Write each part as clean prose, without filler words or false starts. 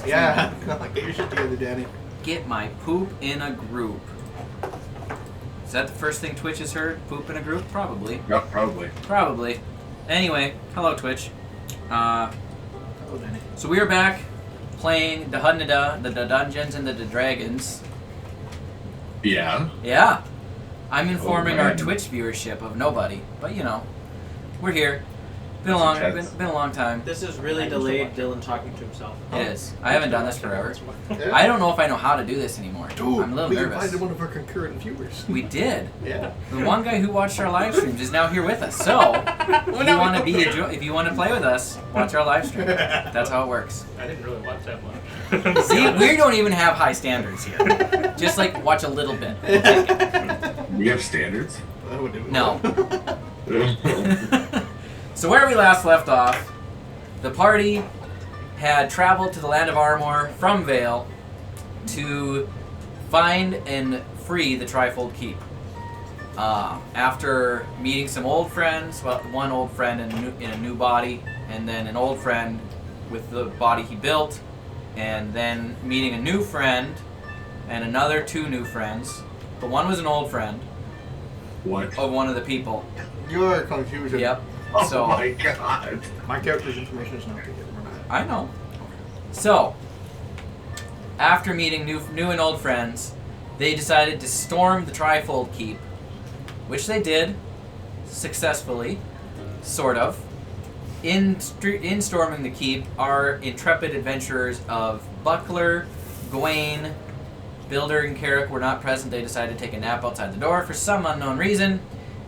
Yeah. Get your shit together, Danny. Get my poop in a group. Is that the first thing Twitch has heard? Poop in a group? Probably. Yep, probably. Probably. Anyway, hello Twitch. Hello, Danny. So we are back playing the Dungeons and the Dragons. Yeah. Yeah. I'm informing our man. Twitch viewership of nobody, but you know, we're here. Been a That's long time. This is really delayed Dylan talking to himself. It is. I haven't done this forever. Yeah. I don't know if I know how to do this anymore. Dude, I'm a little we nervous. invited one of our concurrent viewers. We did. Yeah. The one guy who watched our live streams is now here with us. So, if you want to play with us, watch our live stream. That's how it works. I didn't really watch that one. See, we don't even have high standards here. Just like watch a little bit. We'll take it. We have standards? That would do it. No. So where we last left off, the party had traveled to the Land of Armor from Vale to find and free the Trifold Keep. After meeting some old friends, well, one old friend in a new body, and then an old friend with the body he built, and then meeting a new friend and another two new friends, but one was an old friend What? of one of the people. Your confusion. Yep. Oh So my god. My character's information is not to get. I know. So, after meeting new and old friends, they decided to storm the Trifold Keep, which they did successfully, sort of. In storming the keep, our intrepid adventurers of Buckler, Gawain, Builder, and Carrick were not present. They decided to take a nap outside the door for some unknown reason,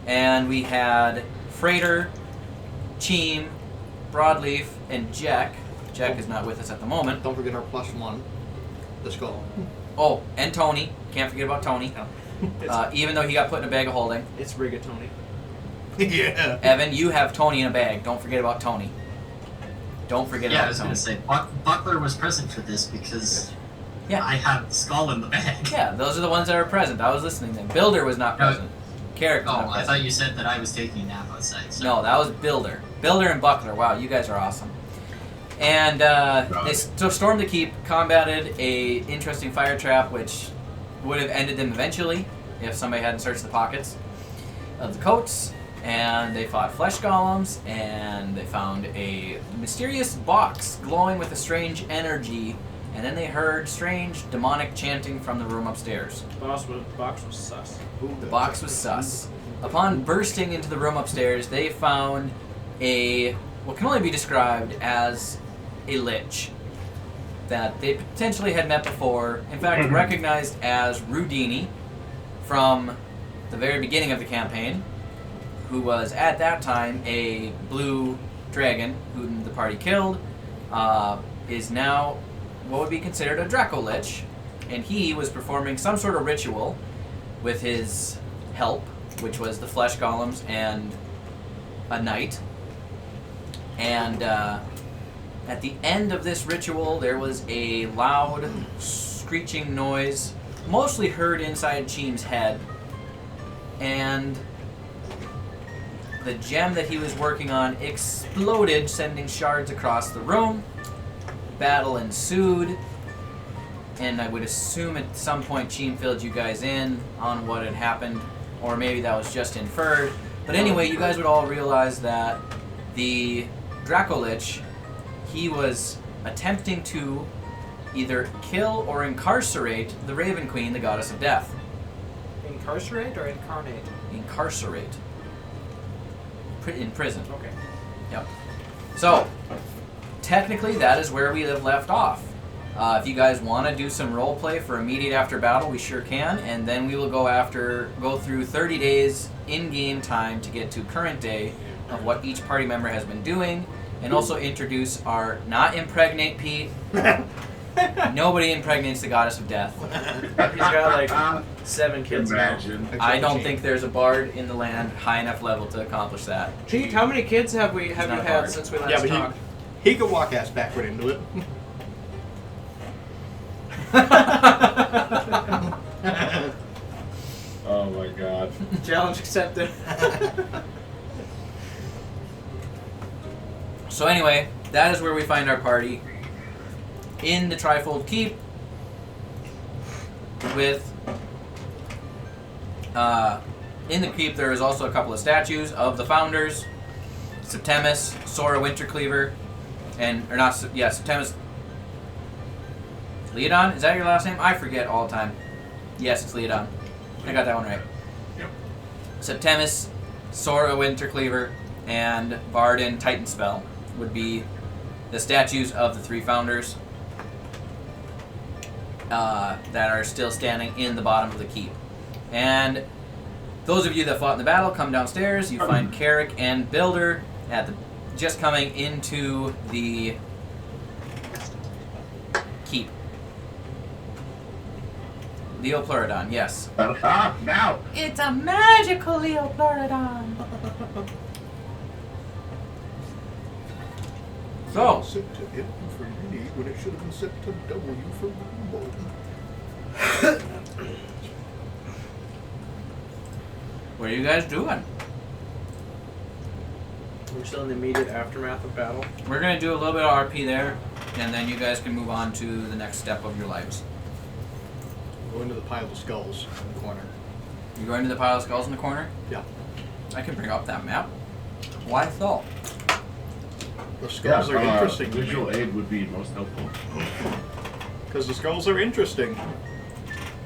and we had Freighter, Cheem, Broadleaf, and Jack. Jack is not with us at the moment. Don't forget our +1, the skull. Oh, and Tony. Can't forget about Tony. Even though he got put in a bag of holding. It's rigatoni. Yeah. Evan, you have Tony in a bag. Don't forget about Tony. Don't forget Yeah, I about was Tony. going to say, Buckler was present for this because Yeah. I had the skull in the bag. Yeah, those are the ones that are present. I was listening then. Builder was not No. present. Carrick was Oh, not I present. thought you said that I was taking a nap outside. So. No, that was Builder. Builder and Buckler. Wow, you guys are awesome. And they stormed the keep, combated a interesting fire trap, which would have ended them eventually if somebody hadn't searched the pockets of the coats. And they fought flesh golems, and they found a mysterious box glowing with a strange energy. And then they heard strange demonic chanting from the room upstairs. Box was sus. The box was sus. Upon bursting into the room upstairs, they found what can only be described as a lich that they potentially had met before. In fact, recognized as Rudini from the very beginning of the campaign, who was at that time a blue dragon whom the party killed, is now what would be considered a Draco Lich, and he was performing some sort of ritual with his help, which was the flesh golems and a knight. And at the end of this ritual, there was a loud screeching noise, mostly heard inside Cheem's head, and the gem that he was working on exploded, sending shards across the room. Battle ensued, and I would assume at some point Cheem filled you guys in on what had happened, or maybe that was just inferred. But anyway, you guys would all realize that the Dracolich, he was attempting to either kill or incarcerate the Raven Queen, the goddess of death. Incarcerate or incarnate? Incarcerate. In prison. Okay. Yep. So, technically, that is where we have left off. If you guys want to do some role play for immediate after battle, we sure can, and then we will go through 30 days in-game time to get to current day of what each party member has been doing, and also introduce our not impregnate Pete. Nobody impregnates the goddess of death. He's got like 7 kids now. Imagine. I don't think there's a bard in the land high enough level to accomplish that. Pete, how many kids have you not a had bard. since we last Yeah, but talked? he could walk ass backward into it. Oh my god. Challenge accepted. So anyway, that is where we find our party. in the Trifold Keep with in the keep there is also a couple of statues of the founders, Septimus, Sora Wintercleaver, Septimus Leodon, is that your last name? I forget all the time. Yes, it's Leodon. I got that one right. Yep. Septimus, Sora Wintercleaver, and Varden Titanspell would be the statues of the three founders that are still standing in the bottom of the keep. And those of you that fought in the battle come downstairs. You find Carrick and Builder just coming into the keep. Leopleurodon, yes. Now! It's a magical Leopleurodon. So, Set to N for need when it should have been set to W for Rumble. what are you guys doing? We're still in the immediate aftermath of battle. We're going to do a little bit of RP there, and then you guys can move on to the next step of your lives. Go into the pile of skulls in the corner. You go into the pile of skulls in the corner? Yeah. I can bring up that map. Why so? The skulls are interesting to Visual me. aid would be most helpful. Because the skulls are interesting.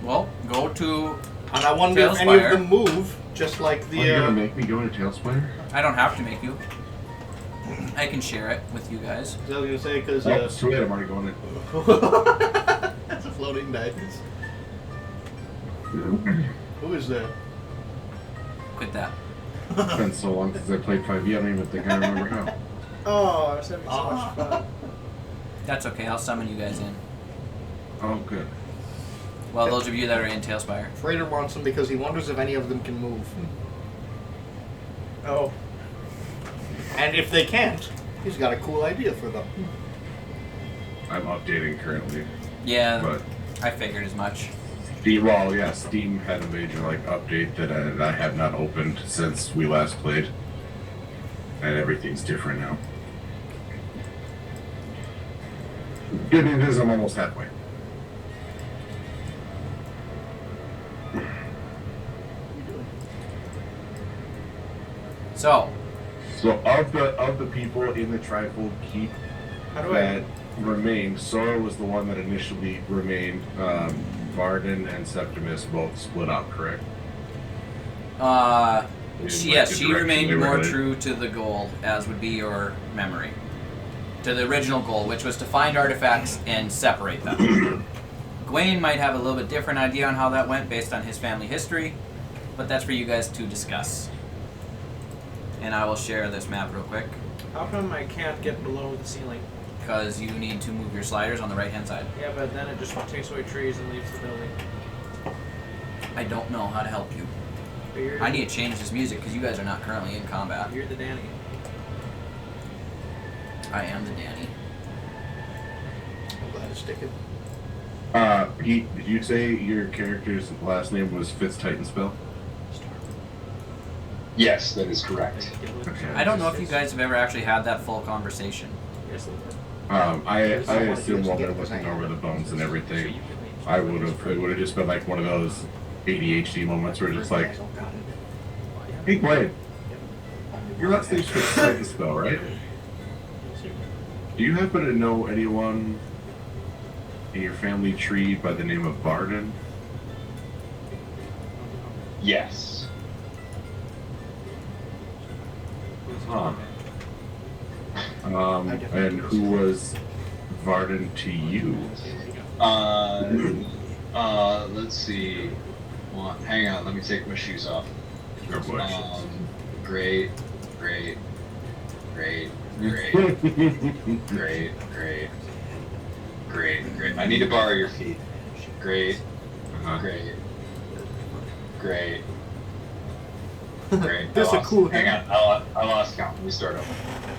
Well, go to... And I wonder if any Tailspire. of them move, just like Are you the... gonna make me go into Tailspire? I don't have to make you. I can share it with you guys. I was going to say, because... Oh, sweet, I'm already going in. That's a floating dice. Who is that? Quit that. It's been so long since I played 5e, I don't even think I remember how. Oh, I was having so much fun. That's okay, I'll summon you guys in. Oh, good. Well, those of you that are in Tailspire. Freighter wants them because he wonders if any of them can move. Oh, And if they can't, he's got a cool idea for them. I'm updating currently, Yeah, but I figured as much. Steam had a major update that I have not opened since we last played, and everything's different now. Good news is I'm almost halfway. So, So of the people in the Trifold Keep how do that remained, Sora was the one that initially remained. Varden and Septimus both split up, correct? yes, she remained they were more headed. true to the goal, as would be your memory. To the original goal, which was to find artifacts and separate them. Gawain might have a little bit different idea on how that went based on his family history, but that's for you guys to discuss. And I will share this map real quick, How come I can't get below the ceiling? because you need to move your sliders on the right-hand side. Yeah, but then it just takes away trees and leaves the building. I don't know how to help you. But you're, I need to change this music because you guys are not currently in combat. You're the Danny. I am the Danny. I'm glad it's sticking. Pete, did you say your character's last name was Titanspell? Yes, that is correct. Okay. I don't know if you guys have ever actually had that full conversation. Yes, they did. I assume while they're looking over the bones and everything, I would have. It would have just been like one of those ADHD moments where it's just like, hey, Blade, your last name's Titanspell, right? Do you happen to know anyone in your family tree by the name of Varden? Yes. Huh. And who was Varden to you? Let's see. Well, hang on, let me take my shoes off. Oh boy. Great. I need to borrow your feet. Great. This is a cool Hang on, I lost count. Let me start over.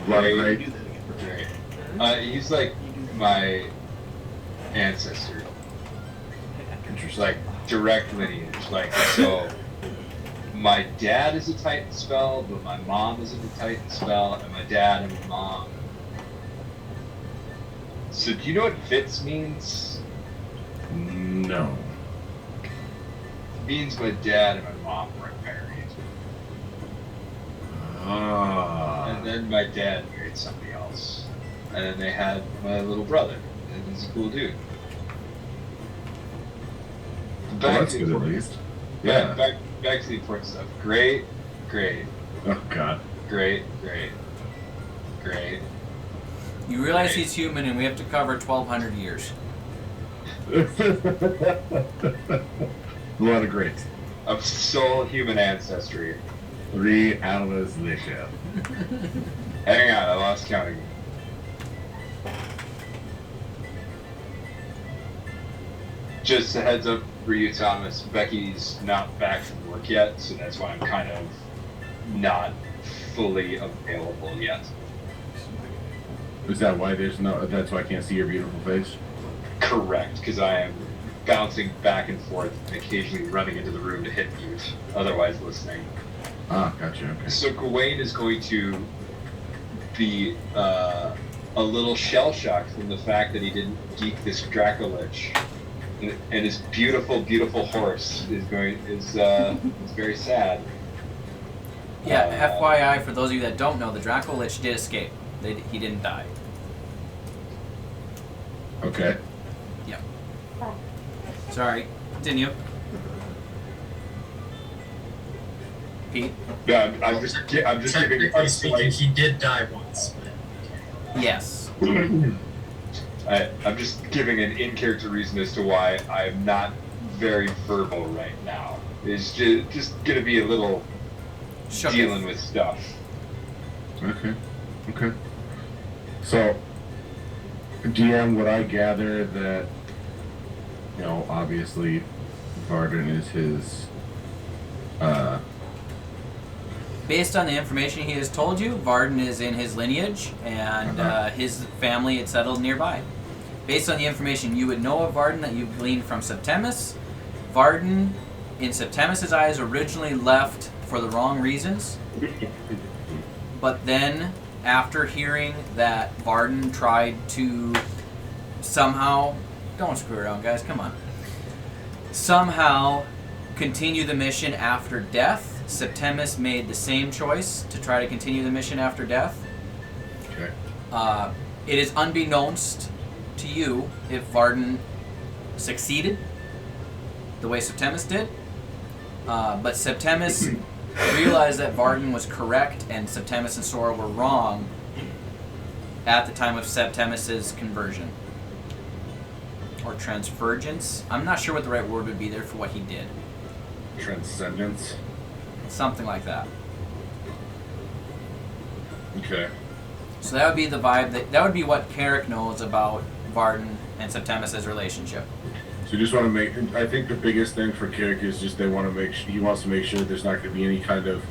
Great. Do that again. Great. He's like my ancestor. Interesting. Like direct lineage. Like so my dad is a Titan spell, but my mom isn't a Titan spell, and my dad and my mom So do you know what Fitz means? No. It means my dad and my mom weren't married. Ah. And then my dad married somebody else. And then they had my little brother. And he's a cool dude. Well, that's good at least. Yeah. Back to the important stuff. Great. Oh God. Great. You realize he's human and we have to cover 1,200 years. A lot of great. Of sole human ancestry. 3 hours later. Hang on, I lost counting. Just a heads up for you, Thomas. Becky's not back from work yet, so that's why I'm kind of not fully available yet. Is that why that's why I can't see your beautiful face? Correct, because I am bouncing back and forth and occasionally running into the room to hit mute, otherwise listening. Ah, gotcha, okay. So Gawain is going to be a little shell-shocked from the fact that he didn't geek this Dracolich. And his beautiful, beautiful horse is very sad. Yeah, FYI, for those of you that don't know, the Dracolich did escape. He didn't die. Okay. Yeah. Sorry. Continue. Pete? Yeah, I'm just giving Technically speaking, he did die once. Yes. I'm just giving an in-character reason as to why I'm not very verbal right now. It's just gonna be a little dealing with stuff. Okay. So, DM, would I gather that, obviously, Varden is his, Based on the information he has told you, Varden is in his lineage, and his family had settled nearby. Based on the information you would know of Varden that you've gleaned from Septimus, Varden, in Septimus's eyes, originally left for the wrong reasons, but then, after hearing that Varden tried to somehow, don't screw around guys, come on, somehow continue the mission after death, Septimus made the same choice to try to continue the mission after death. Okay. It is unbeknownst to you if Varden succeeded the way Septimus did, but Septimus realized that Varden was correct and Septimus and Sora were wrong at the time of Septimus's conversion. Or transfergence. I'm not sure what the right word would be there for what he did. Transcendence. Something like that. Okay. So that would be the vibe, that would be what Carrick knows about Varden and Septimus's relationship. So you just want to I think the biggest thing for Carrick is just he wants to make sure that there's not going to be any kind of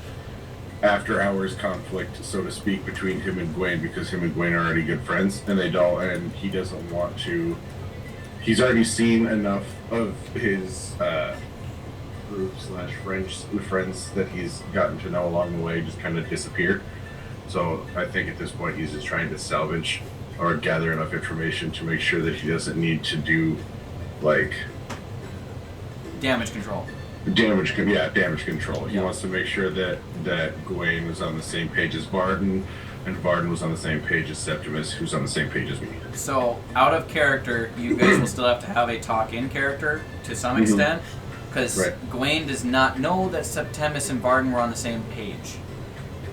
after-hours conflict, so to speak, between him and Gwen, because him and Gwen are already good friends, and he doesn't want to. He's already seen enough of his group / friends that he's gotten to know along the way just kind of disappear. So I think at this point he's just trying to salvage or gather enough information to make sure that he doesn't need to do Damage control. damage control. He Yeah. wants to make sure that Gawain was on the same page as Varden, and Varden was on the same page as Septimus, who's on the same page as me. So, out of character, you guys will still have to have a talk in character to some extent, because Right. Gawain does not know that Septimus and Varden were on the same page.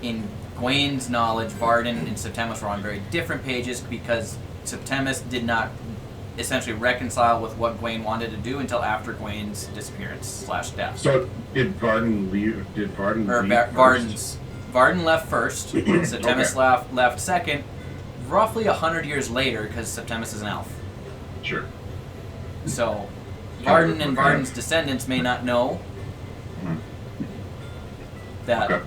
In Gawain's knowledge, Varden and Septimus were on very different pages because Septimus did not essentially reconcile with what Gawain wanted to do until after Gawain's disappearance / death. So did Varden leave? Varden left first. Septimus left second. Roughly 100 years later, because Septimus is an elf. Sure. So, Varden and Varden's descendants may not know that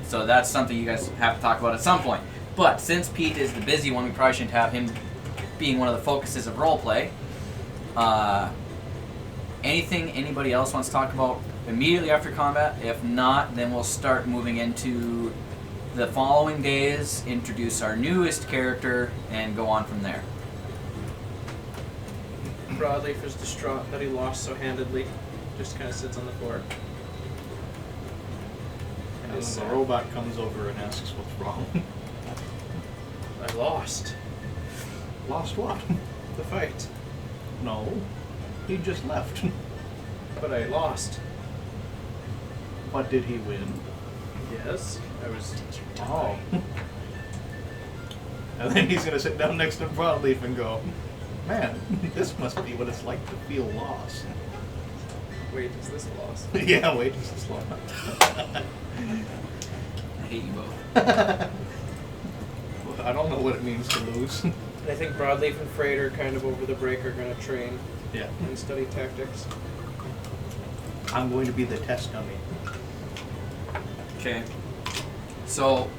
so that's something you guys have to talk about at some point. But since Pete is the busy one, we probably shouldn't have him being one of the focuses of roleplay. Anything anybody else wants to talk about immediately after combat? If not, then we'll start moving into the following days, introduce our newest character, and go on from there. Broadleaf is distraught that he lost so handedly. Just kind of sits on the floor. And then the robot comes over and asks what's wrong. I lost Lost what? the fight, No. He just left. but I lost. But did he win? Yes, I was. Oh. And then he's going to sit down next to Broadleaf and go, man, this must be what it's like to feel lost. Wait, is this a loss? Yeah, wait, this is lost. I hate you both. I don't know what it means to lose. And I think Broadleaf and Freighter kind of over the break are going to train Yeah. and study tactics. I'm going to be the test dummy. Okay. So,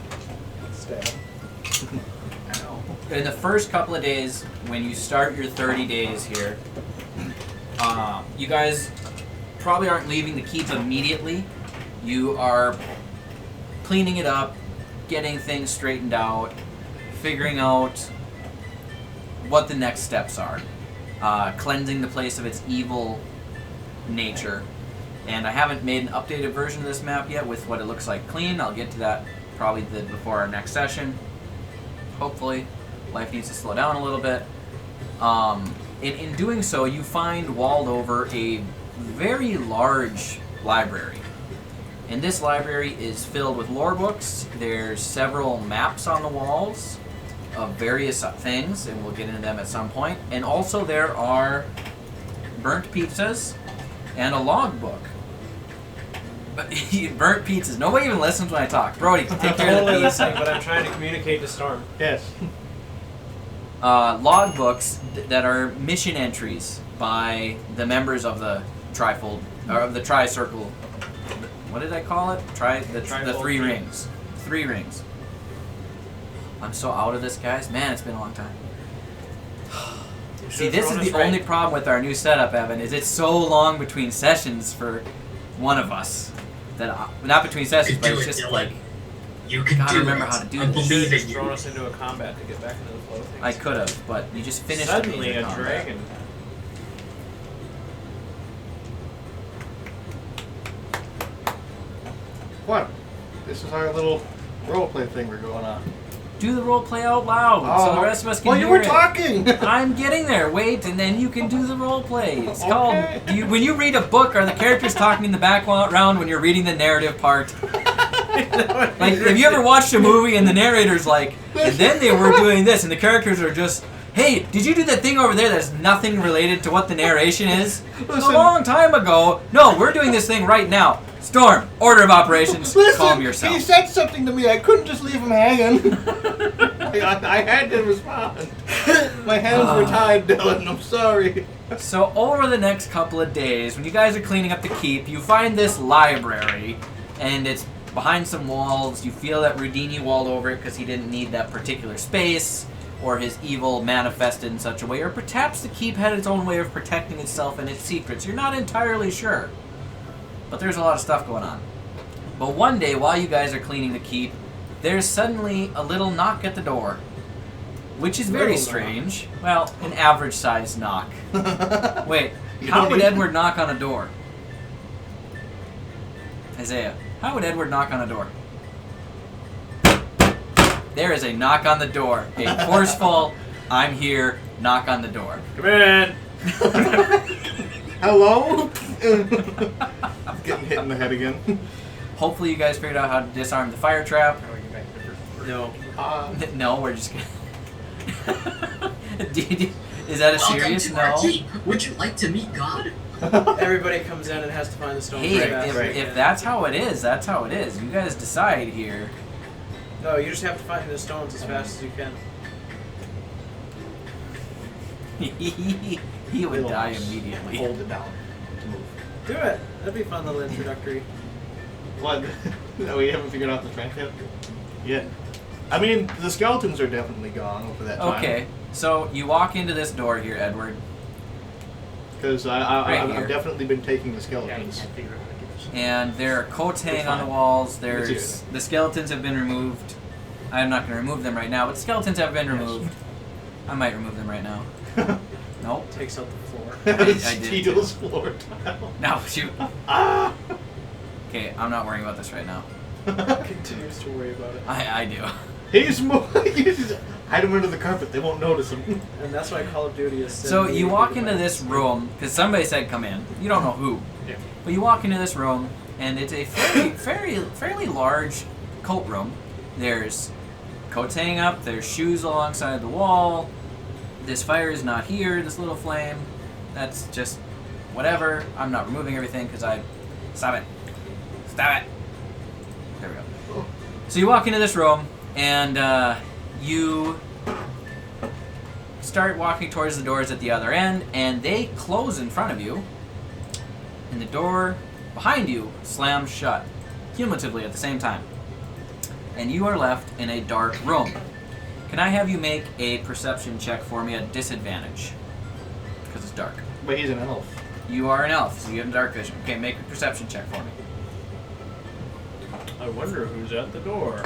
Stab. Ow. in the first couple of days, when you start your 30 days here, you guys probably aren't leaving the keep immediately. You are cleaning it up, getting things straightened out, figuring out what the next steps are, cleansing the place of its evil nature. And I haven't made an updated version of this map yet with what it looks like clean. I'll get to that probably before our next session. Hopefully. Life needs to slow down a little bit. In doing so, you find walled over a very large library. And this library is filled with lore books. There's several maps on the walls of various things, and we'll get into them at some point. And also there are burnt pizzas and a logbook. But burnt pizzas. Nobody even listens when I talk. Brody, take I'm care of totally the pizza. listening, but I'm trying to communicate to Storm. Yes. Logbooks that are mission entries by the members of the trifold, or of the tri-circle. What did I call it? The Trifold three team. rings. 3 rings. I'm so out of this, guys. Man, it's been a long time. See, this is the only problem with our new setup, Evan, is it's so long between sessions for one of us. Not between sessions, but do it's it, just Dylan. like, You can Gotta do remember it. how to do I this. You should believe have in thrown you. us into a combat to get back into the flow of things. I could have, but you just finished Suddenly the a combat. dragon. What? This is our little roleplay thing we're going on. Do the role play out loud so the rest of us can well, hear you were it. talking! I'm getting there. Wait, and then you can do the role play. It's called. Okay. When you read a book, are the characters talking in the background when you're reading the narrative part? Like, have you ever watched a movie and the narrator's like, and then they were doing this, and the characters are just, hey, did you do that thing over there that's nothing related to what the narration is? It was a Listen. long time ago. No, we're doing this thing right now. Storm, order of operations. Listen, Calm yourself. he said something to me. I couldn't just leave him hanging. I had to respond. My hands were tied, Dylan. I'm sorry. So over the next couple of days, when you guys are cleaning up the keep, you find this library, and it's behind some walls. You feel that Rudini walled over it because he didn't need that particular space, or his evil manifested in such a way, or perhaps the keep had its own way of protecting itself and its secrets. You're not entirely sure. But there's a lot of stuff going on. But one day, while you guys are cleaning the keep, there's suddenly a little knock at the door, which is very Little knock. strange. Well, an average-sized knock. Wait, You how don't would even- Edward knock on a door? Isaiah, how would Edward knock on a door? There is a knock on the door. A forceful, I'm here, knock on the door. Come in! Hello? I'm getting hit in the head again. Hopefully you guys figured out how to disarm the fire trap. No. No, we're just gonna... Is that a Welcome serious to our no? keep. Would you like to meet God? Everybody comes in and has to find the stone Hey, trap. if that's how it is, that's how it is. You guys decide here. No, you just have to find the stones as fast as you can. He would Little die mouse. immediately. Hold it down to move. Do it. That'd be a fun little introductory. What? No, we haven't figured out the trap yet? Yeah. I mean, the skeletons are definitely gone over that time. Okay, so you walk into this door here, Edward, Because Right I've here. definitely been taking the skeletons. and there are coats hanging It's on the fine. walls. It's There's the skeletons have been removed. I'm not going to remove them right now, but the skeletons have been Yes. removed. I might remove them right now. Nope. Takes out the floor. I did Steals floor tile. No, shoot. Ah! Okay, I'm not worrying about this right now. Continues to worry about it. I do. He's hide him under the carpet. They won't notice him. And that's why Call of Duty is So you walk into this room, because somebody said come in. You don't know who. Yeah. But you walk into this room, and it's a fairly large coat room. There's coats hanging up, there's shoes alongside the wall. This fire is not here, this little flame. That's just whatever. I'm not removing everything because I... Stop it. Stop it. There we go. So you walk into this room, and you start walking towards the doors at the other end, and they close in front of you, and the door behind you slams shut, cumulatively at the same time. And you are left in a dark room. Can I have you make a perception check for me at disadvantage? Because it's dark. But he's an elf. You are an elf, so you have dark vision. Okay, make a perception check for me. I wonder who's at the door.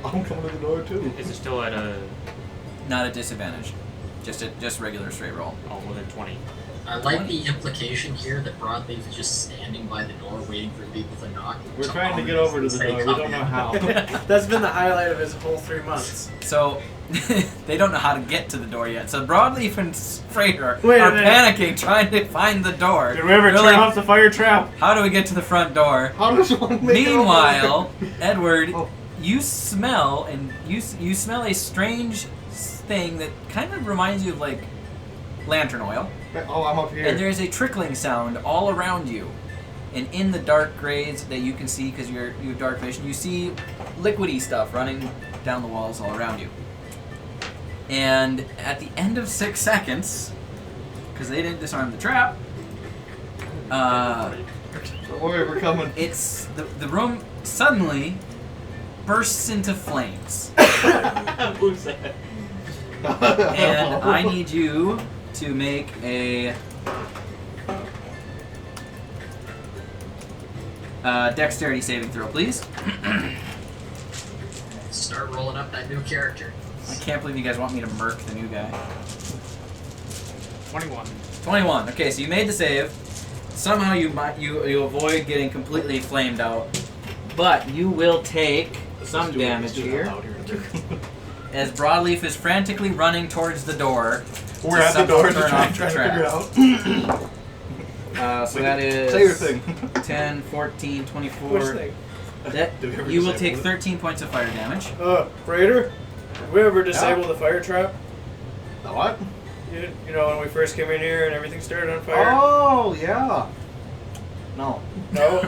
I'm coming to the door too. Is it still at a... Not a disadvantage. Just regular straight roll. Oh, well then 20. I like the implication here that Broadleaf is just standing by the door waiting for people to knock. We're trying to get over to the door. We don't know how. That's been the highlight of his whole 3 months. So, they don't know how to get to the door yet. So Broadleaf and Frater Wait a are minute. panicking, trying to find the door. Did we ever They're turn like, off the fire trap? how do we get to the front door? How does one make it over Meanwhile, Edward, Oh. you smell you smell a strange thing that kind of reminds you of like lantern oil. there? Oh, I'm up here. And there's a trickling sound all around you. And in the dark grays that you can see because you have dark vision, you see liquidy stuff running down the walls all around you. And at the end of 6 seconds, because they didn't disarm the trap, Don't worry, we're coming. it's the room suddenly bursts into flames. Who's that? And I need you to make a dexterity saving throw, please. Start rolling up that new character. I can't believe you guys want me to murk the new guy. 21. 21. Okay, so you made the save. Somehow you avoid getting completely flamed out, but you will take some damage here as Broadleaf is frantically running towards the door. We're to at the door somehow to turn try off to the figure trap. out. So that is Say your thing. 10, 14, 24. Which thing? Do we ever You will disable take it? 13 points of fire damage. Freighter, did we ever disable the fire trap? The what? You know, when we first came in here and everything started on fire? Oh, yeah. No. No?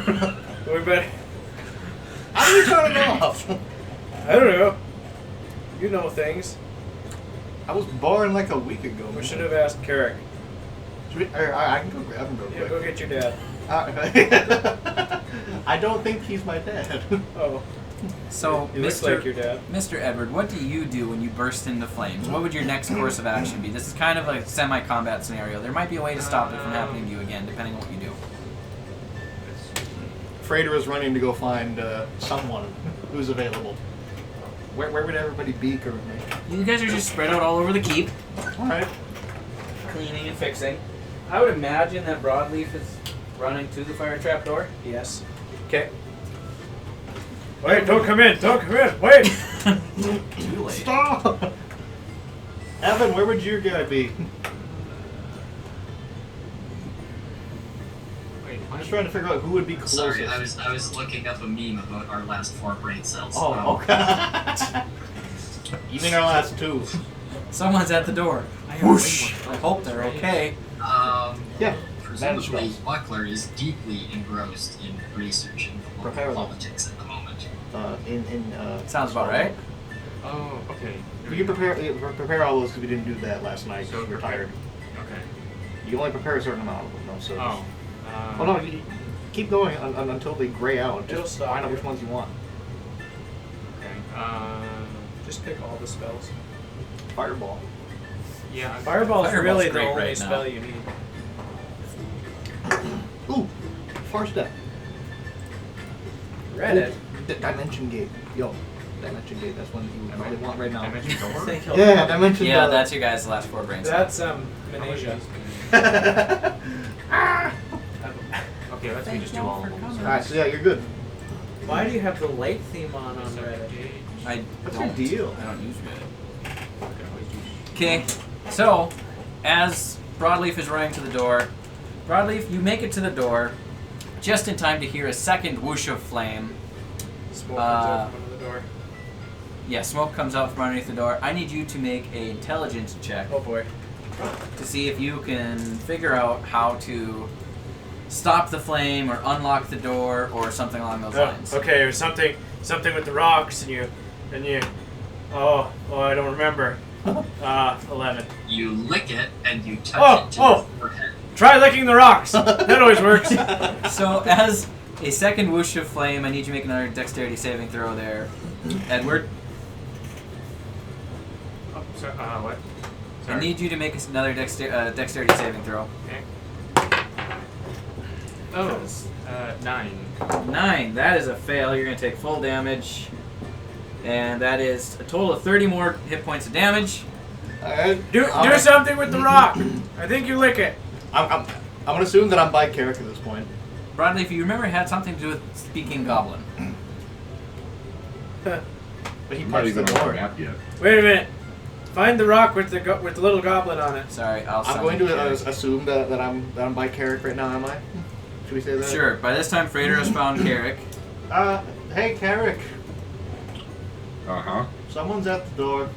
We better... How do you turn it off? I don't know. You know things. I was born like a week ago. We should have asked Carrick. I can go grab him real Yeah, quick. go get your dad. I don't think he's my dad. Oh, So, he looks like your dad. Mr. Edward, what do you do when you burst into flames? What would your next course of action be? This is kind of a semi-combat scenario. There might be a way to stop it from happening to you again, depending on what you do. Frater is running to go find someone who's available. Where would everybody be currently? You guys are just spread out all over the keep, Alright. cleaning and fixing. I would imagine that Broadleaf is running to the fire trap door. Yes. Okay. Wait, don't come in! Don't come in! Wait! Too late. Stop! Evan, where would your guy be? Wait, I'm just trying to figure out who would be closest. Sorry, I was looking up a meme about our last 4 brain cells. Oh, okay. You mean our last 2? Someone's at the door. Whoosh! I hope they're okay. Yeah. Presumably, Management. Buckler is deeply engrossed in research and local Prepare them. politics at the moment. Sounds about right. Oh, okay. You can prepare all those because we didn't do that last night because we were tired. Okay. You can only prepare a certain amount of them, though. So. Oh. Well, no, you keep going until they gray out. It'll Just stop find out here. which ones you want. Okay. Just pick all the spells. Fireball. Yeah. Fireball's Fireball's really the great only right now. spell you need. Ooh, far step. Read it. Dimension gate. Yo, dimension gate. That's one you really want right now. Dimension door? Yeah, dimension. Yeah, that's your guys' last 4 brain cells. That's How much Manesia. is Okay, let's me just do all of them. Alright, so yeah, you're good. Why do you have the light theme on Reddit? What's your deal? I don't use Reddit. Okay, so as Broadleaf is running to the door, Broadleaf, you make it to the door just in time to hear a second whoosh of flame. Smoke comes out from under the door. Yeah, smoke comes out from underneath the door. I need you to make an intelligence check Oh boy. to see if you can figure out how to stop the flame or unlock the door or something along those lines. Okay, it was something with the rocks and you. Oh, I don't remember. 11. You lick it and you touch it to the forehead. Try licking the rocks. That always works. So as a second whoosh of flame, I need you to make another dexterity saving throw there. Edward, Oh, sorry, what? Sorry. I need you to make another dexterity saving throw. Okay. Oh, 9. 9. That is a fail. You're going to take full damage. And that is a total of 30 more hit points of damage. Alright. Do something with the rock. I think you lick it. I'm gonna assume that I'm by character at this point. Broadleaf, if you remember, it had something to do with speaking goblin. But he I'm not punched the even on the door. map yet. Wait a minute. Find the rock with the little goblin on it. Sorry, I'll I'm going to assume that I'm by character right now, am I? Should we say that? Sure. By this time, Frater has found Carrick. Hey Carrick. Uh-huh. Someone's at the door.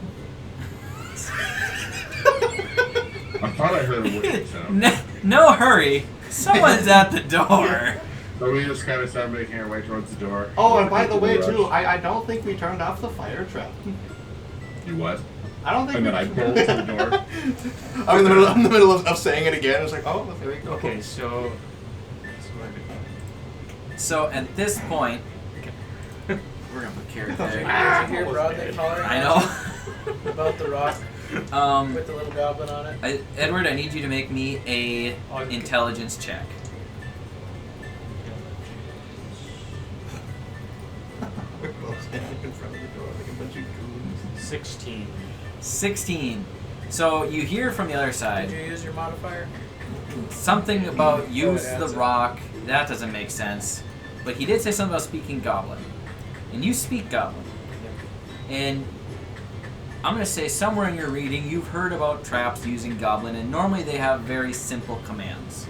I thought I heard a whooshing sound. No hurry. Someone's at the door. So we just kind of started making our way towards the door. Oh, and by the way, Rush. too, I don't think we turned off the fire trap. You what? I don't think And we then I pulled to the door. I'm in the middle of saying it again. It's like, oh, there we go. Okay, so. So at this point, we're gonna put Carrick there. Did you hear Broadleaf hollering I know. about the rock with the little goblin on it? Edward, I need you to make me a intelligence check. We're both standing in front of the door like a bunch of goons. 16. 16. So you hear from the other Did side you use your modifier? something about use it the adds it. rock. That doesn't make sense. But he did say something about speaking goblin. And you speak goblin. And I'm going to say somewhere in your reading you've heard about traps using goblin, and normally they have very simple commands.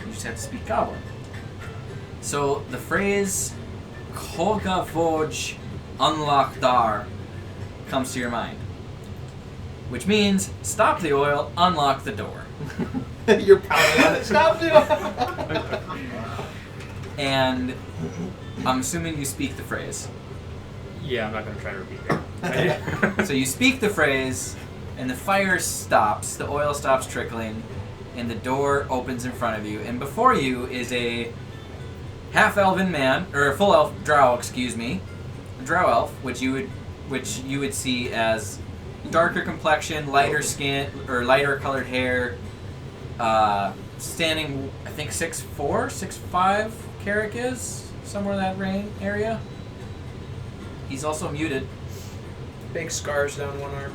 You just have to speak goblin. So the phrase Kolga Voj Unlock Dar comes to your mind, which means stop the oil, unlock the door. You're pounding on it. Stop it! And I'm assuming you speak the phrase. Yeah, I'm not going to try to repeat that. So you speak the phrase, and the fire stops, the oil stops trickling, and the door opens in front of you. And before you is a half-elven man, or a full-elf drow, excuse me, a drow elf, which you would see as darker complexion, lighter skin, or lighter colored hair, standing, I think 6'4", 6'5", Carrick is, somewhere in that area. He's also muted. Big scars down one arm.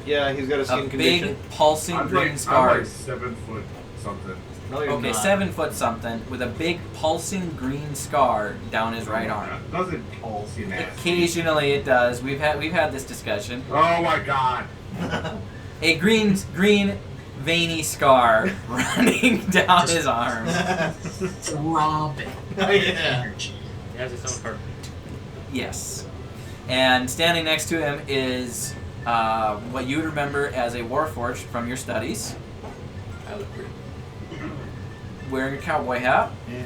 Yeah, he's got a skin A condition. big pulsing I'm green like scar. 7 foot something. No, you're Okay, not. 7 foot something with a big pulsing green scar down his right arm. Doesn't pulse, you nasty. Occasionally it does. We've had this discussion. Oh my god. A green veiny scar running down his arm. Throbbing energy. It has its own heart. Yes. And standing next to him is what you would remember as a warforged from your studies, I look weird. wearing a cowboy hat, Yeah.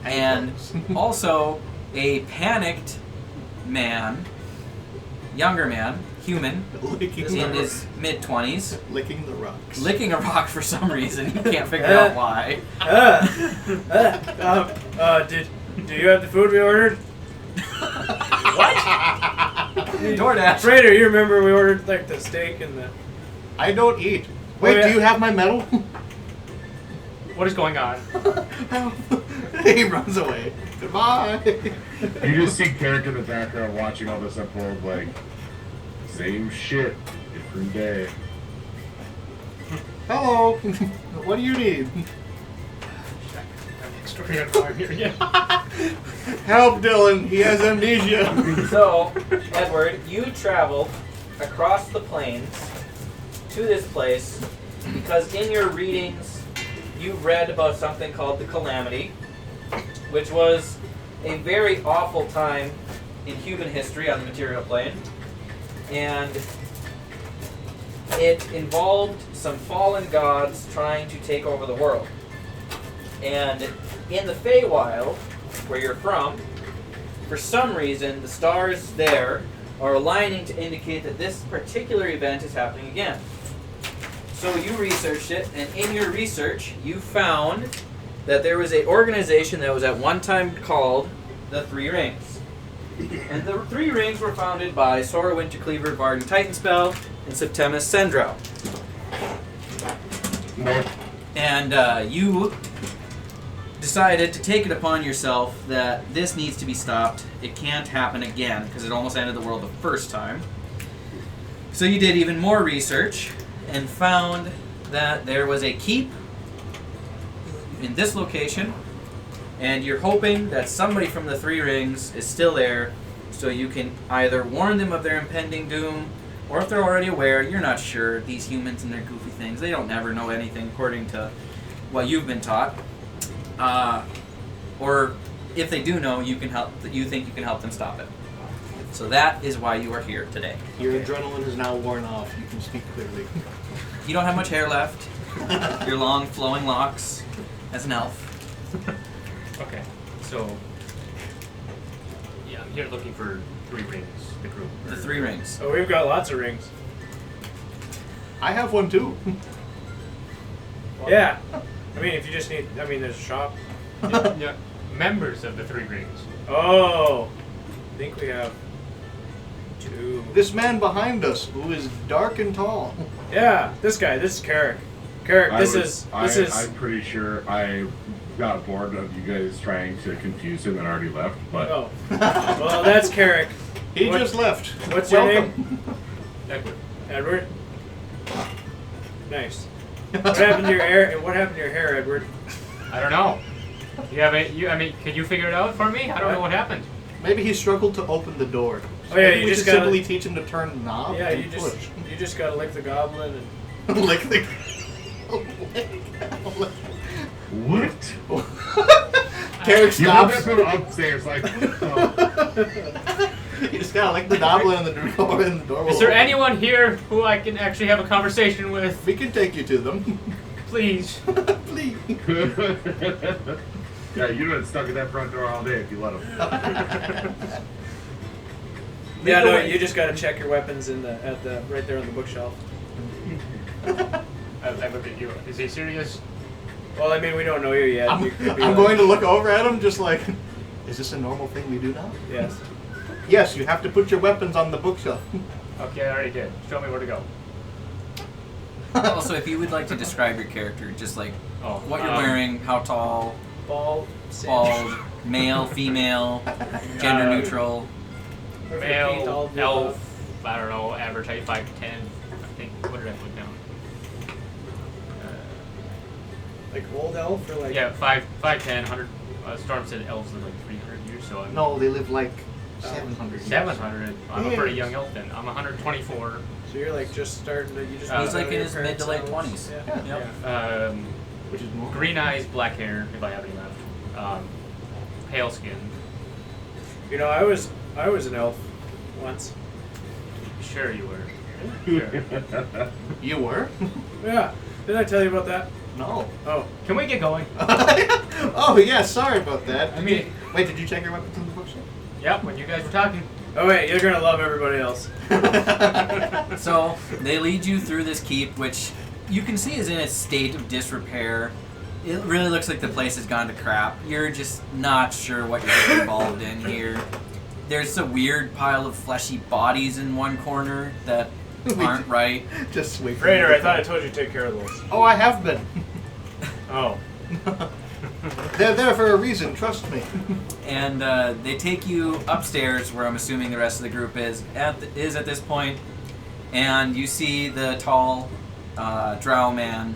and also a panicked man, younger man, human, in his mid-20s, licking the rocks. licking a rock for some reason. You can't figure out why. Do you have the food we ordered? DoorDash. Frater, you remember we ordered like the steak and the. I don't eat. Wait, Oh, yeah. do you have my medal? What is going on? He runs away. Goodbye. You just see Carrick in the background watching all this unfold, like, same shit, different day. Hello. What do you need? Extraordinary here, yeah. Help, Dylan. He has amnesia. So, Edward, you traveled across the plains to this place because in your readings you read about something called the Calamity, which was a very awful time in human history on the material plane. And it involved some fallen gods trying to take over the world. And in the Feywild, where you're from, for some reason the stars there are aligning to indicate that this particular event is happening again. So you researched it, and in your research you found that there was an organization that was at one time called the Three Rings. And the Three Rings were founded by Sora Wintercleaver, Varden Titanspell, and Septimus Sendrel. And you decided to take it upon yourself that this needs to be stopped. It can't happen again, because it almost ended the world the first time. So you did even more research and found that there was a keep in this location, and you're hoping that somebody from the Three Rings is still there, so you can either warn them of their impending doom, or if they're already aware, you're not sure. These humans and their goofy things, they don't never know anything according to what you've been taught. Or if they do know, you think you can help them stop it. So that is why you are here today. Your adrenaline is now worn off. You can speak clearly. You don't have much hair left. Your long flowing locks as an elf. Okay, so yeah, I'm here looking for Three Rings, the group. The Three Rings. Oh, we've got lots of rings. I have one too. Yeah. I mean, if you just need, there's a shop. Yeah, members of the Three Rings. Oh, I think we have two. This man behind us, who is dark and tall. Yeah, this guy. This is Carrick. Carrick, this is. I'm pretty sure I got bored of you guys trying to confuse him and already left, but Oh, well, that's Carrick. He What- just left. What's your Welcome. Edward. Edward. Nice. What happened to your hair? What happened to your hair, Edward? I don't know. Can you figure it out for me? I don't know what happened. Maybe he struggled to open the door. Oh, yeah, Maybe you we just should gotta- simply teach him to turn the knob. Yeah, and you push. just gotta lick the goblin and. Lick the. what? Carrick You stops. went upstairs like. Oh. You just gotta lick the goblin and the door and the door will Is there open. anyone here who I can actually have a conversation with? We can take you to them. Please. Please. Yeah, you'd have been stuck at that front door all day if you let him. Yeah, no, you just gotta check your weapons right there on the bookshelf. I look at you. Is he serious? Well, I mean, we don't know you yet. I'm, You could be I'm like- going to look over at him just like, is this a normal thing we do now? Yes. Yes, you have to put your weapons on the bookshelf. Okay, I already did. Show me where to go. Also, if you would like to describe your character, just like Oh, what you're wearing, how tall, Bald. bald, male, female, gender neutral. Male, elf, I don't know, average height 5'10". I think, what did I put down? Like old elf or like. Yeah, 5'10", 100. Storm said elves live like 300 years, so I'm No, they live like 700 years. 700. I'm a pretty Yes. young elf then. I'm 124. So you're like just starting to. You just. He's He's like in your his mid parents' to late house. 20s. Yeah. Yep. Which is more. Green eyes, black hair, if I have any left. Pale skin. You know, I was an elf once. Sure you were. Sure. You were? Yeah. Didn't I tell you about that? No. Oh. Can we get going? Oh, yeah, sorry about that. I mean- Wait, did you check your weapons in the bookshelf? Yep, when you guys were talking. Oh wait, you're gonna love everybody else. So they lead you through this keep, which you can see is in a state of disrepair. It really looks like the place has gone to crap. You're just not sure what you're getting involved in here. There's a weird pile of fleshy bodies in one corner that aren't right. Just wait for Raider, me I to thought I come. told you to take care of those. Oh, I have been. Oh. They're there for a reason, trust me. And they take you upstairs, where I'm assuming the rest of the group is at this point, and you see the tall drow man,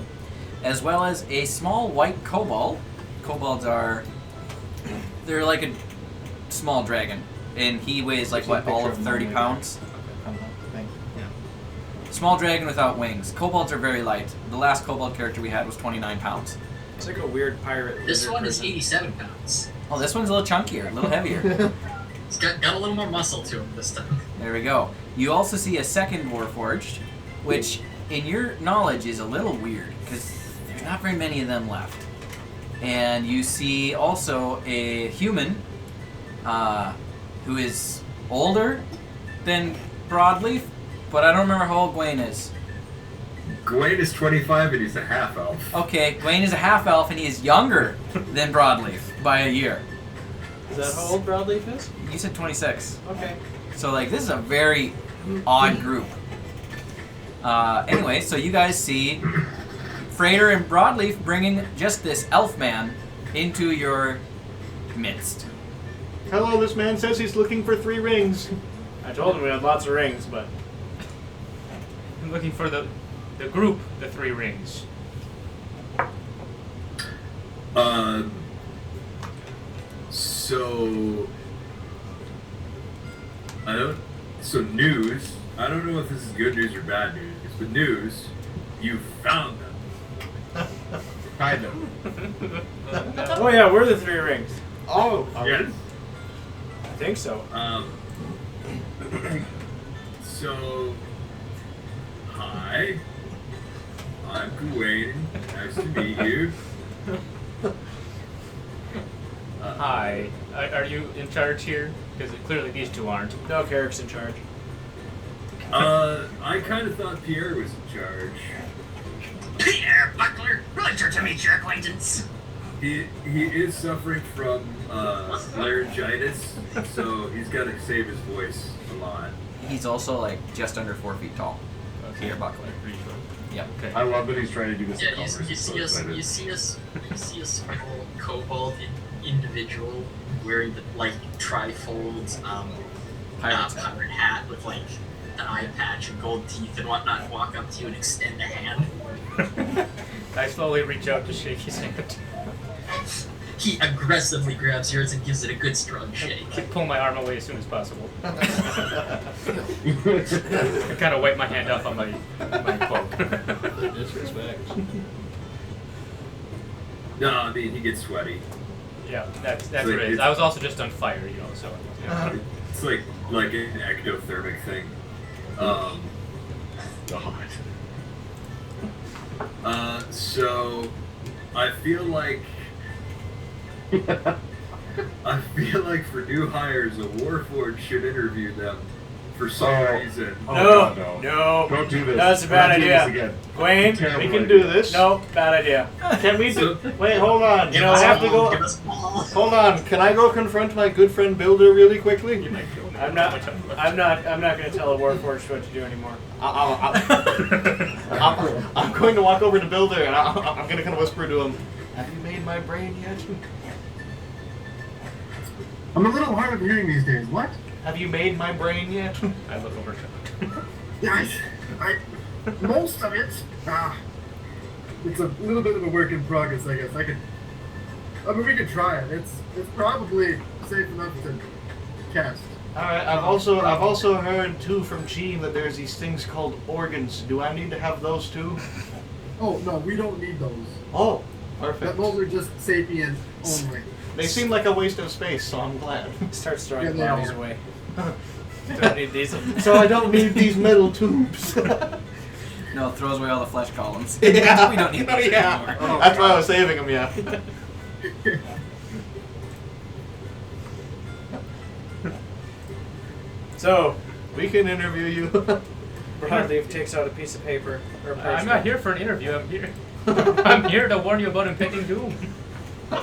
as well as a small white kobold. Kobolds they're like a small dragon, and he weighs like what, all of 30 pounds. Small dragon without wings. Kobolds are very light. The last kobold character we had was 29 pounds. It's like a weird pirate. This lizard one is person. 87 pounds. Oh, this one's a little chunkier, a little heavier. It's got a little more muscle to him this time. There we go. You also see a second Warforged, which, in your knowledge, is a little weird, because there's not very many of them left. And you see also a human who is older than Broadleaf, but I don't remember how old Gwaine is. Gwaine is 25 and he's a half elf. Okay, Gwaine is a half-elf, and he is younger than Broadleaf by a year. Is that how old Broadleaf is? You said 26. Okay. So, like, this is a very odd group. Anyway, so you guys see Freighter and Broadleaf bringing just this elf man into your midst. Hello, this man says he's looking for 3 rings. I told him we had lots of rings, but I'm looking for the group, the 3 rings. So news. I don't know if this is good news or bad news, but news. You found them. Kind of. oh yeah, we're the 3 rings. Oh, Yes. I think so. So, hi. I'm Gawain. Nice to meet you. Hi. Are you in charge here? Because clearly these 2 aren't. No, Carrick's in charge. I kind of thought Pierre was in charge. Pierre Buckler, pleasure to meet your acquaintance. He is suffering from laryngitis, so he's got to save his voice a lot. He's also, like, just under 4 feet tall. Peter Buckler. Yep. Okay. I love that he's trying to do this. Yeah, in you colors. see a small kobold individual wearing the like trifold pirate hat with like an eye patch and gold teeth and whatnot, walk up to you and extend a hand. I slowly reach out to shake his hand. He aggressively grabs yours and gives it a good strong shake. I pull my arm away as soon as possible. I kind of wipe my hand off on my cloak. Disrespect. No, I mean he gets sweaty. Yeah, that's So what it is. it's- I was also just on fire, you know, so. Yeah. It's like an ectothermic thing. God. So I feel like for new hires, a Warforged should interview them for some reason. Oh, no, God, no. Don't do this. That's a We're bad not doing idea. this again. Gwaine, Terrible We can idea. do this. no, bad idea. Can we do? So- Wait, hold on. You know, I have to go. Give us all. Hold on. Can I go confront my good friend Builder really quickly? You might kill me. I'm not going to tell a Warforged what to do anymore. I'm going to walk over to Builder and I'm going to kind of whisper to him, "Have you made my brain yet? I'm a little hard of hearing these days. What? Have you made my brain yet?" I look over to Yeah, most of it. It's a little bit of a work in progress, I guess. We could try it. It's probably safe enough to cast. All right. I've also heard too from Chi that there's these things called organs. Do I need to have those too? Oh no, we don't need those. Oh, perfect. Those are just sapient only. They seem like a waste of space, so I'm glad. Start throwing Yeah, they bodies are. away. Don't need these. So I don't need these metal tubes. No, it throws away all the flesh columns. Yeah. We don't need those Yeah. anymore. That's why I was saving them. Yeah. So, We can interview you. Broadleaf takes out a piece of paper. Or a I'm parchment. not here for an interview. I'm here. I'm here to warn you about impending doom. There's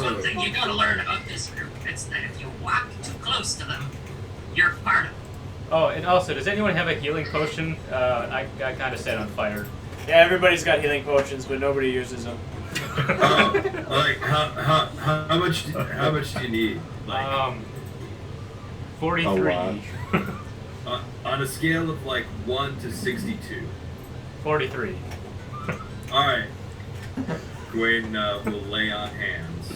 one thing you gotta learn about this group. It's that if you walk too close to them, you're part of it. Oh, and also, does anyone have a healing potion? I got kind of set on fire. Yeah, everybody's got healing potions, but nobody uses them. Like how much do you need? Like 43. On a scale of like 1 to 62. 43. Alright. Gawain will lay on hands.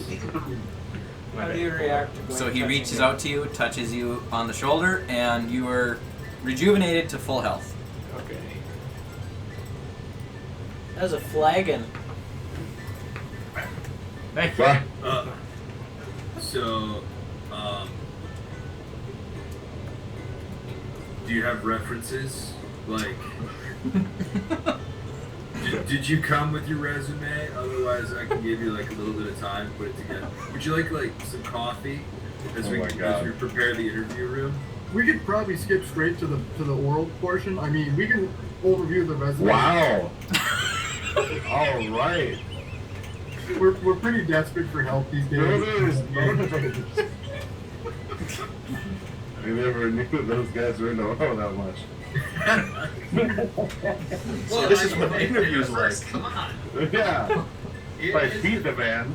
How do you react to So Gwen he touching reaches you? out to you, touches you on the shoulder, and you are rejuvenated to full health. Okay. That was a flagon. Thank you. What? So, do you have references? Like, did you come with your resume? Otherwise, I can give you like a little bit of time to put it together. Would you like some coffee as Oh we my God. prepare the interview room? We could probably skip straight to the oral portion. I mean, we can overview the resume. Wow. All right. We're pretty desperate for help these days. I never knew those guys were in the oil that much. So this is what the interview's like. Come on. Yeah. In If I his- feed the man.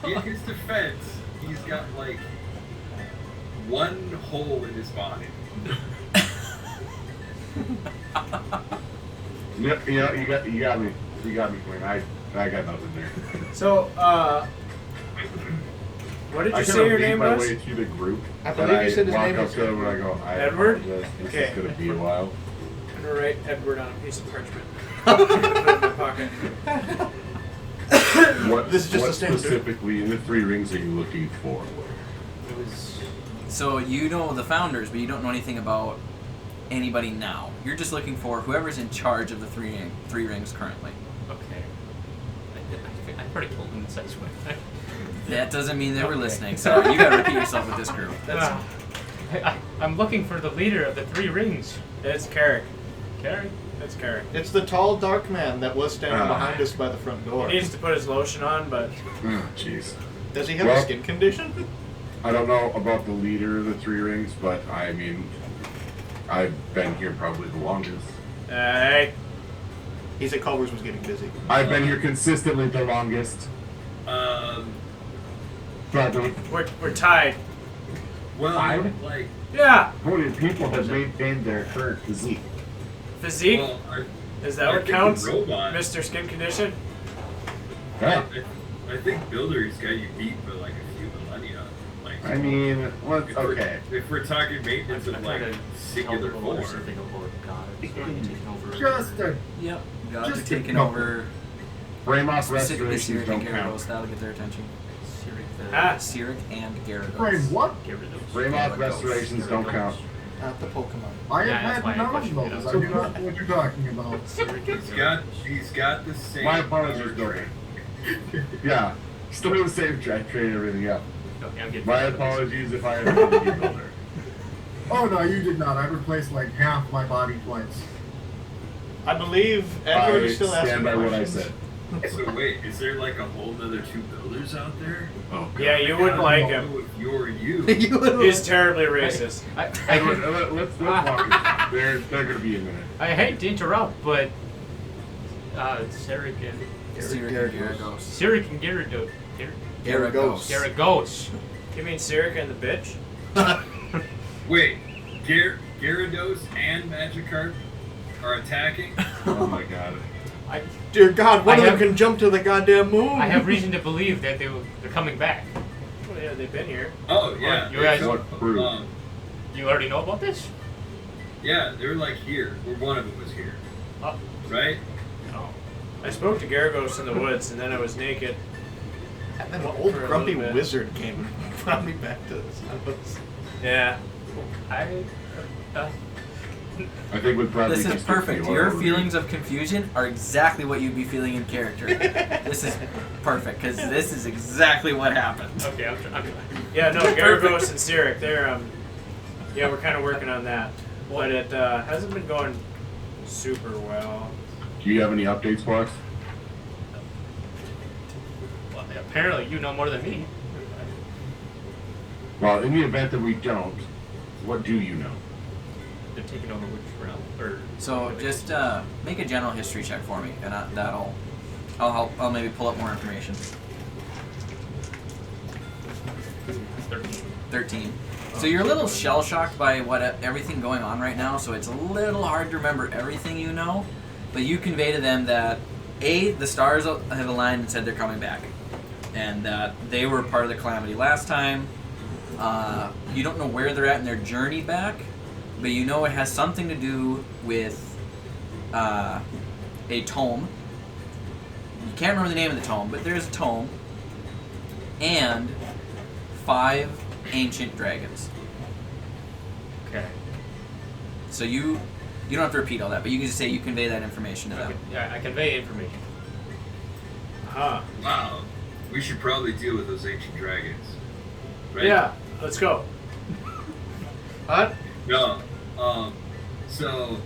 In his defense, he's got like one hole in his body. Yeah, you got me. You got me, Quinn. I got nothing there. So, what did I you kind say of your lead name my was? way through the group. I and believe you said his walk name up was to them and I go, Edward? apologize. This Okay. is gonna be a while. I'm gonna write Edward on a piece of parchment. Put it in my pocket. What, This is just what a standard. specifically in the 3 rings are you looking for? It was. So you know the founders, but you don't know anything about anybody now. You're just looking for whoever's in charge of the three rings currently. Okay. I already told them this anyway. That doesn't mean they were Okay. listening, so you gotta repeat yourself with this group. That's, I'm looking for the leader of the 3 rings. It's Carrick. Carrie? It's Carrick. It's the tall, dark man that was standing Ah. behind us by the front door. He needs to put his lotion on, but Oh, jeez. Does he have a Well- skin condition? I don't know about the leader of the 3 rings, but I mean, I've been here probably the longest. hey, He said Culver's was getting busy. I've been here consistently the longest. Probably. we're tied. Well, Five? like, Yeah, How many people have maintained their current physique? physique. well, Is that I what think counts? the robot. Mr. Skin Condition. Yeah. I think Builder's got you beat for like a few millennia. Like, I mean, what? if Okay. we're talking maintenance of like singular form. Just a yep. Gods are Just taking no. over Frame off specifically restorations Cyric don't and count. Gyarados. That'll get their attention. Ah. Cyric and Gyarados. frame what? Frame off restorations don't count. Not the Pokemon. I Yeah, have that's had why I none of questioned it. those. I do not know what you're talking about. He's got the same. My apologies, power Dory. trait. Yeah. Still do the same train everything up. Okay, I'm getting My apologies if I have a builder. Oh no, you did not. I replaced like half my body twice. I believe Edward I is still asking stand by what I questions. said. So wait, is there like a whole nother 2 builders out there? Oh, Yeah, you wouldn't I like don't him. know if you're you. You would- He's terribly racist. Edward, let's walk it. They're gonna be a minute. I hate to interrupt, but Cyric and Cyric and Gyarados. Cyric and Gyarados. Gyarados. Gyarados. You mean Cyric and the bitch? Wait, Gyarados and Magikarp are attacking? Oh my god. Dear God, one I of them have- can jump to the goddamn moon. I have reason to believe that they're coming back. Well, yeah, they've been here. Oh yeah. You guys- What proof? You already know about this? Yeah, they're like here. Or one of them was here. Oh, Right? no. I spoke to Gyarados in the woods, and then I was naked. And then an old For a grumpy little bit. wizard came and brought me back to this house. Yeah. I think we'd probably This is just perfect. feel Your over. feelings of confusion are exactly what you'd be feeling in character. This is perfect because this is exactly what happened. Okay, I'm Yeah, no, Gyarados and Cyric, they're, yeah, we're kind of working on that. But it hasn't been going super well. Do you have any updates for us? well, apparently you know more than me. Well, in the event that we don't, what do you know? They're taking over which realm? Or So just make a general history check for me, and I'll maybe pull up more information. 13. So you're a little shell shocked by everything going on right now. So it's a little hard to remember everything you know, but you convey to them that the stars have aligned and said they're coming back, and that they were part of the calamity last time. You don't know where they're at in their journey back, but you know it has something to do with a tome. You can't remember the name of the tome, but there's a tome, and 5 ancient dragons. Okay. So you don't have to repeat all that, but you can just say you convey that information to them. I convey information. Huh. Wow. We should probably deal with those ancient dragons. Right? Yeah, let's go. What? No. So,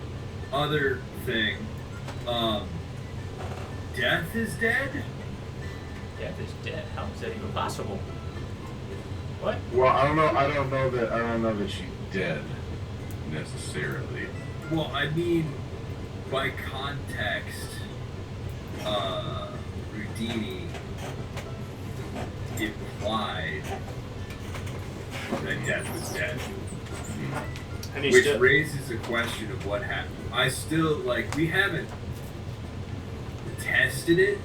other thing. Death is dead? Death is dead. How is that even possible? What? Well, I don't know that she's dead necessarily. Well, I mean, by context, Rudini implied that Death was dead. And he's Which still, raises the question of what happened. I still, we haven't tested it,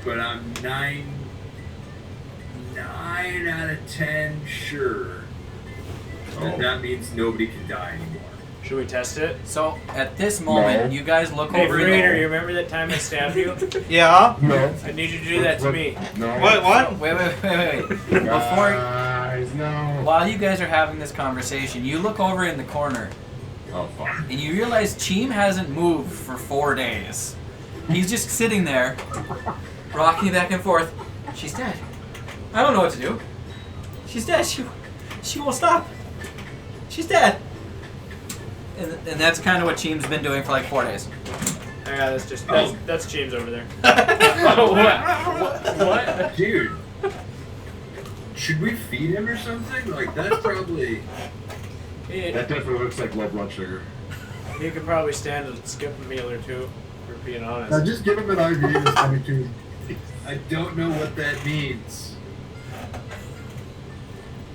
but I'm 9 out of 10 sure that means nobody can die anymore. should we test it? So at this moment, you guys look Hey, over. Raider, you remember that time I stabbed you? Yeah? No. I need you to do that to me. No. What? Wait. Guys, no. While you guys are having this conversation, you look over in the corner, Oh, fuck. and you realize Cheem hasn't moved for 4 days. He's just sitting there, rocking back and forth. She's dead. I don't know what to do. She's dead. She won't stop. She's dead. And that's kind of what Cheem's been doing for like 4 days. Yeah, that's James over there. What? Dude, should we feed him or something? That's probably... That definitely looks like low blood sugar. He could probably stand and skip a meal or two, for being honest. Now just give him an IV this time too. I don't know what that means.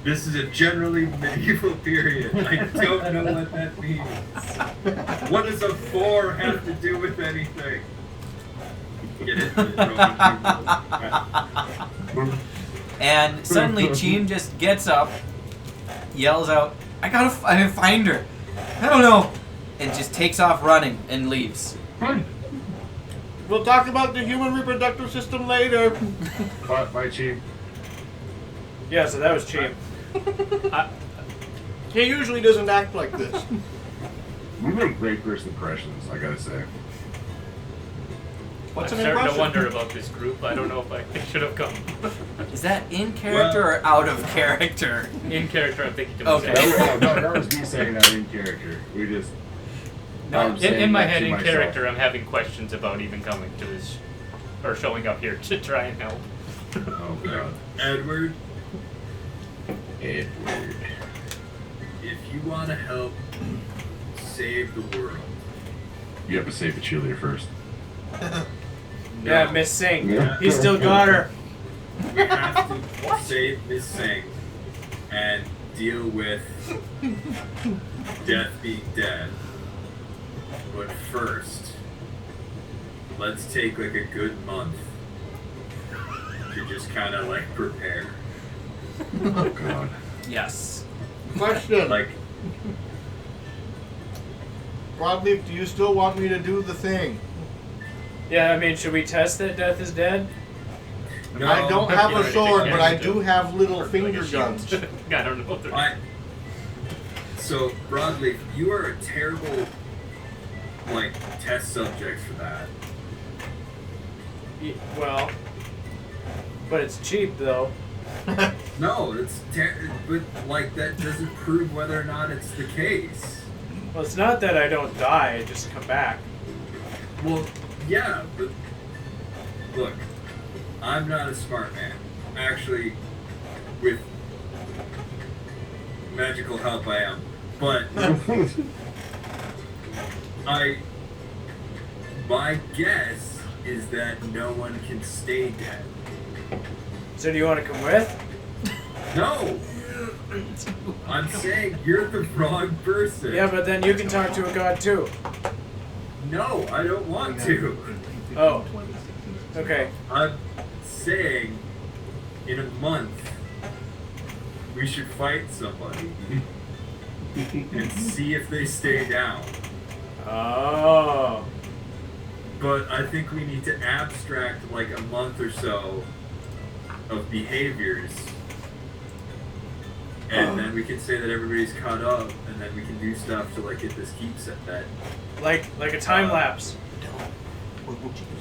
This is a generally medieval period. I don't know what that means. What does a 4 have to do with anything? Get it? And suddenly Cheem just gets up, yells out, I gotta find her. I don't know. And just takes off running and leaves. We'll talk about the human reproductive system later. Bye, Chief. Yeah, so that was cheap. He usually doesn't act like this. You make great first impressions, I gotta say. What's I'm an starting impression? to wonder about this group. I don't know if I should have come. Is that in character or out of character? In character, I'm thinking to Okay. myself. That was me saying that in character. We just... I'm In saying my that head, to in myself. character, I'm having questions about even coming to this, or showing up here to try and help. Oh, God. Edward, Edward. if you want to help save the world, You have to save the cheerleader first. Yeah, Miss Singh. Yeah. He still got her. we have to save Miss Singh and deal with Death being dead. But first, let's take a good month to just kind of prepare. Oh, God. Yes. Question. Like, Broadleaf, do you still want me to do the thing? Yeah, I mean, should we test that Death is dead? no, I don't have You a already sword, think but I you do do. have little Or like finger a shield. guns. I don't know. So, Broadleaf, you are a terrible, test subject for that. Well, but it's cheap though. No, but that doesn't prove whether or not it's the case. Well, it's not that I don't die; I just come back. Well, yeah, but look, I'm not a smart man. Actually, with magical help, I am. But my guess is that no one can stay dead. So do you want to come with? No! I'm saying you're the wrong person. Yeah, but then you can talk to a god too. No, I don't want to. Oh. Okay. I'm saying in a month we should fight somebody and see if they stay down. Oh. But I think we need to abstract like a month or so of behaviors. And then we can say that everybody's caught up, and then we can do stuff to like get this keep set that. Like a time lapse.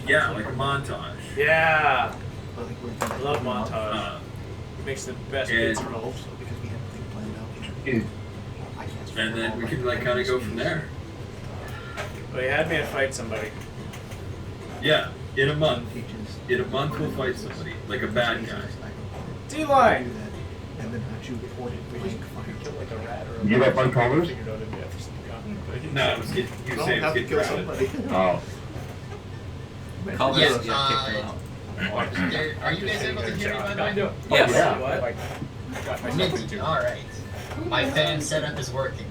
Yeah, like a montage. Yeah. I love montage. Makes the best and- bits roll. And then we can like kind of go from there. But he had me to fight somebody. Yeah, in a month. In a month we'll fight somebody, like a bad guy. D-line. You give up on colors? No, I was getting, you were saying have to get kill crowded. somebody. Oh. Culver's Yes, get kicked him out. Are you guys able to hear me, by the way? Yes. Yeah. Minty, alright. My fan setup is working.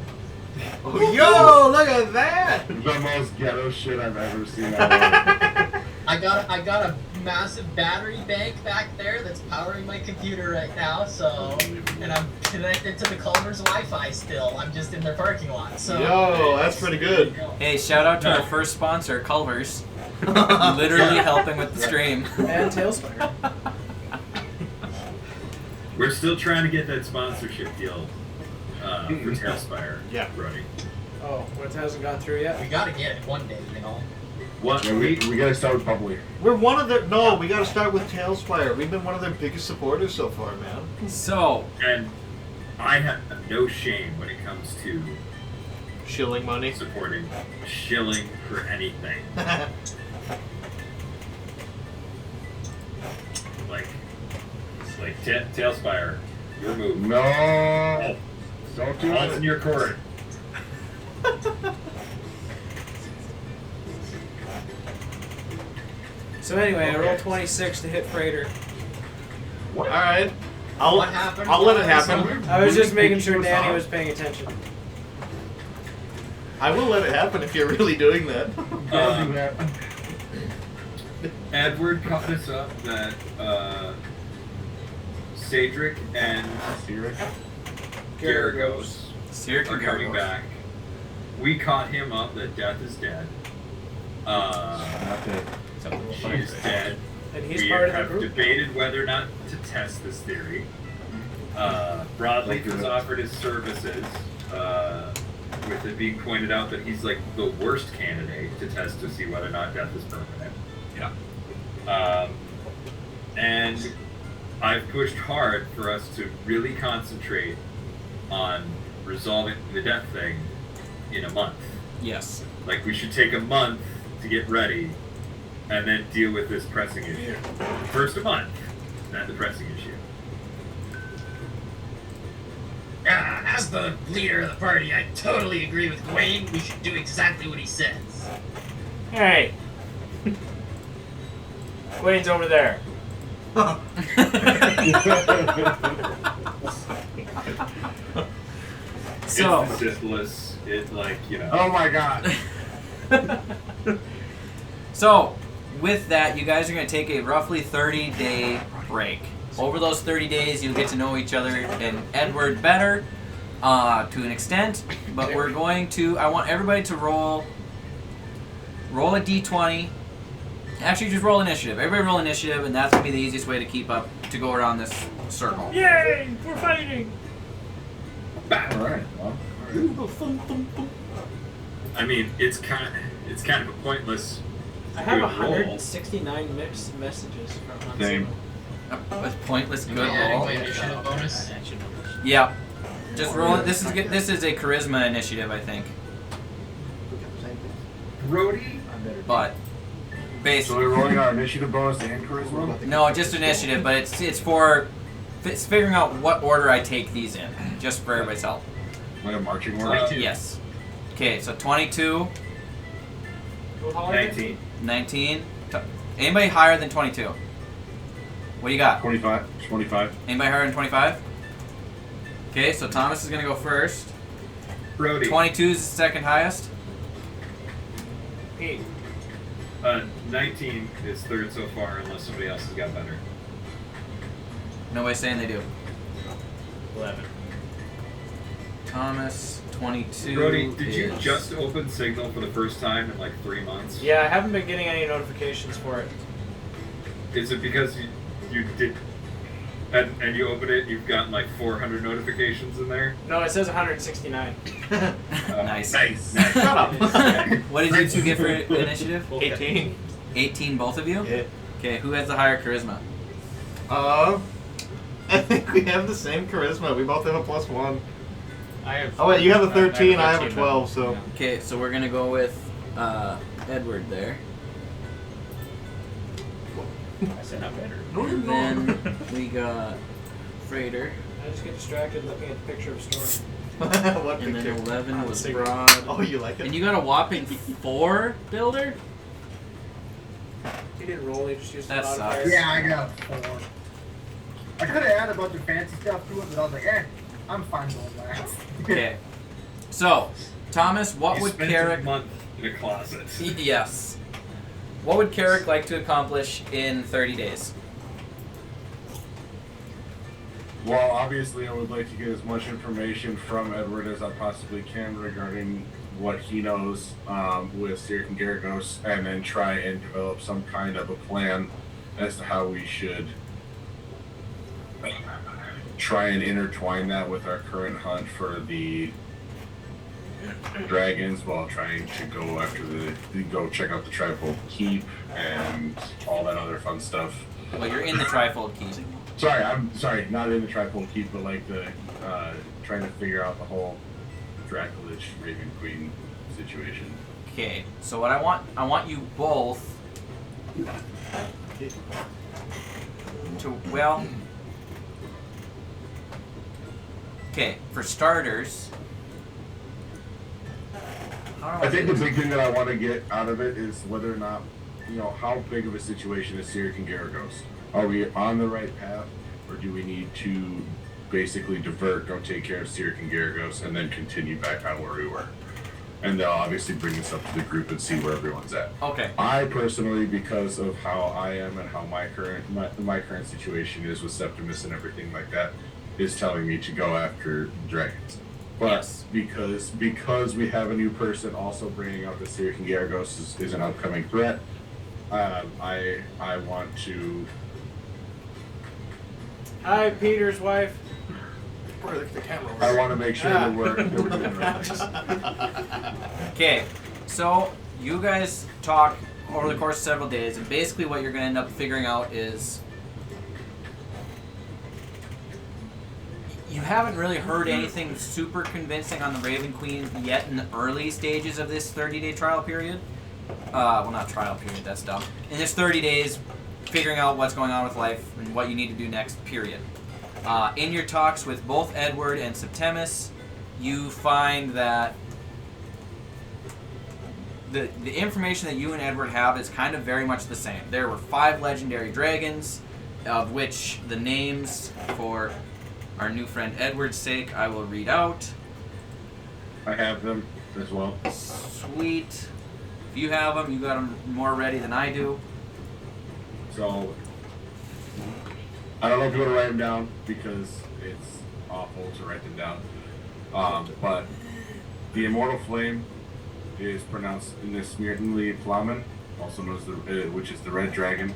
Yo, look at that! The most ghetto shit I've ever seen. in my life. I got a massive battery bank back there that's powering my computer right now, so and I'm connected to the Culver's Wi-Fi still. I'm just in their parking lot. So Yo, that's pretty good. Hey, shout out to our first sponsor, Culver's. Literally helping with the stream. And Tailspire. We're still trying to get that sponsorship deal for Tailspire. Yeah. Brody. Oh, what hasn't gone through yet? we gotta get it one day, you know. What? Yeah, we gotta start with bubbly. We're one of their. No, we gotta start with Tailspire. We've been one of their biggest supporters so far, man. So, And I have no shame when it comes to Shilling money. supporting shilling for anything. It's like Tailspire, your move. No. Don't do Ball's in it. your court. So anyway, I rolled 26 to hit freighter. All right. What happened? I'll let it happen. I was just making sure Danny was paying attention. I will let it happen if you're really doing that. Edward caught us up that Cedric and Garagos Siric are and coming Gargos. back. We caught him up that Death is dead. Not dead. She is dead. And he's We part of the have group. debated whether or not to test this theory. Broadleaf has offered his services, with it being pointed out that he's like the worst candidate to test to see whether or not death is permanent. Yeah. And I've pushed hard for us to really concentrate on resolving the death thing in a month. Yes. Like, we should take a month to get ready and then deal with this pressing issue. First a month, then the pressing issue. As the leader of the party, I totally agree with Dwayne. We should do exactly what he says. Hey. Wayne's over there. So, It's the syphilis. It, like, you know. Oh my god. so with that, you guys are going to take a roughly 30-day break. Over those 30 days, you'll get to know each other and Edward better to an extent. But we're going to. I want everybody to roll a d20. Actually, just roll initiative. Everybody roll initiative, and that's going to be the easiest way to keep up, to go around this circle. Yay! We're fighting! Alright, well. I mean, it's kind of a pointless. I have good roll. 169 mixed messages from on Same. A pointless good Adding roll. my initiative bonus. Yeah. Just roll it. This is a charisma initiative, I think. Brody? But So basically, we're rolling our initiative bonus and charisma? no, just initiative. But it's figuring out what order I take these in, just for everybody's help. Like a marching order? Yes. Okay, so 22, Go hard. 19. 19. Anybody higher than 22? What do you got? 25. Anybody higher than 25? Okay, so Thomas is going to go first. Brody. 22 is the second highest. Pete. 19 is third so far, unless somebody else has got better. Nobody's saying they do. 11. Thomas, 22. Brody, did you is- just open Signal for the first time in like 3 months? Yeah, I haven't been getting any notifications for it. Is it because you did, and you open it, you've gotten like 400 notifications in there? No, it says 169. Nice. Nice. Shut up. What did you two get for initiative? 18. 18, both of you? Yeah. Okay, who has the higher charisma? I think we have the same charisma. We both have a +1. I have. Oh wait, you have a 13. I have a 13 12. So. Yeah. Okay, so we're gonna go with Edward there. I said not better. And then we got Freighter. I just get distracted looking at the picture of Storm. What And then picture? 11 was Signal. Broad. Oh, you like it? And you got a whopping 4 builder? He didn't roll, he just used the That modifier. sucks. Yeah, I got 4. I could have added a bunch of fancy stuff to it, but I was like, I'm fine going last. Okay. So, Thomas, what You would spent a Carrick... month in a closet. Yes. What would Carrick like to accomplish in 30 days? Well, obviously, I would like to get as much information from Edward as I possibly can regarding what he knows with Sirik and Garagos, and then try and develop some kind of a plan as to how we should try and intertwine that with our current hunt for the dragons, while trying to go check out the Trifold Keep and all that other fun stuff. Well, you're in the Trifold Keep. I'm sorry, not in the Trifold Keep, but like the trying to figure out the whole Dracolich Raven Queen situation. Okay, so what I want you both to, well, okay, for starters, how do I think do the this? big thing that I want to get out of it is whether or not, how big of a situation is Sirik and Garagos? Are we on the right path, or do we need to basically divert, go take care of Sirik and Garagos, and then continue back on where we were? And they'll obviously bring us up to the group and see where everyone's at. Okay. I personally, because of how I am and how my current situation is with Septimus and everything like that, is telling me to go after dragons. But Yes. because we have a new person also bringing up that Sirik and Garagos is an upcoming threat, I want to. Hi, Peter's wife. Probably look at the camera. I want to make sure that we're doing the right thing. Okay, so you guys talk over the course of several days, and basically what you're going to end up figuring out is you haven't really heard anything super convincing on the Raven Queen yet in the early stages of this 30-day trial period. Well, not trial period, that's dumb. In this 30 days, figuring out what's going on with life and what you need to do next, period. In your talks with both Edward and Septimus, you find that the information that you and Edward have is kind of very much the same. There were 5 legendary dragons, of which the names, for our new friend Edward's sake, I will read out. I have them as well. Sweet. If you have them, you got them more ready than I do. So I don't know if you want to write them down because it's awful to write them down. But the Immortal Flame is pronounced Nismirtinli Flamen, also known as which is the Red Dragon.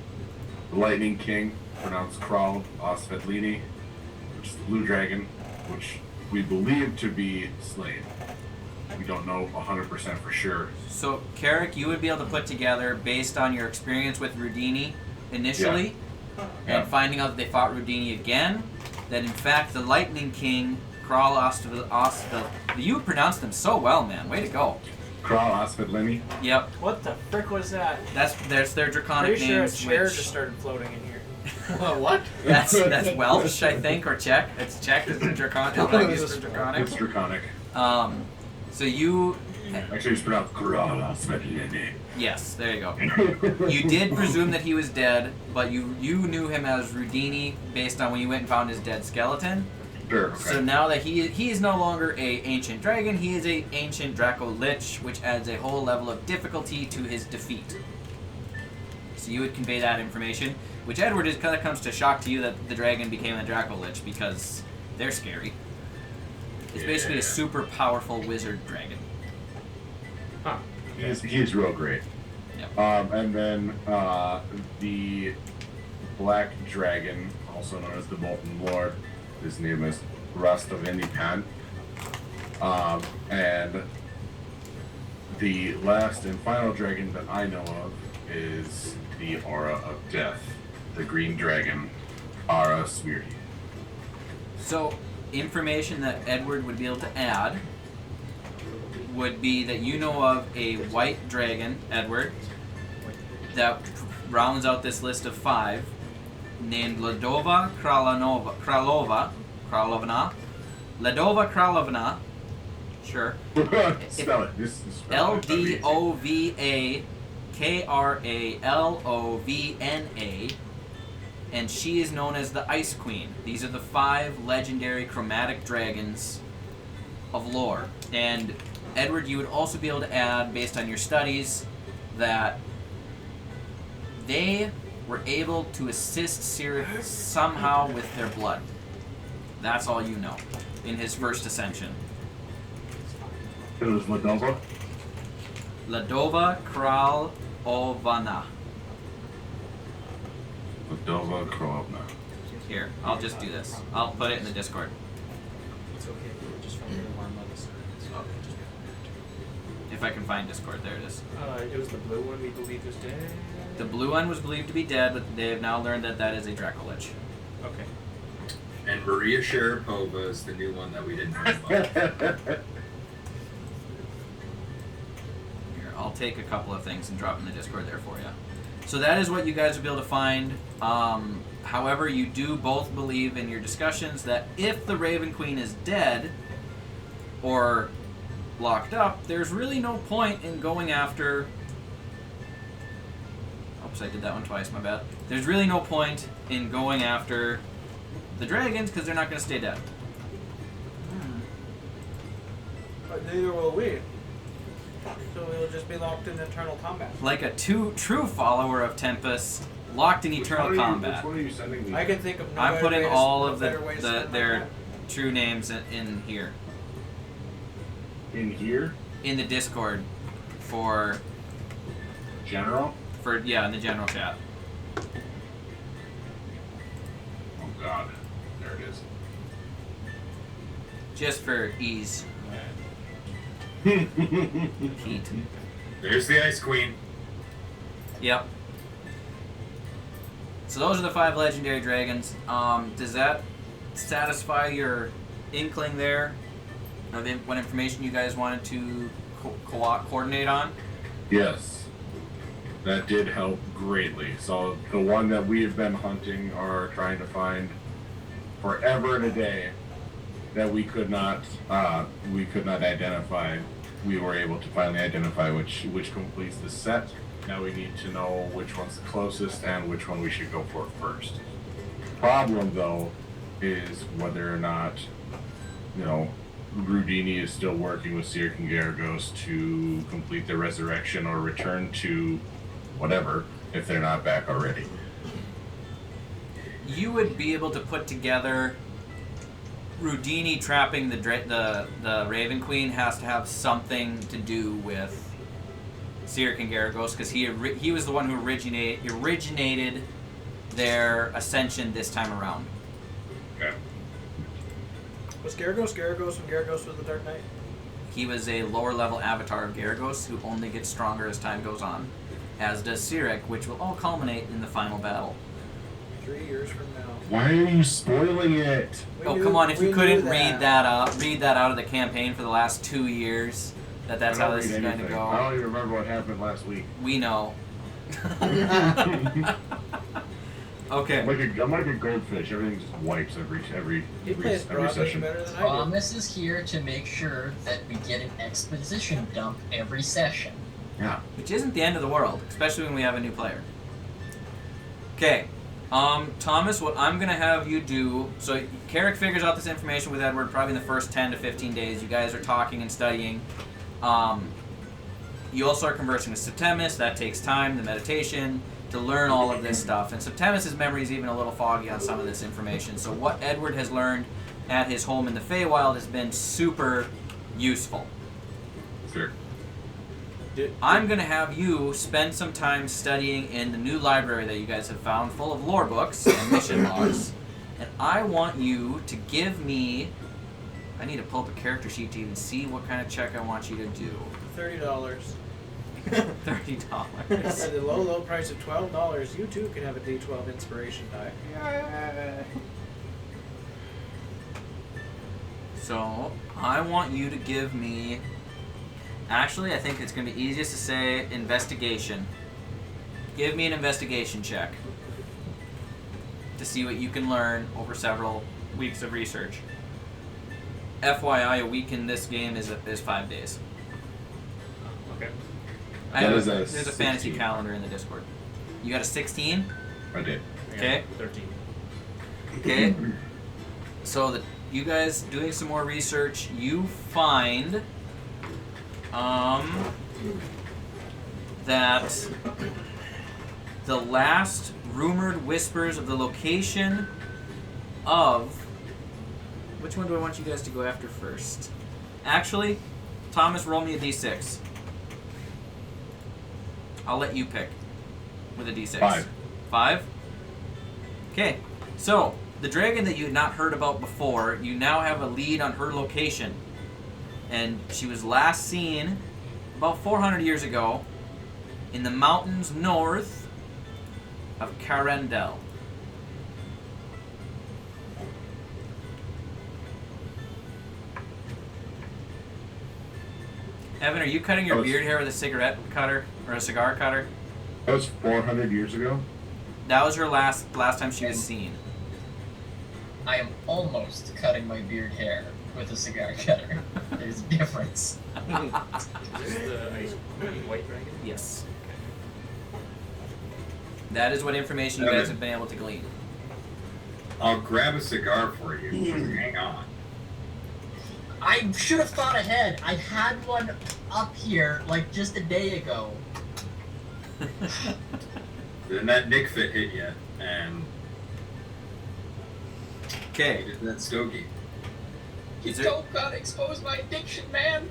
The Lightning King, pronounced Kral Osvedlini, which is the Blue Dragon, which we believe to be slain. We don't know 100% for sure. So, Carrick, you would be able to put together, based on your experience with Rudini initially, and finding out that they fought Rudini again, that in fact the Lightning King, Kral Osvedlini, you pronounced them so well, man. Way to go. Kral Osvedlini. Yep. What the frick was that? That's their draconic Pretty sure a names. chair which- just started floating in here. What? That's Welsh, I think, or Czech. It's Czech. It's draconic. It's draconic. It's draconic. So you Actually, it's pronounced Grala Svedlini. Yes, there you go. You did presume that he was dead, but you knew him as Rudini based on when you went and found his dead skeleton. Sure, okay. So now that he is no longer a ancient dragon, he is a ancient Draco Lich, which adds a whole level of difficulty to his defeat. So you would convey that information, which Edward is kind of comes to shock to you that the dragon became a Draco Lich because they're scary. It's basically a super powerful wizard dragon. Huh. He's real great. Yep. And then the Black Dragon, also known as the Molten Lord, his name is Rastavini Pan. And the last and final dragon that I know of is the Aura of Death, the Green Dragon, Ara Svirdi. So, information that Edward would be able to add would be that you know of a white dragon, Edward, that rounds out this list of 5, named Ladova Kralovna, sure. Spell it. This is Ldova Kralovna, and she is known as the Ice Queen. These are the 5 legendary chromatic dragons of lore. And Edward, you would also be able to add, based on your studies, that they were able to assist Cyric somehow with their blood. That's all you know in his first ascension. It was Ladova? Ladova Kralovna. Ladova Kralovna. Here, I'll just do this. I'll put it in the Discord. It's okay. We're just from the warm levels. If I can find Discord, there it is. It was the blue one we believe was dead. The blue one was believed to be dead, but they have now learned that that is a Draco Lich. Okay. And Maria Sharapova is the new one that we didn't know about. Here, I'll take a couple of things and drop in the Discord there for you. So that is what you guys will be able to find. However, you do both believe in your discussions that if the Raven Queen is dead or locked up, there's really no point in going after... Oops, I did that one twice, my bad. There's really no point in going after the dragons because they're not going to stay dead. But neither will we. So we'll just be locked in eternal combat. Like a true follower of Tempest, locked in eternal combat. Which one are you sending me? I can think of no I'm better putting ways- all no of better ways to their combat. true names in here. In here? In the Discord for General? in the general chat. Oh god. There it is. Just for ease. Heat. There's the Ice Queen. Yep. So those are the 5 legendary dragons. Does that satisfy your inkling there of what information you guys wanted to coordinate on? Yes. That did help greatly. So the one that we have been hunting or trying to find forever and a day that we could not identify, we were able to finally identify which completes the set. Now we need to know which one's the closest and which one we should go for first. Problem though is whether or not, Rudini is still working with Cyric and Garagos to complete their resurrection or return to whatever if they're not back already. You would be able to put together Rudini trapping the Raven Queen has to have something to do with Cyric and Garagos because he was the one who originated their ascension this time around. Okay. Was Garagos when Garagos was the Dark Knight? He was a lower level avatar of Garagos who only gets stronger as time goes on, as does Cyric, which will all culminate in the final battle. 3 years from now. Why are you spoiling it? Come on! If you couldn't read that out of the campaign for the last 2 years, that's how this is going to I go. don't even remember what happened last week. We know. Okay. I'm like a goldfish. Everything just wipes every He plays Broadway session. better than I do. Thomas is here to make sure that we get an exposition dump every session. Yeah. Which isn't the end of the world, especially when we have a new player. Okay. Thomas, what I'm going to have you do... So, Carrick figures out this information with Edward probably in the first 10 to 15 days. You guys are talking and studying. You all start conversing with Septimus. That takes time, the meditation, to learn all of this stuff. And Septimus' memory is even a little foggy on some of this information. So what Edward has learned at his home in the Feywild has been super useful. Sure. I'm going to have you spend some time studying in the new library that you guys have found, full of lore books and mission logs. And I want you to give me... I need to pull up a character sheet to even see what kind of check I want you to do. $30. $30. At the low price of $12, you too can have a D12 inspiration die. So, I want you to give me... Actually, I think it's going to be easiest to say investigation. Give me an investigation check to see what you can learn over several weeks of research. FYI, a week in this game is 5 days. Okay. There's a fantasy calendar in the Discord. You got a 16? I did. Okay. 13. Okay. So you guys doing some more research, you find that the last rumored whispers of the location of... Which one do I want you guys to go after first? Actually, Thomas, roll me a d6. I'll let you pick with a d6. 5. 5? Okay, so the dragon that you had not heard about before, you now have a lead on her location. And she was last seen about 400 years ago in the mountains north of Carendel. Evan, are you cutting your beard hair with a cigarette cutter or a cigar cutter? That was 400 years ago. That was her last time she was seen. I am almost cutting my beard hair with a cigar cutter. There's a difference. Is this the ice white dragon? Yes. That is what information you guys have been able to glean. I'll grab a cigar for you. Hang on. I should have thought ahead. I had one up here like just a day ago. Then that Nick fit hit you, and Okay. you did that stogie. You don't gotta expose my addiction, man.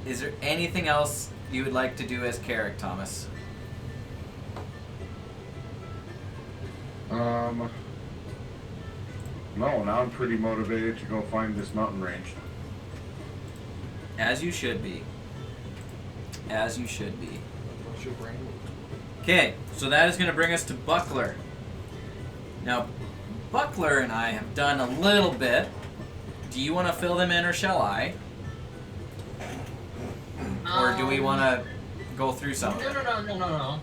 Is there anything else you would like to do as Carrick, Thomas? No, now I'm pretty motivated to go find this mountain range. As you should be. As you should be. Okay, so that is going to bring us to Buckler. Now, Buckler and I have done a little bit. Do you want to fill them in, or shall I? Or do we want to go through something? No.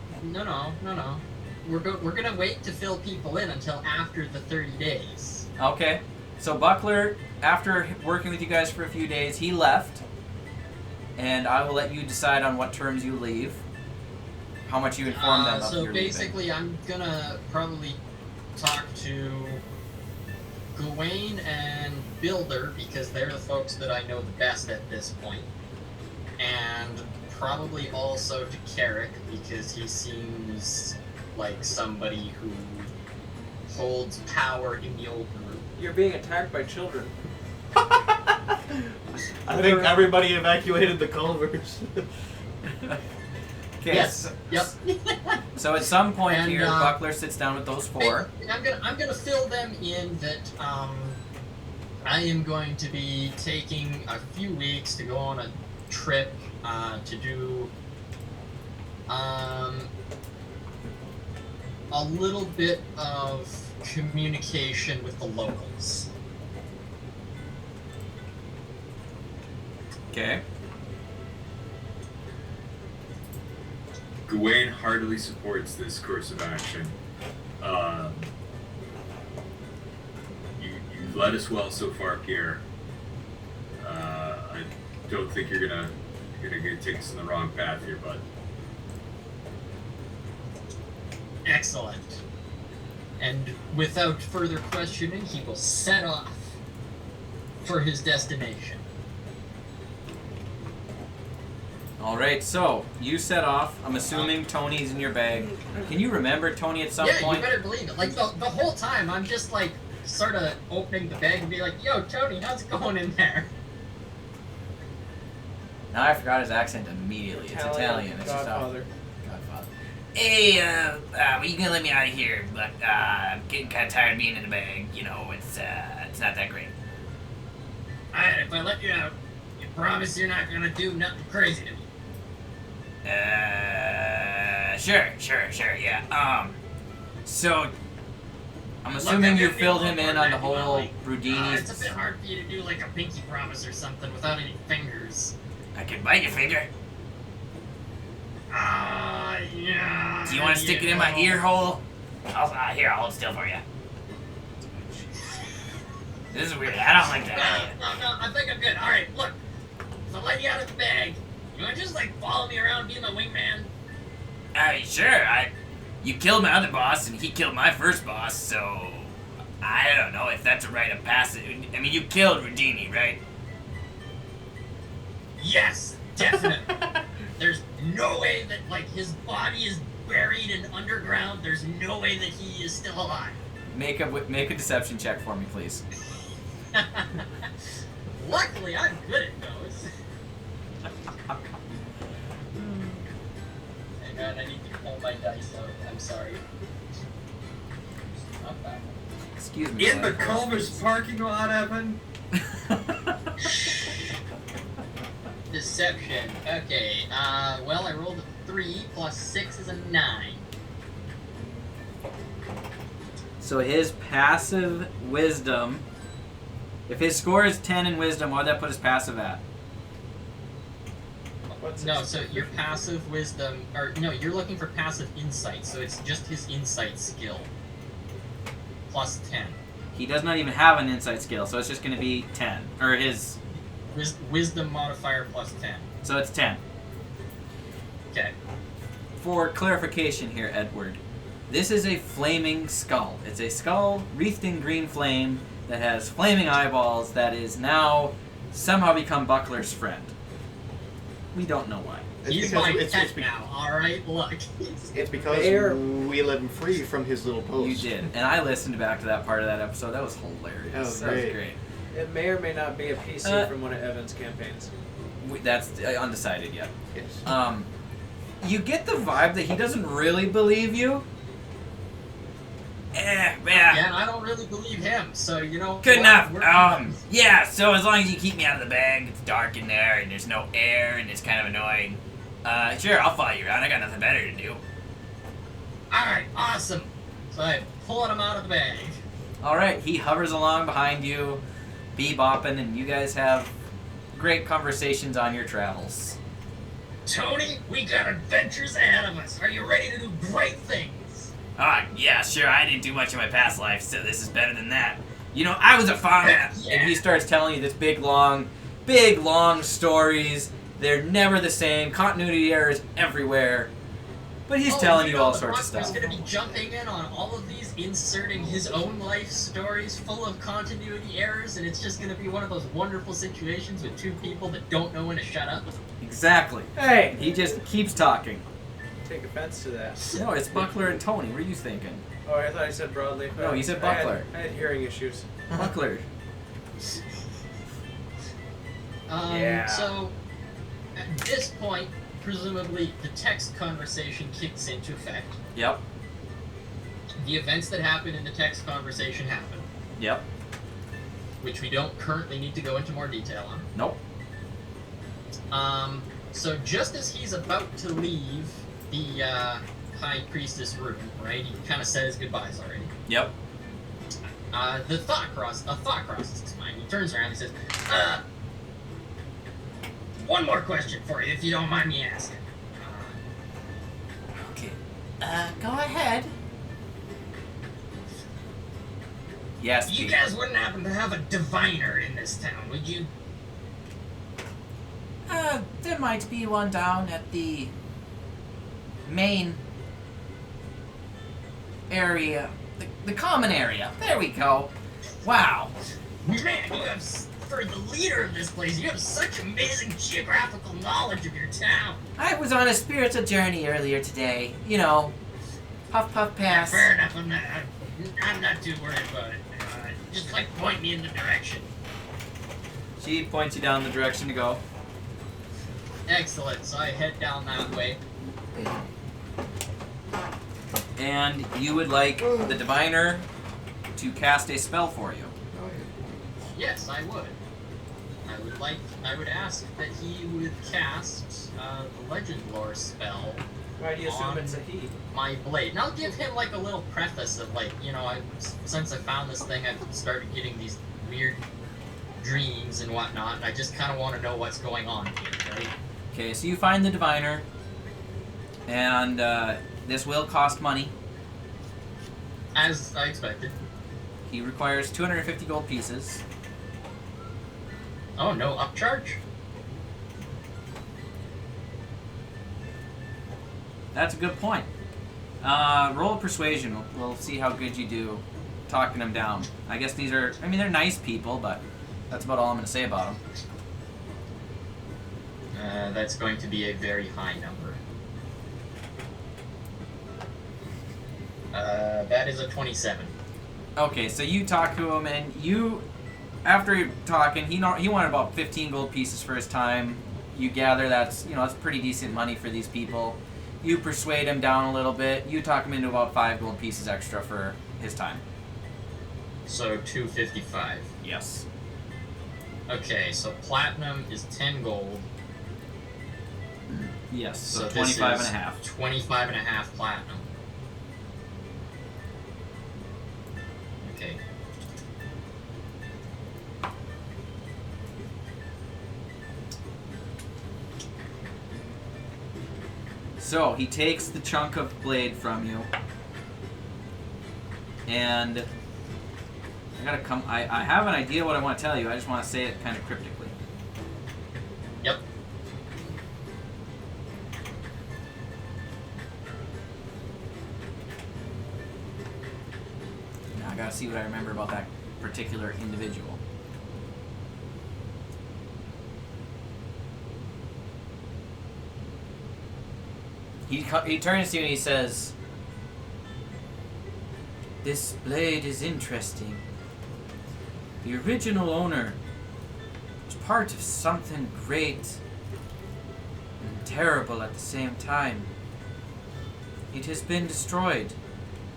We're gonna wait to fill people in until after the 30 days. Okay, so Buckler, after working with you guys for a few days, he left. And I will let you decide on what terms you leave. How much you inform them of So your basically, leaving. I'm gonna probably talk to Gawain and Builder because they're the folks that I know the best at this point. And probably also to Carrick because he seems like somebody who holds power in the open. You're being attacked by children. I think everybody evacuated the culverts. Okay. Yes. Yep. So at some point And, here, Buckler sits down with those four. I'm gonna fill them in that I am going to be taking a few weeks to go on a trip to do a little bit of communication with the locals. Okay. Gawain heartily supports this course of action. You've led us well so far, Pierre. I don't think you're gonna take us in the wrong path here, bud. Excellent. And without further questioning, he will set off for his destination. Alright, so you set off. I'm assuming Tony's in your bag. Can you remember Tony at some point? You better believe it. Like, the whole time, I'm just, like, sort of opening the bag and be like, yo, Tony, how's it going in there? Now I forgot his accent immediately. It's Italian. It's Godfather. Godfather. Hey, well, you can let me out of here, but I'm getting kind of tired of being in the bag. You know, it's not that great. Alright, if I let you out, you promise you're not gonna do nothing crazy to me. Sure, yeah. So, I'm assuming you filled him in on the whole Rudini. It's a bit hard for you to do like a pinky promise or something without any fingers. I can bite your finger. Yeah. Do you want to stick it in my ear hole? Here, I'll hold still for you. This is weird. I don't like that. No, I think I'm good. Alright, look. If I let you out of the bag, you want to just like follow me around, be my wingman? Sure. You killed my other boss, and he killed my first boss, so I don't know if that's a rite of passage. I mean, you killed Rudini, right? Yes, definitely. There's no way that like his body is buried in underground. There's no way that he is still alive. Make a deception check for me, please. Luckily, I'm good at those. Hang on, I need to pull my dice out. I'm sorry. Not that one. Excuse me. In the Culver's parking lot, Evan? Deception. Okay, well, I rolled a 3 plus 6 is a 9. So his passive wisdom, if his score is 10 in wisdom, what would that put his passive at? No, so your passive wisdom, or no, you're looking for passive insight, so it's just his insight skill. Plus 10. He does not even have an insight skill, so it's just going to be 10. Or his... Wisdom modifier plus 10. So it's 10. Okay. For clarification here, Edward, this is a flaming skull. It's a skull wreathed in green flame that has flaming eyeballs that is now somehow become Buckler's friend. We don't know why. He's my pet now, alright? Look. It's because we let him free from his little post. You did. And I listened back to that part of that episode. That was hilarious. That was great. It may or may not be a PC from one of Evan's campaigns. That's undecided yet. Yes. You get the vibe that he doesn't really believe you. Yeah, and I don't really believe him, so you know. Good enough. Yeah, so as long as you keep me out of the bag, it's dark in there, and there's no air, and it's kind of annoying. Sure, I'll follow you around. I got nothing better to do. Alright, awesome. So I'm pulling him out of the bag. Alright, he hovers along behind you, bebopping, and you guys have great conversations on your travels. Tony, we got adventures ahead of us. Are you ready to do great things? Yeah, sure, I didn't do much in my past life, so this is better than that. You know, I was a farmer. Yeah. And he starts telling you this big, long stories. They're never the same. Continuity errors everywhere. But he's telling you all sorts of stuff. He's going to be jumping in on all of these, inserting his own life stories full of continuity errors, and it's just going to be one of those wonderful situations with two people that don't know when to shut up. Exactly. Hey! He just keeps talking. Take offense to that. No, it's Buckler and Tony. What are you thinking? Oh, I thought you said broadly. No, you said Buckler. I had hearing issues. Buckler. Yeah. So, at this point, presumably the text conversation kicks into effect. Yep. The events that happen in the text conversation happen, Yep. which we don't currently need to go into more detail on. Nope. So just as he's about to leave the High Priestess room, right? He kind of said his goodbyes already. Yep. A thought crosses his mind. He turns around and says, one more question for you, if you don't mind me asking. Go ahead. Yes, You Pete. guys wouldn't happen to have a diviner in this town, would you? There might be one down at the main area. The common area. There we go. Wow. Man, you have, for the leader of this place, you have such amazing geographical knowledge of your town. I was on a spiritual journey earlier today. You know, puff puff pass. Fair enough, I'm not too worried about it. Just like point me in the direction. She points you down the direction to go. Excellent, so I head down that way. And you would like the diviner to cast a spell for you. Yes, I would. I would ask that he would cast the legend lore spell. Why do you assume on it's a he? my blade. And I'll give him like a little preface of like, you know, since I found this thing, I've started getting these weird dreams and whatnot, and I just kind of want to know what's going on here, right? Okay, so you find the diviner, and this will cost money. As I expected. He requires 250 gold pieces. Oh, no upcharge? That's a good point. Roll a persuasion. We'll see how good you do talking them down. I guess these are, I mean, they're nice people, but that's about all I'm going to say about them. That's going to be a very high number. That is a 27. Okay, so you talk to him, and you, after talking, he wanted about 15 gold pieces for his time. You gather that's pretty decent money for these people. You persuade him down a little bit. You talk him into about 5 gold pieces extra for his time. So 255. Yes. Okay, so platinum is 10 gold. Yes, so this 25 is and a half. 25 and a half platinum. Okay. So he takes the chunk of blade from you, and I have an idea what I want to tell you. I just want to say it kind of cryptically. Yep. Now I gotta see what I remember about that particular individual. He turns to you and he says, "This blade is interesting. The original owner was part of something great and terrible at the same time. It has been destroyed,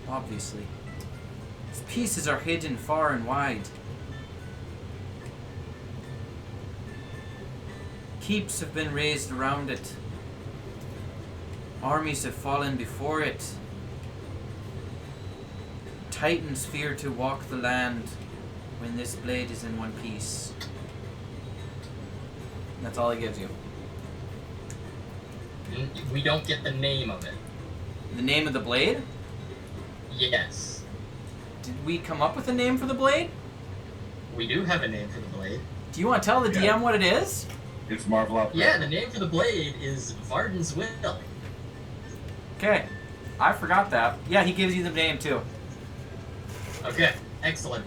obviously. Its pieces are hidden far and wide. Keeps have been raised around it. Armies have fallen before it. Titans fear to walk the land when this blade is in one piece." That's all he gives you. We don't get the name of it. The name of the blade? Yes. Did we come up with a name for the blade? We do have a name for the blade. Do you want to tell the DM what it is? It's Marvel Up. Yeah, the name for the blade is Varden's Will. Okay. I forgot that. Yeah, he gives you the name too. Okay, excellent.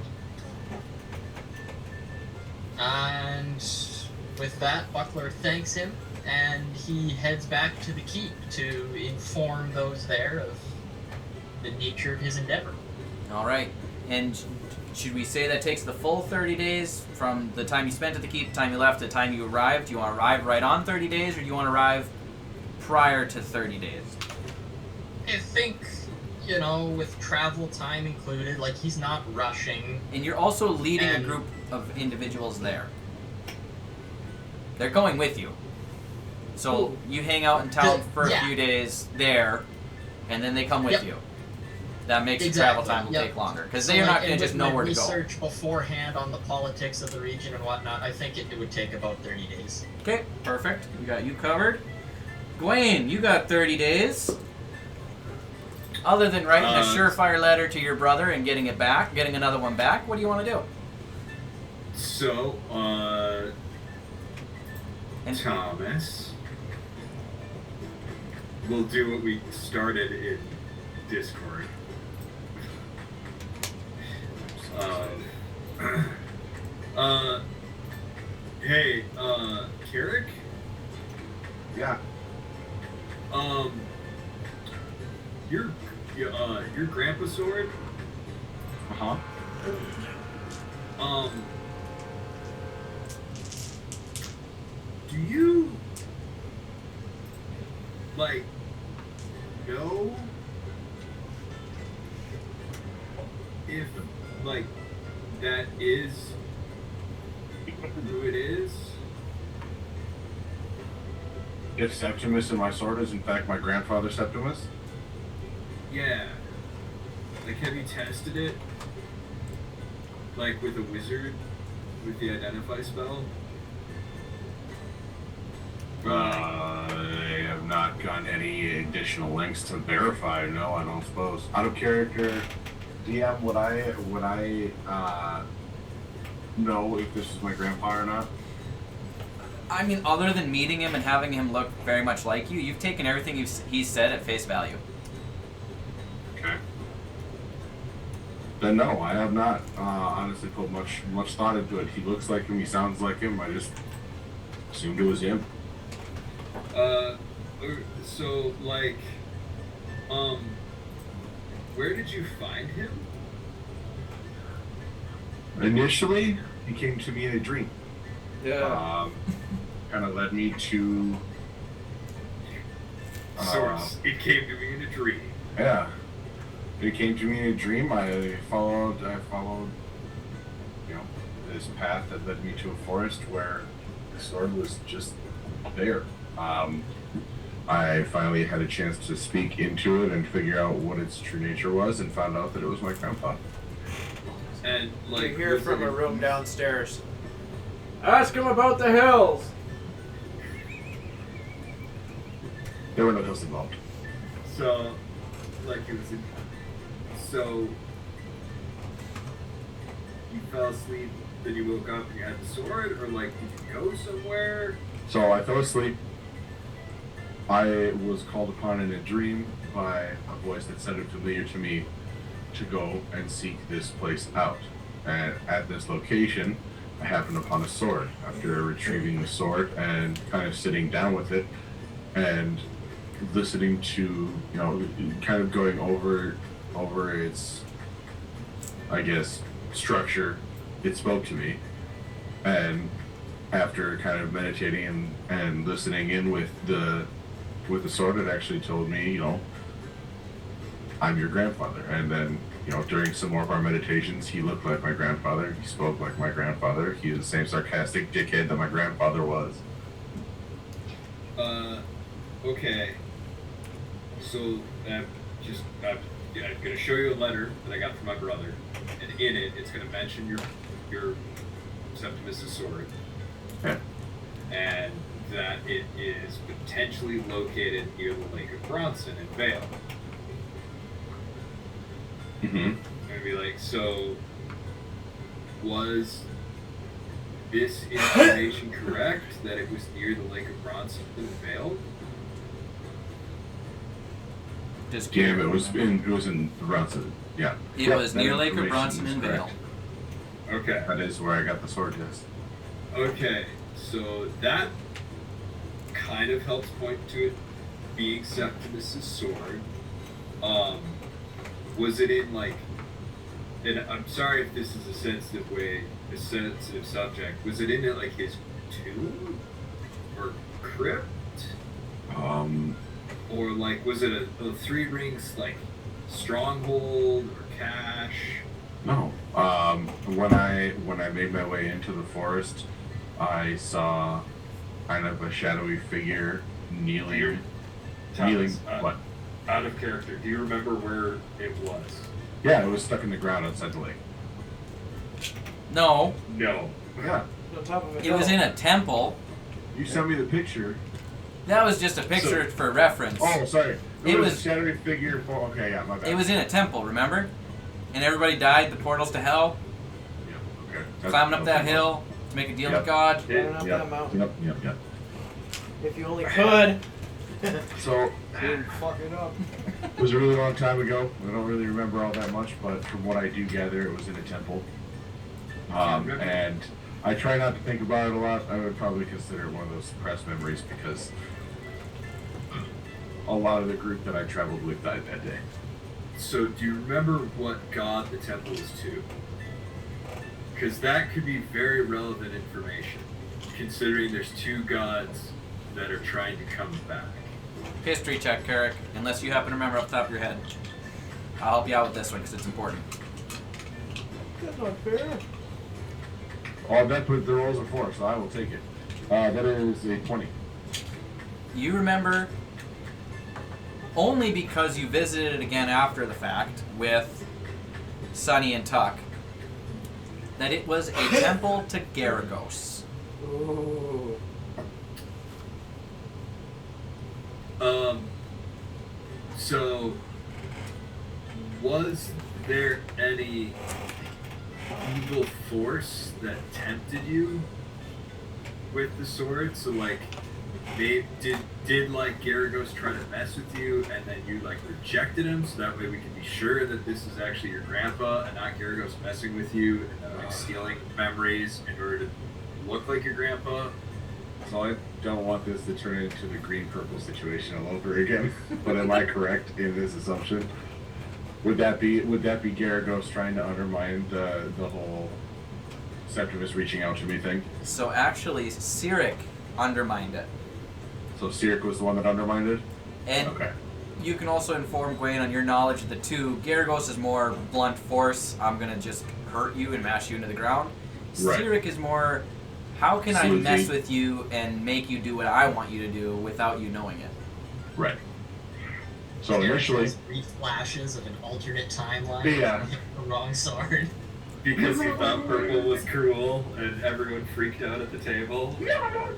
And with that, Buckler thanks him, and he heads back to the keep to inform those there of the nature of his endeavor. All right. And should we say that takes the full 30 days from the time you spent at the keep, the time you left, to the time you arrived? Do you want to arrive right on 30 days, or do you want to arrive prior to 30 days? I think, you know, with travel time included, like, he's not rushing. And you're also leading a group of individuals there. They're going with you. So you hang out in town for a few days there, and then they come with you. That makes the travel time will take longer, because they're not going to just know where to go. Research beforehand on the politics of the region and whatnot, I think it would take about 30 days. Okay, perfect. We got you covered. Gwen, you got 30 days. Other than writing a surefire letter to your brother and getting it back, getting another one back, what do you want to do? So, And Thomas, we'll do what we started in Discord. Hey, Carrick? Yeah. Your grandpa sword? Uh-huh. Do you, like, know if, like, that is who it is? If Septimus and my sword is in fact my grandfather Septimus? Yeah. Like, have you tested it? Like, with a wizard? With the identify spell? I have not gotten any additional links to verify. No, I don't suppose. Out of character, DM, would I know if this is my grandpa or not? I mean, other than meeting him and having him look very much like you, you've taken everything he's said at face value. Okay. Then no, I have not honestly put much thought into it. He looks like him. He sounds like him. I just assumed it was him. So, like, where did you find him? Initially, he came to me in a dream. Yeah. Kind of led me to. Source. It came to me in a dream. Yeah. It came to me in a dream. I followed, you know, this path that led me to a forest where the sword was just there. I finally had a chance to speak into it and figure out what its true nature was, and found out that it was my grandpa. And, like, You hear from a room downstairs. Ask him about the hills. There were no hills involved. So, like, it was. So, you fell asleep, then you woke up and you had the sword, or like, did you go somewhere? So I fell asleep. I was called upon in a dream by a voice that sounded familiar to me to go and seek this place out. And at this location, I happened upon a sword. After retrieving the sword and kind of sitting down with it and listening to, you know, kind of going over its, I guess, structure, it spoke to me. And after kind of meditating and listening in with the sword, it actually told me, you know, I'm your grandfather. And then, you know, during some more of our meditations, he looked like my grandfather. He spoke like my grandfather. He was the same sarcastic dickhead that my grandfather was. Okay. So, I'm gonna show you a letter that I got from my brother, and in it, it's gonna mention your Septimus' sword. Okay. And that it is potentially located near the Lake of Bronson in Vale. Mm-hmm. I'd be like, so was this information correct that it was near the Lake of Bronson in Vale? Yeah, it was in Bronson. Yeah. It was near Lake of Bronson in Vale. Okay. That is where I got the sword, yes. Okay, so that kind of helps point to it being Septimus' sword. Was it in, like, and I'm sorry if this is a sensitive subject, was it in, like, his tomb? Or crypt? Or, like, was it a Three Rings, like, stronghold or cache? No. When I made my way into the forest, I saw kind of a shadowy figure kneeling. Thomas, What? Out of character. Do you remember where it was? Yeah, it was stuck in the ground outside the lake. No, No. Yeah. On top of it was in a temple. You sent me the picture. That was just a picture for reference. Oh, sorry. It was a shadowy figure. Okay, yeah, my bad. It was in a temple, remember? And everybody died. The portals to hell. Yeah, okay. Climbing up that hill to make a deal Yep. with God. Climbing up that mountain. Yep. If you only could. So, You'd fuck it up. it was a really long time ago. I don't really remember all that much, but from what I do gather, it was in a temple. And I try not to think about it a lot. I would probably consider it one of those suppressed memories because a lot of the group that I traveled with died that day. So, do you remember what god the temple is to? Because that could be very relevant information, considering there's two gods that are trying to come back. History check, Carrick, unless you happen to remember off the top of your head. I'll help you out with this one because it's important. That's not fair. All that put the rolls are for, so I will take it. That is a 20. You remember only because you visited it again after the fact with Sonny and Tuck that it was a temple to Garagos. Ooh. So, was there any evil force that tempted you with the sword? So, like, did like Garagos try to mess with you, and then you like rejected him, so that way we can be sure that this is actually your grandpa and not Garagos messing with you and then like stealing memories in order to look like your grandpa? So I don't want this to turn into the green-purple situation all over again. But am I correct in this assumption? Would that be Garagos trying to undermine the whole Septimus reaching out to me thing? So actually, Cyric undermined it. So Cyric was the one that undermined it? And Okay. you can also inform Gwaine on your knowledge of the two. Garagos is more blunt force. I'm going to just hurt you and mash you into the ground. Right. Cyric is more, how can I Sleuthy. mess with you and make you do what I want you to do without you knowing it? Right. So There initially, was brief flashes of an alternate timeline. Yeah. The wrong sword. Because you thought purple was cruel and everyone freaked out at the table?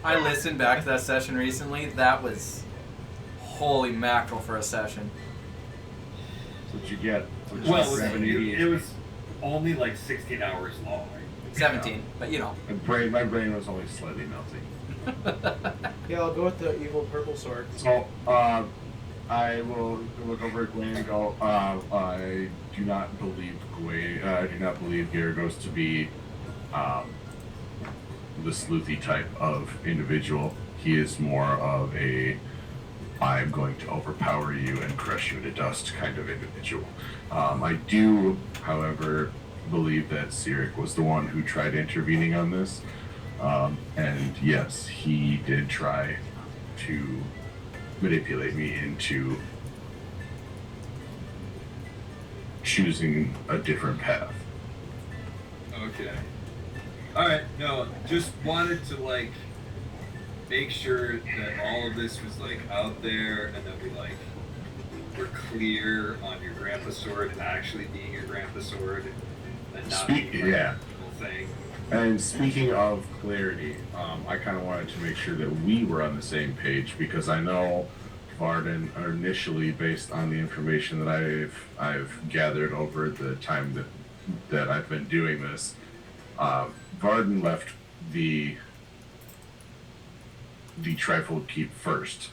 I listened back to that session recently. That was holy mackerel for a session. that's what you get. That's what Well, you grab an it was only like 16 hours long. 17, but you know. My brain was only slightly melting. Yeah, I'll go with the evil purple sword. So, I will look over at Gwaine and go, I do not believe Garagos to be the sleuthy type of individual. He is more of a I'm going to overpower you and crush you to dust kind of individual. I do, however, believe that Cyric was the one who tried intervening on this. And yes, he did try to manipulate me into choosing a different path. Okay. Alright, no, just wanted to like make sure that all of this was like out there and that we like were clear on your grandpa sword actually being your grandpa sword and not being like Yeah. a little thing. And speaking of clarity, I kind of wanted to make sure that we were on the same page because I know Varden, initially based on the information that I've gathered over the time that I've been doing this, Varden left the Trifold Keep first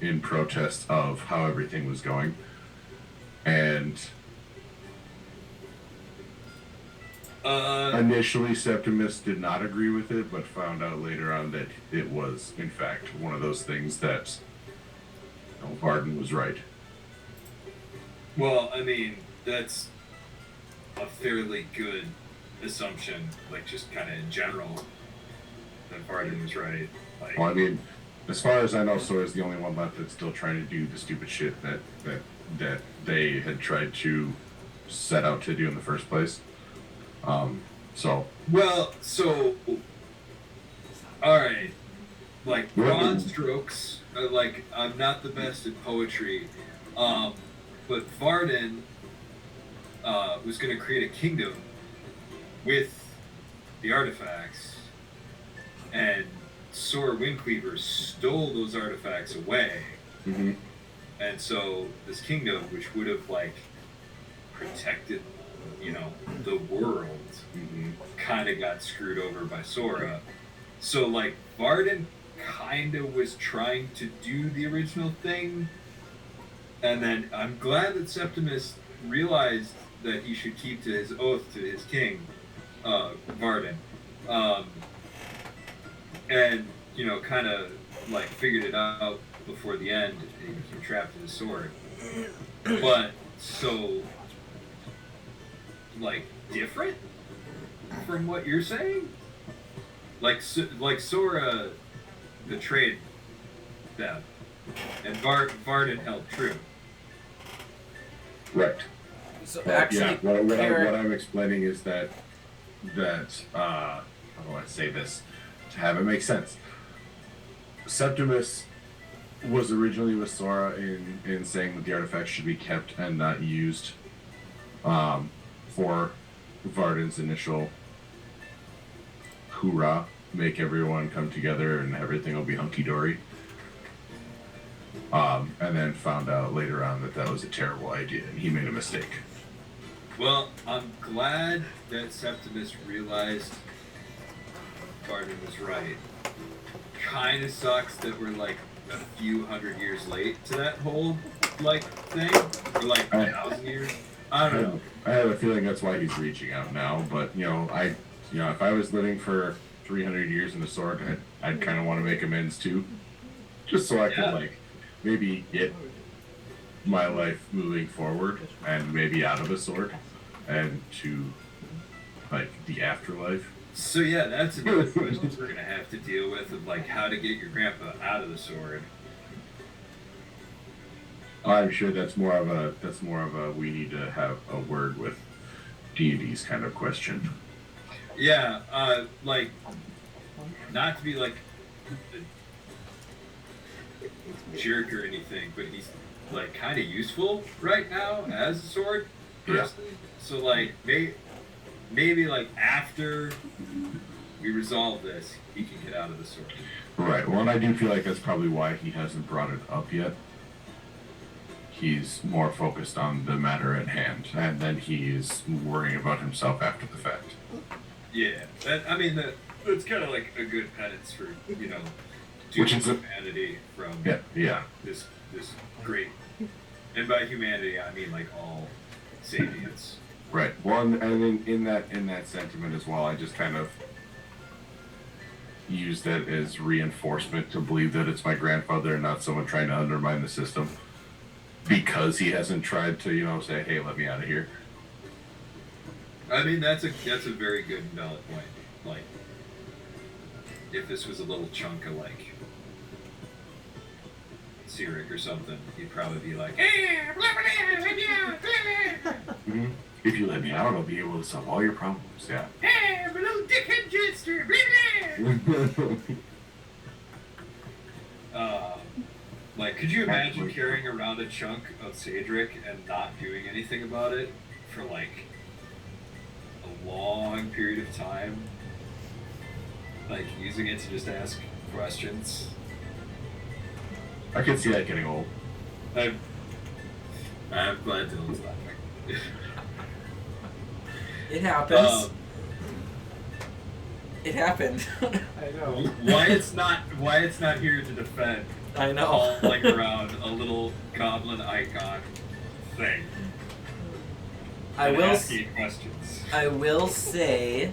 in protest of how everything was going, and initially Septimus did not agree with it, but found out later on that it was in fact one of those things that Varden was right. Well, I mean, that's a fairly good assumption, like just kind of in general, that Varden was right. Like, Well, I mean, as far as I know, Sawyer's the only one left that's still trying to do the stupid shit that they had tried to set out to do in the first place. So well, so all right, like broad strokes. Like I'm not the best at poetry, but Varden was going to create a kingdom with the artifacts, and Sora Windcleaver stole those artifacts away. Mm-hmm. And so this kingdom, which would have like protected, the world, kind of got screwed over by Sora. So like Varden kind of was trying to do the original thing, and then I'm glad that Septimus realized that he should keep to his oath to his king, Varden, and kind of like figured it out before the end, and he became trapped in his sword. But so like different from what you're saying, like Sora betrayed them, and Varden held true. Right. So Well, actually, yeah, what Eric- I'm explaining is that how do I say this to have it make sense? Septimus was originally with Sora in saying that the artifacts should be kept and not used for Varden's initial hoorah, make everyone come together and everything will be hunky-dory. And then found out later on that was a terrible idea and he made a mistake. Well, I'm glad that Septimus realized Varden was right. Kind of sucks that we're like a few hundred years late to that whole like thing, or like 1,000 years. I don't know. I have a feeling that's why he's reaching out now. But if I was living for 300 years in the sword, I'd kind of want to make amends too, just so I could like maybe get my life moving forward and maybe out of a sword and to like the afterlife. So yeah, that's another question we're gonna have to deal with, of like how to get your grandpa out of the sword. I'm sure that's more of a we need to have a word with deities kind of question. Yeah, like not to be like a jerk or anything, but he's like kind of useful right now as a sword person. Yeah. So like maybe like after we resolve this, he can get out of the sword. Right. Well, and I do feel like that's probably why he hasn't brought it up yet. He's more focused on the matter at hand, and then he's worrying about himself after the fact. Yeah, that's kind of like a good penance for Which is humanity from this great, and by humanity I mean like all sapiens. Right. Well, and in that sentiment as well, I just kind of use that as reinforcement to believe that it's my grandfather and not someone trying to undermine the system, because he hasn't tried to say, hey, let me out of here. I mean, that's a very good valid point. Like, if this was a little chunk of like Cyric or something, he'd probably be like, hey, mm-hmm. If you let me out, I'll be able to solve all your problems. Yeah. Hey, I'm a little dickhead jester. Like, could you imagine carrying around a chunk of Cedric and not doing anything about it for like a long period of time? Like, using it to just ask questions? I could see that getting old. I'm glad Dylan's laughing. It happens. It happened. I know. Why it's not here to defend. I know. Like around a little goblin icon thing. I will say,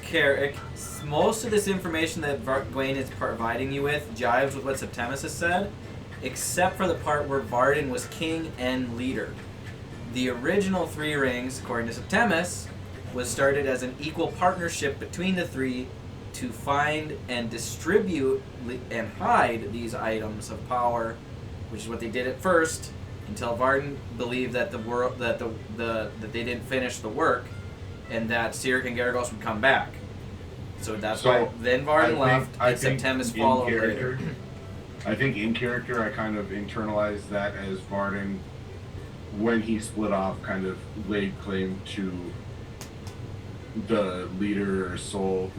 Carrick, most of this information that Gwaine is providing you with jives with what Septimus has said, except for the part where Varden was king and leader. The original Three Rings, according to Septimus, was started as an equal partnership between the three to find and distribute and hide these items of power, which is what they did at first, until Varden believed that that they didn't finish the work, and that Cyric and Garagos would come back. So that's why then Varden left, and Septimus followed later. I think in character, I kind of internalized that as Varden, when he split off, kind of laid claim to the leader or soul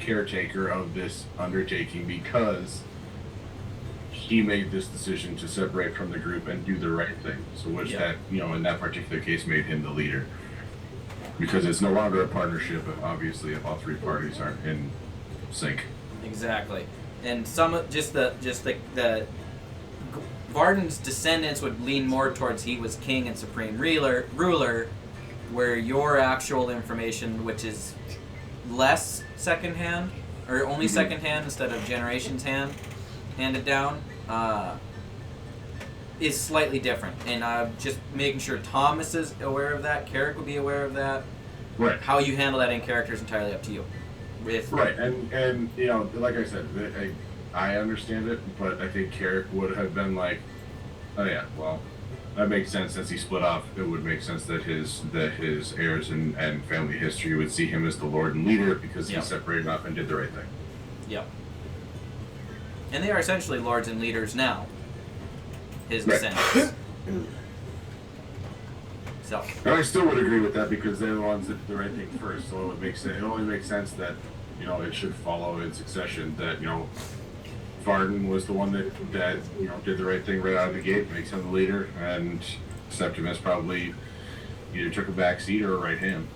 caretaker of this undertaking because he made this decision to separate from the group and do the right thing. So which that, in that particular case made him the leader. Because it's no longer a partnership, obviously, if all three parties aren't in sync. Exactly. And the Varden's descendants would lean more towards he was king and supreme ruler, where your actual information, which is less secondhand, or only secondhand instead of generations handed down, is slightly different. And just making sure Thomas is aware of that, Carrick would be aware of that. Right. How you handle that in character is entirely up to you. Right, and like I said, I understand it, but I think Carrick would have been like, oh yeah, well, that makes sense since he split off. It would make sense that his heirs and family history would see him as the lord and leader because he separated off and did the right thing. Yep. And they are essentially lords and leaders now. His descendants. So. And I still would agree with that because they're the ones that did the right thing first. So it would make sense. It only makes sense that it should follow in succession. That Varden was the one that did the right thing right out of the gate, makes him the leader, and Septimus probably either took a back seat or a right hand.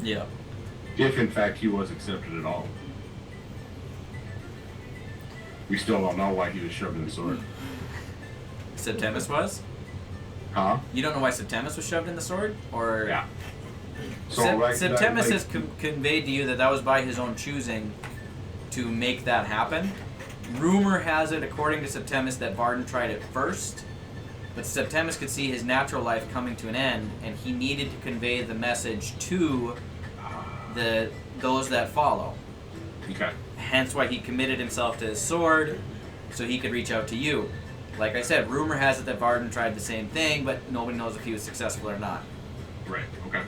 Yeah. If in fact he was accepted at all. We still don't know why he was shoved in the sword. Septimus was? Huh? You don't know why Septimus was shoved in the sword? Or yeah. So Septimus has conveyed to you that was by his own choosing to make that happen. Rumor has it, according to Septimus, that Varden tried it first, but Septimus could see his natural life coming to an end, and he needed to convey the message to those that follow. Okay. Hence why he committed himself to his sword, so he could reach out to you. Like I said, rumor has it that Varden tried the same thing, but nobody knows if he was successful or not. Right, okay.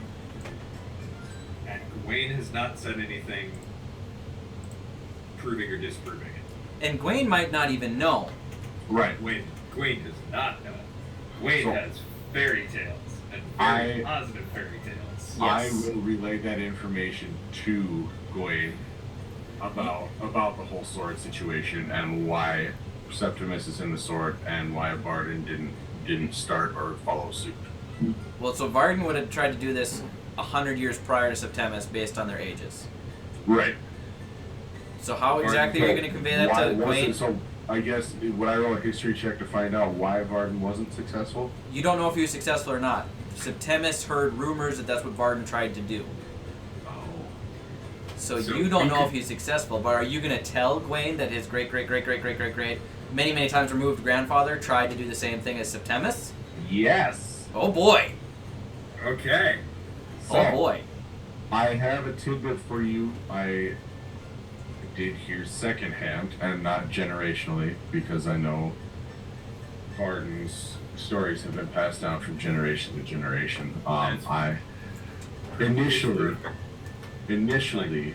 And Gawain has not said anything proving or disproving it. And Gawain might not even know. Right. Gawain does not know. Gawain has fairy tales, and very positive fairy tales. Yes. I will relay that information to Gawain about the whole sword situation and why Septimus is in the sword and why Varden didn't start or follow suit. Well, so Varden would have tried to do this 100 years prior to Septimus based on their ages. Right. So how exactly are you going to convey that to Gawain? So I guess, would I roll a history check to find out why Varden wasn't successful? You don't know if he was successful or not. Septimus heard rumors that that's what Varden tried to do. So you don't know if he's successful, but are you going to tell Gawain that his great, many times removed grandfather tried to do the same thing as Septimus? Yes. Oh boy. Okay. So, oh boy. I have a tidbit for you. I did hear secondhand and not generationally because I know Varden's stories have been passed down from generation to generation. Initially,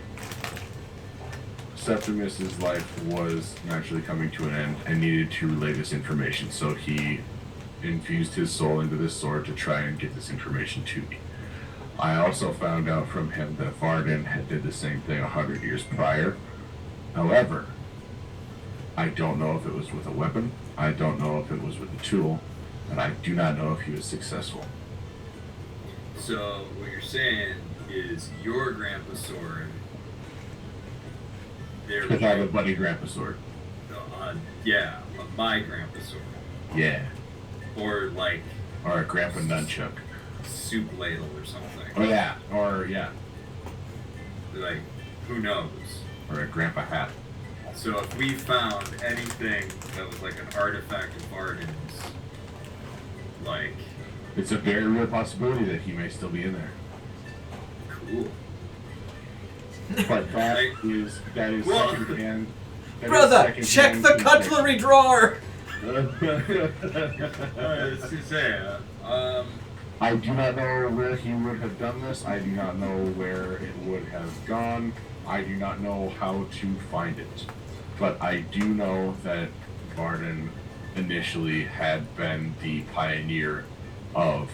Septimus's life was naturally coming to an end and needed to relay this information, so he infused his soul into this sword to try and get this information to me. I also found out from him that Varden had did the same thing 100 years prior. However, I don't know if it was with a weapon, I don't know if it was with a tool, and I do not know if he was successful. So, what you're saying is your grandpa's sword. I have a buddy grandpa sword. Yeah, my grandpa's sword. Yeah. Or a grandpa nunchuck. Soup ladle or something. Oh yeah, or yeah. Who knows? Or a grandpa hat. So if we found anything that was like an artifact of Varden's, it's a very real possibility that he may still be in there. Cool. But that is secondhand. Brother, check the cutlery drawer! I do not know where he would have done this. I do not know where it would have gone. I do not know how to find it. But I do know that Varden initially had been the pioneer of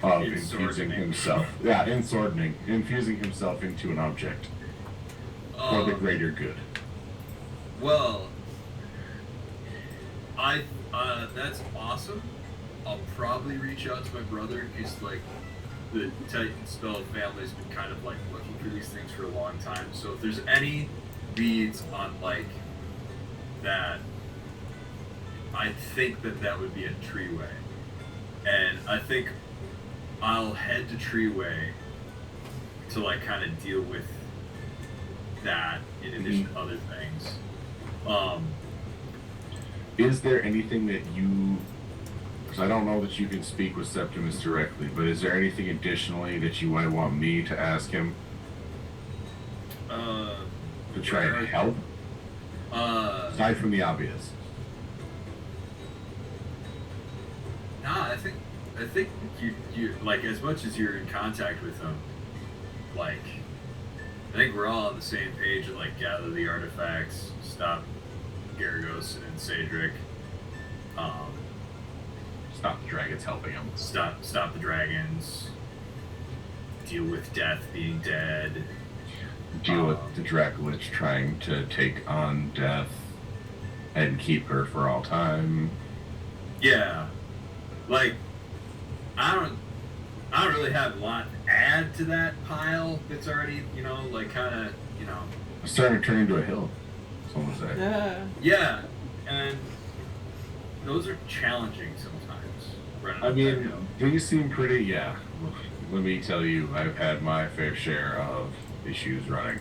infusing himself. Yeah, infusing himself into an object. For the greater good. Well, that's awesome. I'll probably reach out to my brother because, like, the Titan Spell family's been kind of, like, looking for these things for a long time. So if there's any leads on, like, that, I think that would be a Treeway. And I think I'll head to Treeway to, like, kind of deal with that in addition to other things. Is there anything that you, because I don't know that you can speak with Septimus directly, but is there anything additionally that you might want me to ask him to try and help? Aside from the obvious. Nah, I think you like, as much as you're in contact with them, like, I think we're all on the same page and, like, gather the artifacts, stop Garagos and Cedric, Stop the dragons helping him. stop the dragons, deal with death being dead, Deal with the Dracolich trying to take on death and keep her for all time. yeah, like, I don't really have a lot to add to that pile that's already, you know, like, kind of, you know. It's starting to turn into a hill, someone would say. Yeah, and those are challenging sometimes. Running I up that mean, hill. these seem pretty, yeah. Let me tell you, I've had my fair share of issues running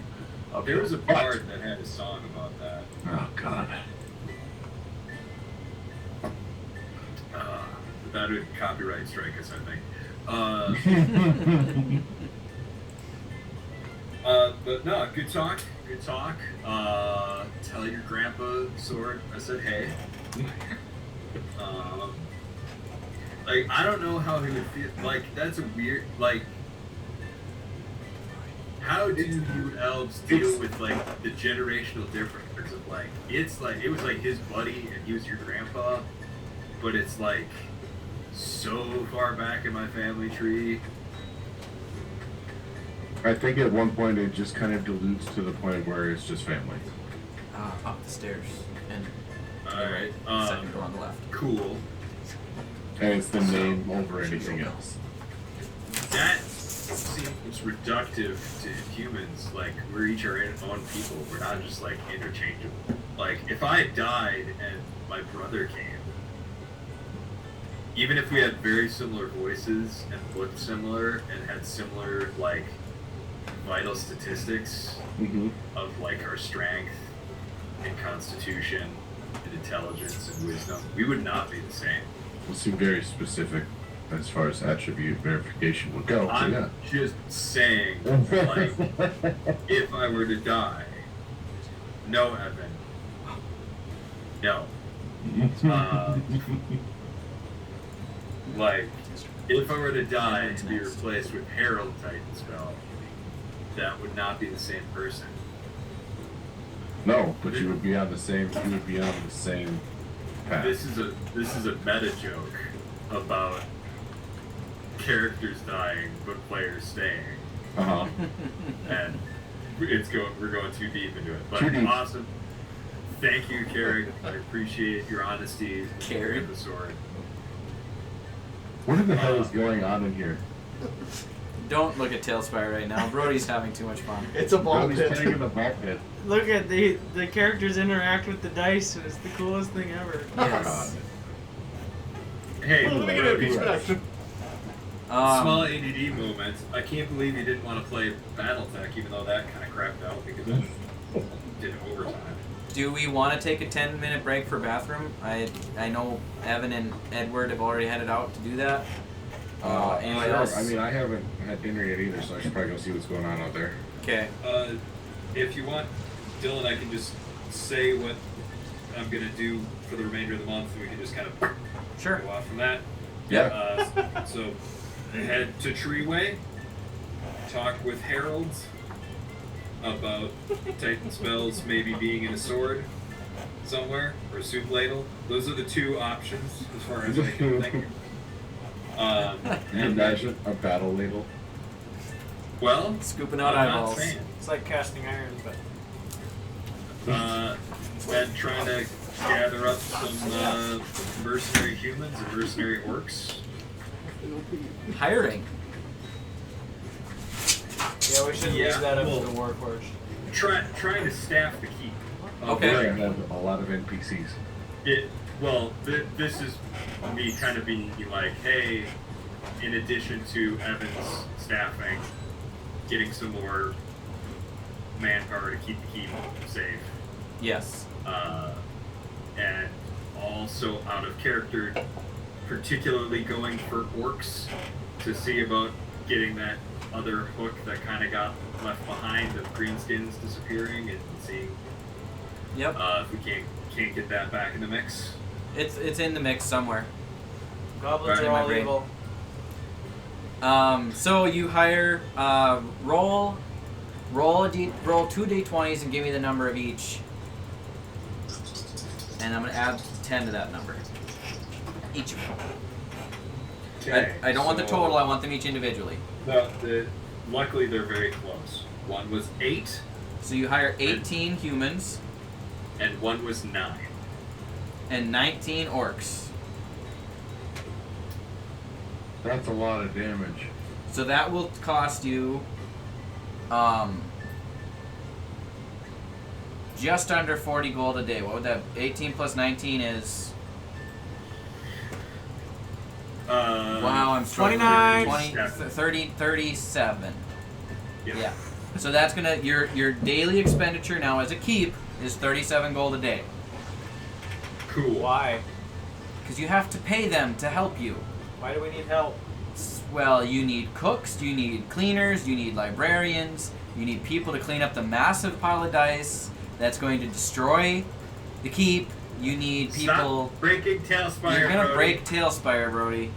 uphill. There was a But- bard that had a song about that. Oh, God. That would copyright strike us, I think. But no, good talk. Good talk. Tell your grandpa, Sword, I said hey. Like, I don't know how he would feel. Like, that's a weird, like, how do you elves deal with, like, the generational difference of, like, it's like, it was like his buddy and he was your grandpa, but it's like so far back in my family tree. I think at one point it just kind of dilutes to the point where it's just family. Up the stairs and Alright, second door on the left. cool. And it's the name over anything else. That seems reductive to humans. Like, we're each our own people. We're not just, like, interchangeable. Like, if I died and my brother came, even if we had very similar voices and looked similar and had similar, like, vital statistics of, like, our strength and constitution and intelligence and wisdom, we would not be the same. We'll seem very specific as far as attribute verification will go. So I'm yeah. just saying, like, if I were to die, no, Evan, no. Like, if I were to die and to be replaced with Herald Titan spell, that would not be the same person. No, but you would be on the same. You would be on the same path. This is a meta joke about characters dying but players staying, and we're going too deep into it. But Too deep. awesome. Thank you, Carrick. I appreciate your honesty. Carrick? With the sword. What in the hell is going on in here? Don't look at Tailspire right now. Brody's having too much fun. It's a ball Brody's pit. playing in the ball pit. Look at the characters interact with the dice, and it's the coolest thing ever. Yes. Hey, Look at it, he's back. small ADD moment. I can't believe you didn't want to play BattleTech, even though that kind of crapped out because I did overtime. Do we want to take a 10-minute break for bathroom? I know Evan and Edward have already headed out to do that. Anybody Sure. else? I mean, I haven't had dinner yet either, so I should probably go see what's going on out there. Okay. If you want, Dylan, I can just say what I'm gonna do for the remainder of the month, and we can just kind of Sure. go off from that. Yeah. So head to Treeway, talk with heralds about Titan spells maybe being in a sword somewhere or a soup ladle. Those are the two options as far as I can think. Can you imagine a battle ladle? Well, Scooping out I'm not eyeballs. saying. It's like casting iron, but Been trying to gather up some mercenary humans and mercenary orcs. Hiring. Yeah, we should leave that up to the Warforged. Trying to staff the keep. Okay. I have a lot of NPCs. This is me kind of being like, hey, in addition to Evan's staffing, getting some more manpower to keep the keep safe. Yes. And also out of character, particularly going for orcs to see about getting that other hook that kind of got left behind of greenskins disappearing and seeing Yep. if we can't get that back in the mix. It's in the mix somewhere. Goblins Right in are my all brain. evil. So you hire roll 2 d20s and give me the number of each, and I'm gonna add 10 to that number. Each of them. Okay, I don't want the so- total. I want them each individually. Luckily, they're very close. One was 8, So you hire 18 humans and one was 9. and 19 orcs. That's a lot of damage. So that will cost you just under 40 gold a day. What would that? 18 plus 19 is. Wow, I'm struggling. 29. 20, 30, 37. Yep. Yeah. So that's gonna your daily expenditure now as a keep is 37 gold a day. Cool. Why? Because you have to pay them to help you. Why do we need help? Well, you need cooks, you need cleaners, you need librarians, you need people to clean up the massive pile of dice that's going to destroy the keep. You need people. Stop breaking Tailspire. You're gonna Brody. break Tailspire, Brody.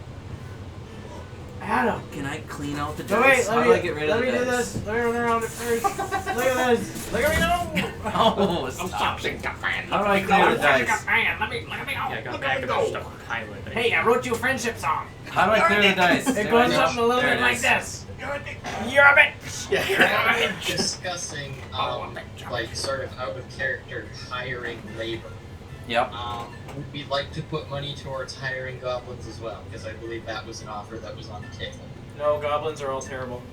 Adam. Can I clean out the No, dice? wait, How do I get rid of the let me do dice? this. Let me run around it first. Look at this. Look at me go. Oh, stop. How do I clear the dice? Man, let me go. Yeah, I got Look back at of me the go. stuff on pilot. Hey, I wrote you a friendship song. How do I clear the dice? It There goes we go. something a little There bit it like is. this. You're a bitch. You're a bitch. Discussing, like, sort of out of character hiring labor. Yep. Would we like to put money towards hiring goblins as well? Because I believe that was an offer that was on the table. No, goblins are all terrible.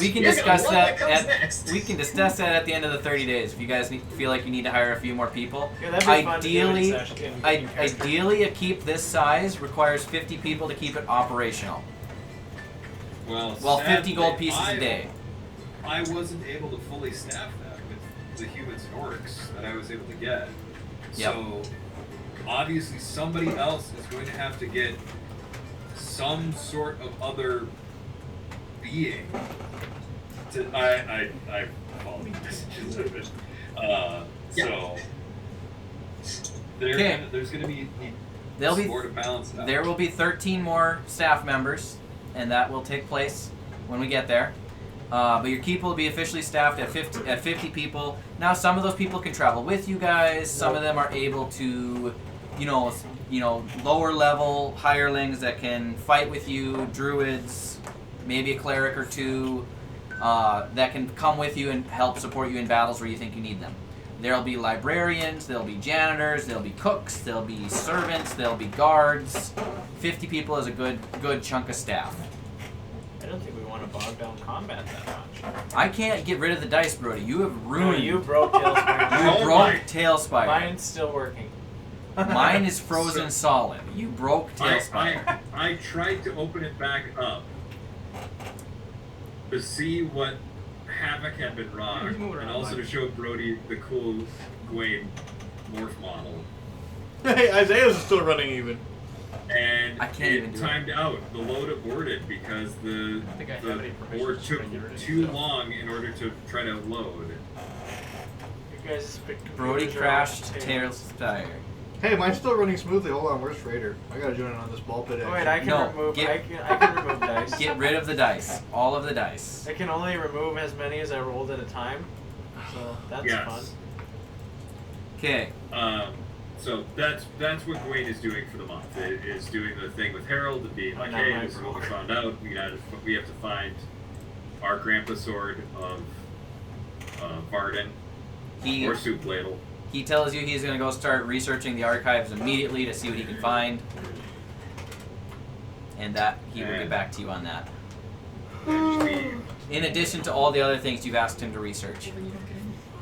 We can You're discuss gonna love that. what comes next. We can discuss that at the end of the 30 days. If you guys feel like you need to hire a few more people. Yeah, that'd be fun to do in Ideally, session- in character. ideally, a keep this size requires 50 people to keep it operational. Well, 50 gold sadly, pieces a day. I wasn't able to fully staff that with the humans and orcs that I was able to get. Yep. So obviously somebody else is going to have to get some sort of other being. I followed the messages of it. So Okay. there's going to be There'll be more to balance that. There will be 13 more staff members, and that will take place when we get there. But your keep will be officially staffed at 50 people. Now, some of those people can travel with you guys. Some of them are able to, you know, lower level hirelings that can fight with you, druids, maybe a cleric or two, that can come with you and help support you in battles where you think you need them. There'll be librarians, there'll be janitors, there'll be cooks, there'll be servants, there'll be guards. 50 people is a good chunk of staff. I don't think we want to bog down combat that much. I can't get rid of the dice, Brody. You have No, ruined. you broke Tailspire. You Oh broke my. Tailspire. Mine's still working. Mine is frozen solid. You broke Tailspire. I tried to open it back up to see what havoc had been wrought, He's moving and around, also Mike. to show Brody the cool Gawain morph model. Hey, Isaiah's still running even. And I can't even it do it. timed out. The load aborted because the I don't think I have any permission board to took bring your too stuff. long in order to try to load. You guys picked Brody computers are crashed all tables. Tailspire. Hey, mine's still running smoothly. Hold on, where's Raider? I gotta join in on this ball pit. Oh, wait, I can No, remove. get- I can remove dice. Get rid of the dice. All of the dice. I can only remove as many as I rolled at a time. So that's Yes. fun. Okay. So that's what Gawain is doing for the month. It is doing the thing with Harold and being like, not hey, my this is what we fault. found out. We have to find our grandpa sword of Varden or Soup Ladle. He tells you he's going to go start researching the archives immediately to see what he can find. And that he will get back to you on that. In addition to all the other things you've asked him to research.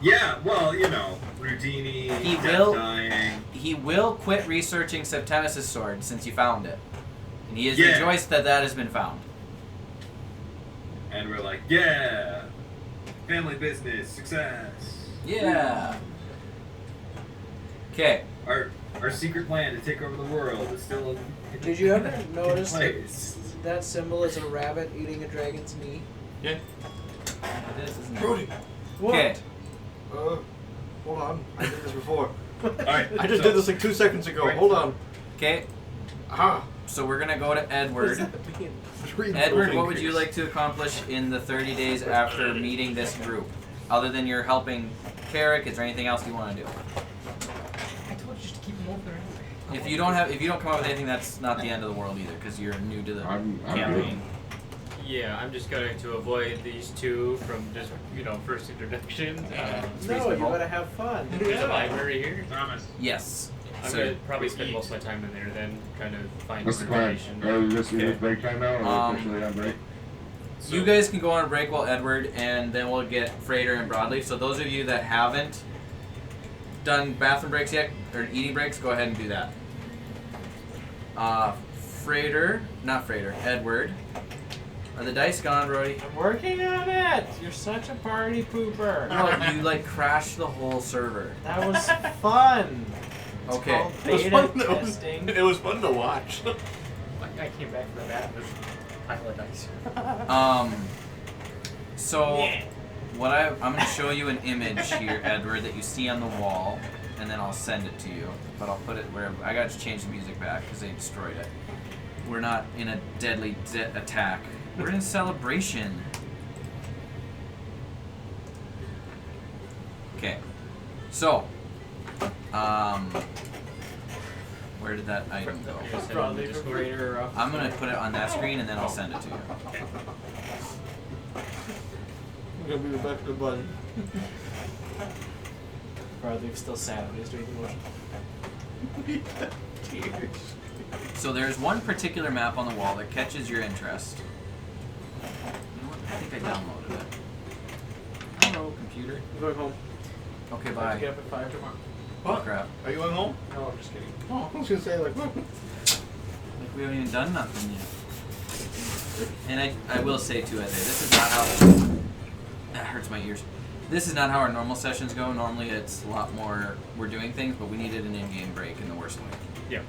Yeah, well, you know, Rudini, dying. He will quit researching Septimus' sword since you found it. And he is rejoiced that that has been found. And we're like, yeah! Family business, success! Yeah! Okay. Our secret plan to take over the world is still in Did you ever notice place. that symbol is a rabbit eating a dragon's knee? Yeah. It is, isn't it? Brody. What? Okay. Hold on. I did this before. Alright. I just did this like 2 seconds ago. Right. Hold on. Okay. Ah. So we're going to go to Edward. Read the Edward, whole what would thing. you like to accomplish in the 30 days after meeting this group? Other than you're helping Carrick, is there anything else you want to do? I told you just to keep him over there anyway. If you don't come up with anything, that's not the end of the world either, because you're new to the I'm campaign. Yeah, I'm just going to avoid these two from just, first introduction. It's No, you reasonable. gotta have fun. There's a library here. Thomas. Yes. I'm So going to probably spend most of my time in there, then kind of find What's the plan? information. Are we just in break time now, or are we officially on break? you guys can go on a break while Edward, and then we'll get Frater and Broadleaf. So those of you that haven't done bathroom breaks yet, or eating breaks, go ahead and do that. Edward. Are the dice gone, Brody? I'm working on it. You're such a party pooper. No, you crashed the whole server. That was fun. It's Okay. called It was beta fun. testing. It was fun to watch. I came back from that with a pile of dice. So what I'm going to show you an image here, Edward, that you see on the wall, and then I'll send it to you. But I'll put it where I got to change the music back because they destroyed it. We're not in a deadly attack. We're in celebration. Okay. So, where did that item go? Probably for greater. I'm gonna put it on that screen and then I'll send it to you. I'm gonna be the back of the button. Probably still sad when he's doing the motion. Tears. So there's one particular map on the wall that catches your interest. You know what? I think I downloaded it. Hello, computer. I'm going home. Okay, I have bye. to get up at 5 tomorrow. What? Crap. Are you going home? No, I'm just kidding. Oh, I was gonna say like. Like we haven't even done nothing yet. And I will say too, Isaiah, this is not how. That hurts my ears. This is not how our normal sessions go. Normally it's a lot more. We're doing things, but we needed an in-game break in the worst way. Yeah.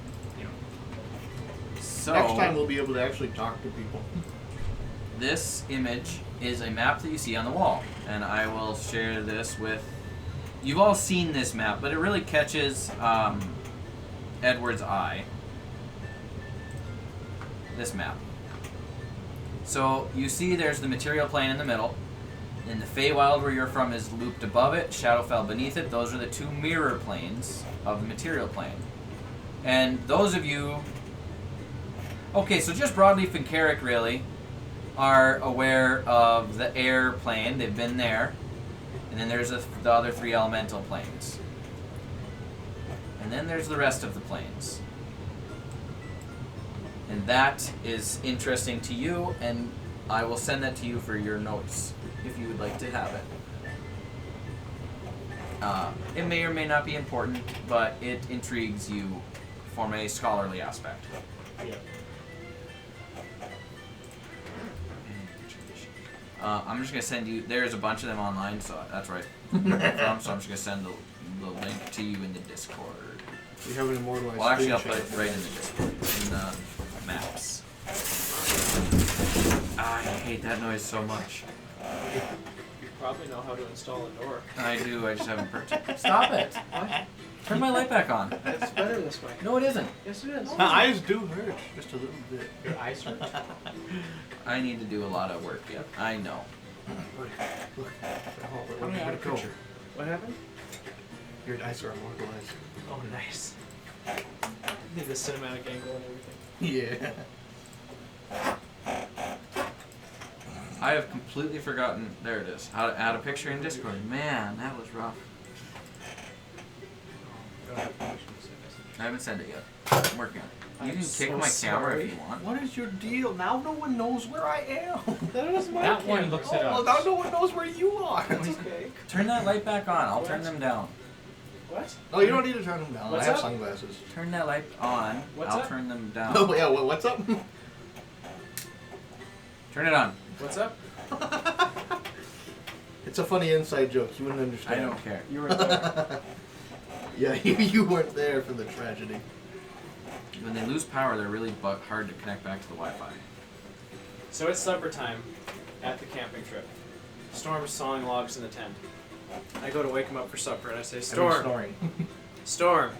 So Next time we'll be able to actually talk to people. this image is a map that you see on the wall, and I will share this with. You've all seen this map, but it really catches Edward's eye. This map. So you see there's the material plane in the middle, and the Feywild where you're from is looped above it, Shadowfell beneath it. Those are the two mirror planes of the material plane. And those of you... Okay, so just Broadleaf and Carrick really are aware of the air plane. They've been there. And then there's the other three elemental planes. And then there's the rest of the planes. And that is interesting to you, and I will send that to you for your notes if you would like to have it. It may or may not be important, but it intrigues you from a scholarly aspect. Yeah. I'm just going to send you, there's a bunch of them online, so that's right. So I'm just going to send the link to you in the Discord. We have an immortalized. Well, actually, I'll screen put it share. right in the Discord, in the maps. I hate that noise so much. You probably know how to install a door. I do, I just haven't purchased. Stop it! What? Turn my light back on. It's better this way. No, it isn't. Yes, it is. My eyes do hurt just a little bit. Your eyes hurt? I need to do a lot of work yet. I know. Look. How many out of picture? What happened? Your eyes are immortalized. Oh, nice. Need the cinematic angle and everything. Yeah. I have completely forgotten. There it is. How to add a picture in Discord. Man, that was rough. I haven't sent it yet. I'm working on it. You can kick my camera if you want. What is your deal? Now no one knows where I am. That was my That one camera. looks it well, up. now no one knows where you are. It's okay. Turn that light back on. I'll turn them down. What? No, you don't need to turn them down. What's I have up? sunglasses. Turn that light on. What's I'll up? turn them down. Oh yeah, what's up? Turn it on. What's up? It's a funny inside joke. You wouldn't I understand. don't care. You were there. Yeah, you weren't there for the tragedy. When they lose power, they're really hard to connect back to the Wi-Fi. So it's supper time at the camping trip. Storm's sawing logs in the tent. I go to wake him up for supper and I say, I'm Storm, snoring. Storm.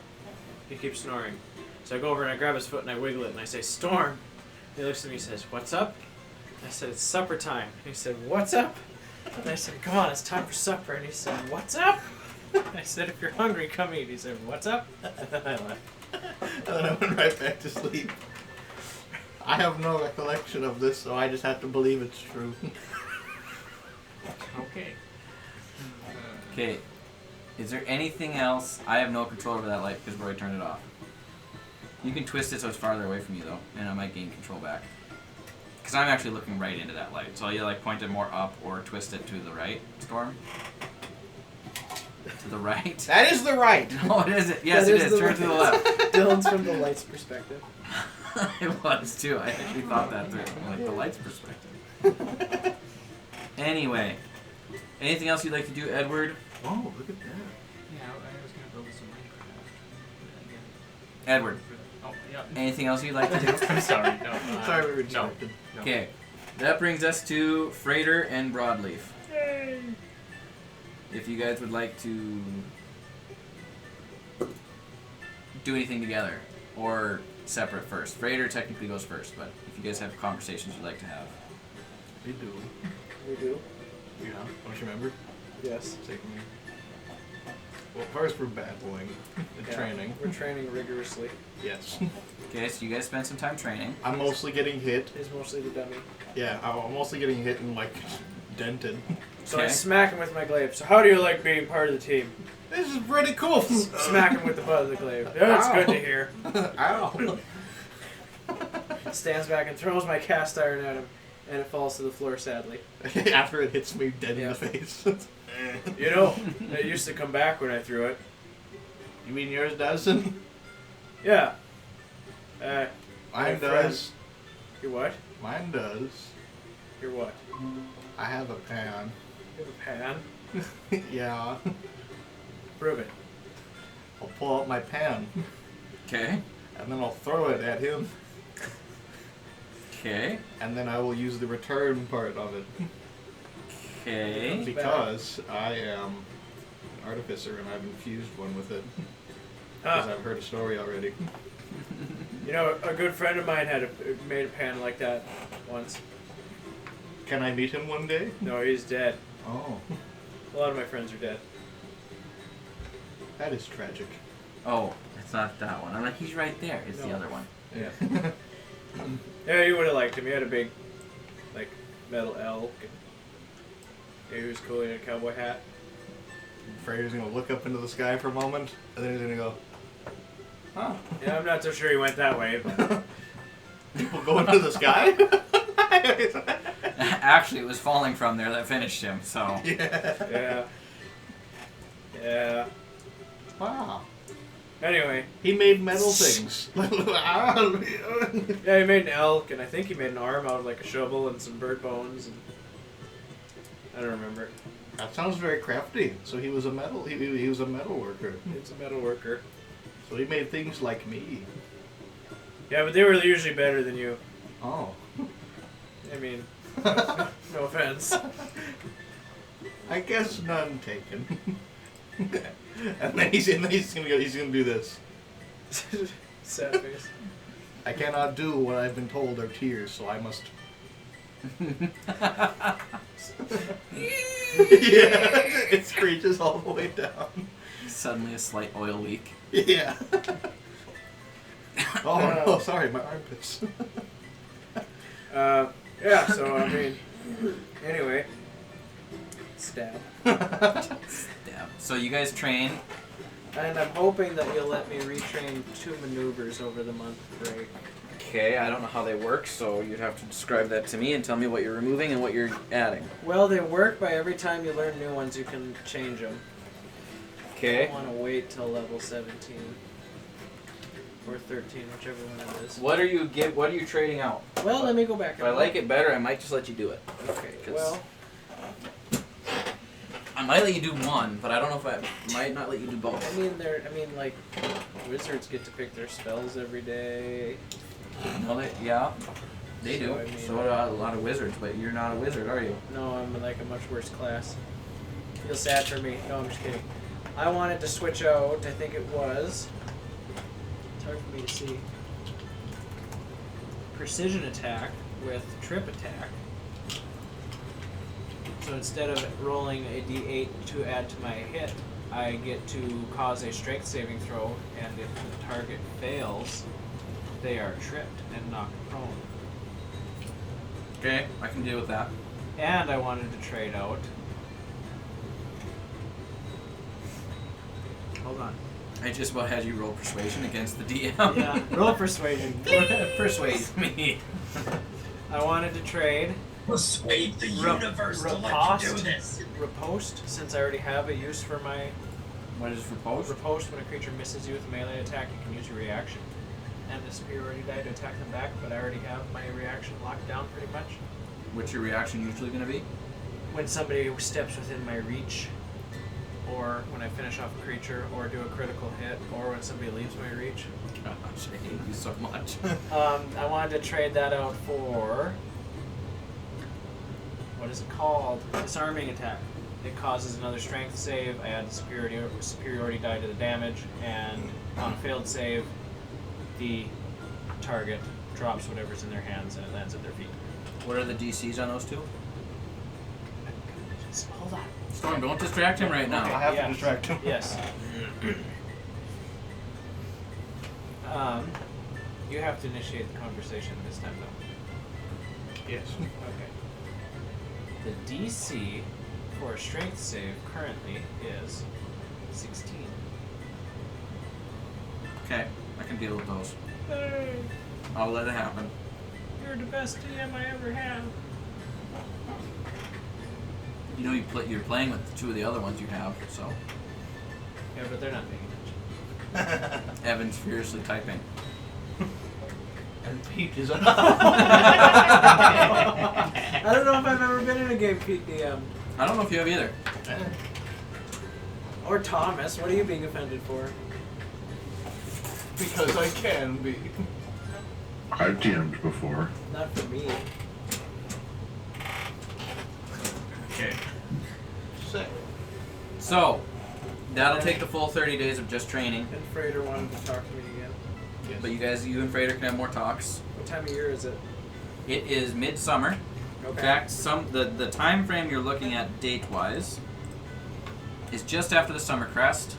He keeps snoring. So I go over and I grab his foot and I wiggle it and I say, Storm. He looks at me and says, what's up? I said, it's supper time. And he said, what's up? And I said, come on, it's time for supper. And he said, what's up? I said, if you're hungry, come eat. He said, what's up? And then I left. And then I went right back to sleep. I have no recollection of this, so I just have to believe it's true. Okay. Okay. Is there anything else? I have no control over that light because Roy turned it off. You can twist it so it's farther away from you though, and I might gain control back. Because I'm actually looking right into that light, so you like point it more up or twist it to the right, Storm. To the right. That is the right. No, it isn't. Yes, That it is is. the Turn to the left. Dylan's from the light's perspective. It was too. I actually thought that through. Like the light's perspective. Anyway, anything else you'd like to do, Edward? Oh, look at that. Yeah, I was gonna build some Minecraft. Edward, Oh, yeah. anything else you'd like to do? I'm sorry. No. Sorry we were No. distracted. No. Okay, that brings us to Freighter and Broadleaf. If you guys would like to do anything together or separate first. Freighter technically goes first, but if you guys have conversations you'd like to have. We do. We do? Yeah. Don't you remember? Yes. Take me. Well, first we're battling and Yeah. training. We're training rigorously. Yes. Okay, so you guys spend some time training. I'm mostly getting hit. He's mostly the dummy. Yeah, I'm mostly getting hit and like dented. So I Okay. smack him with my glaive. So how do you like being part of the team? This is pretty cool. Smack him with the butt of the glaive. Yeah, it's good to hear. Ow. Stands back and throws my cast iron at him, and it falls to the floor sadly. After it hits me dead in Yeah. the face. You know, it used to come back when I threw it. You mean yours doesn't? Yeah. Mine My does. Your what? Mine does. Your what? I have a pan. You have a pan? Yeah. Prove it. I'll pull out my pan Okay. and then I'll throw it at him. Okay. And then I will use the return part of it. Okay. Because I am an artificer and I've infused one with it. Because I've heard a story already. You know, a good friend of mine had made a pan like that once. Can I meet him one day? No, he's dead. Oh, A lot of my friends are dead. that is tragic. Oh, it's not that one. I'm like, he's right there. It's the No. other one. Yeah. Yeah, you would have liked him. He had a big, like, metal elk. And he was cool. He had a cowboy hat. Freighter's gonna look up into the sky for a moment, and then he's gonna go, huh. Yeah, I'm not so sure he went that way, but People go into the sky? Actually, it was falling from there that finished him, so. Yeah. yeah. Yeah. Wow. Anyway, He made metal things. yeah, he made an elk, and I think he made an arm out of like a shovel and some bird bones. And I don't remember. That sounds very crafty. So he was a metal. He was a metal worker. It's a metal worker. So he made things like me. Yeah, but they were usually better than you. Oh. I mean, no offense. I guess none taken. And then he's gonna do this. Sad face. I cannot do what I've been told are tears, so I must. Yeah, it screeches all the way down. Suddenly a slight oil leak. Yeah. Oh no, sorry, my armpits. Yeah, so I mean, Anyway. Stab. Yeah. So you guys train. And I'm hoping that you'll let me retrain 2 maneuvers over the month break. Okay, I don't know how they work, so you'd have to describe that to me and tell me what you're removing and what you're adding. Well, they work by every time you learn new ones, you can change them. Okay. I want to wait till level 17 or 13, whichever one it is. What are you trading out? Well, let me go back. If I like it better, I might just let you do it. Okay. 'Cause Well, I might let you do one, but I don't know if I might not let you do both. I mean, like wizards get to pick their spells every day. No, yeah, they do. So, I mean- So do a lot of wizards, but you're not a wizard, are you? No, I'm like a much worse class. Feel sad for me. No, I'm just kidding. I wanted to switch out. I think it was. It's hard for me to see. Precision attack with trip attack. So instead of rolling a d8 to add to my hit, I get to cause a strength saving throw, and if the target fails, they are tripped and knocked prone. Okay, I can deal with that. And I wanted to trade out. Hold on. I just about had you roll persuasion against the DM. Yeah, roll persuasion. Persuade me. I wanted to trade Persuade the universe to let you do this. Riposte, since I already have a use for my What is riposte? riposte. When a creature misses you with a melee attack, you can use your reaction and the superiority die to attack them back, but I already have my reaction locked down pretty much. What's your reaction usually going to be? When somebody steps within my reach, or when I finish off a creature, or do a critical hit, or when somebody leaves my reach. Gosh, I hate you so much. I wanted to trade that out for, what is it called? Disarming attack. It causes another strength save. I add the superiority die to the damage, and on a failed save, the target drops whatever's in their hands and it lands at their feet. What are the DCs on those two? Hold on. Storm, don't distract him right now. I have to distract him. Yes. You have to initiate the conversation this time, though. Yes. Okay. The DC for a strength save currently is 16. Okay, I can deal with those. Hey, I'll let it happen. you're the best DM I ever had. You know you're playing with 2 of the other ones you have, so. Yeah, but they're not paying attention. Evan's furiously typing. And Pete is on. I don't know if I've ever been in a game, Pete DM. I don't know if you have either. Or Thomas. What are you being offended for? Because I can be. I've DM'd before. Not for me. Okay. Sick. So, that'll take the full 30 days of just training. And Frater wanted to talk to me again. Yes. But you and Frater can have more talks. What time of year is it? It is midsummer. In Okay. fact, the time frame you're looking at date-wise is just after the summer crest,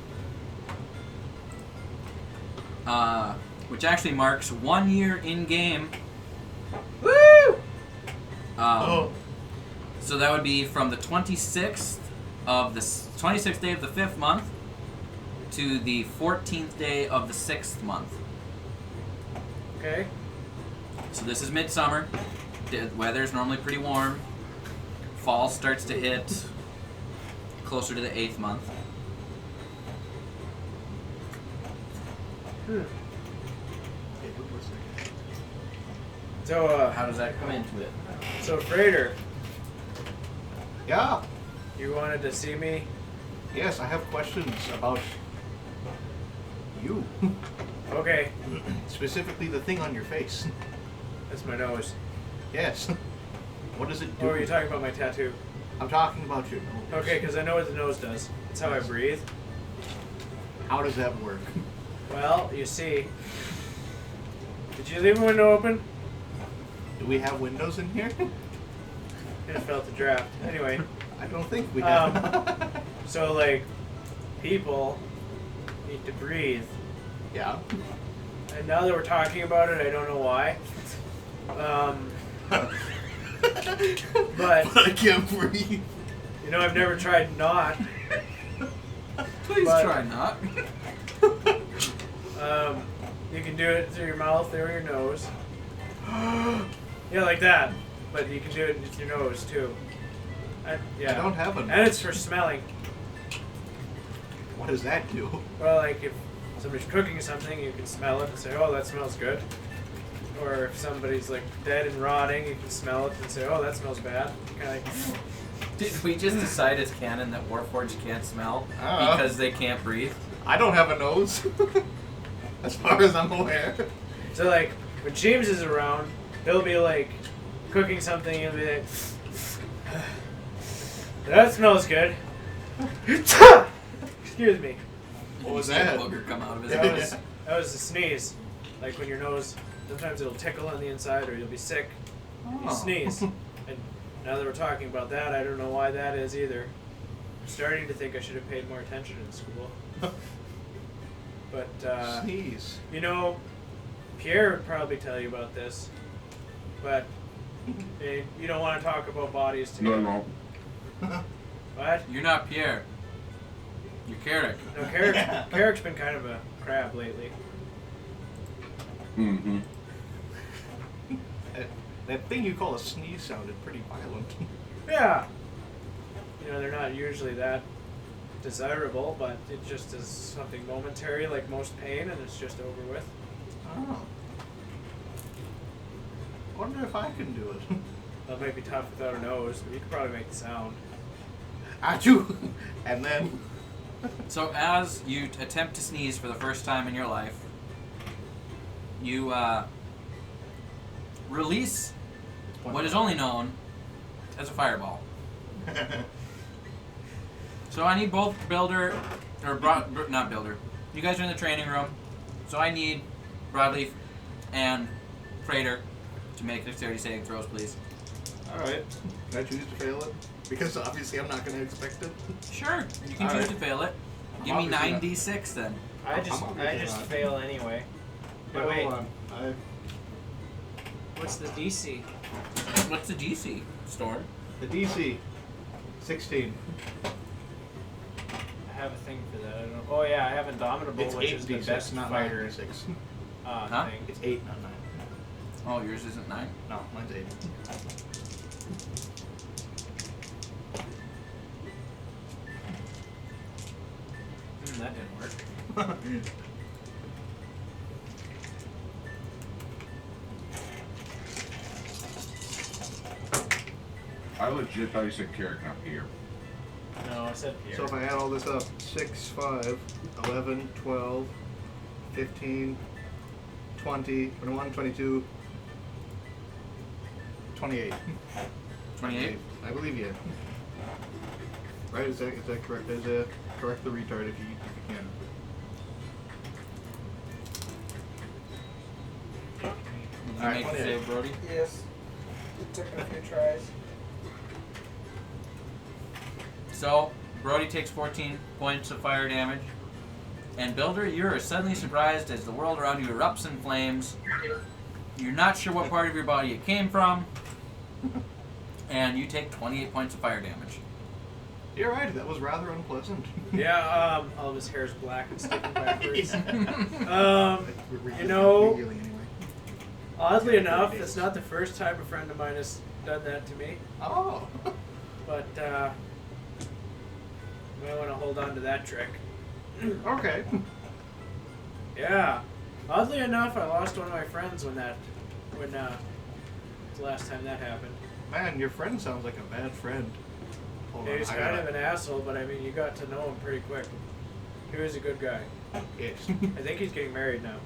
which actually marks 1 year in game. Woo! So that would be from the 26th of the 26th day of the 5th month to the 14th day of the 6th month. Okay. So this is midsummer. The weather's normally pretty warm. Fall starts to hit closer to the 8th month. So, How does that come into it? so Frater, Yeah. you wanted to see me? Yes, I have questions about you. Okay. Specifically the thing on your face. That's my nose. Yes. What does it do? Oh, are you talking about my tattoo? I'm talking about your nose. Okay, because I know what the nose does. It's how I breathe. How does that work? Well, you see. Did you leave a window open? Do we have windows in here? I felt the draft. Anyway, I don't think we have. so like, people need to breathe. Yeah. And now that we're talking about it, I don't know why. But I can't breathe. you know, I've never tried not. Please But- try not. You can do it through your mouth, through your nose. Yeah, like that. But you can do it with your nose too. Yeah. I don't have a And nose. it's for smelling. What does that do? Well, like if somebody's cooking something, you can smell it and say, "Oh, that smells good." Or if somebody's like dead and rotting, you can smell it and say, "Oh, that smells bad." Kind of. Did we just decide as canon that Warforged can't smell Uh. because they can't breathe? I don't have a nose. As far as I'm aware. So like when James is around, he'll be like cooking something and be like, "That smells good." Excuse me. What was You see a that? booger come out of his That nose. was that was a sneeze. Like when your nose, sometimes it'll tickle on the inside, or you'll be sick. You Oh. sneeze. And now that we're talking about that, I don't know why that is either. I'm starting to think I should have paid more attention in school. But Sneeze. you know, Pierre would probably tell you about this. But you don't want to talk about bodies together. No. What? You're not Pierre. You're Carrick. No, Carrick's been kind of a crab lately. Mm-hmm. That thing you call a sneeze sounded pretty violent. Yeah. You know, they're not usually that desirable, but it just is something momentary, like most pain, and it's just over with. Oh. I wonder if I can do it. That might be tough without a nose, but you could probably make the sound. Achoo! And then. So as you attempt to sneeze for the first time in your life, you release what is only known as a fireball. So I need both Builder, or not Builder. You guys are in the training room, so I need Broadleaf and Freighter to make dexterity saving throws, please. Alright. Can I choose to fail it? Because obviously I'm not going to expect it. Sure, you can choose Alright. to fail it. Give me Obviously not. 9d6 then. I I'm just obviously not. fail anyway. But Yeah, wait, hold on. what's the DC? What's the DC, Storm? The DC. 16. I have a thing for that. I don't know. Oh yeah, I have Indomitable, It's which 8 is the D6, best not fighter 6. Huh? thing. It's 8, not 9. Oh, yours isn't 9? No, mine's 8. That didn't work. I legit thought you said Carrick, not Pierre. No, I said Pierre. So if I add all this up, 6, 5, 11, 12, 15, 20, 21, 22, 28. 28? I believe you. Right, is that correct? Correct the retard if you can. Did you Alright, make the 28. save, Brody? Yes. It took a few tries. So, Brody takes 14 points of fire damage. And Builder, you're suddenly surprised as the world around you erupts in flames. You're not sure what part of your body it came from. And you take 28 points of fire damage. You're right, that was rather unpleasant. Yeah, all of his hair is black and sticking backwards. You know, oddly enough, it's not the first time a friend of mine has done that to me. Oh. But, I want to hold on to that trick. Okay. Yeah. Oddly enough, I lost one of my friends when the last time that happened. Man, your friend sounds like a bad friend. Hold on, He's I kind gotta- of an asshole, but I mean, you got to know him pretty quick. He was a good guy. Yes. I think he's getting married now.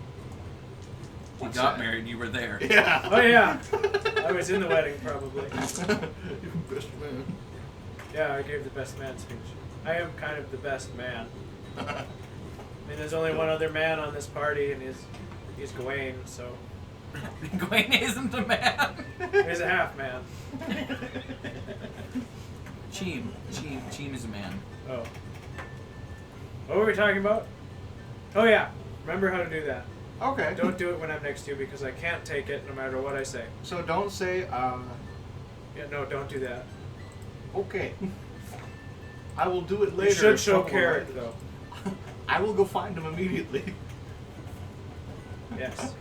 He What's got that? married, you were there. Yeah. Oh yeah, I was in the wedding probably. Best man. Yeah, I gave the best man speech. I am kind of the best man. I mean, there's only one other man on this party, and he's Gawain, so Gawain isn't a man. he's a half man. Cheem is a man. Oh. What were we talking about? Oh yeah, remember how to do that. Okay. Don't do it when I'm next to you because I can't take it no matter what I say. So don't say, Yeah, no, don't do that. Okay. I will do it later. You should if show someone Carrick, likes- though. I will go find him immediately. Yes.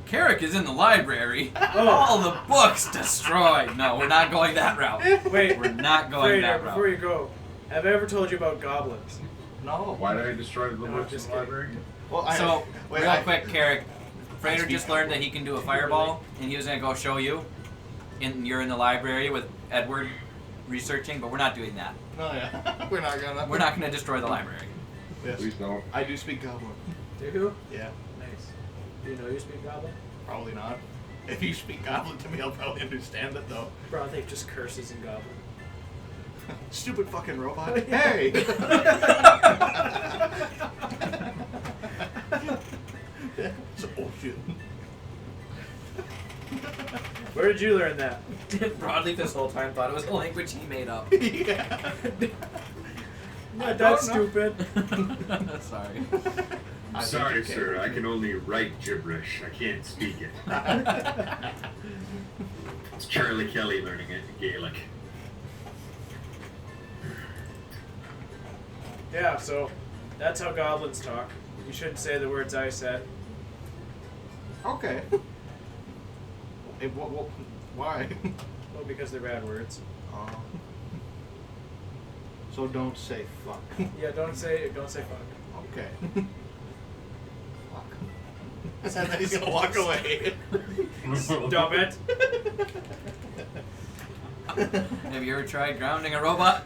Carrick is in the library. Oh. All the books destroyed. No, we're not going that route. Wait, We're not going Frater, that before route. you go, have I ever told you about goblins? No. Why did I destroy the No, books in just the kidding. library? Well, So, real quick, Carrick. Frater speak just learned that he can do a fireball, and he was going to go show you. You're in the library with Edward researching, but we're not doing that. No, yeah. We're not gonna. We're not going to destroy the library. Yes. Please don't. I do speak Goblin. Do you? Yeah. Nice. Do you know you speak goblin? Probably not. If you speak Goblin to me, I'll probably understand it though. Bro, I think just curses in goblin. Stupid fucking robot. Hey! So, oh shit. Where did you learn that? Broadleaf this whole time thought it was a language he made up. Yeah. Not that don't know. stupid. Sorry. I think Sorry, you can. sir. I can only write gibberish. I can't speak it. It's Charlie Kelly learning it in Gaelic. Yeah, so that's how goblins talk. You shouldn't say the words I said. Okay. Hey, why? Well, because they're bad words. So don't say fuck. Yeah, don't say fuck. Okay. Fuck. And then he's gonna walk away. Stop it. Have you ever tried grounding a robot?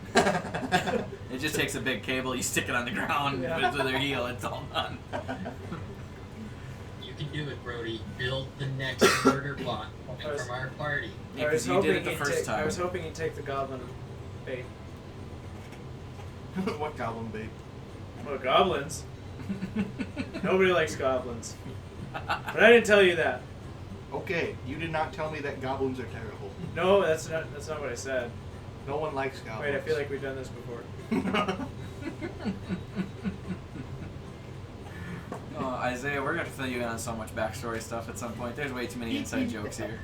It just takes a big cable, you stick it on the ground Yeah. with their heel, it's all done. You can do it, Brody. Build the next murder bot coming from our party. Yeah, I was 'cause you did it hoping the he'd first take- time. I was hoping he'd take the goblin bait. What Goblin bait? Well, goblins. Nobody likes goblins. But I didn't tell you that. Okay, you did not tell me that goblins are terrible. No, that's not what I said. No one likes goblins. Wait, I feel like we've done this before. Oh, Isaiah, we're going to fill you in on so much backstory stuff at some point. There's way too many inside jokes here.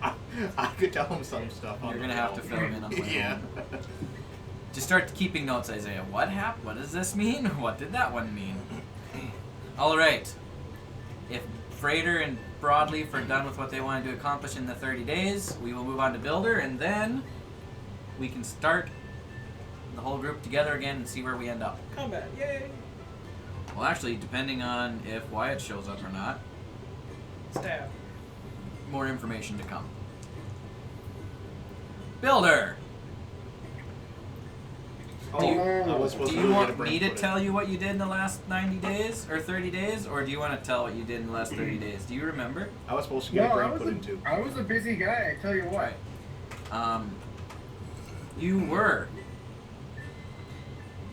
I could tell him some stuff. You're going to have to fill him in on the way Yeah. home. Just start keeping notes, Isaiah. What happened? What does this mean? What did that one mean? All right. If Frater and Broadleaf are done with what they wanted to accomplish in the 30 days, we will move on to Builder, and then we can start the whole group together again and see where we end up. Combat, yay! Well, actually, depending on if Wyatt shows up or not, Stab. more information to come. Builder! Do you, I was supposed do to you go get a want brain me to footage. tell you what you did in the last 90 days or 30 days, or do you want to tell what you did in the last 30 days? Do you remember? I was supposed to No, get a I brain was put into. I was a busy guy, I tell you what. You were.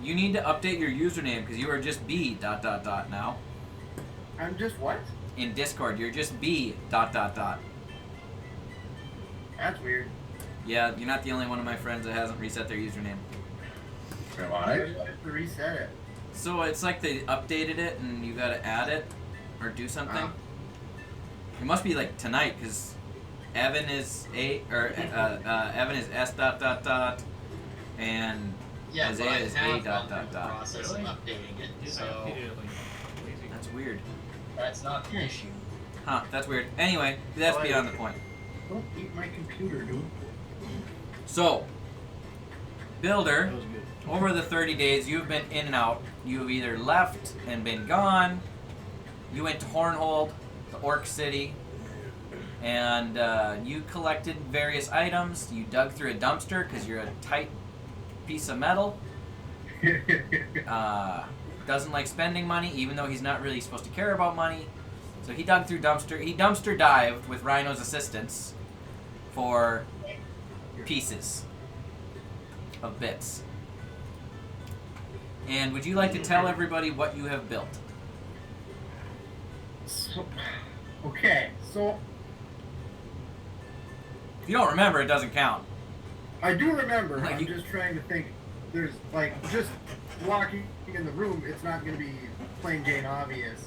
You need to update your username because you are just B ... now. I'm just what? In Discord, you're just B ... That's weird. Yeah, you're not the only one of my friends that hasn't reset their username. Am I I? have to reset it. So it's like they updated it and you gotta add it or do something. It must be like tonight because Evan is Evan is S ... and Yeah, Isaiah but I is have A ... gone through the process of updating it, so That's weird. that's not the issue. Huh, that's weird. Anyway, that's beyond the point. Don't eat my computer, dude. So, Builder, That was good. over the 30 days, you've been in and out. You've either left and been gone. You went to Hornhold, the Orc City, and you collected various items. You dug through a dumpster because you're a tight piece of metal. Doesn't like spending money, even though he's not really supposed to care about money. So he dug through dumpster. He dumpster dived with Rhino's assistance for pieces of bits. And would you like to tell everybody what you have built? So, okay, so If you don't remember, it doesn't count. I do remember. Like I'm you- just trying to think. There's like just walking in the room. It's not going to be plain Jane obvious.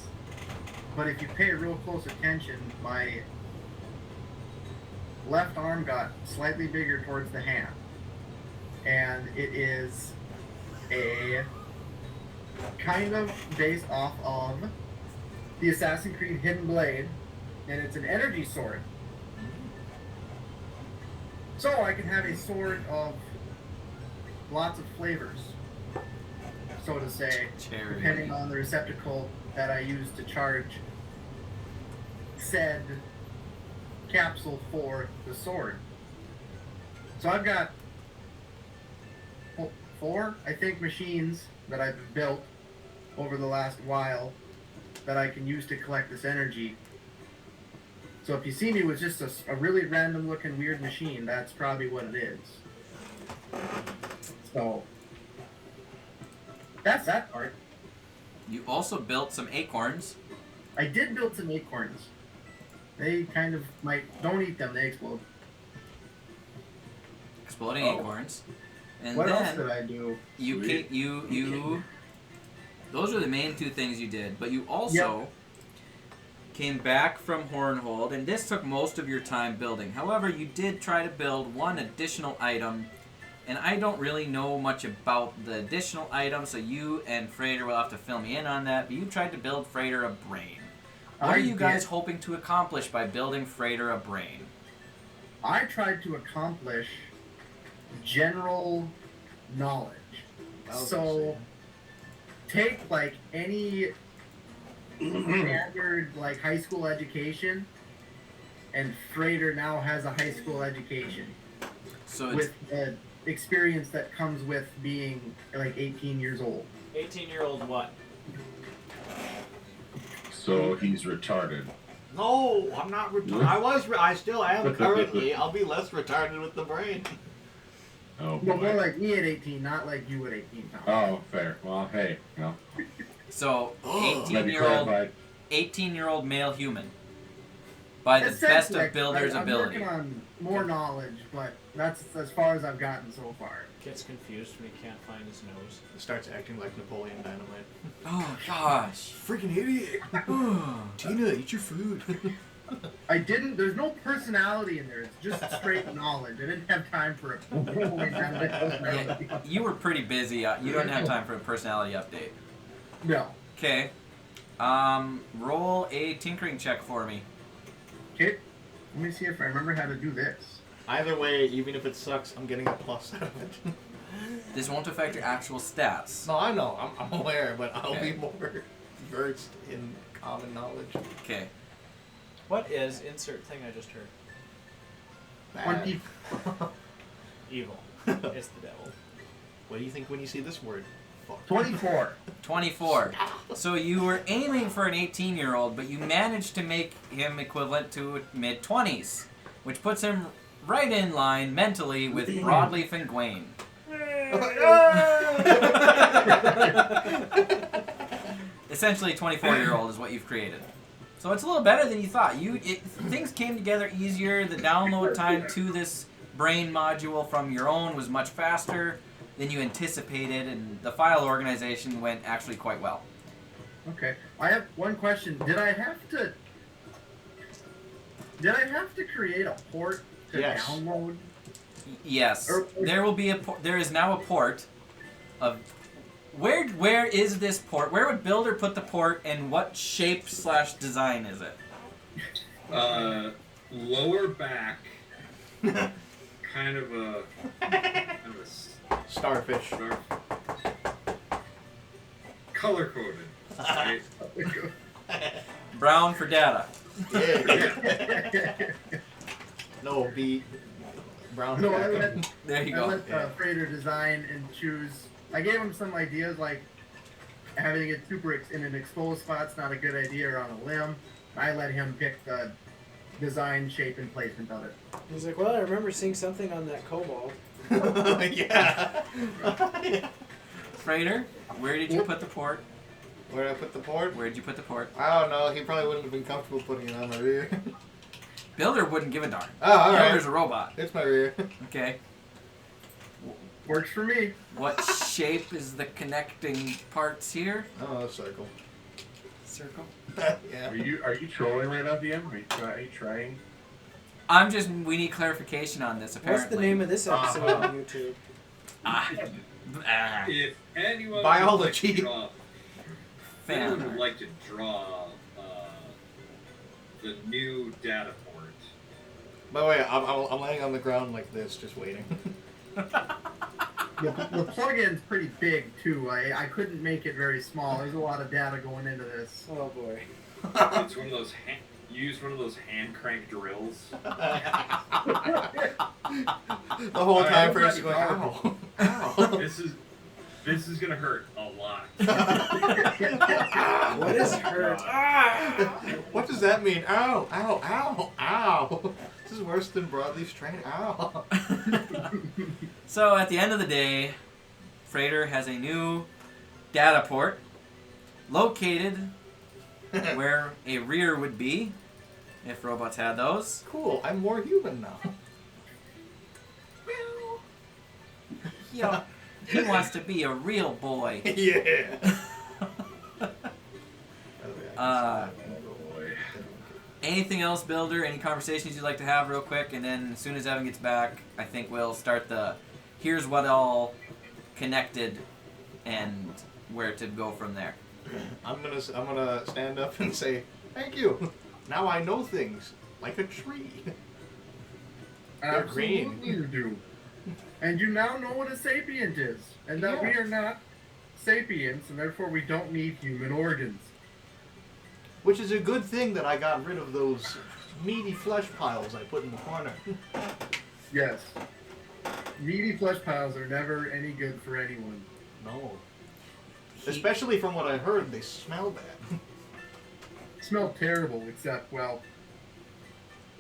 But if you pay real close attention, my left arm got slightly bigger towards the hand. And it is a kind of based off of the Assassin's Creed Hidden Blade, and it's an energy sword. So I can have a sword of lots of flavors, so to say, Cherry. depending on the receptacle that I use to charge said capsule for the sword. So I've got 4, I think, machines that I've built over the last while that I can use to collect this energy. So if you see me with just a really random looking weird machine, that's probably what it is. So that's that part. You also built some acorns. I did build some acorns. They kind of don't eat them, they explode. Exploding acorns. And What then else did I do? you those are the main 2 things you did, but you also came back from Hornhold, and this took most of your time building. However, you did try to build one additional item, and I don't really know much about the additional item, so you and Frater will have to fill me in on that, but you tried to build Frater a brain. What are you guys hoping to accomplish by building Frater a brain? I tried to accomplish general knowledge. So take like any standard like high school education, and Frater now has a high school education. So it's, with the experience that comes with being like 18 years old. 18-year-old what? So he's retarded. No, I'm not retarded. I still am currently. I'll be less retarded with the brain. Oh Well, more boy. like me at 18, not like you at 18, Tom. Oh, fair. Well, hey, no. so Let me clarify. 18-year-old male human. By the Essentially, best of builder's I'm ability. working on more knowledge, but that's as far as I've gotten so far. Gets confused when he can't find his nose. Starts acting like Napoleon Dynamite. Oh gosh. Freaking idiot! Tina, eat your food. There's no personality in there, it's just straight knowledge. I didn't have time for a personality. Yeah, you were pretty busy. You don't have time for a personality update. No. Okay. Roll a tinkering check for me. Okay, let me see if I remember how to do this. Either way, even if it sucks, I'm getting a plus out of it. This won't affect your actual stats. No, I know. I'm aware, but I'll Okay. be more versed in common knowledge. Okay. What is insert thing I just heard? Bad. Evil. It's the devil. What do you think when you see this word? Fuck. 24. 24. So you were aiming for an 18-year-old, but you managed to make him equivalent to mid-20s, which puts him right in line mentally with Broadleaf and Gwaine. Essentially, 24-year-old is what you've created. So it's a little better than you thought. Things came together easier. The download time to this brain module from your own was much faster than you anticipated, and the file organization went actually quite well. Okay, I have one question. Did I have to create a port to Yes. download? Yes, there is now a port of where is this port? Where would Builder put the port, and what shape/design is it? Lower back, kind of a Starfish. color coded. Right? Brown for data. Yeah. No, be brown. No, I let There you I go. let Frater design and choose. I gave him some ideas like having it in an exposed spot's not a good idea or on a limb. I let him pick the design, shape, and placement of it. He's like, well, I remember seeing something on that cobalt. Yeah. Frater, where did you put the port? Where did I put the port? Where did you put the port? I don't know. He probably wouldn't have been comfortable putting it on my rear. Builder wouldn't give a darn. Oh, alright. Builder's a robot. It's my rear. Okay. Works for me. What shape is the connecting parts here? Oh, a circle. Circle. Yeah. Are you trolling right now, DM? Are you trying? We need clarification on this, apparently. What's the name of this episode on YouTube? If anyone Biology. would like to draw, if anyone Fan would like to draw the new data port, By the way, I'm laying on the ground like this, just waiting. The plug-in's pretty big too. I couldn't make it very small. There's a lot of data going into this. Oh boy. it's one of those. You use one of those hand crank drills. The whole Alright, time I'm first not going, ow, ow. This is gonna hurt a lot. What is hurt? What does that mean? Ow, ow, ow, ow. This is worse than broadleaf strain. Ow. So at the end of the day, Freighter has a new data port located where a rear would be if robots had those. Cool, I'm more human now. Yo, he wants to be a real boy. Yeah. Anything else, Builder? Any conversations you'd like to have real quick? And then as soon as Evan gets back, I think we'll start the here's what all connected and where to go from there. I'm gonna stand up and say, thank you. Now I know things like a tree. They're green. Absolutely you do. And you now know what a sapient is, and that we are not sapients, and therefore we don't need human organs. Which is a good thing that I got rid of those meaty flesh piles I put in the corner. Yes. Meaty flesh piles are never any good for anyone. No. Especially from what I heard, they smell bad. Smell terrible, except, well,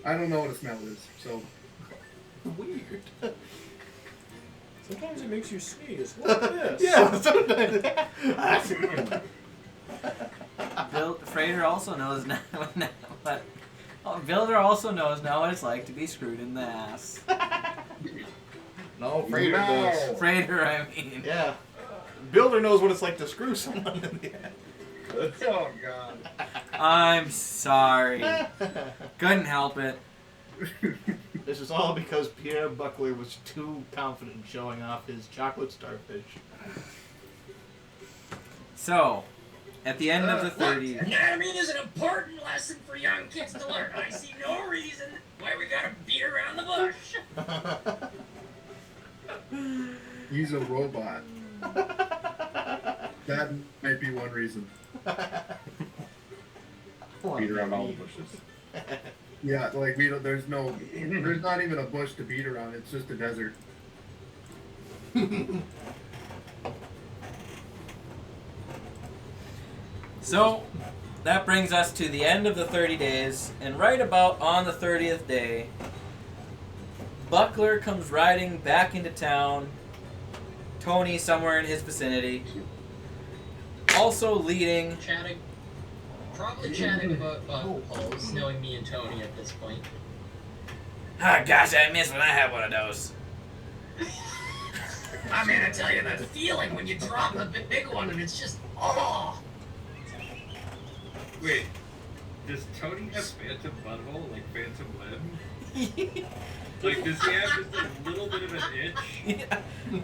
I don't know what a smell is, so. Weird. Sometimes it makes you sneeze. What's this? Yeah, sometimes. Freighter also knows now what. Builder also knows now what it's like to be screwed in the ass. No, Freighter does. Freighter, I mean. Yeah. Builder knows what it's like to screw someone in the ass. Oh, God. I'm sorry. Couldn't help it. This is all because Pierre Buckler was too confident in showing off his chocolate starfish. So, at the end of the 30s... Anatomy is an important lesson for young kids to learn. I see no reason why we gotta beat around the bush. He's a robot. That might be one reason. Beat around all the bushes. Yeah, like there's not even a bush to beat around. It's just a desert. So, that brings us to the end of the 30 days, and right about on the 30th day, Buckler comes riding back into town, Tony somewhere in his vicinity, also leading... Probably chatting about holes, knowing me and Tony at this point. Ah, gosh, I miss when I had one of those. I mean, I tell you that feeling when you drop the big one and it's just, oh! Wait, does Tony have phantom butthole, like phantom limb? Like, does he have just a little bit of an itch?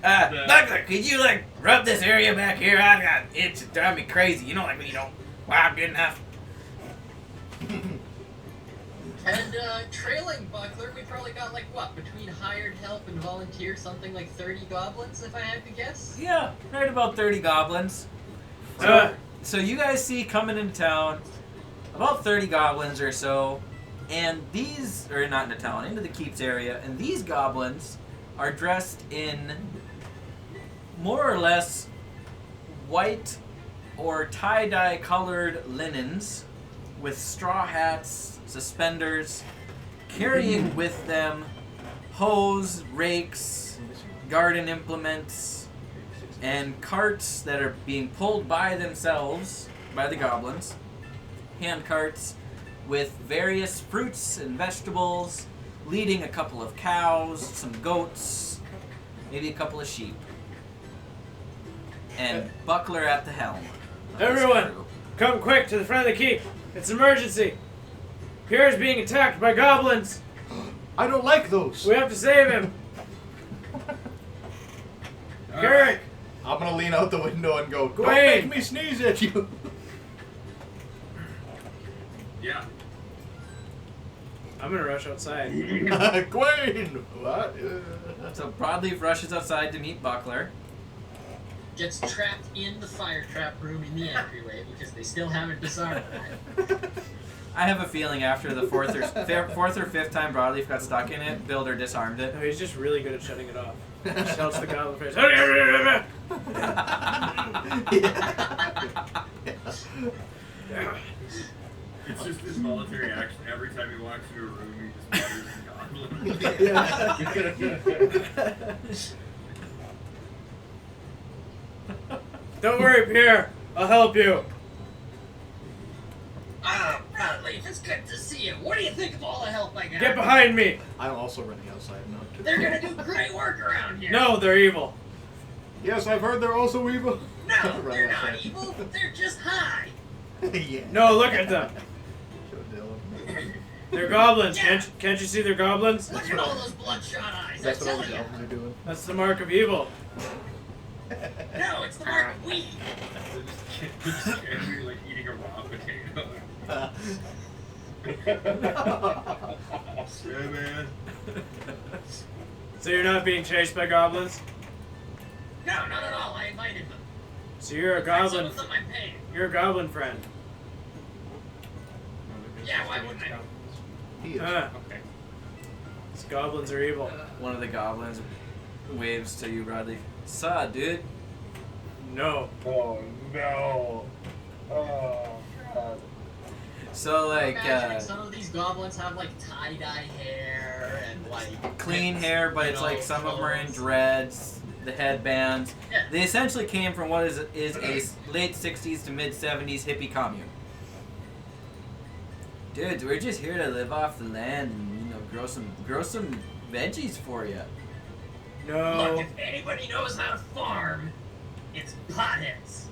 Buckler, could you, rub this area back here? I got an itch. It's driving me crazy. You know, when you don't wipe good enough. And, trailing Buckler, we probably got, between hired help and volunteer, something like 30 goblins, if I had to guess? Yeah, right about 30 goblins. So you guys see coming into town about 30 goblins or so, and these, or not into town, into the keeps area, and these goblins are dressed in more or less white or tie-dye colored linens with straw hats, suspenders, carrying with them hoes, rakes, garden implements, and carts that are being pulled by themselves, by the goblins. Hand carts with various fruits and vegetables, leading a couple of cows, some goats, maybe a couple of sheep. And Buckler at the helm. Everyone, come quick to the front of the keep. It's an emergency. Pierre's being attacked by goblins. I don't like those. We have to save him. All Carrick. right. I'm gonna lean out the window and go, don't Gwen. make me sneeze at you. Yeah. I'm gonna rush outside. Gwen! What? So Broadleaf rushes outside to meet Buckler. Gets trapped in the fire trap room in the entryway because they still haven't disarmed it. I have a feeling after the fourth or fifth time Broadleaf got stuck in it, Builder disarmed it. No, he's just really good at shutting it off. Shouts the goblin face. It's just his military action. Every time he walks into a room, he just mutters in goblin. Don't worry, Pierre. I'll help you. Ah, Broadleaf, it's good to see you. What do you think of all the help I got? Get behind me. I'm also running outside now. They're gonna do great work around here. No, they're evil. Yes, I've heard they're also evil. No, Running they're not outside. evil. They're just high. Yeah. No, look at them. Show Dylan. They're goblins. Yeah. Can't you see they're goblins? Look at all those bloodshot eyes. That's I'm what all telling the you. elves are doing. That's the mark of evil. No, it's the mark of weed. They're just actually like eating a raw potato. Yeah, man. So you're not being chased by goblins? No, not at all. I invited them. So you're a In fact, goblin. Some of them I'm paying. You're a goblin friend. Yeah, why wouldn't I? He is. Huh. Okay. These goblins are evil. One of the goblins waves to you, Broadleaf. Saw, dude. No. Oh no. Oh god. So like Imagining some of these goblins have like tie-dye hair and like clean hair, but it's like some of them are in dreads, the headbands. Yeah. They essentially came from what is a late 60s to mid 70s hippie commune. Dudes, we're just here to live off the land and grow some veggies for you. No. Look, if anybody knows how to farm, it's potheads.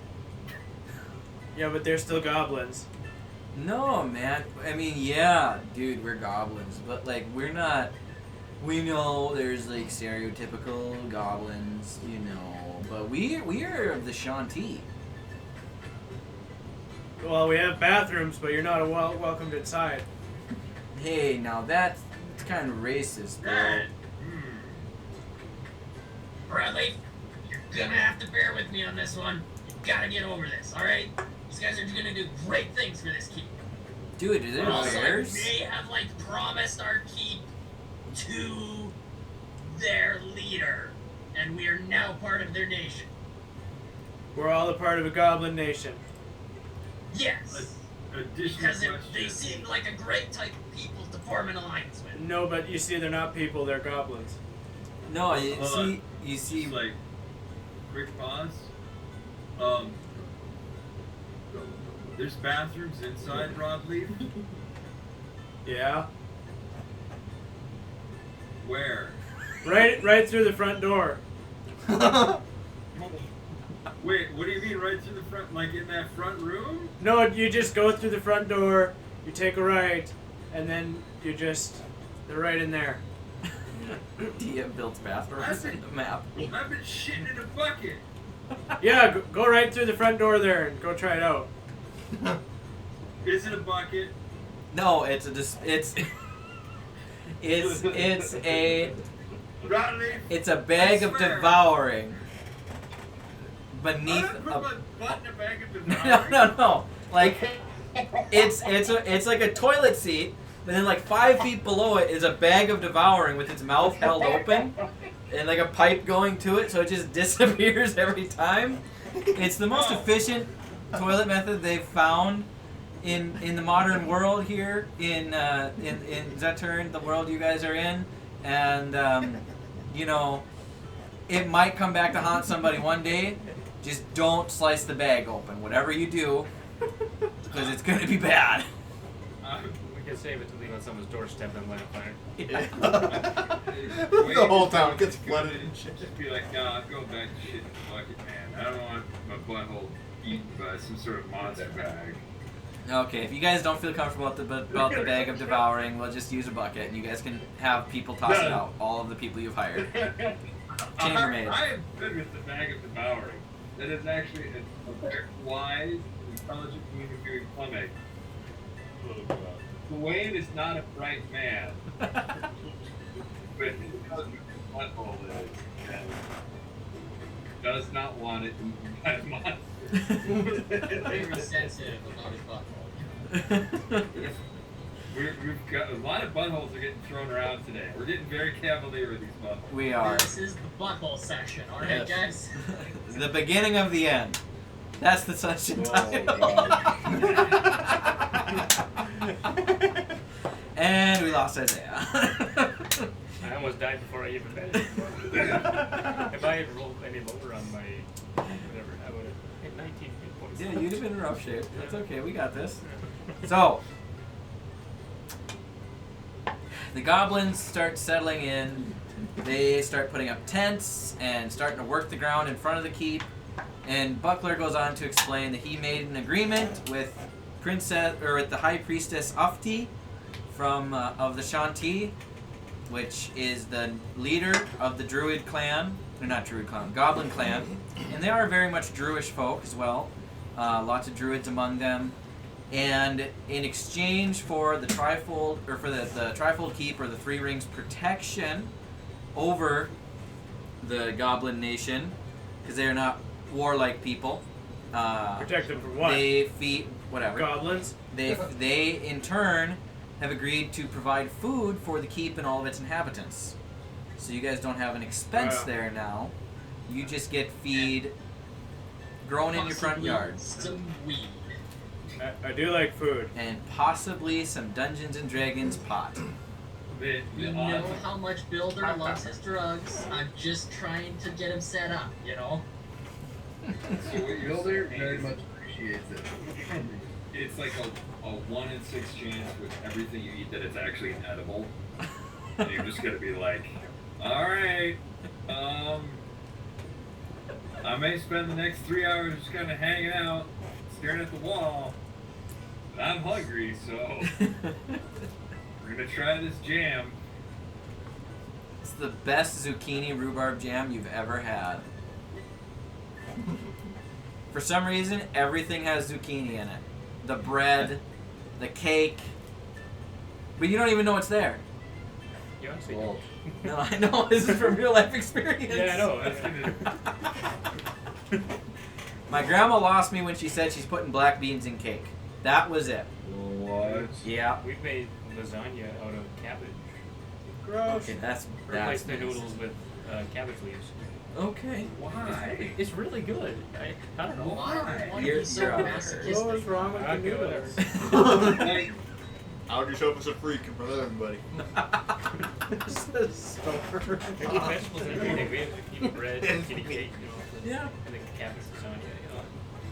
Yeah, but they're still goblins. No, man. I mean, yeah, dude, we're goblins, but like we're not. We know there's like stereotypical goblins, you know, but we are of the Shanti. Well, we have bathrooms, but you're not welcomed inside. Hey, now that's kind of racist, bro. Right. Bradley, you're gonna have to bear with me on this one. You gotta get over this, alright? These guys are gonna do great things for this keep. Dude, is it Also, bears? they have like promised our keep to their leader, and we are now part of their nation. We're all a part of a goblin nation. Yes, Additional because they question. seemed like a great type of people to form an alliance with. No, but you see, they're not people, they're goblins. No, you Hold see, on. you see. Just like quick pause. There's bathrooms inside Broadleaf. Yeah? Where? Right through the front door. Wait, what do you mean right through the front? Like in that front room? No, you just go through the front door, you take a right, and then they're right in there. Dia built bathrooms in the map. I've been shitting in a bucket. Yeah, go right through the front door there and go try it out. Is it a bucket? No, it's a Broadleaf. it's a bag I of swear. devouring beneath I'm gonna put a. my butt in a bag of No, devouring. no. Like it's like a toilet seat, but then like 5 feet below it is a bag of devouring with its mouth held open and like a pipe going to it, so it just disappears every time. It's the most efficient toilet method they've found in the modern world here in Zetern, the world you guys are in, and you know, it might come back to haunt somebody one day. Just don't slice the bag open, whatever you do, because it's gonna be bad. We can save it to leave on someone's doorstep and light a fire. The whole town gets flooded and shit. Just be like, nah, I'm going back to shit in the bucket, man. I don't want my butthole eaten by some sort of monster bag. Okay, if you guys don't feel comfortable about the bag of devouring, we'll just use a bucket, and you guys can have people toss it out. All of the people you've hired. Chambermaid. I am good with the bag of devouring. That is actually a very wise, intelligent communicating plumbing. Dwayne is not a bright man. But he knows what butthole is and does not want it eaten by a monster. Very sensitive about his butthole. We've got a lot of buttholes are getting thrown around today. We're getting very cavalier with these buttholes. We are. This is the butthole section, alright, guys? The beginning of the end. That's the session title. And we lost Isaiah. I almost died before I even met him. If I had rolled any lower on my whatever, I would have hit 19 points. Yeah, you'd have been in rough shape. That's okay, we got this. So, the goblins start settling in. They start putting up tents and starting to work the ground in front of the keep. And Buckler goes on to explain that he made an agreement with with the High Priestess Ufti from of the Shanti, which is the leader of the Druid clan, or not Druid clan, Goblin clan, and they are very much Druish folk as well. Lots of Druids among them, and in exchange for the Trifold, or for the Trifold Keep or the Three Rings protection over the Goblin Nation, because they are not warlike people. Protect them from what? They feed whatever. Goblins? They in turn have agreed to provide food for the keep and all of its inhabitants. So you guys don't have an expense Wow. there now. You just get feed grown in your front Possibly yard. some weed. I do like food. And possibly some Dungeons and Dragons pot. You know how much Builder loves his drugs. I'm just trying to get him set up, you know? So what you're Builder saying very is much appreciates it. it's like a 1 in 6 chance with everything you eat that it's actually edible. And you're just gonna be like, alright, I may spend the next 3 hours just kinda hanging out, staring at the wall. But I'm hungry, so we're gonna try this jam. It's the best zucchini rhubarb jam you've ever had. For some reason, everything has zucchini in it. The bread, the cake. But you don't even know it's there. You honestly Well, No, I know. This is from real life experience. Yeah, I know. That's gonna... My grandma lost me when she said she's putting black beans in cake. That was it. What? Yeah. We've made lasagna out of cabbage. Gross. Okay, that's Replace the nice. noodles with cabbage leaves. Okay. Why? It's really good. I don't know. Why would You're- be so you're out of masochistic? What was wrong with the Okay, noodles? Like, Out yourself as a freak in front of everybody. This is so We eat vegetables and everything. We eat bread, kitty cake, you know, Yeah. and then cabbage lasagna. You know.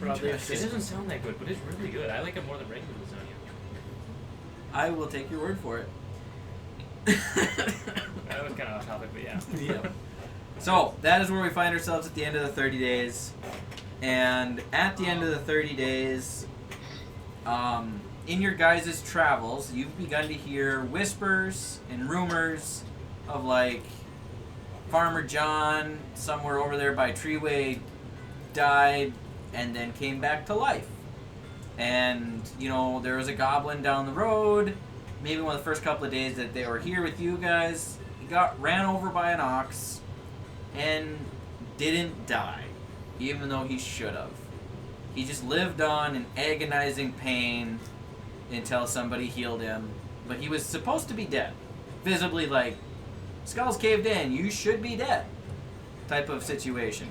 Probably It doesn't sound that good, but it's really good. I like it more than regular lasagna. I will take your word for it. That was kind of off topic, but yeah. Yep. So, that is where we find ourselves at the end of the 30 days. And at the end of the 30 days, in your guys' travels, you've begun to hear whispers and rumors of, like, Farmer John somewhere over there by Treeway died and then came back to life. And, you know, there was a goblin down the road. Maybe one of the first couple of days that they were here with you guys, he got ran over by an ox and didn't die, even though he should have. He just lived on in agonizing pain until somebody healed him. But he was supposed to be dead. Visibly, like, skull's caved in, you should be dead type of situation.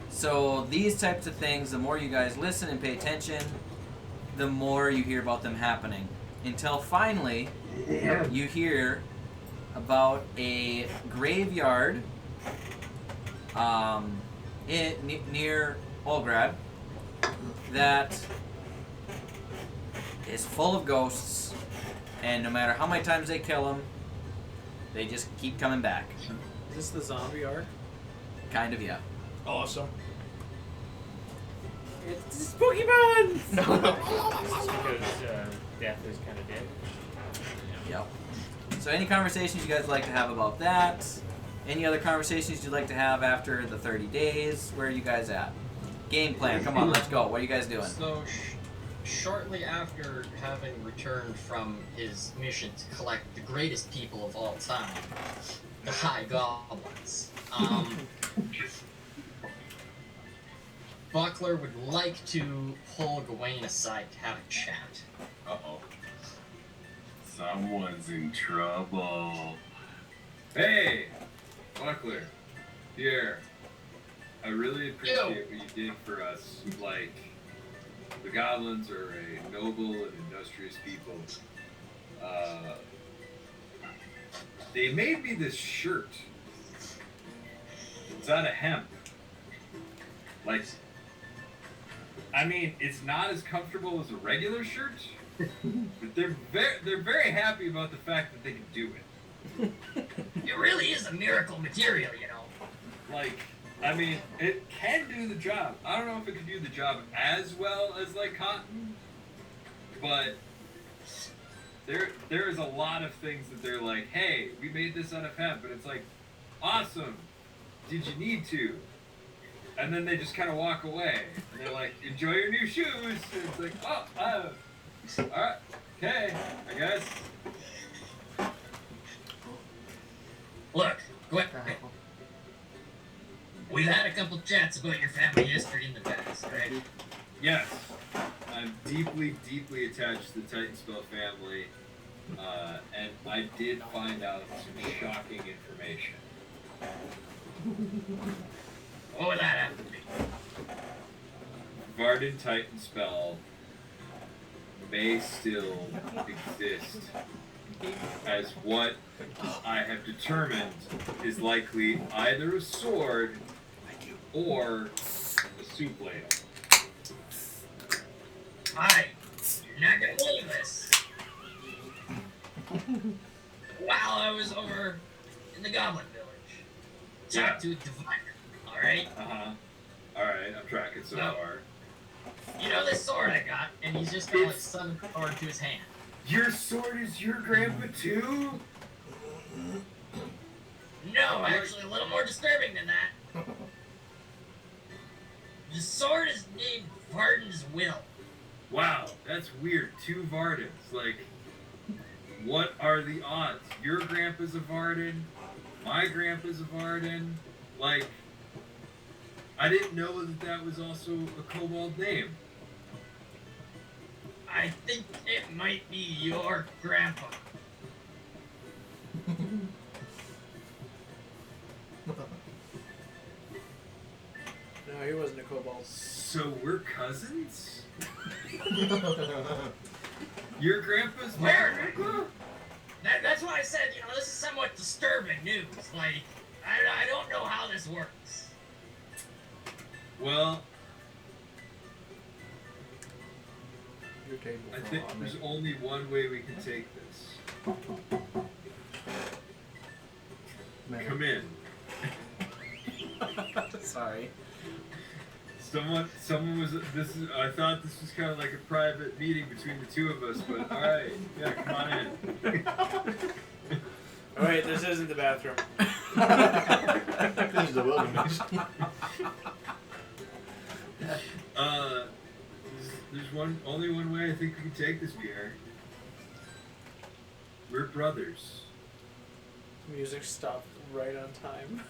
So these types of things, the more you guys listen and pay attention, the more you hear about them happening. Until finally, you hear about a graveyard near Olgrad that is full of ghosts, and no matter how many times they kill them, they just keep coming back. Is this the zombie arc? Kind of, yeah. Awesome. It's Pokemon! Because death is kind of dead. Yep. So any conversations you guys would like to have about that? Any other conversations you'd like to have after the 30 days? Where are you guys at? Game plan. Come on, let's go. What are you guys doing? So, shortly after having returned from his mission to collect the greatest people of all time, the High Goblins, Buckler would like to pull Gawain aside to have a chat. Uh-oh. Someone's in trouble. Hey, Buckler, here. I really appreciate what you did for us. Like, the goblins are a noble and industrious people. They made me this shirt. It's out of hemp. Like, I mean, it's not as comfortable as a regular shirt, but they're very happy about the fact that they can do it. It really is a miracle material, you know. Like, I mean, it can do the job. I don't know if it can do the job as well as like cotton, but there is a lot of things that they're like, hey, we made this out of hemp, and it's like, awesome. Did you need to? And then they just kind of walk away, and they're like, enjoy your new shoes. And it's like, oh, all right, okay, I guess. Look, Gwen, we've had a couple chats about your family history in the past, right? Yes, I'm deeply, deeply attached to the Titanspell family, and I did find out some shocking information. What would that have to be? Varden Titanspell may still exist as what I have determined is likely either a sword or a soup ladle. You're not gonna believe this. While I was over in the Goblin Village, talked to a diviner, alright? Alright, I'm tracking so far. You know this sword I got, and he's just got like summon the sword to his hand. Your sword is your grandpa too? No, actually a little more disturbing than that. The sword is named Varden's Will. Wow, that's weird. Two Vardens. Like, what are the odds? Your grandpa's a Varden, my grandpa's a Varden. Like, I didn't know that was also a kobold name. I think it might be your grandpa. No, he wasn't a kobold. So we're cousins? Your grandpa's my Where? grandpa? That's why I said, you know, this is somewhat disturbing news. Like, I don't know how this works. Well, Your table I think there's only one way we can take this. Come in. Sorry. Someone was. I thought this was kind of like a private meeting between the two of us, but all right, yeah, come on in. Oh wait, this isn't the bathroom. This is the wilderness. There's only one way I think we can take this, Pierre. We're brothers. Music stopped right on time.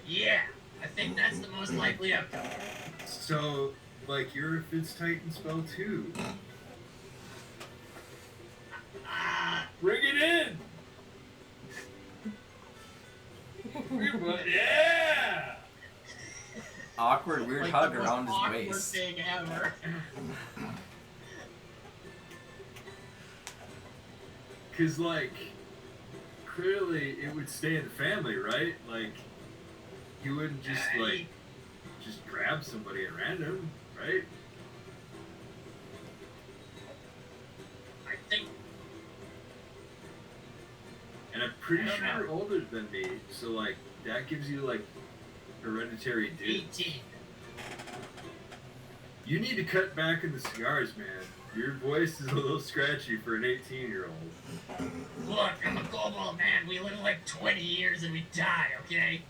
Yeah, I think that's the most likely outcome. So, like, you're a Fitz Titanspell too. Bring it in! Yeah! Awkward, weird Like hug the most around his awkward waist. thing ever. Cause, like, clearly it would stay in the family, right? Like, you wouldn't just, like, just grab somebody at random, right? I think. And I'm pretty I don't sure know. you're older than me, so, like, that gives you, like, hereditary dude. 18. You need to cut back in the cigars, man. Your voice is a little scratchy for an 18-year-old. Look, I'm a kobold man. We live like 20 years and we die, okay?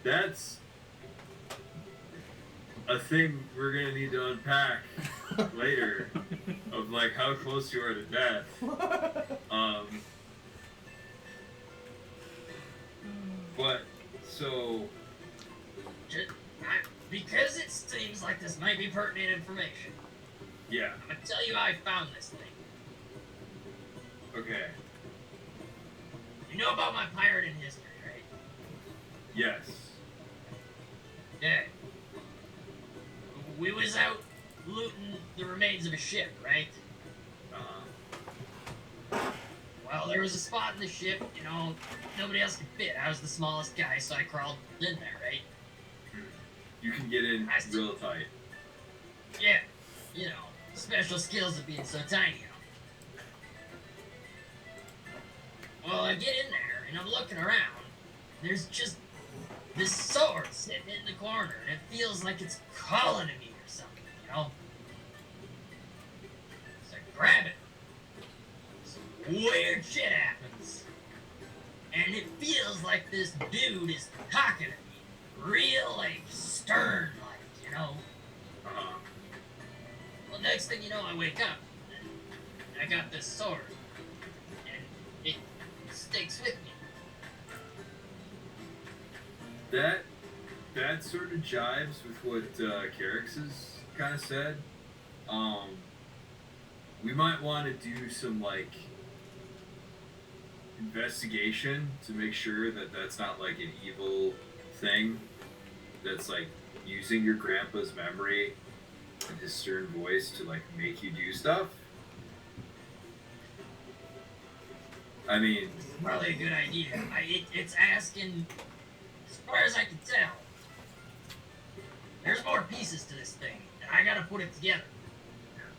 That's a thing we're gonna need to unpack later, of like how close you are to death. But so Because it seems like this might be pertinent information, yeah, I'm gonna tell you how I found this thing. okay, You know about my pirate in history, right? yes, Yeah. We was out looting the remains of a ship, right? Well, there was a spot in the ship, you know, nobody else could fit. I was the smallest guy, so I crawled in there, right? you can get in real tight. Yeah, you know, special skills of being so tiny, you know. Well, I get in there, and I'm looking around. There's just this sword sitting in the corner, and it feels like it's calling to me or something, you know? So I grab it. Some weird shit happens. And it feels like this dude is talking to me. Real, like, stern-like, you know? Well, next thing you know, I wake up. And I got this sword. And it sticks with me. That sort of jives with what Carrix has kind of said. We might want to do some like investigation to make sure that that's not like an evil thing that's like using your grandpa's memory and his stern voice to like make you do stuff. I mean, Probably a good idea. It's asking, as far as I can tell, there's more pieces to this thing, and I gotta put it together.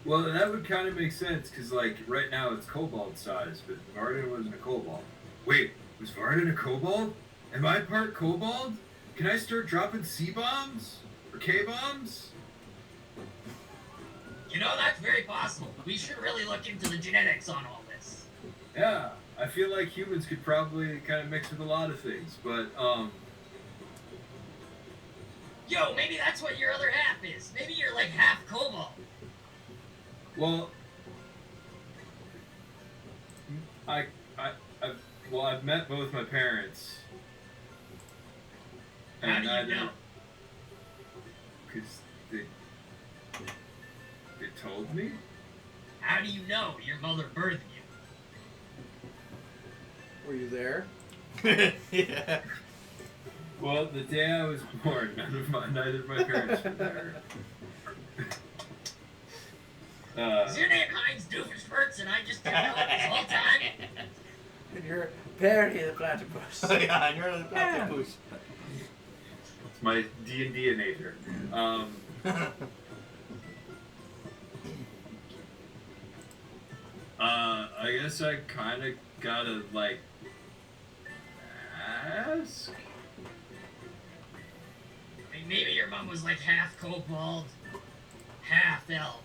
well, that would kind of make sense because like right now it's kobold size, but Varden wasn't a kobold. Wait, was Varden a kobold? Am I part kobold? Can I start dropping C bombs or K bombs? You know, that's very possible. We should really look into the genetics on all this. Yeah, I feel like humans could probably kind of mix with a lot of things, but Yo, maybe that's what your other half is. Maybe you're like half kobold. well, I've met both my parents. How do you know? Because they told me. How do you know your mother birthed you? Were you there? Yeah. Well, the day I was born, neither of my parents were there. Is your name Heinz Doofenshmirtz and I just didn't know it this whole time? And you're Perry the Platypus. Yeah, and you're the platypus. It's my D&D nature. I guess I kind of gotta like ask. I mean, maybe your mom was like half kobold, half elf.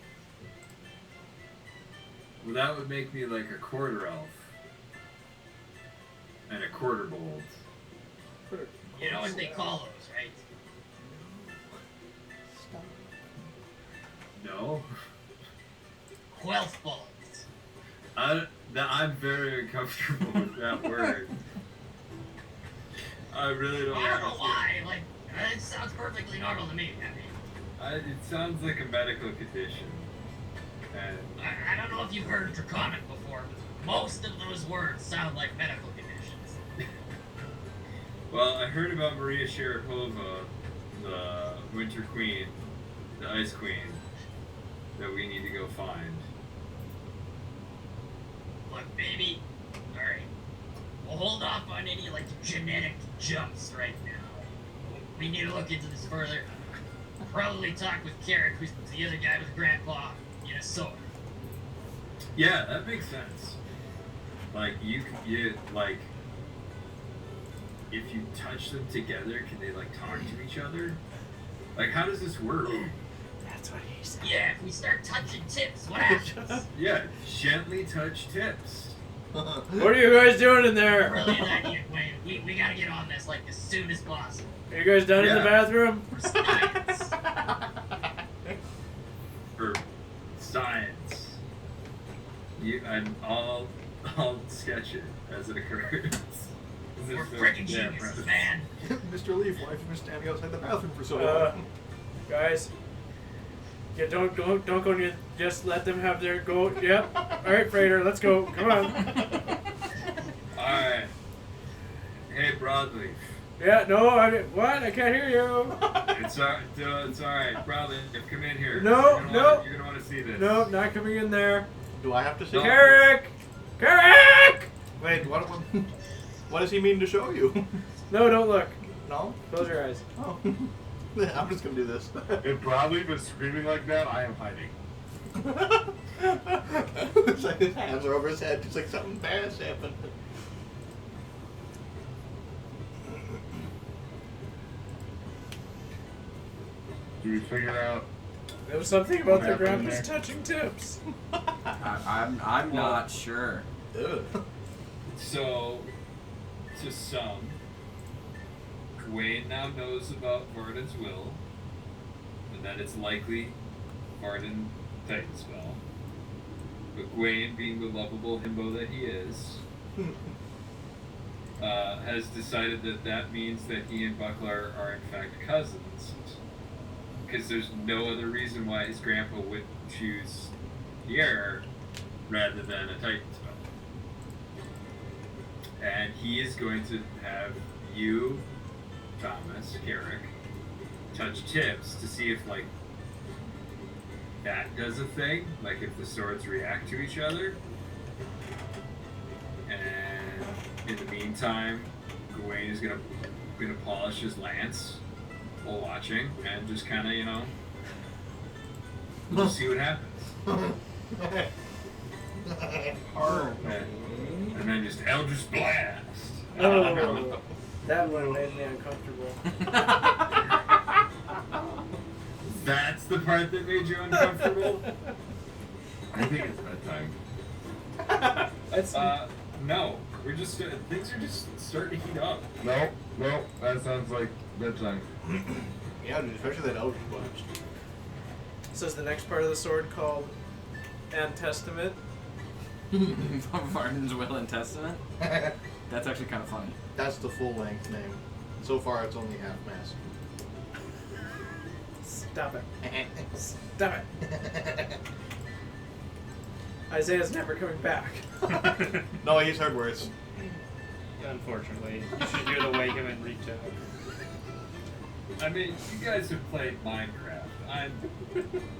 Well, that would make me like a quarter elf and a quarter bold. You know what they call those, right? No, Quelfballs. I'm very uncomfortable with that word. I really don't. I don't know why. Like, it sounds perfectly normal to me. I mean, It sounds like a medical condition, and I don't know if you've heard draconic before, but most of those words sound like medical conditions. well, I heard about Maria Sharapova, the Winter Queen, the Ice Queen, that we need to go find. Look, baby. Alright. We'll hold off on any, like, genetic jumps right now. We need to look into this further. Probably talk with Carrick, who's the other guy with Grandpa in a sword. Yeah, that makes sense. Like if you touch them together, can they like talk to each other? Like, how does this work? That's what he said. Yeah, if we start touching tips, what happens? Yeah, gently touch tips. What are you guys doing in there? Brilliant idea, Wayne. We gotta get on this like as soon as possible. Are you guys done in the bathroom? For science. For science. I'll sketch it as it occurs. We're freaking geniuses, man. Mr. Leaf, why have you been standing outside the bathroom for so long? Guys. Yeah, don't go near. Just let them have their go. Yep. All right, Freighter, let's go. Come on. All right. Hey, Broadleaf. Yeah. No. What? I can't hear you. It's all right. Broadleaf, come in here. No. You're gonna want to see this. No, not coming in there. Do I have to see it? Carrick! Carrick! Wait, what does he mean to show you? No, don't look. No? Close your eyes. Oh. I'm just gonna do this. If Broadleaf is screaming like that, I am hiding. It's like his hands are over his head. It's like something bad's happened. Do we figure out? There was something about What their happened grandpas there? touching tips. I'm not sure. Ugh. So, to some, Gawain now knows about Varden's will, and that it's likely Varden Titanspell. But Gawain, being the lovable himbo that he is, has decided that means that he and Buckler are in fact cousins, because there's no other reason why his grandpa would choose Pierre rather than a Titanspell. And he is going to have you, Thomas, Carrick, touch tips to see if, like, that does a thing. Like, if the swords react to each other. And in the meantime, Gawain is gonna polish his lance while watching and just kind of, just see what happens. And then just Eldritch Blast. Oh, that one made me uncomfortable. That's the part that made you uncomfortable? I think it's bedtime. No. We're just, things are just starting to heat up. No, that sounds like bedtime. Yeah, dude, especially that Eldritch Blast. So is the next part of the sword called And Testament? Varden's Will and Testament? That's actually kind of funny. That's the full-length name. So far, it's only half-mast. Stop it. Stop it. Isaiah's never coming back. No, he's heard worse. Unfortunately, you should hear the Wake 'em and reach out. I mean, you guys have played Minecraft. I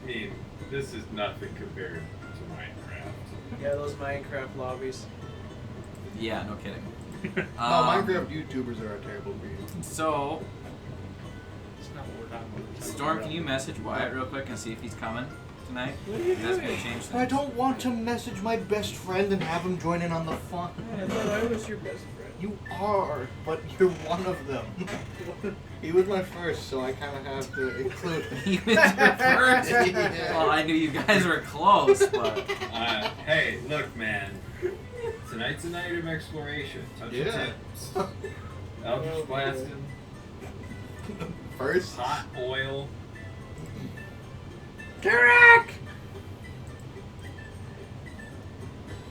mean, this is nothing compared to Minecraft. Yeah, those Minecraft lobbies. Yeah, no kidding. No, Minecraft YouTubers are a terrible breed. So, It's not what we're talking about. Storm, can you message Wyatt real quick and see if he's coming tonight? That's gonna change things. I don't want to message my best friend and have him join in on the fun. I thought I was your best friend. You are, but you're one of them. He was my first, so I kind of have to include him. He was your first? Yeah. Well, I knew you guys were close, but... Hey, look, man. Tonight's a night of exploration. Touch your Yeah. tips. Eldritch blasting. First? Hot oil. Carrick!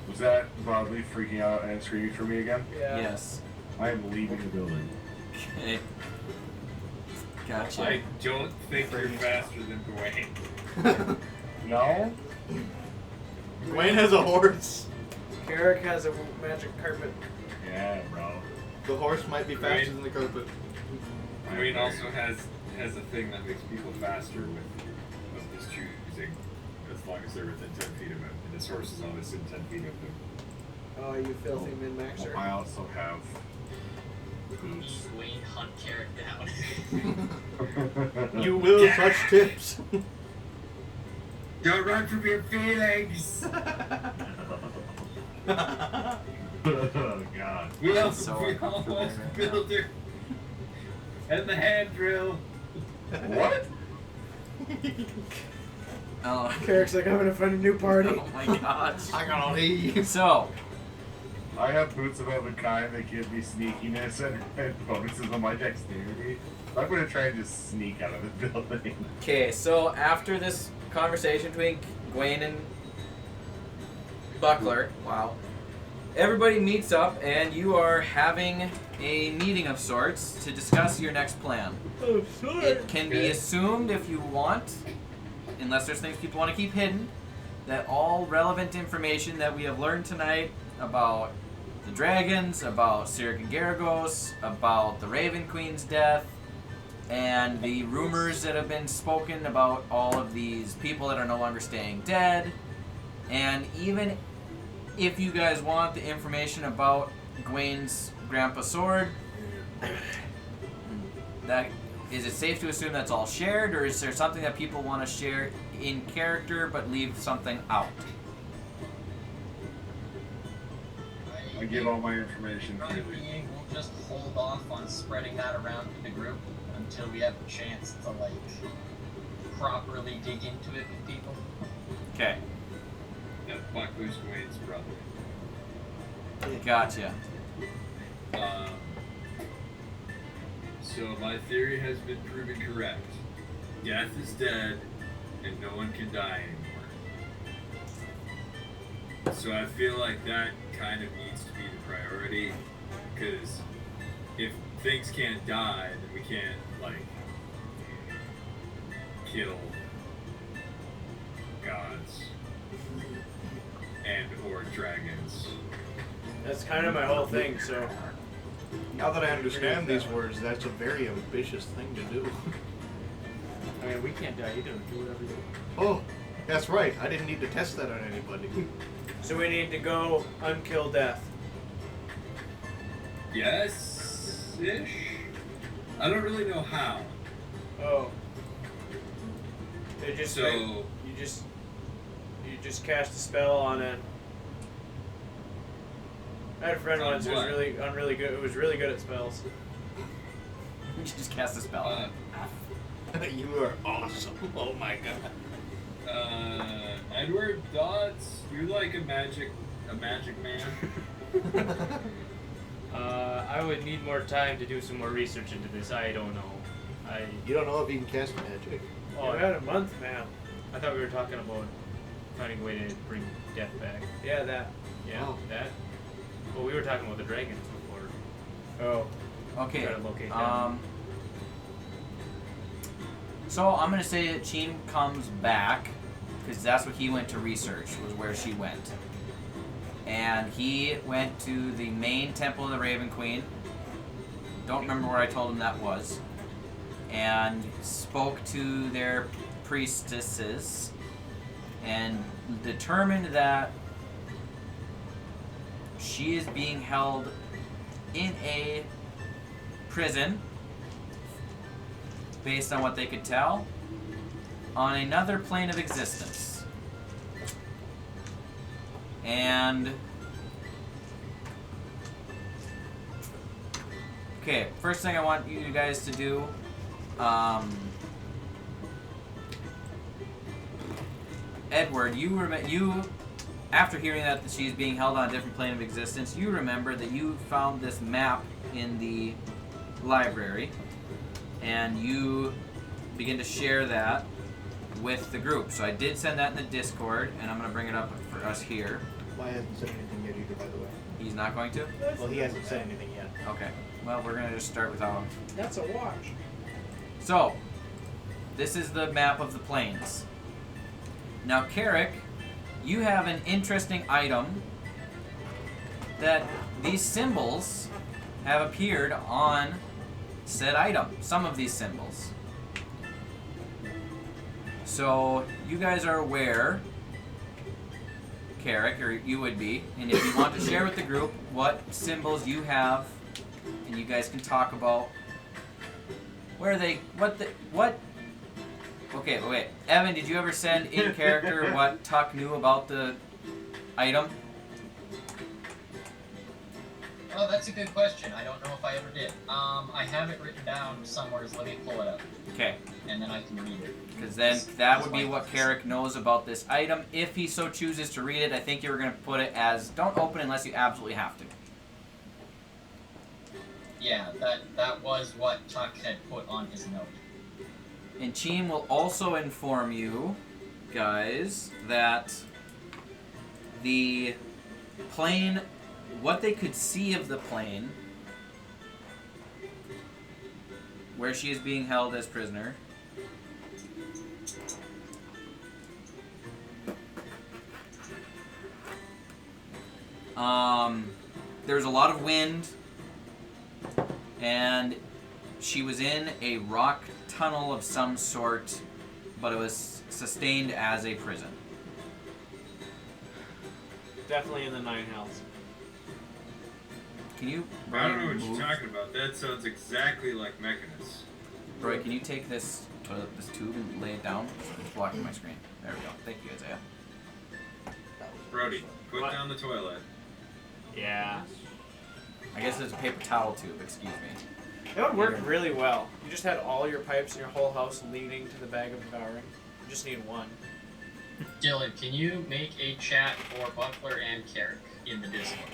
Was that Broadleaf freaking out and screaming for me again? Yeah. Yes. I am leaving the building. Okay. Gotcha. I don't think you're faster than Gawain. No? Wayne has a horse. Carrick has a magic carpet. Yeah, bro. The horse might be faster than the carpet. Gawain also has a thing that makes people faster with his choosing, as long as they're within 10 feet of him. And his horse is always in 10 feet of him. Oh, you filthy min-maxer. I also have boots. Wayne hunt Carrick down. You will touch tips. Don't run from your feelings! Oh, God. We I'm almost, so we uncomfortable almost right built her. And the hand drill. What? Oh, Carrick's like, I'm gonna find a new party. oh my gosh. I gotta leave. So, I have boots of a kind that give me sneakiness and bonuses on my dexterity. I'm gonna try and just sneak out of the building. okay, so after this conversation between Gwen and Buckler, wow, everybody meets up and you are having a meeting of sorts to discuss your next plan. Oh, sorry. It can be assumed if you want, unless there's things people want to keep hidden, that all relevant information that we have learned tonight about the dragons, about Cyric and Garagos, about the Raven Queen's death, and the rumors that have been spoken about all of these people that are no longer staying dead, and even if you guys want the information about Gwen's grandpa sword, that is it safe to assume that's all shared, or is there something that people want to share in character but leave something out? I give all my information For the freely. being, we'll just hold off on spreading that around to the group until we have a chance to like properly dig into it with people. Okay, Now, Buckler's Wayne's brother. gotcha. So my theory has been proven correct. Death is dead, and no one can die anymore. So I feel like that kind of needs to be the priority, because if things can't die, then we can't like kill gods and or dragons. That's kind of my whole thing, so. Now that I understand these words, that's a very ambitious thing to do. I mean, we can't die either. Do whatever you want. Oh, that's right. I didn't need to test that on anybody. So we need to go unkill death. Yes-ish? I don't really know how. Oh. They just So- you just cast a spell on it. I had a friend On once who was what? really good. Who was really good at spells. You should just cast a spell. You are awesome. Oh my god. Edward Dodds, you're like a magic man. I would need more time to do some more research into this. I don't know. You don't know if you can cast magic. Oh, I had a month, man. I thought we were talking about finding a way to bring death back. Yeah, that. Yeah, Oh. that. Well, we were talking about the dragons before. Oh. Okay. Try to locate them. So I'm gonna say that Sheen comes back because that's what he went to research, was where she went, and he went to the main temple of the Raven Queen. Don't remember where I told him that was, and spoke to their priestesses and determined that she is being held in a prison, based on what they could tell, on another plane of existence. And okay, first thing I want you guys to do, Edward, you after hearing that she's being held on a different plane of existence, you remember that you found this map in the library, and you begin to share that with the group. So I did send that in the Discord, and I'm going to bring it up for us here. Why hasn't said anything yet either, by the way? He's not going to? Well, he hasn't said anything yet. Okay. Well, we're going to just start without him. That's a watch. So, this is the map of the plains. Now, Carrick, you have an interesting item that these symbols have appeared on said item. Some of these symbols. So, you guys are aware, Carrick, or you would be, and if you want to share with the group what symbols you have, and you guys can talk about where they, what, okay, wait, Evan, did you ever send in character what Tuck knew about the item? Oh, that's a good question. I don't know if I ever did. I have it written down somewhere. So let me pull it up, Okay. and then I can read it. Because then that would be what Carrick knows about this item. If he so chooses to read it, I think you were going to put it as don't open unless you absolutely have to. Yeah, that was what Tuck had put on his note. And Cheem will also inform you, guys, that the plane, what they could see of the plane, where she is being held as prisoner, there's a lot of wind, and she was in a rock tunnel of some sort, but it was sustained as a prison. Definitely in the 9 hells. Can you, I don't know what move? you're talking about. That sounds exactly like Mechanus. Roy, can you take this tube and lay it down? It's blocking my screen. There we go. Thank you, Isaiah. Brody, put What? down the toilet. Yeah. I guess there's a paper towel tube, excuse me. It would work really well. You just had all your pipes in your whole house leading to the bag of devouring. You just need one. Dylan, can you make a chat for Buckler and Carrick in the Discord?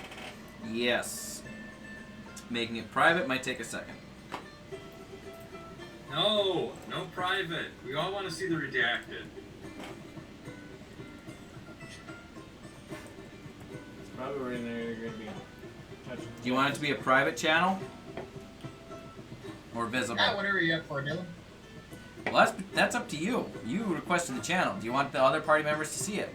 Yes. Making it private might take a second. No private. We all want to see the redacted. It's probably where in there you're going to be touching. Do you want it to be a private channel? Or visible? Ah, whatever you're up for, Dylan. Well, that's up to you. You requested the channel. Do you want the other party members to see it?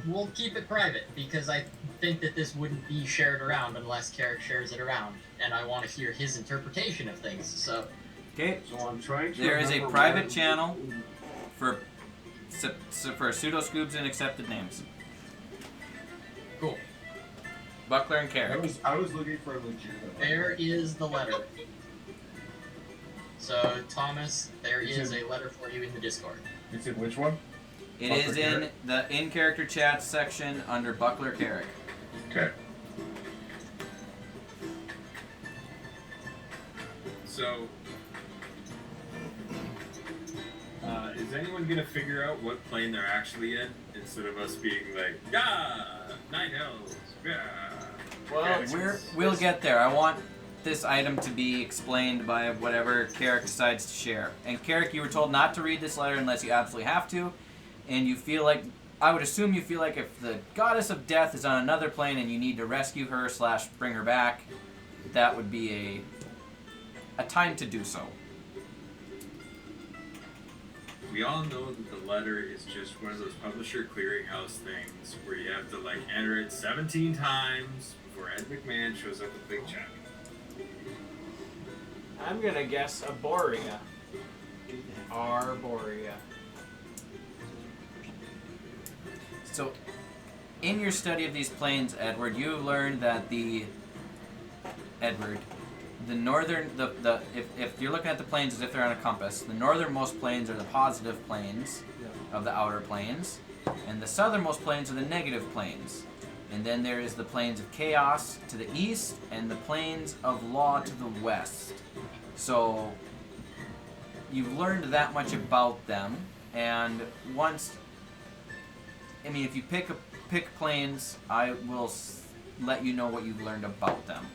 We'll keep it private because I think that this wouldn't be shared around unless Carrick shares it around, and I want to hear his interpretation of things. So, Okay. So I'm trying to. There is a remember private what- channel for pseudo scoobs and accepted names. cool. Buckler and Carrick. I was looking for a legitimate. There is the letter. So, Thomas, there is a letter for you in the Discord. It's in which one? It Buckler, is in Carrick? the in-character chat section under Buckler Carrick. Okay. So, is anyone gonna figure out what plane they're actually in instead of us being like, yeah, 9 hells, yeah. Well, we'll get there. I want this item to be explained by whatever Carrick decides to share. And Carrick, you were told not to read this letter unless you absolutely have to, and you feel like, I would assume you feel like if the goddess of death is on another plane and you need to rescue her / bring her back, that would be a time to do so. We all know that the letter is just one of those publisher clearinghouse things where you have to like enter it 17 times before Ed McMahon shows up with a big check. I'm going to guess Arborea. Arborea. So, in your study of these planes, Edward, you have learned that the northern, if you're looking at the planes as if they're on a compass, the northernmost planes are the positive planes of the outer planes, and the southernmost planes are the negative planes. And then there is the planes of chaos to the east, and the planes of law to the west. So, you've learned that much about them, and once, I mean, if you pick planes, I will let you know what you've learned about them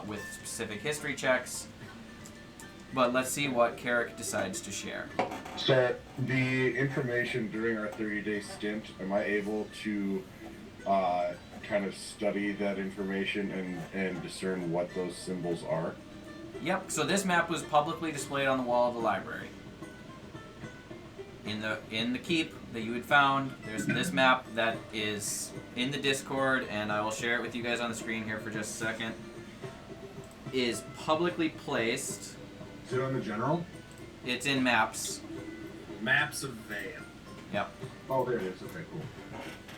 with specific history checks. But let's see what Carrick decides to share. So the information during our 30-day stint, am I able to kind of study that information and discern what those symbols are? Yep, so this map was publicly displayed on the wall of the library. In the keep that you had found, there's this map that is in the Discord, and I will share it with you guys on the screen here for just a second. Is publicly placed. Is it on the general? It's in maps. Maps of Vale. Yep. Oh, there it is. Okay, cool.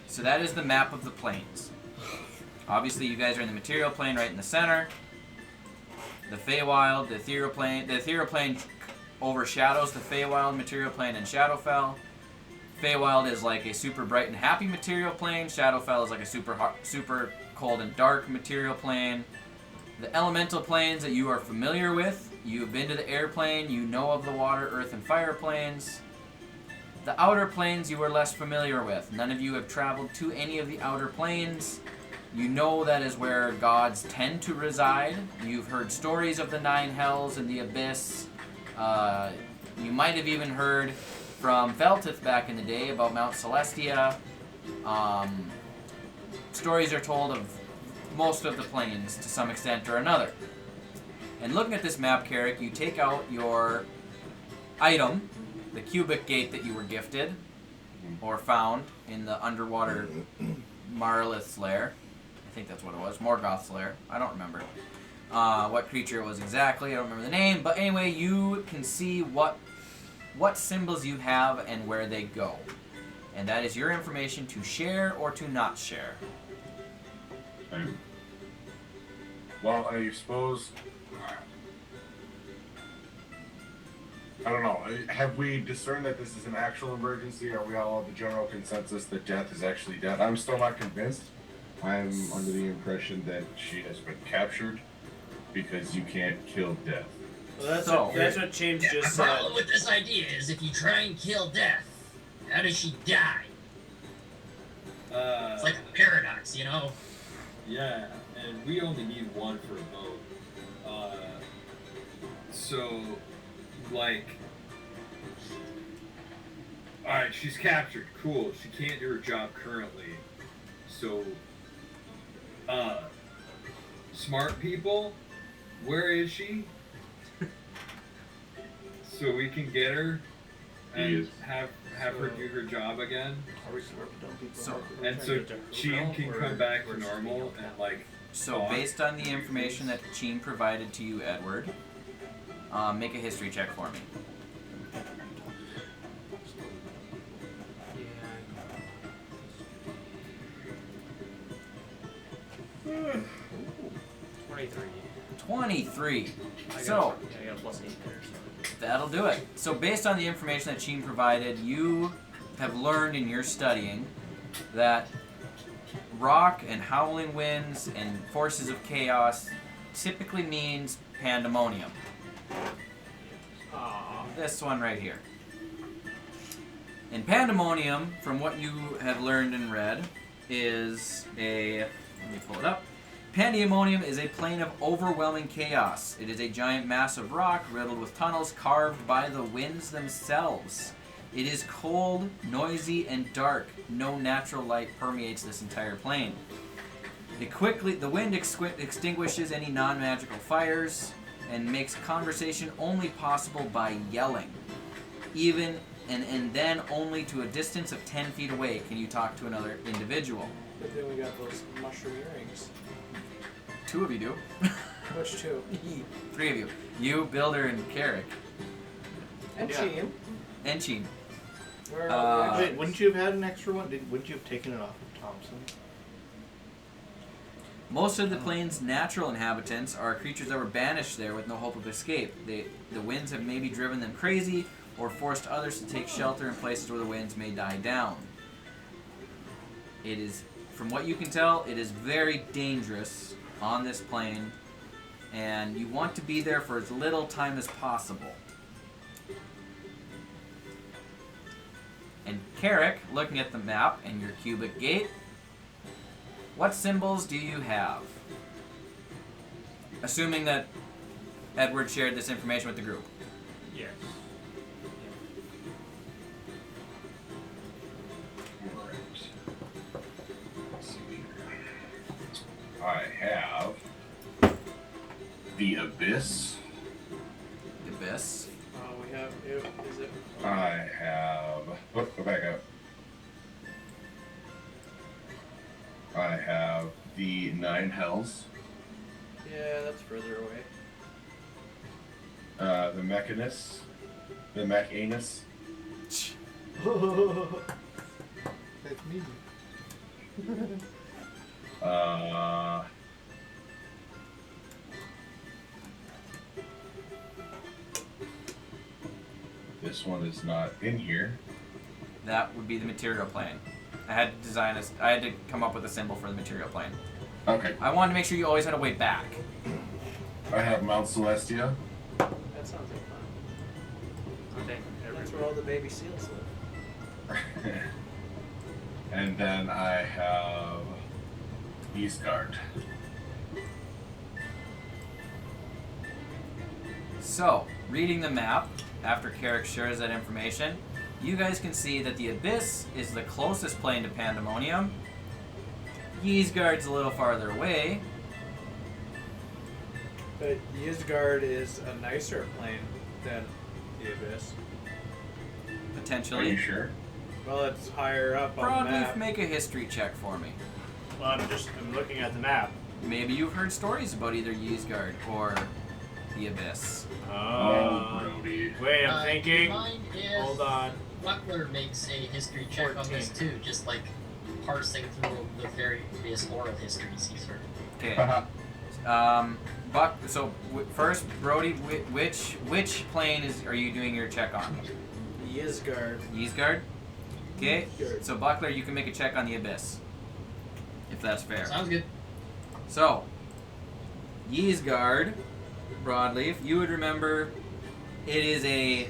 So that is the map of the planes. Obviously, you guys are in the material plane right in the center. The Feywild, the ethereal plane overshadows the Feywild material plane and Shadowfell. Feywild is like a super bright and happy material plane. Shadowfell is like a super cold and dark material plane. The elemental planes that you are familiar with. You've been to the air plane, you know of the water, earth, and fire planes. The outer planes you are less familiar with. None of you have traveled to any of the outer planes. You know that is where gods tend to reside. You've heard stories of the 9 hells and the abyss. You might have even heard from Feltith back in the day about Mount Celestia. Stories are told of most of the planes to some extent or another. And looking at this map, Carrick, you take out your item, the cubic gate that you were gifted or found in the underwater Marlith's lair. I think that's what it was, Morgoth's lair. I don't remember what creature it was exactly. I don't remember the name. But anyway, you can see what symbols you have and where they go. And that is your information to share or to not share. Well, I suppose... I don't know. Have we discerned that this is an actual emergency? Are we all of the general consensus that death is actually death? I'm still not convinced. I'm under the impression that she has been captured because you can't kill death. Well, that's what James just The said. problem with this idea is if you try and kill death, how does she die? It's like a paradox, you know? Yeah, and we only need one for a vote. So, like... Alright, she's captured. Cool. She can't do her job currently. So, smart people, where is she? So we can get her and have her do her job again. And so Cheen can come back to normal and like. So based on the information that Cheen provided to you, Edward, make a history check for me. Yeah. 23. 23. I So got a plus 8 there. So. that'll do it. So based on the information that Cheen provided, you have learned in your studying that rock and howling winds and forces of chaos typically means pandemonium. This one right here. And pandemonium, from what you have learned and read, is a... Let me pull it up. Pandemonium is a plane of overwhelming chaos. It is a giant mass of rock riddled with tunnels carved by the winds themselves. It is cold, noisy, and dark. No natural light permeates this entire plane. The wind extinguishes any non-magical fires and makes conversation only possible by yelling. Even and then only to a distance of 10 feet away can you talk to another individual. But then we got those mushroom earrings. 2 of you do. Which 2? 3 of you. You, Builder, and Carrick. And Cheen. And Cheen. Where are Wait, wouldn't you have had an extra one? Wouldn't you have taken it off of Thompson? Most of the plane's natural inhabitants are creatures that were banished there with no hope of escape. The winds have maybe driven them crazy or forced others to take shelter in places where the winds may die down. It is, from what you can tell, it is very dangerous on this plane, and you want to be there for as little time as possible. And Carrick, looking at the map and your cubic gate, what symbols do you have? Assuming that Edward shared this information with the group. Yes. I have the Abyss. Abyss. we have... Is it... I have... Oh, go back up. I have the 9 Hells. Yeah, that's further away. The Mechanus. The Mechanus. That's me. This one is not in here. That would be the material plane. I had to come up with a symbol for the material plane. Okay. I wanted to make sure you always had a way back. I have Mount Celestia. That sounds like fun. Okay, That's where all the baby seals live. And then I have Eastgard. So, reading the map, after Carrick shares that information, you guys can see that the Abyss is the closest plane to Pandemonium. Ysgard's a little farther away. But Ysgard is a nicer plane than the Abyss. Are Potentially. you sure? Well, it's higher up on the Broadleaf, map. make a history check for me. Well, I'm looking at the map. Maybe you've heard stories about either Ysgard or the Abyss. Oh, Brody. Wait, I'm thinking. Mind if Hold on. Butler makes a history check on this 14. too, just like parsing through the various oral histories he's heard. Okay. Buck. So first, Brody, which plane are you doing your check on? Ysgard. Ysgard. Okay. So Buckler, you can make a check on the Abyss, if that's fair. Sounds good. So, Ysgard, Broadleaf, you would remember it is a...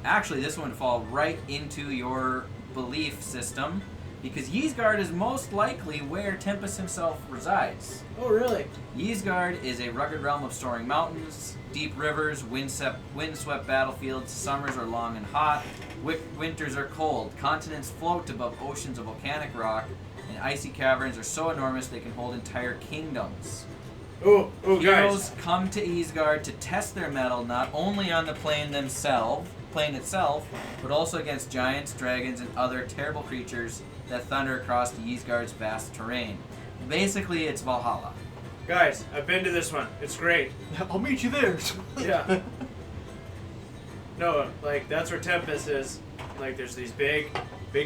Actually, this one would fall right into your belief system, because Ysgard is most likely where Tempest himself resides. Oh, really? Ysgard is a rugged realm of soaring mountains, deep rivers, windswept battlefields, summers are long and hot, winters are cold, continents float above oceans of volcanic rock, and icy caverns are so enormous they can hold entire kingdoms. Oh, Heroes guys. come to Ysgard to test their mettle not only on the plane itself, but also against giants, dragons, and other terrible creatures that thunder across the Ysgard's vast terrain. Basically, it's Valhalla. Guys, I've been to this one. It's great. I'll meet you there. Yeah. No, like, that's where Tempest is. Like, there's these big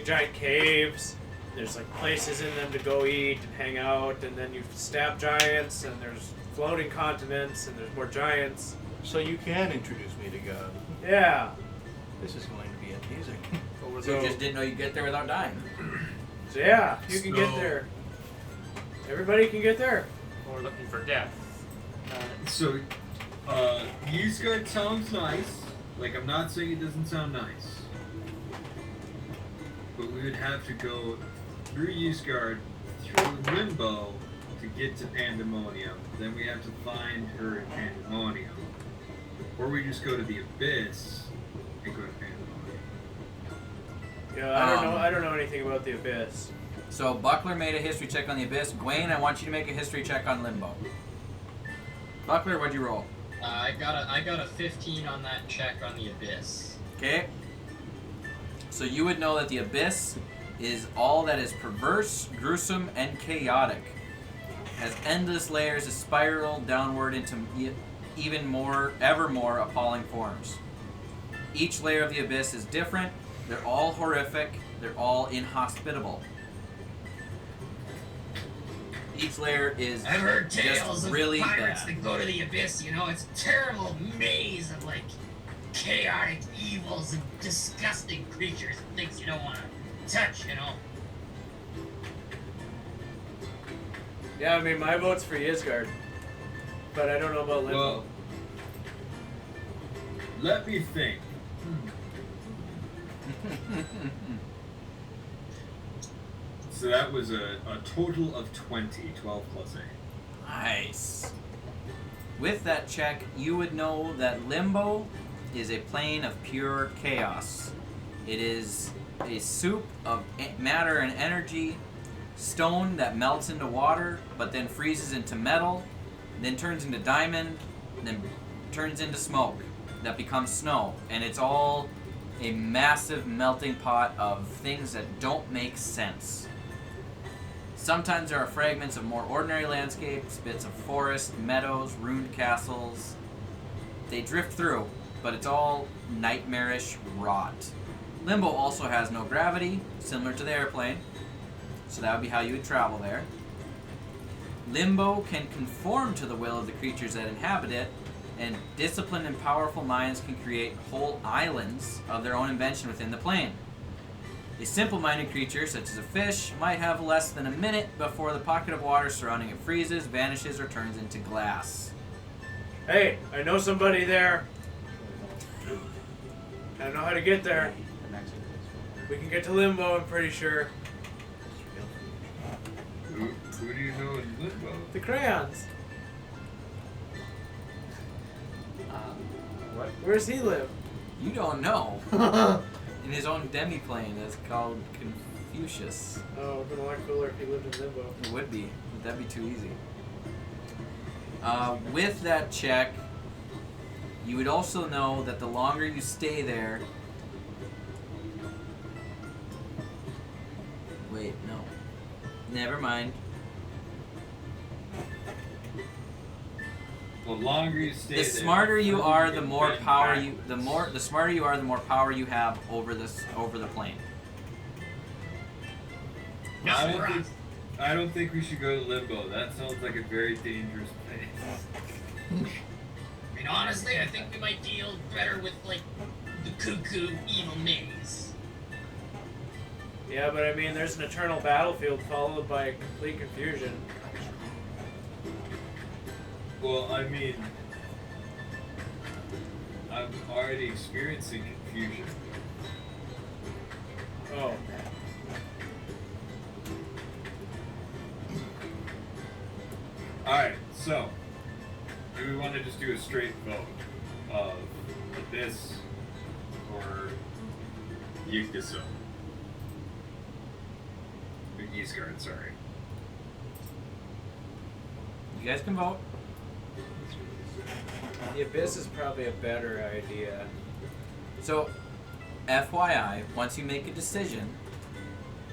giant caves. There's, like, places in them to go eat and hang out. And then you stab giants, and there's floating continents, and there's more giants. So you can introduce me to God. Yeah. This is going to be amazing. So you just didn't know you'd get there without dying. So, yeah, you can get there. Everybody can get there. We're looking for death. So, Ysgard sounds nice. Like, I'm not saying it doesn't sound nice. But we would have to go through Ysgard, through Limbo, to get to Pandemonium. Then we have to find her in Pandemonium. Or we just go to the Abyss and go to Pandemonium. Yeah, I don't know anything about the Abyss. So Buckler made a history check on the Abyss. Gwaine, I want you to make a history check on Limbo. Buckler, what'd you roll? I got a 15 on that check on the Abyss. Okay. So you would know that the Abyss is all that is perverse, gruesome, and chaotic. Has endless layers that spiral downward into ever more appalling forms. Each layer of the Abyss is different. They're all horrific. They're all inhospitable. Each layer is I've heard tales just of really pirates bad. that go to the Abyss, you know, it's a terrible maze of, like, chaotic evils and disgusting creatures and things you don't want to touch, you know? Yeah, I mean, my vote's for Ysgard. But I don't know about Limbo. Well, let me think. So that was a total of 20, 12 plus 8. Nice. With that check, you would know that Limbo is a plane of pure chaos. It is a soup of matter and energy, stone that melts into water, but then freezes into metal, then turns into diamond, then turns into smoke that becomes snow. And it's all a massive melting pot of things that don't make sense. Sometimes there are fragments of more ordinary landscapes, bits of forest, meadows, ruined castles. They drift through, but it's all nightmarish rot. Limbo also has no gravity, similar to the airplane, so that would be how you would travel there. Limbo can conform to the will of the creatures that inhabit it, and disciplined and powerful minds can create whole islands of their own invention within the plane. A simple-minded creature, such as a fish, might have less than a minute before the pocket of water surrounding it freezes, vanishes, or turns into glass. Hey, I know somebody there. I know how to get there. We can get to Limbo, I'm pretty sure. Who do you know in Limbo? The crayons. What? Where's he live? You don't know. In his own demi-plane that's called Confucius. Oh, it would have been a lot cooler if he lived in Limbo. It would be. But that'd be too easy. With that check, you would also know that the longer you stay there... Wait, no. Never mind. The longer you stay The there, smarter you further are, you the get more bent power backwards. you the smarter you are, the more power you have over the plane. I don't think we should go to Limbo. That sounds like a very dangerous place. I mean, honestly, I think we might deal better with, like, the cuckoo evil maze. Yeah, but I mean, there's an eternal battlefield followed by complete confusion. Well, I mean, I'm already experiencing confusion. Oh. Alright, so, do we want to just do a straight vote of Abyss or Yggdrasil? Or Ysgard, sorry. You guys can vote. The Abyss is probably a better idea. So, FYI, once you make a decision,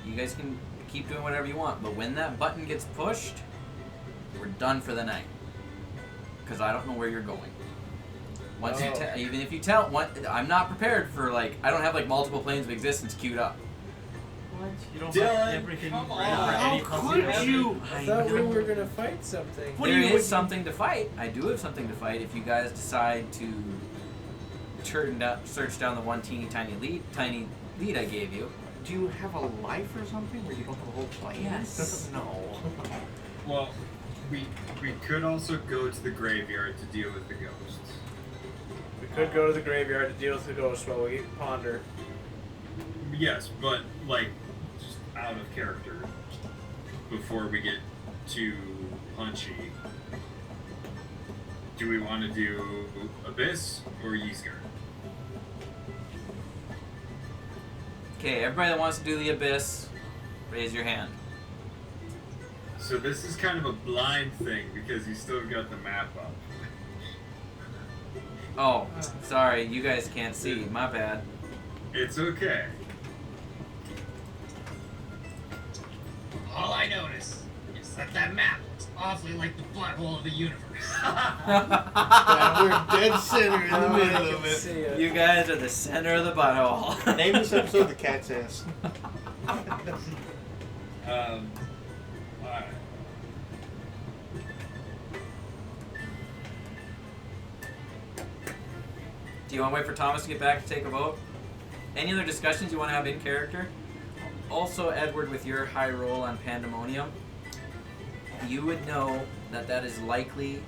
you guys can keep doing whatever you want. But when that button gets pushed, we're done for the night. Because I don't know where you're going. Once you even if you tell, I'm not prepared for I don't have multiple planes of existence queued up. What? You don't Dylan, have everything come ready for on. any How could possibility? you? I thought we were gonna fight something. There is something to fight. I do have something to fight if you guys decide to search down the one tiny lead I gave you. Do you have a life or something where you don't have a whole plane? Yes. No. Well, we could also go to the graveyard to deal with the ghosts. We could go to the graveyard to deal with the ghost while we ponder. Yes, but just out of character before we get too punchy. Do we want to do Abyss or Ysgard? Okay, everybody that wants to do the Abyss, raise your hand. So this is kind of a blind thing because you still got the map up. Oh, sorry, you guys can't see. My bad. It's okay. All I notice is that map looks awfully like the butthole of the universe. Yeah, we're dead center in the middle of it. See it. You guys are the center of the butthole. Name this episode The Cat's Ass. Alright. Do you want to wait for Thomas to get back to take a vote? Any other discussions you want to have in character? Also, Edward, with your high roll on Pandemonium, you would know that that is likely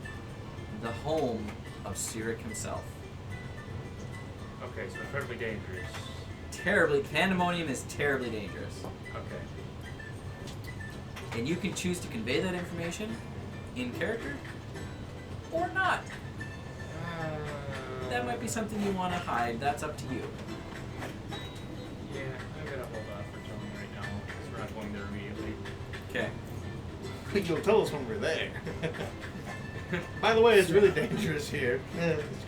the home of Cyric himself. Okay, so incredibly dangerous. Pandemonium is terribly dangerous. Okay. And you can choose to convey that information in character or not. That might be something you want to hide. That's up to you. Yeah, I'm gonna hold off for telling right now because we're not going there immediately. Okay. You'll tell us when we're there. By the way, it's really dangerous here.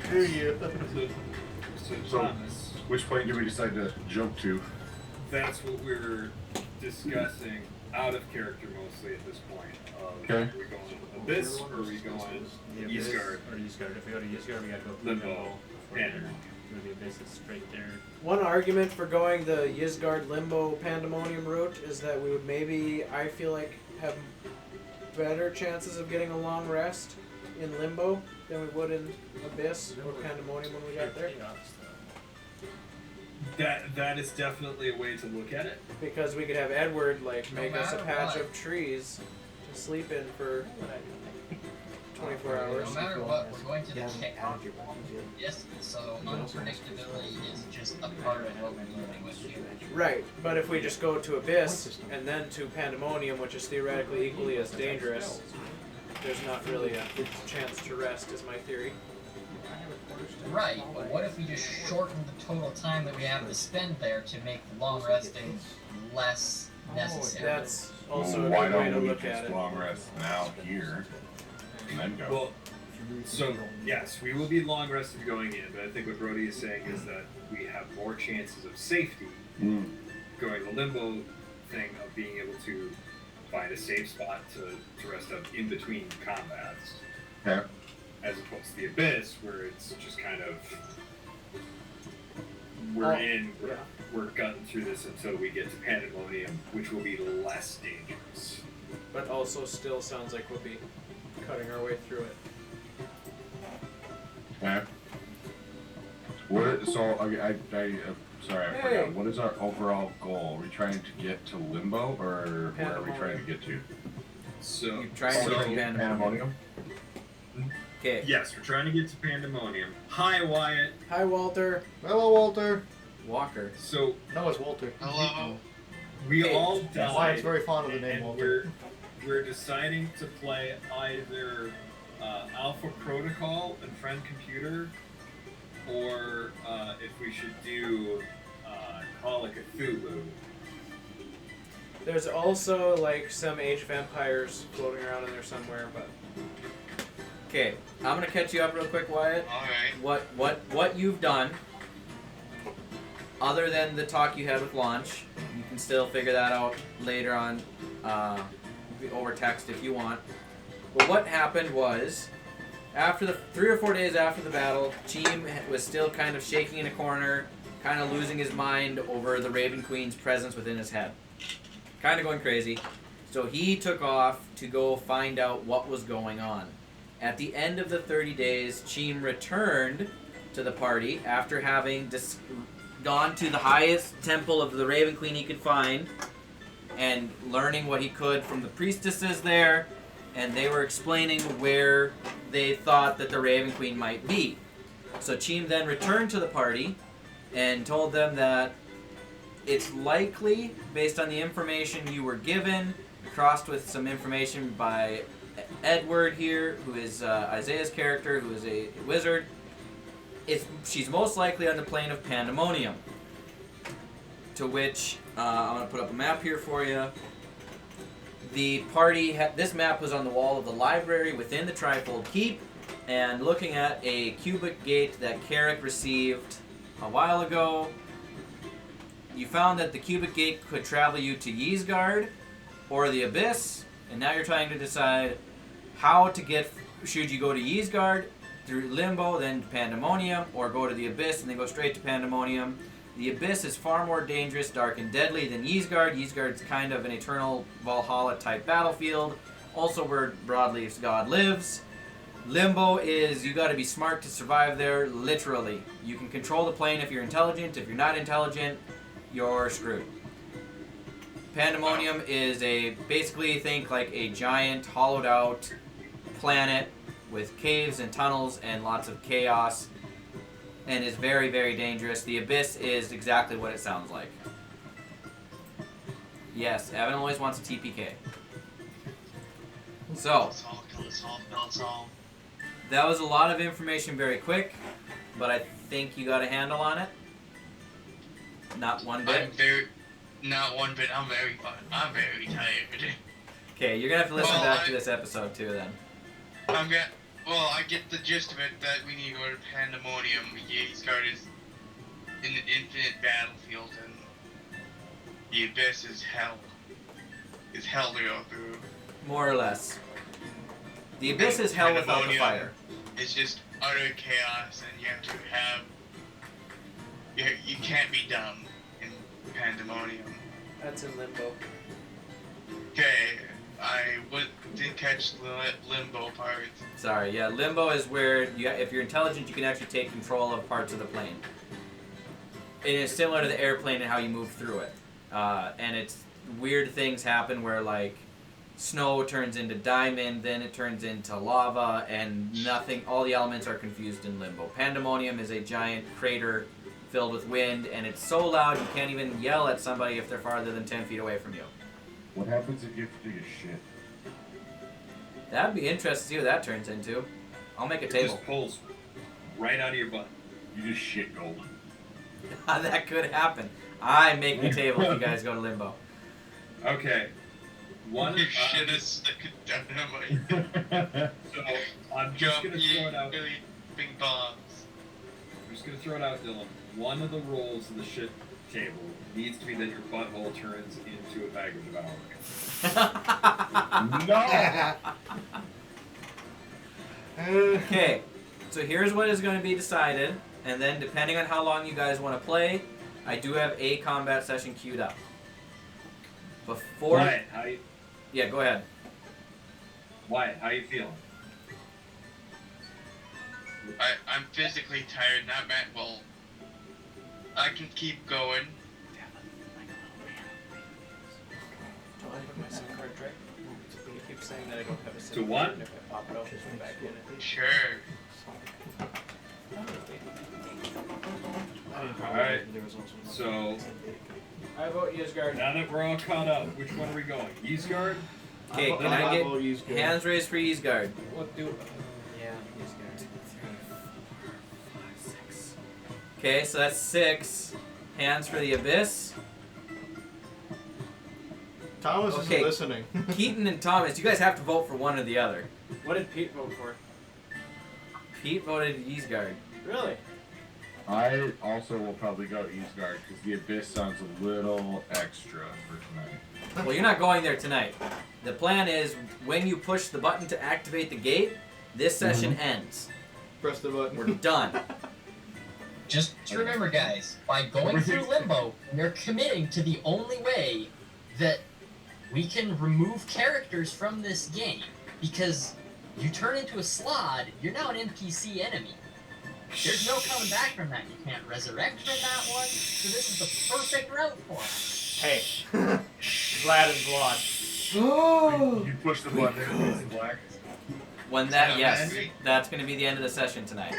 Screw you. So Thomas, Which plane do we decide to jump to? that's what we're discussing out of character mostly at this point. Okay. Are we going Abyss or are we going Ysgard? Or Ysgard. If we go to Ysgard, we gotta go Limbo. Pandemonium. The Abyss is straight there. One argument for going the Ysgard Limbo Pandemonium route is that we would maybe, I feel like, have better chances of getting a long rest in Limbo than we would in Abyss or Pandemonium when we got there. That is definitely a way to look at it. Because we could have Edward No make us a matter patch what. of trees to sleep in for 24 hours. No matter what, we're going to He the hasn't camp. added your weapons yet. Yes, so unpredictability is just a part of what we're dealing with here. Right, but if we just go to Abyss and then to Pandemonium, which is theoretically equally as dangerous, there's not really a chance to rest, is my theory. Right, but what if we just shorten the total time that we have to spend there to make the long resting less necessary? That's also a Why good way don't to we look just at it. long rest now here and then go? Well, so yes, we will be long rested going in, but I think what Brody is saying is that we have more chances of safety going the limbo thing of being able to find a safe spot to rest up in between combats. Okay. As opposed to the Abyss, where it's just kind of we're gutting through this until we get to Pandemonium, which will be less dangerous. But also still sounds like we'll be cutting our way through it. Okay. What? So I sorry, I Hey. forgot. What is our overall goal? Are we trying to get to Limbo, or where are we trying to get to? So You're trying to get to Pandemonium. Pandemonium. Okay. yes, we're trying to get to Pandemonium. Hi, Wyatt. Hi, Walter. Hello, Walter. Walker. So No, it's Walter. Hello? we Hey. all Wyatt's died, very fond of the name and Walter. we're deciding to play either Alpha Protocol and Friend Computer, or if we should do Call of Cthulhu. There's also like some Age of Empires floating around in there somewhere, but Okay, I'm gonna catch you up real quick, Wyatt. Alright. What you've done, other than the talk you had with Launch, you can still figure that out later on, over text if you want. But what happened was, after the 3 or 4 days after the battle, Cheem was still kind of shaking in a corner, kind of losing his mind over the Raven Queen's presence within his head, kind of going crazy. So he took off to go find out what was going on. At the end of the 30 days, Cheem returned to the party after having gone to the highest temple of the Raven Queen he could find and learning what he could from the priestesses there, and they were explaining where they thought that the Raven Queen might be. So Cheem then returned to the party and told them that it's likely, based on the information you were given, crossed with some information by Edward here, who is Isaiah's character, who is a wizard. She's most likely on the plane of Pandemonium. To which, I'm going to put up a map here for you. The party, this map was on the wall of the library within the Trifold Keep, and looking at a cubic gate that Carrick received a while ago, you found that the cubic gate could travel you to Ysgard or the Abyss, and now you're trying to decide how to get, should you go to Ysgard through Limbo, then Pandemonium, or go to the Abyss and then go straight to Pandemonium. The Abyss is far more dangerous, dark, and deadly than Ysgard. Ysgard's kind of an eternal Valhalla type battlefield, also where Broadleaf's god lives. Limbo is, you gotta be smart to survive there, literally. You can control the plane if you're intelligent. If you're not intelligent, you're screwed. Pandemonium is basically think like a giant hollowed out planet with caves and tunnels and lots of chaos, and is very, very dangerous. The Abyss is exactly what it sounds like. Yes, Evan always wants a TPK. So, that was a lot of information very quick, but I think you got a handle on it. Not one bit. Not one bit. I'm very tired. Okay, you're gonna have to listen back to this episode too then. I get the gist of it that we need to go to Pandemonium. Ysgard is in an infinite battlefield, and the Abyss is hell. It's hell to go through. More or less. The Abyss is hell without the fire. It's just utter chaos, and you have to have. You can't be dumb in Pandemonium. that's in Limbo. Okay, I didn't catch the Limbo part. Sorry, yeah, Limbo is where, if you're intelligent, you can actually take control of parts of the plane. it is similar to the airplane and how you move through it. And it's weird things happen where like snow turns into diamond, then it turns into lava, and nothing. All the elements are confused in limbo. Pandemonium is a giant crater filled with wind, and it's so loud you can't even yell at somebody if they're farther than 10 feet away from you. What happens if you have to take a shit? That'd be interesting to see what that turns into. I'll make a It table. just pulls right out of your butt. You just shit gold. That could happen. I make the table if you guys go to limbo. Okay. One. You shit is stick of dynamite. So I'm just gonna throw it out. Really big bombs. I'm just gonna throw it out, Dylan. One of the rules of the shit table needs to be that your butthole turns into a bag of devouring. No! Okay, so here's what is going to be decided, and then depending on how long you guys want to play, I do have a combat session queued up. Before... Wyatt, how you? Yeah, go ahead. Wyatt, how you feeling? I'm physically tired, not mad. Well, I can keep going. Don't I put my SIM card right? You keep saying that I don't have a SIM To what? card, and if I pop it out, just put it back in it. Sure. Alright, so I vote Yisgard. now that we're all caught up, which one are we going? Eastguard? Okay, can I get hands raised for Eastguard? What do? Yeah, Yisgard. Okay, so that's 6. Hands for the Abyss. Thomas Okay. isn't listening. Keaton and Thomas, you guys have to vote for one or the other. What did Pete vote for? Pete voted Eastguard. Really? I also will probably go Eastguard because the Abyss sounds a little extra for tonight. Well, you're not going there tonight. The plan is when you push the button to activate the gate, this session ends. Press the button. We're done. Just remember, guys, by going through limbo, we're committing to the only way that we can remove characters from this game. Because you turn into a slod, you're now an NPC enemy. There's no coming back from that. You can't resurrect from that one. So this is the perfect route for us. Hey, Vlad and Vlad. You push the button and it's black. When that, yes, that's going to be the end of the session tonight.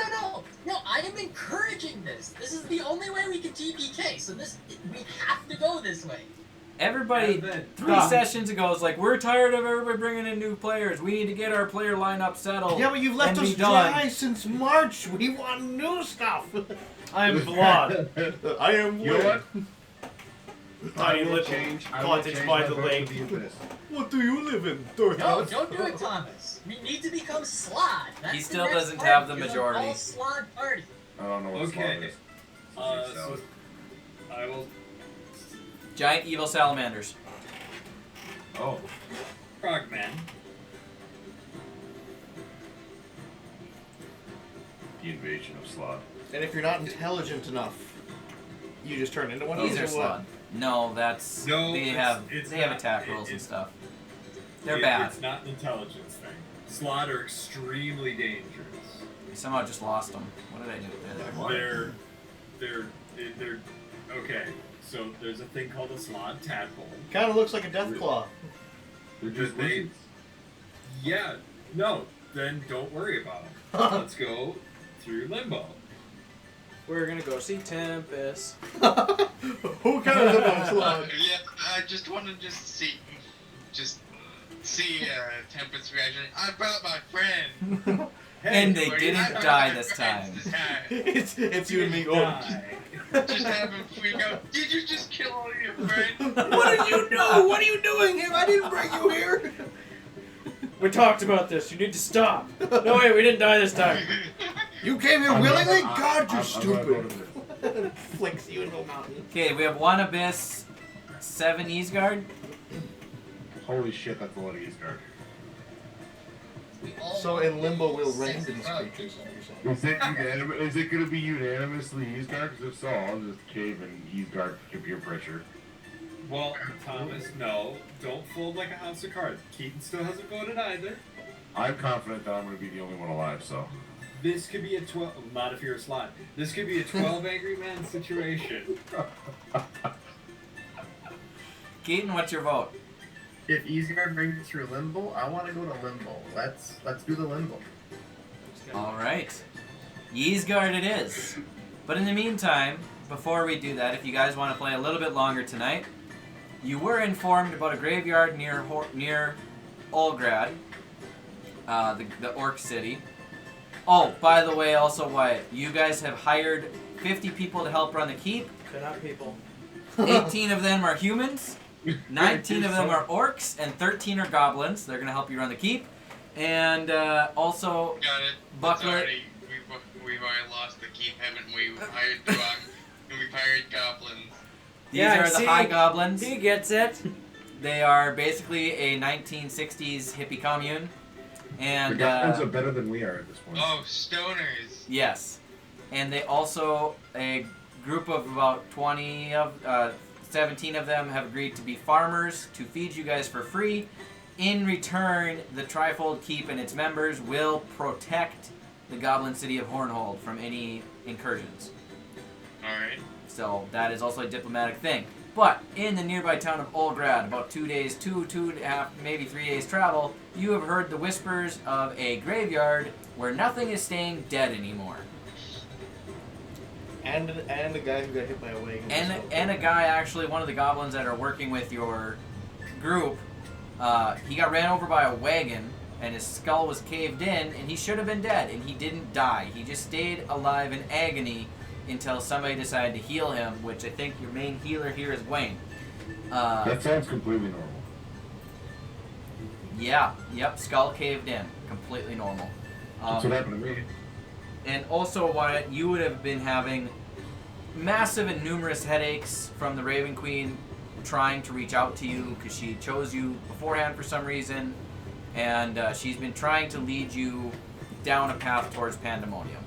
No, I am encouraging this. This is the only way we can TPK, so we have to go this way. Everybody, 3 sessions ago, was like, we're tired of everybody bringing in new players. We need to get our player lineup settled. Yeah, but you've left and us be done. dry since March. We want new stuff. I'm Vlad. I am You know what? Tiny little cottage by the lake. What do you live in? No, don't do it, Thomas. We need to become slod. That's He the still next doesn't party. have the You're majority. All slod party. I don't know what Okay. slot is. So I will. Giant evil salamanders. Oh. Frogman. The invasion of Slot. And if you're not intelligent enough, you just turn into one of These are those or what? slot. No, that's No, they it's have not. attack rolls and It's- stuff. They're bad. It's not an intelligence thing. Slot are extremely dangerous. I somehow just lost them. What did I do? They're okay. So there's a thing called a slot tadpole. Kind of looks like a death claw. They're just They- wizards. Yeah. No. Then don't worry about them. Let's go through limbo. We're gonna go see Tempest. Who cares about slot? Yeah, I just want to see Tempest's reaction. I brought my friend. And they Or, didn't I brought die my this friends time. it's you and me going. Just have him freak out. Did you just kill all your friends? What are you doing? What are you doing here? I didn't bring you here. We talked about this. You need to stop. No, wait, we didn't die this time. You came here willingly? God, you're I'm gonna go to stupid. this. Flicks you into a mountain. Okay, we have 1 Abyss, 7 Eastguard. Holy shit, that's a lot of Eastguard. We all So want in limbo, to we'll be reign sex to these drugs. creatures. Is what you're saying. Is it going to be unanimously Eastguard? Because if so, I'll just cave and Eastguard for peer pressure. Well, Thomas, no. Don't fold like a house of cards. Keaton still hasn't voted either. I'm confident that I'm going to be the only one alive, so. This could be a 12. Not if you're a slot. This could be a 12 angry men situation. Keaton, what's your vote? If Easygard brings me through limbo, I want to go to limbo. Let's do the limbo. All right, Yeesguard it is. But in the meantime, before we do that, if you guys want to play a little bit longer tonight, you were informed about a graveyard near Olgrad, the Orc City. Oh, by the way, also Wyatt, you guys have hired 50 people to help run the keep. They're not people. 18 of them are humans, 19 of them are orcs, and 13 are goblins. They're going to help you run the keep. And also, Got it. Buckler. We've already lost the keep, haven't we? We've hired goblins. These are the high goblins. He gets it. They are basically a 1960s hippie commune. And The goblins are better than we are at this point. Oh, stoners. yes. And they also, a group of about 17 of them have agreed to be farmers to feed you guys for free. In return, the Trifold Keep and its members will protect the Goblin City of Hornhold from any incursions. Alright. So that is also a diplomatic thing. But in the nearby town of Olgrad, about 2 days, two and a half, maybe 3 days travel, you have heard the whispers of a graveyard where nothing is staying dead anymore. And a guy who got hit by a wagon. And a guy, actually, one of the goblins that are working with your group, he got ran over by a wagon, and his skull was caved in, and he should have been dead, and he didn't die. He just stayed alive in agony until somebody decided to heal him, which I think your main healer here is Wayne. That sounds completely normal. Yeah, yep, skull caved in. Completely normal. That's what happened to me. And also, Wyatt, you would have been having massive and numerous headaches from the Raven Queen trying to reach out to you because she chose you beforehand for some reason, and she's been trying to lead you down a path towards Pandemonium.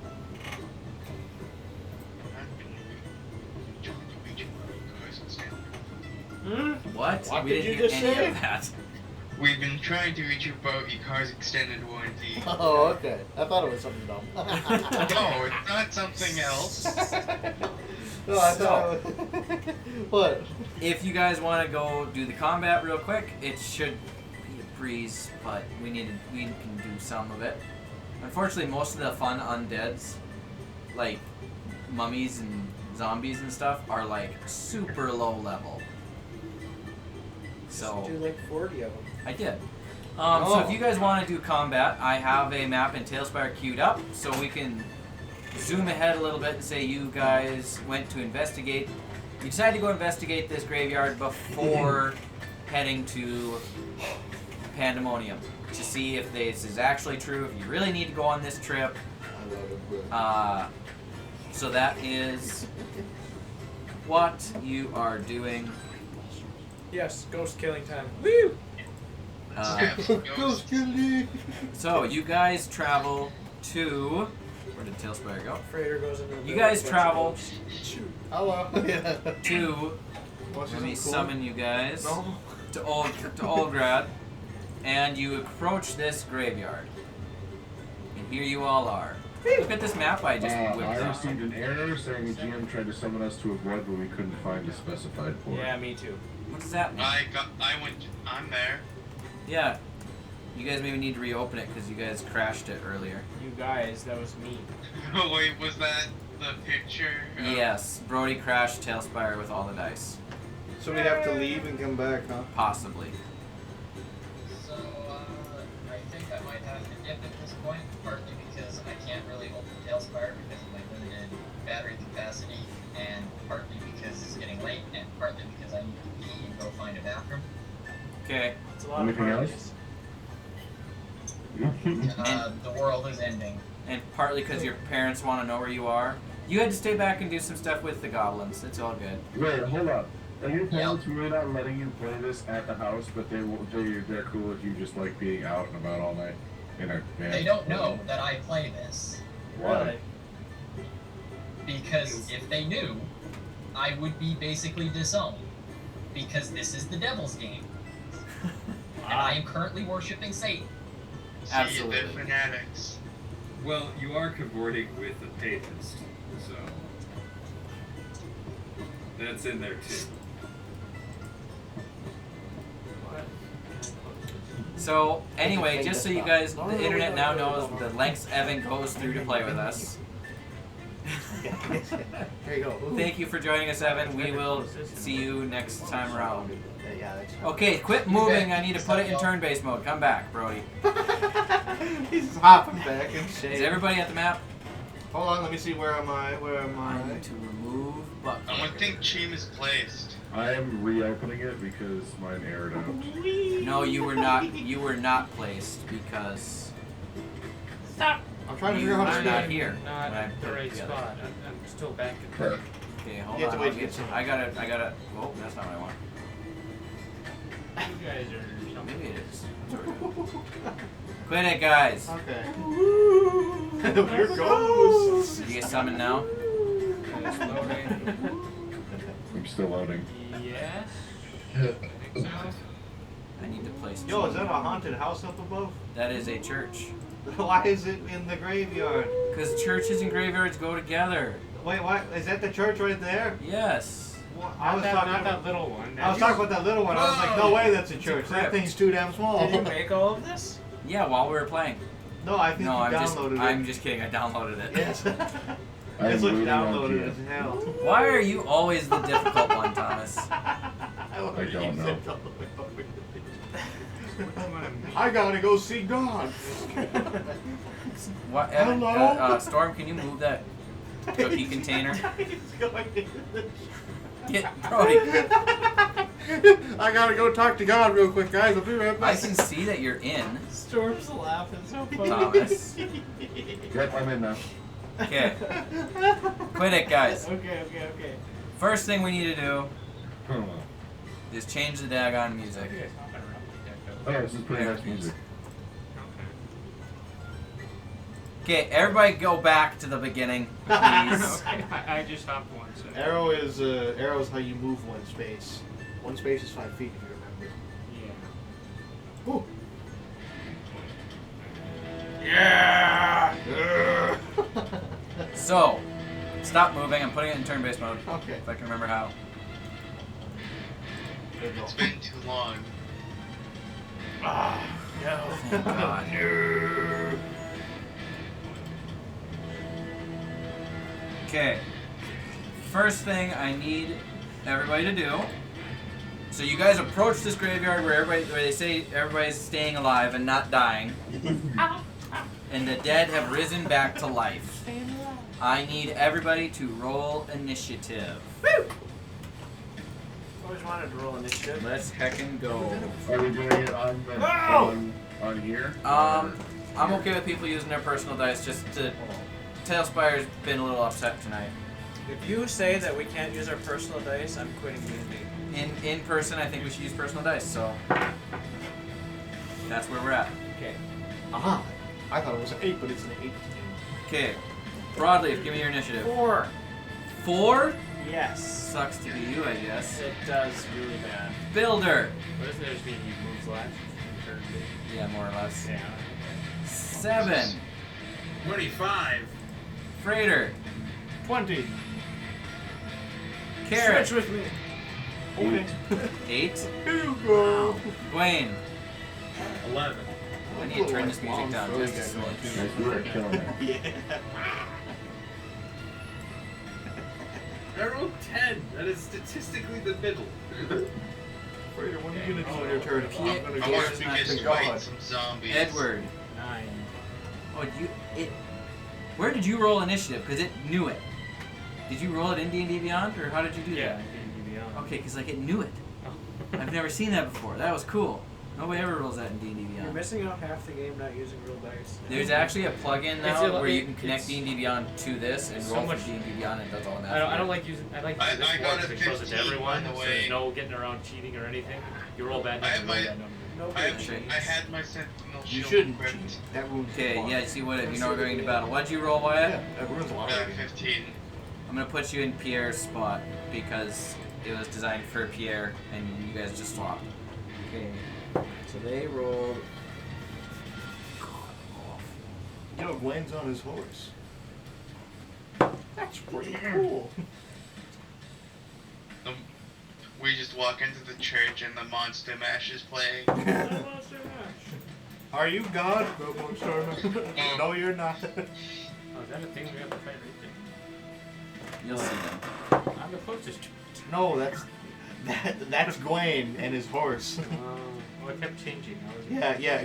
What? What We did didn't you hear just any say? of that. We've been trying to reach you about your car's extended warranty. Oh, okay. I thought it was something dumb. No, it's not something else. No, I thought it was... What? If you guys want to go do the combat real quick, it should be a breeze, but we can do some of it. Unfortunately, most of the fun undeads, like mummies and zombies and stuff, are like super low level. So Do like 40 of them. I did. So if you guys want to do combat, I have a map in Tailspire queued up, so we can zoom ahead a little bit and say you guys went to investigate. You decided to go investigate this graveyard before heading to Pandemonium to see if this is actually true, if you really need to go on this trip. So that is what you are doing. Yes, ghost killing time. Woo! Ghost killing. So you guys travel to... Where did Tailspire go? Freighter goes into the You guys travel Hello. to... Let me summon you guys No. to Olgrad, and you approach this graveyard. And here you all are. Look at this map I just whipped I up. received an error saying the GM tried to summon us to a void, but we couldn't find a specified port. Yeah, me too. What does that mean? I'm there. Yeah. You guys maybe need to reopen it because you guys crashed it earlier. You guys, that was me. Oh wait, was that the picture? Yes, Brody crashed Tailspire with all the dice. So we have to leave and come back, huh? Possibly. So, I think I might have to dip at this point, partly because I can't really open Tailspire because of my limited battery capacity, and partly because it's getting late, and partly because I need to pee and go find a bathroom. Okay. It's a lot Anything of else? parties. The world is ending. And partly because your parents want to know where you are. You had to stay back and do some stuff with the goblins. It's all good. Wait, hold up. Are your parents really not letting you play this at the house, but they're cool with you just like being out and about all night in a van? They don't know that I play this. Why? Because if they knew, I would be basically disowned. Because this is the devil's game. And I am currently worshipping Satan. See, Absolutely. they're fanatics. Well, you are cavorting with the papist, so that's in there too. So, anyway, just so you guys, the internet now knows the lengths Evan goes through to play with us. There you go. Ooh. Thank you for joining us, Evan. We will see you next time around. Yeah, that's Okay, quit moving. I need to put it in turn-based mode. Come back, Brody. He's hopping back and shit. Is everybody at the map? Hold on, let me see. Where am I? Where am I I? need to remove butt. I don't think Cheem is placed. I am reopening it because mine aired out. No, you were not. You were not placed because Stop! I'm trying to you figure out how are to not speak. here. Not when I at the put it right together. spot. I'm still back at Correct. Okay, hold You have on. to wait I'll to get get some. I gotta. Oh, that's not what I want. You guys are something. Maybe it is. Quit it, guys. Okay. Here goes. You get summoned now? It's loading. I'm still loading. Yes. I think so. I need to place. Yo, is that a haunted house up above? That is a church. Why is it in the graveyard? Because churches and graveyards go together. Wait, what? Is that the church right there? Yes. Well, Not that little one. I was talking about that little one. I was like, no way, that's a church. That thing's too damn small. Did you make all of this? Yeah, while we were playing. No, I think No, you downloaded it. I'm just kidding. I downloaded it. Yes. I It's am like waiting on downloaded you. as hell. Why are you always the difficult one, Thomas? I don't know. I gotta go see God. What, Evan, Hello? Storm, can you move that cookie container? He's going in the Get Brody. I gotta go talk to God real quick, guys. I'll be right I back. can see that you're in, Storm's laughing so funny. Thomas. Yep, I'm in now. Okay. Quit it, guys. Okay. First thing we need to do Oh, is change the daggone music. You guys hopping around with that, though. oh, this is pretty nice music. Okay, everybody go back to the beginning, please. Okay, I just hopped one, so. Arrow is how you move one space. One space is 5 feet, if you remember. Yeah. Ooh. Yeah! So, stop moving. I'm putting it in turn-based mode. Okay. If I can remember how. It's been too long. Thank God. Okay. First thing I need everybody to do. So you guys approach this graveyard where they say everybody's staying alive and not dying. And the dead have risen back to life. I need everybody to roll initiative. Always wanted to roll initiative. Let's heckin' go. Are we doing it on the, on here? I'm okay with people using their personal dice just to... Tailspire's been a little upset tonight. If you say that we can't use our personal dice, I'm quitting D&D. In person, I think we should use personal dice, so... That's where we're at. Okay. Aha. I thought it was an 8, but it's an 18. Okay. Broadleaf, give me your initiative. 4. 4? Yes. Sucks to be you, I guess. It does really bad. Builder. What does that just mean? He moves last? Turn two? Yeah, more or less. Yeah. 7. 25. Freighter. 20. Carrot. Switch with me. Okay. 8. Here you go. Dwayne. 11. I need to turn this music down just a smidge. Nice work, killing it. Yeah. I rolled 10. That is statistically the middle. Freighter, what are you gonna do on your turn? Pierre- I'm gonna I go want Pierre's to not get to fight God. some zombies. Edward. 9. Oh, where did you roll initiative? Because it knew it. Did you roll it in D&D Beyond, or how did you do Yeah, that? D&D Beyond. Okay, because like it knew it. I've never seen that before. That was cool. Nobody ever rolls that in D&D You're Beyond. missing out half the game not using real dice. There's actually a plugin It's now a- where you it- can connect it's- D&D Beyond to this and so roll much- from D&D Beyond, and it does all that. I don't like using. I like I- using this I more got because a it shows it to 15, everyone. by the So way. there's no getting around cheating or anything. You roll bad I numbers, have you roll my- bad numbers. Nobody cheats. I had my sentinel You shield shouldn't equipped. cheat. That ruins Okay, the fun. yeah, see what if you know we're going into battle. What'd you roll, Wyatt? Yeah, that ruins a lot. 15. I'm gonna put you in Pierre's spot because it was designed for Pierre and you guys just swapped. Okay. So they rolled. God, off. You know, Gwen's on his horse. That's pretty cool. We just walk into the church and the Monster Mash is playing. Are you God? No, you're not. Oh, is that a thing we have to fight right You'll see them. there? I'm the closest to it. No, that's Gwen and his horse. Well, it kept changing. Yeah.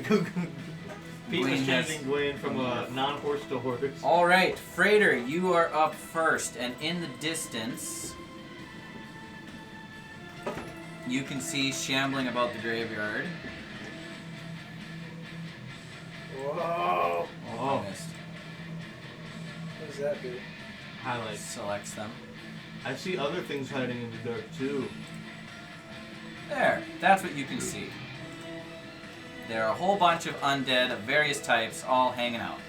Pete was Gwen has- changing Gwen from a non-horse to horse. All right, Freighter, you are up first, and in the distance, you can see shambling about the graveyard. Whoa! Oh, Missed. What does that do? highlights. Selects them. I see other things hiding in the dark too. There, that's what you can see. There are a whole bunch of undead of various types all hanging out.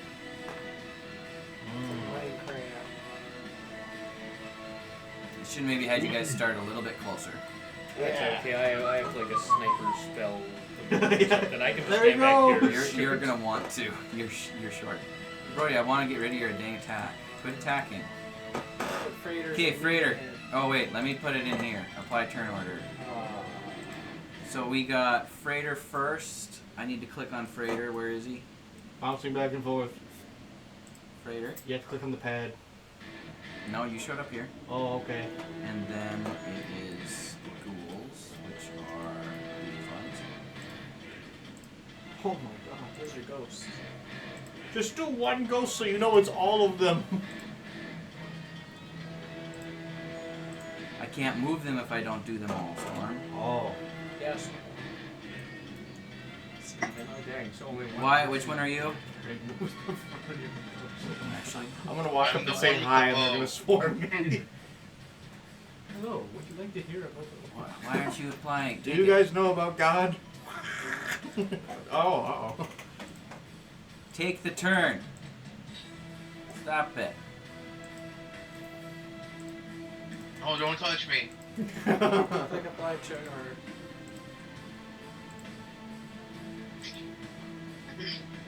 I should maybe had you guys start a little bit closer. That's okay. I have like a sniper spell Yeah. that I can just There you stand go. back here. You're gonna want to. You're short. Brody, I want to get rid of your dang attack. Quit attacking. Okay, Freighter. Oh wait, let me put it in here. Apply turn order. So we got Freighter first. I need to click on Freighter. Where is he? Bouncing back and forth. Freighter. You have to click on the pad. No, you showed up here. Oh, okay. And then it is ghouls, which are these ones. Oh my god. Those are ghosts. Just do one ghost so you know it's all of them. I can't move them if I don't do them all, Storm. Oh. Yes. Oh dang! So only one. Why? Which one are you? Actually, I'm gonna walk I'm up to the say one hi with and the they're bow. gonna swarm me. Hello. Would you like to hear about the? why aren't you applying? Do you guys know about God? Oh, uh-oh. Take the turn. Stop it. Oh, don't touch me. Click apply turn order.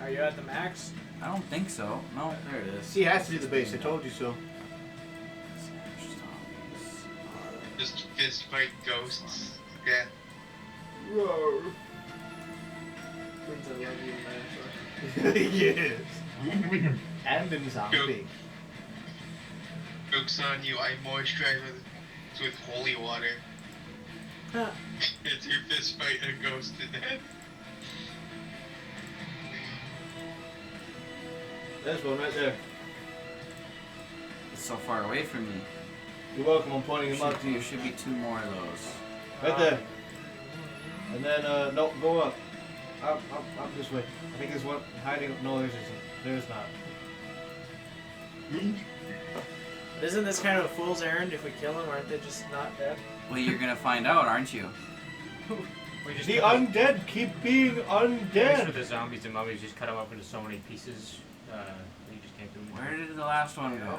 Are you at the max? I don't think so. No, there it is. He has to do the base, I told you so. Just fist fight ghosts. Yeah. Roar. Twins, I love you, man. Yes. And in zombie. Joke's on you, I moisturize with holy water. It's your fist fight a ghost to death. There's one right there. It's so far away from me. You're welcome, I'm pointing him out to There you. should be 2 more of those. Right there. And then, no, go up. Up this way. I think there's one hiding. No, there's isn't. There's not. But isn't this kind of a fool's errand? If we kill them, aren't they just not dead? Well, you're gonna find out, aren't you? We just The cut undead keep being At least undead. with the zombies and mummies, just cut them up into so many pieces. You just can't do them. Where did the last one go?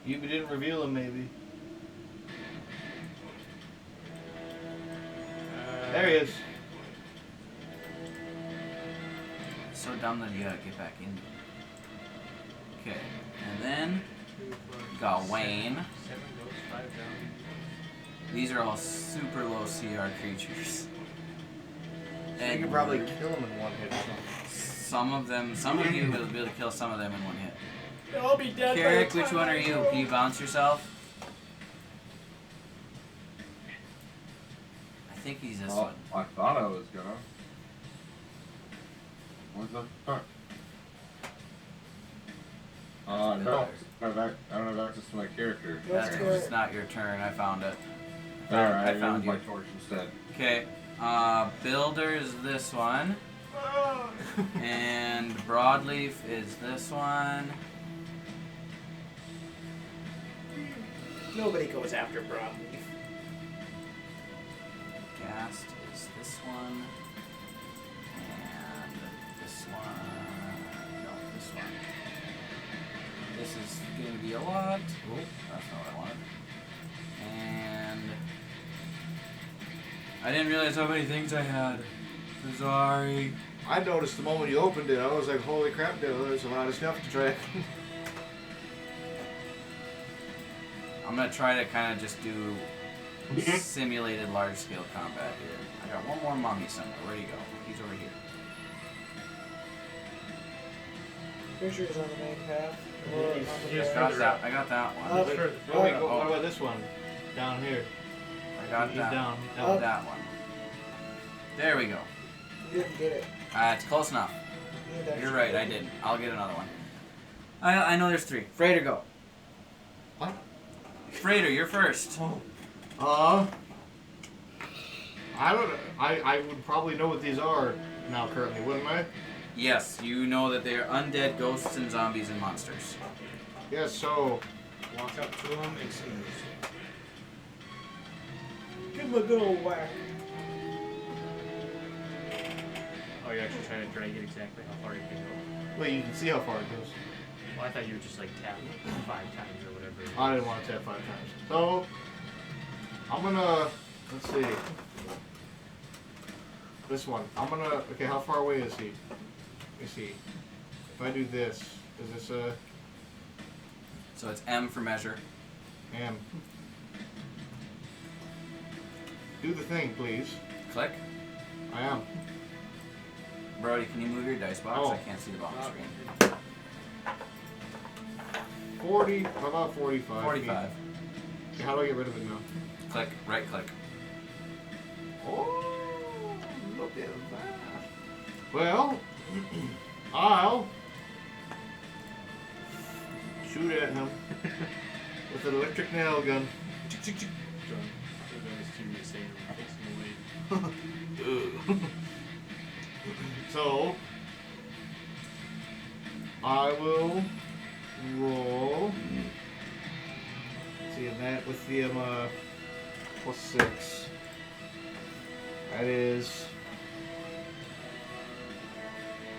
You didn't reveal him, maybe. There he is. It's so dumb that you gotta get back in. Okay, and then got Wayne. 7 ghosts, 5 zombies. These are all super low CR creatures. You can probably kill him in one hit or something. Some of you will be able to kill some of them in one hit. They'll all be dead. by the Carrick, which time one I are you? go. Can you bounce yourself? I think he's this one. I thought I was gonna. What the fuck? No. I don't have access to my character. That's because it's not your turn. I found it. Alright, I found my you. torch instead. Okay. Builder is this one. And Broadleaf is this one. Nobody goes after Broadleaf. Gast is this one. And this one. No, this one. This is going to be a lot. Oh, that's not what I wanted. And I didn't realize how many things I had. Sorry. I noticed the moment you opened it. I was like, holy crap, there's a lot of stuff to track. I'm gonna try to kind of just do simulated large-scale combat here. I got one more mummy somewhere. Where'd he go? He's over here. Fisher's on the main path. I got that one. Up. What about this one? Down here. I got He's that. down. That one. There we go. You didn't get it. It's close enough. Neither. You're right, I didn't. I'll get another one. I know there's 3. Freighter, go. What? Freighter, you're first. I don't. I would probably know what these are now currently, wouldn't I? Yes, you know that they are undead ghosts and zombies and monsters. Yes. So. Walk up to him and see. Give him a good old whack. Oh, you're actually trying to drag it exactly how far you can go. Wait, you can see how far it goes. Well, I thought you would just like tap 5 times or whatever. I didn't want to tap 5 times. So. I'm gonna. Let's see. This one. I'm gonna. Okay, how far away is he? Let me see. If I do this, is this a. So it's M for measure. M. Do the thing, please. Click. I am. Brody, can you move your dice box? Oh. I can't see the bottom screen. 40. How about 45? 45. Okay, how do I get rid of it now? Click. Right click. Oh, look at that. Well, I'll shoot at him with an electric nail gun. So, I will roll. See, and that with the plus 6. That is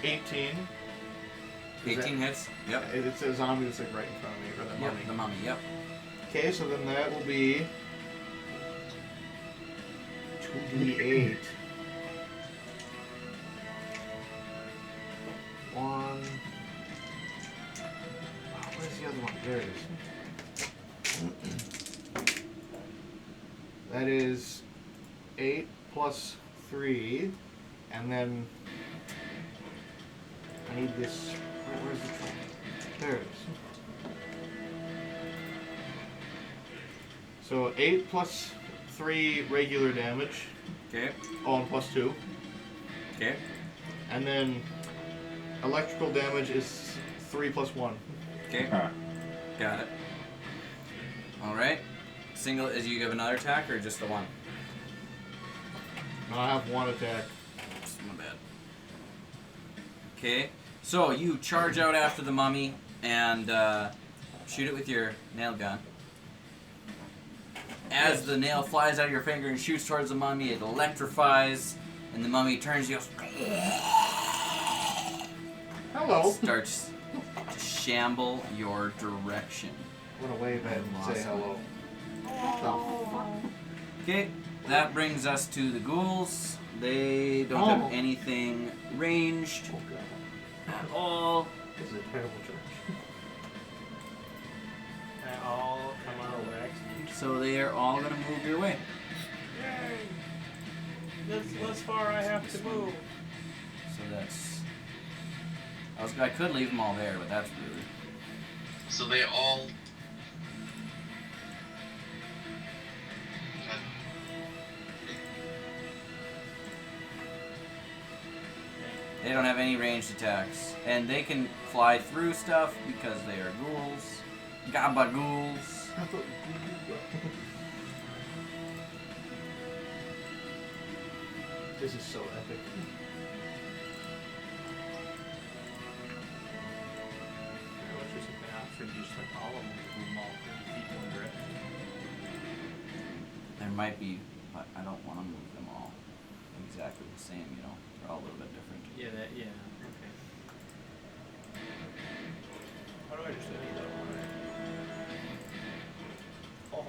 18. 18 hits. Yep. It's a zombie that's like right in front of me, or the Yep, mummy. the mummy, yep. Okay, so then that will be 2d8. 1. Oh, where's the other one? There it is. That is 8 plus 3, and then I need this. Where's the track? There it is. So 8 plus 3 regular damage. Okay. Oh, and plus 2. Okay. And then electrical damage is 3 plus 1. Okay. Got it. Alright. Single, is you have another attack or just the one? No, I have 1 attack. My bad. Okay. So you charge out after the mummy and shoot it with your nail gun. As the nail flies out of your finger and shoots towards the mummy, it electrifies, and the mummy turns you. Hello. Starts to shamble your direction. What a wave and say hello. Okay, that brings us to the ghouls. They don't have anything ranged at all. This is a terrible church. They all come out of wax. So they are all going to move your way. Yay! That's less far I have to move. So that's... I could leave them all there, but that's rude. So they all. They don't have any ranged attacks. And they can fly through stuff because they are ghouls. Gabagools. This is so epic. I wish there's an option to just like all of them move them all 30 feet one direction. There might be, but I don't want to move them all exactly the same, you know. They're all a little bit different. Yeah, okay. How do I just edit that one? Oh.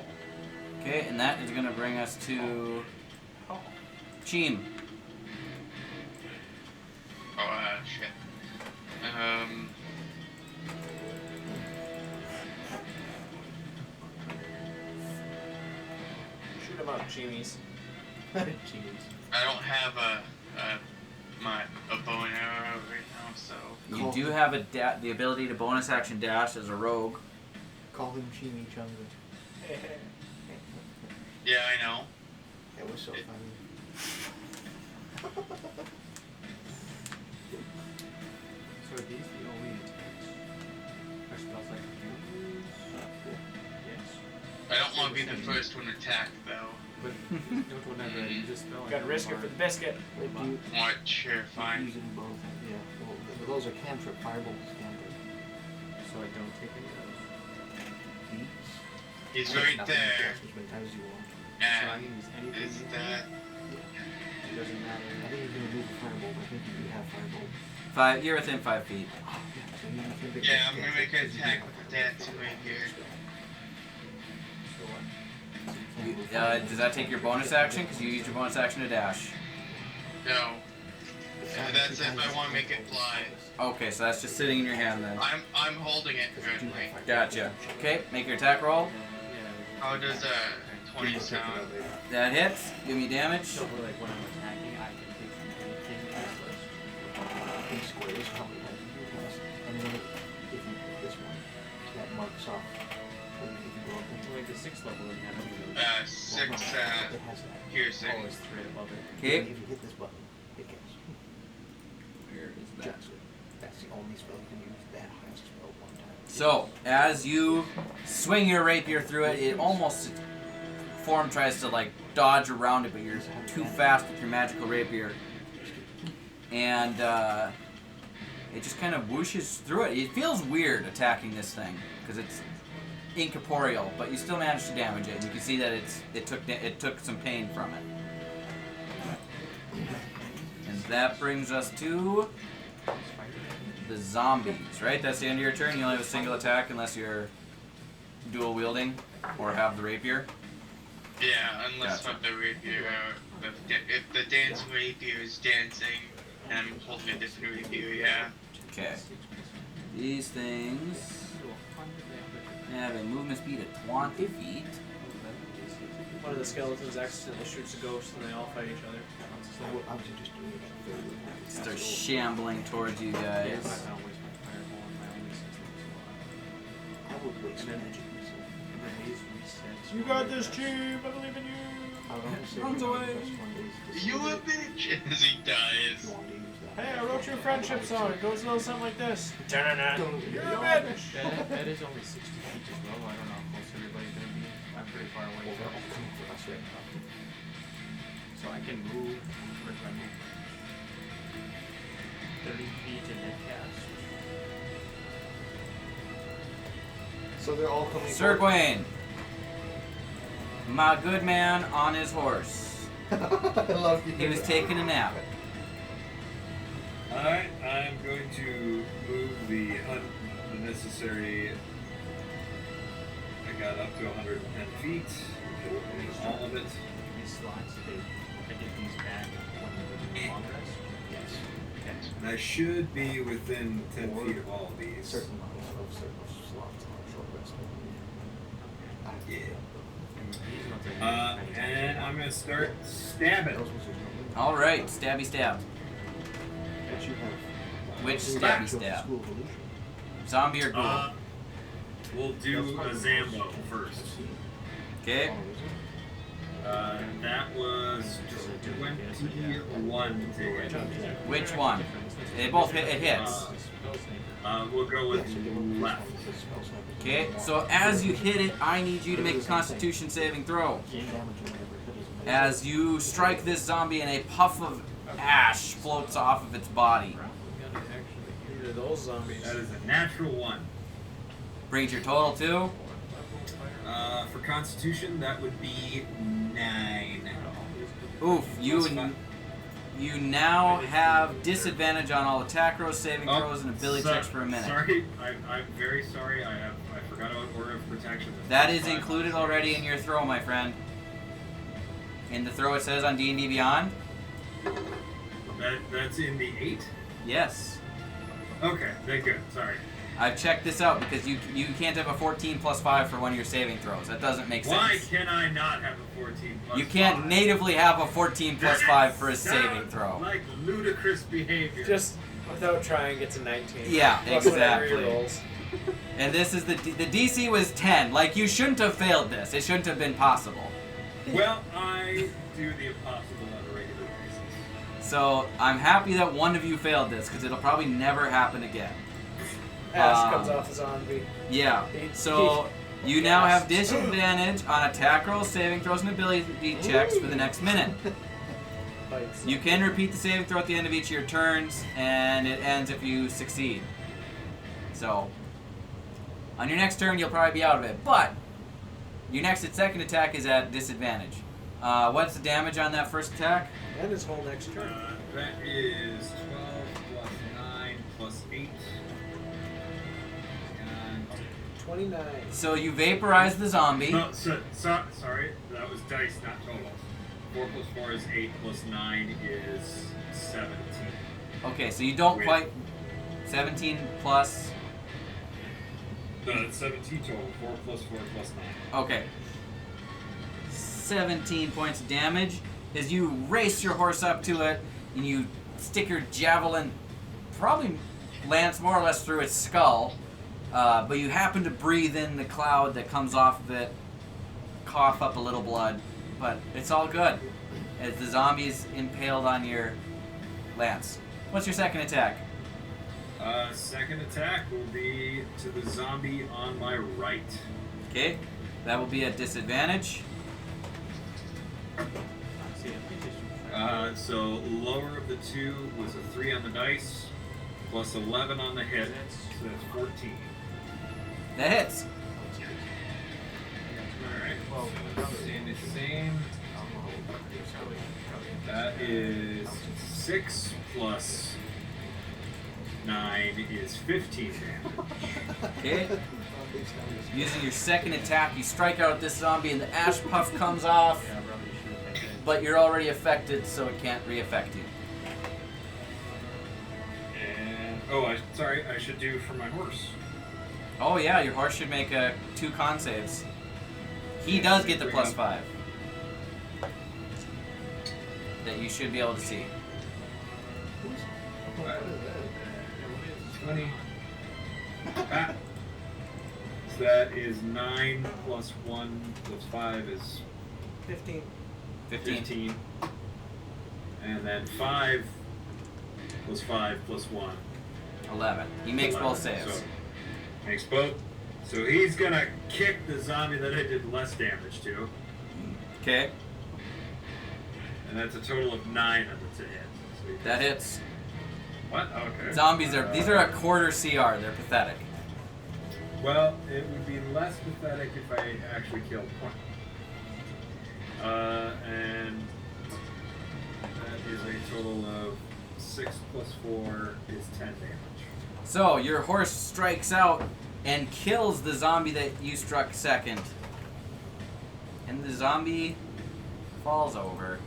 Okay, and that is going to bring us to Cheem. shit. Shoot him up, Jimmy's. Jeez. I don't have a bow and arrow right now, so. You do have the ability to bonus action dash as a rogue. Call him Chimichanga. Yeah, I know. It was so funny. So are these the only attacks? Or spells like use? Yes. I don't want to be the first one attacked though. But whenever I use a spell, Got to risk it for the biscuit. Wait, do you What? Sure, fine. using both? Yeah. Well, those are cantrip. Fireball is cantrip. so I don't take any of those. He's Nothing right there. as many times as you want. So I And can use anything. is that? It doesn't matter. I think you're gonna move the fireball, but I think you do have fireball. You're within 5 feet. Yeah, so you can make Yeah, that I'm gonna cantrip make an because you do attack have with fireball. that too right here. So what? Does that take your bonus action? Because you used your bonus action to dash. No. That's if I want to make it fly. Okay, so that's just sitting in your hand then. I'm holding it currently. Gotcha. Okay, make your attack roll. How does a 20 sound? That hits. Give me damage. So for like when I'm attacking, I can take from anything in this list. These squares probably have your class. And then if you pick this one, that marks off. If you go up So like the 6th level doesn't have any of those. 6 it has that. piercing. Oh, it's 3 above it. Okay. If you hit this button, it gets. Where is that? Just, that's the only spell you can use. That highest spell one time. So, as you swing your rapier through it, it almost form tries to like dodge around it, but you're too fast with your magical rapier. And it just kind of whooshes through it. It feels weird attacking this thing because it's incorporeal, but you still manage to damage it. And you can see that it took some pain from it. And that brings us to the zombies, right? That's the end of your turn. You only have a single attack unless you're dual wielding or have the rapier. Yeah, unless Gotcha. with the rapier, if the dance rapier is dancing and I'm holding a different rapier, yeah. Okay. These things have a movement speed of 20 feet. One of the skeletons accidentally shoots a ghost and they all fight each other. So I was just doing it at 30. Start shambling towards you guys. I don't waste my fireball on my only 6 levels. I would waste And then- magic missile. And then these resets. You got this, Chief! I believe in you! I would only say Runs the away. best one is the You a single bitch! As he if dies. you want to use that. Hey, I wrote you a friendship song. It goes a little something like this. You're a bitch! That is only 60 feet as well. I don't know how close everybody's gonna be. I'm pretty far away. Well, they're all coming for us right now. So I can move. Where can I move? 30 feet and then cast. So they're all coming. Sir Gawain, my good man on his horse. I love you. He was taking a nap. Alright, I'm going to move the unnecessary. I got up to 110 feet. All of it. These slots, I get these back when we're long rest. Yes. And I should be within 10 feet of all of these. Certain amount of certain slots on short rest. Yeah. And these ones I use And I'm going to start stabbing. Those ones there's no limit. All right, stabby stab. But you have. Which you stabby have stab? School of Illusion. Zombie or ghoul? We'll do a Zambo first. Okay. That was 21 to hit. Which one? They both hit. It hits. We'll go with left. Okay. So as you hit it, I need you to make a Constitution saving throw. As you strike this zombie, and a puff of ash floats off of its body. These are those zombies. That is a natural 1. Brings your total to. For Constitution, that would be 9. Oof. Plus 5. You now have disadvantage on all attack rolls, saving throws, and ability checks for a minute. Sorry, I'm very sorry. I forgot about Order of Protection. That is included already in your throw, my friend. In the throw, it says on D&D Beyond. That's in the 8. Yes. Okay, very good. Sorry. I've checked this out because you can't have a 14 plus 5 for one of your saving throws. That doesn't make sense. Why can I not have a 14 plus You can't 5? natively have a 14 plus 5 for a saving Sounds throw. like ludicrous behavior. Just without trying, it's a 19. Yeah, Plus whatever he exactly. rolls. And this is the DC was 10. Like, you shouldn't have failed this. It shouldn't have been possible. Well, I do the impossible on a regular basis. So I'm happy that one of you failed this because it'll probably never happen again. Ash comes off the zombie. Yeah. So you now have disadvantage on attack rolls, saving throws, and ability checks for the next minute. You can repeat the saving throw at the end of each of your turns, and it ends if you succeed. So on your next turn, you'll probably be out of it. But your second attack is at disadvantage. What's the damage on that first attack? And his whole next turn. That is 12 plus 9 plus 8. And 29. So you vaporize the zombie. no, sorry, that was dice, not totals. 4 plus 4 is 8 plus 9 is 17. Okay, so you don't Wait. quite 17 plus. No, it's 17 total. 4 plus 4 plus 9. Okay. 17 points of damage as you race your horse up to it and you stick your javelin, probably lands more or less through its skull, but you happen to breathe in the cloud that comes off of it, cough up a little blood, but it's all good as the zombie is impaled on your lance. What's your second attack? Second attack will be to the zombie on my right. Okay, that will be at disadvantage. So lower of the two was a 3 on the dice, plus 11 on the hit, so that's 14. That hits. Alright, so staying the same. That is 6 plus 9 is 15 damage. Okay. Using your second attack, you strike out at this zombie and the ash puff comes off, but you're already affected, so it can't re-affect you. And I should do for my horse. Oh yeah, your horse should make 2 con saves. He does get the plus 5. That you should be able to see. 20. Ah. So that is 9 plus 1 plus 5 is 15. 15. And then 5 plus 5 plus 1. 11. He makes 11. both saves. So, makes both. So he's gonna kick the zombie that I did less damage to. Okay, And that's a total of 9 of it to hit. So that hits. what? Okay. Zombies are, these are a quarter CR, they're pathetic. Well, it would be less pathetic if I actually killed one. And that is a total of 6 plus 4 is 10 damage. So, your horse strikes out and kills the zombie that you struck second. And the zombie falls over.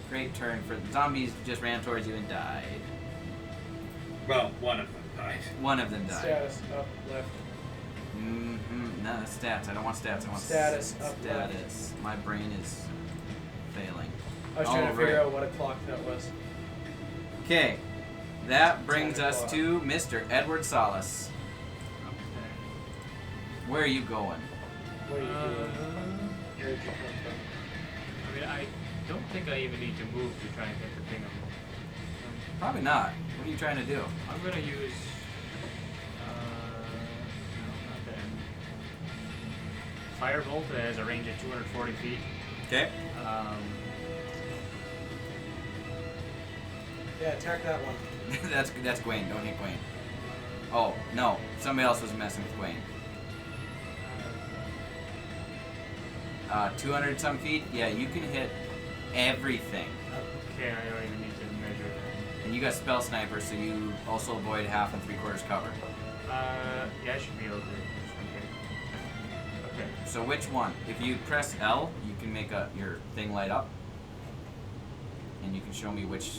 Great turn for the zombies just ran towards you and died. Well, one of them died. One of them died. Status up left. Mm-hmm. No, stats. I don't want stats. I want Status up status. My brain is failing. I was trying to Alright. figure out what a clock that was. Okay, that brings us to Mr. Edward Salas. Where are you going? What are you doing? Where'd you come from? I mean, I don't think I even need to move to try and get the thing. Probably not. What are you trying to do? I'm gonna use. No, not that. Firebolt that has a range of 240 feet. Okay. Yeah, attack that one. that's Gwaine. Don't hit Gwaine. Oh no, somebody else was messing with Gwaine. 200 some feet. Yeah, you can hit everything. Okay, I don't even need to measure that. And you got spell sniper, so you also avoid 1/2 and 3/4 cover. Yeah, I should be able to. Okay. So which one? If you press L, you can make your thing light up, and you can show me which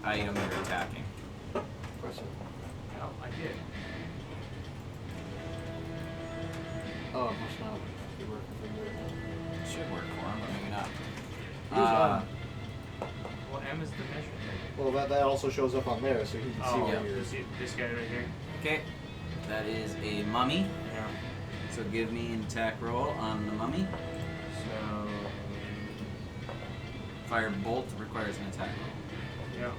item you're attacking. Of course. Oh, I did. Oh, it must not be working for you. It should work for him, but maybe not. Well, M is the measure thing. Well, that also shows up on there, so he can see Oh, what you're. this guy right here. Okay, that is a mummy. Yeah. So give me an attack roll on the mummy. So. Fire bolt requires an attack roll. Yeah.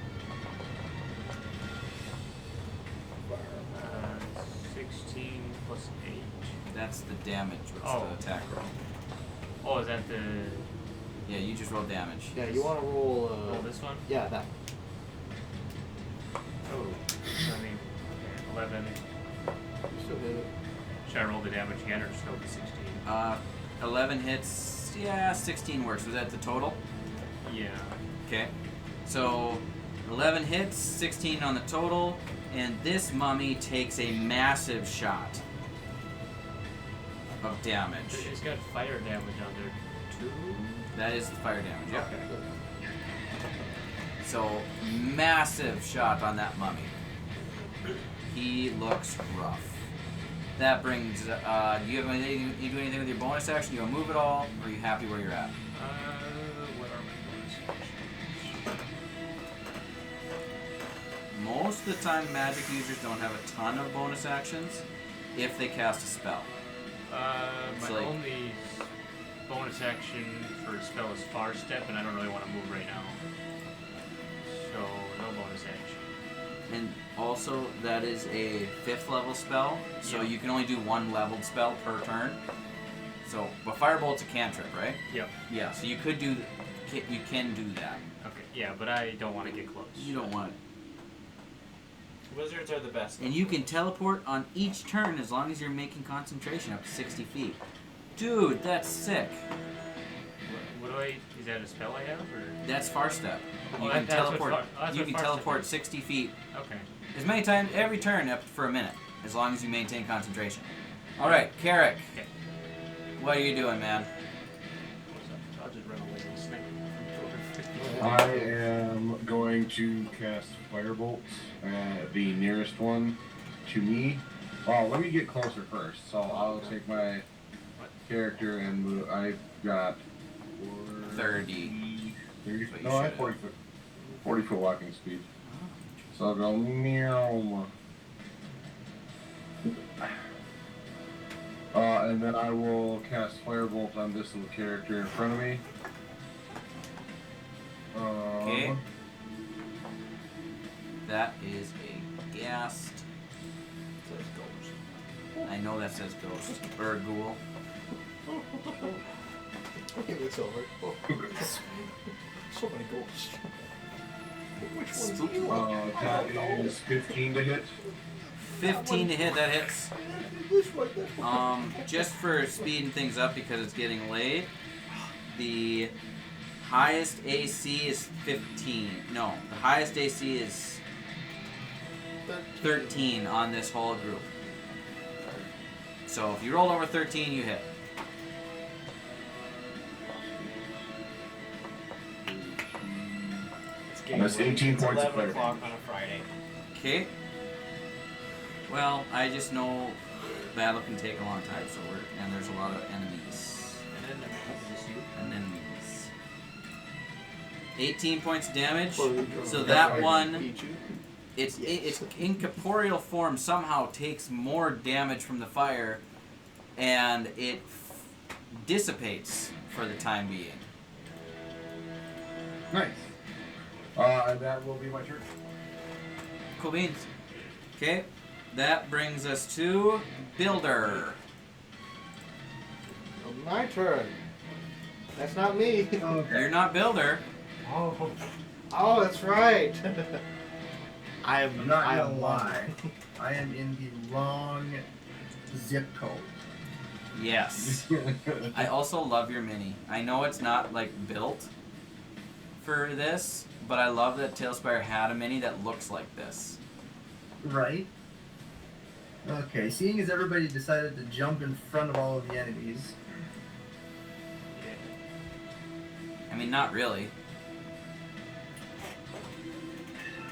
16 plus 8. That's the damage. What's Oh. the attack roll? Oh, is that the. Yeah, you just rolled damage. Yeah, you want to roll. Oh, this one? Yeah, that. Oh. I mean, 11. You still hit it. Should I roll the damage again or just go with the 16? 11 hits. Yeah, 16 works. Was that the total? Yeah. Okay. So 11 hits, 16 on the total, and this mummy takes a massive shot of damage. It's got fire damage on there too. That is the fire damage, yeah. Okay. So, massive shot on that mummy. He looks rough. That brings, do you have anything, you do anything with your bonus action? You want to move at all, or are you happy where you're at? What are my bonus actions? Most of the time, magic users don't have a ton of bonus actions if they cast a spell. My So, like- only bonus action for a spell is Far Step, and I don't really want to move right now. So, no bonus action. And also, that is a 5th level spell, so Yeah. you can only do one leveled spell per turn. So, but Firebolt's a cantrip, right? Yep. Yeah, so you could do, you can do that. Okay, yeah, but I don't want to get close. You don't want it. Wizards are the best. And you can teleport on each turn as long as you're making concentration up to 60 feet. Dude, that's sick. What do I? Is that a spell I have, or? That's Far Step. Oh, You can that's what teleport. that's You what can Far Step teleport is. 60 feet Okay. as many times every turn up for a minute, as long as you maintain concentration. All right, Carrick. Okay. What are you doing, man? I'll just run away and snipe I am going to cast Firebolt, the nearest one to me. Well, let me get closer first. So I'll take my character and move. I've got 30. 30 But you no, I have should 40 foot. 40 foot walking speed. So I'll go meow. And then I will cast Firebolt on this little character in front of me. Okay. That is a ghast. Says ghost. I know that says ghost. Or a ghoul. He looks over. Oh, so many ghosts. Which one's you? That is 15 to hit. 15 to hit, that hits. This one, that one. Just for speeding things up because it's getting late, the highest AC is 15. No, the highest AC is 13 on this whole group. So if you roll over 13, you hit. It's getting That's 18 it's points of 11 fire. o'clock on a Friday. Okay. Well, I just know battle can take a long time, and there's a lot of enemies. And enemies. 18 points of damage. So that one, its incorporeal form somehow takes more damage from the fire, and it dissipates for the time being. Nice. And that will be my turn. Cool beans. Okay, that brings us to Builder. My turn. That's not me. You're not Builder. Oh, that's right. I'm not gonna lie. I am in the wrong zip code. Yes. I also love your mini. I know it's not like built for this, but I love that Tailspire had a mini that looks like this. Right? Okay, seeing as everybody decided to jump in front of all of the enemies. I mean, not really.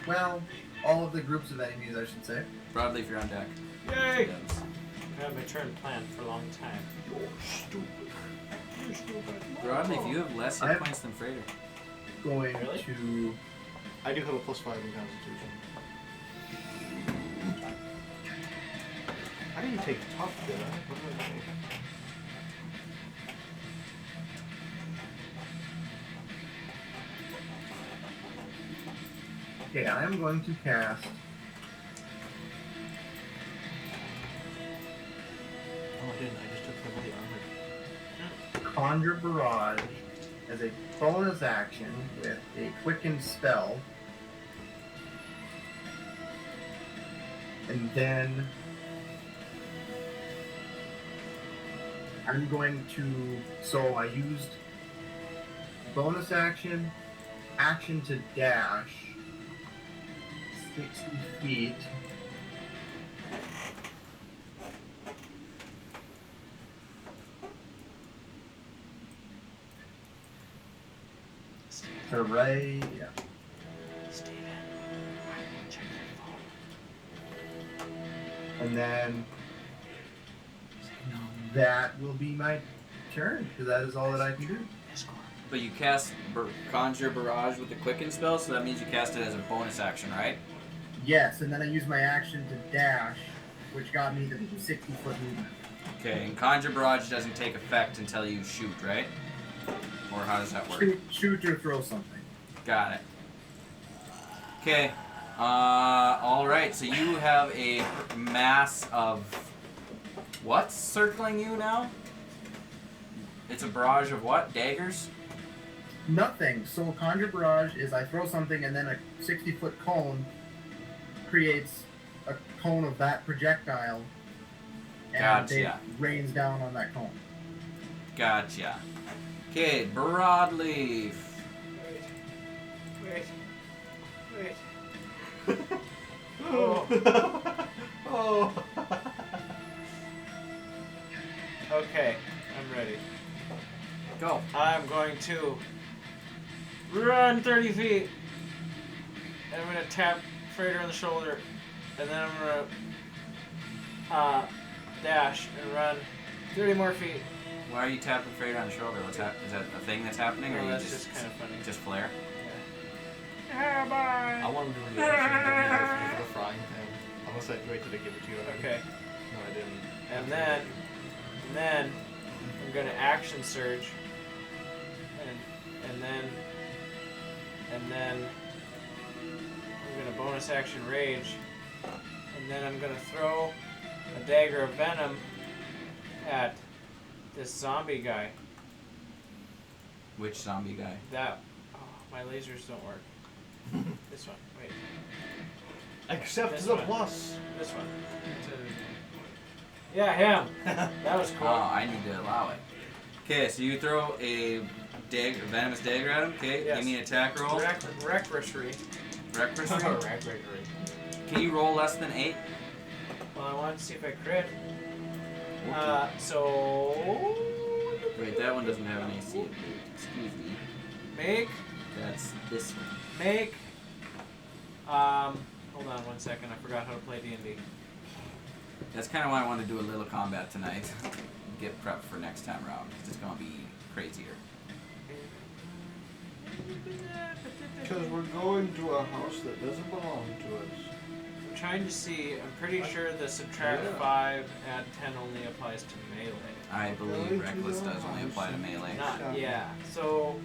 Well, all of the groups of enemies, I should say. Broadleaf, you're on deck. Yay! Yes. I have my turn planned for a long time. Broadleaf, you have less hit I'm- points than Freighter. Going Really? to. I do have a +5 in Constitution. I didn't take tough, did I? What did I take? Okay, I am going to cast Oh, I didn't. I just took heavily armored. Conjure Barrage as a bonus action with a quicken spell. And then I'm going to. So I used bonus action to dash 60 feet. To right, yeah. And then that will be my turn, because that is all that I can do. But you cast Conjure Barrage with the Quicken spell, so that means you cast it as a bonus action, right? Yes, and then I use my action to dash, which got me the 60-foot movement. Okay, and Conjure Barrage doesn't take effect until you shoot, right? Or how does that work? Shoot or throw something. Got it. Okay. Alright, so you have a mass of... What's circling you now? It's a barrage of what? Daggers? Nothing. So Conjure Barrage is I throw something and then a 60-foot cone creates a cone of that projectile, and Gotcha. it rains down on that cone. Gotcha. Okay, Broadleaf. Wait. Oh. Oh. Okay, I'm ready. Go. I'm going to run 30 feet. And I'm going to tap Freighter on the shoulder. And then I'm going to dash and run 30 more feet. Why are you tapping Freighter on the shoulder? Is that a thing that's happening, or Oh, you that's just kind of funny. just flare? Yeah, bye. I wanted to reaction for the frying pan. Unless I'd wait till they give it to you. Okay. No, I didn't. And then I'm gonna action surge, and then I'm gonna bonus action rage, and then I'm gonna throw a dagger of venom at this zombie guy. Which zombie guy? That my lasers don't work. This one. Wait. Accept This the one. plus. This one. Yeah, him. That was cool. Oh, I need to allow it. Okay, so you throw a venomous dagger at him. Okay, Yes. give me an attack roll. Recreatory. Recreatory. Can you roll less than 8? Well, I wanted to see if I crit. So Wait, that one doesn't have an AC. Excuse me. make That's this one. hold on 1 second. I forgot how to play D&D. That's kind of why I want to do a little combat tonight. Get prepped for next time around, because it's going to be crazier. Because we're going to a house that doesn't belong to us. I'm trying to see. I'm pretty sure the subtract Yeah. 5, add 10 only applies to melee. I believe Reckless does only apply to melee. Yeah. So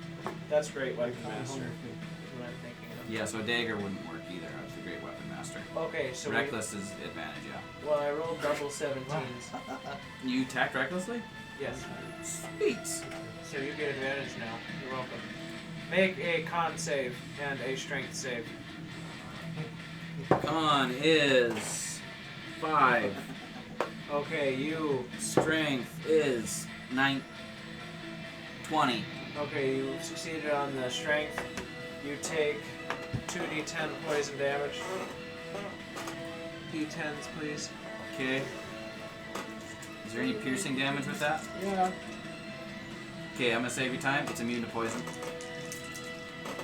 that's great, Weapon Master. Is what I'm thinking of. Yeah, so a dagger wouldn't work either. That's a great weapon master. Okay, so Reckless is advantage, yeah. well, I rolled double 17s. You attacked recklessly? Yes. Sweet. So you get advantage now. You're welcome. Make a con save and a strength save. Con is 5. Okay, you. Strength is 20. Okay, you succeeded on the strength. You take 2d10 poison damage. D10s, please. Okay. Is there any piercing damage with that? Yeah. Okay, I'm gonna save you time. It's immune to poison.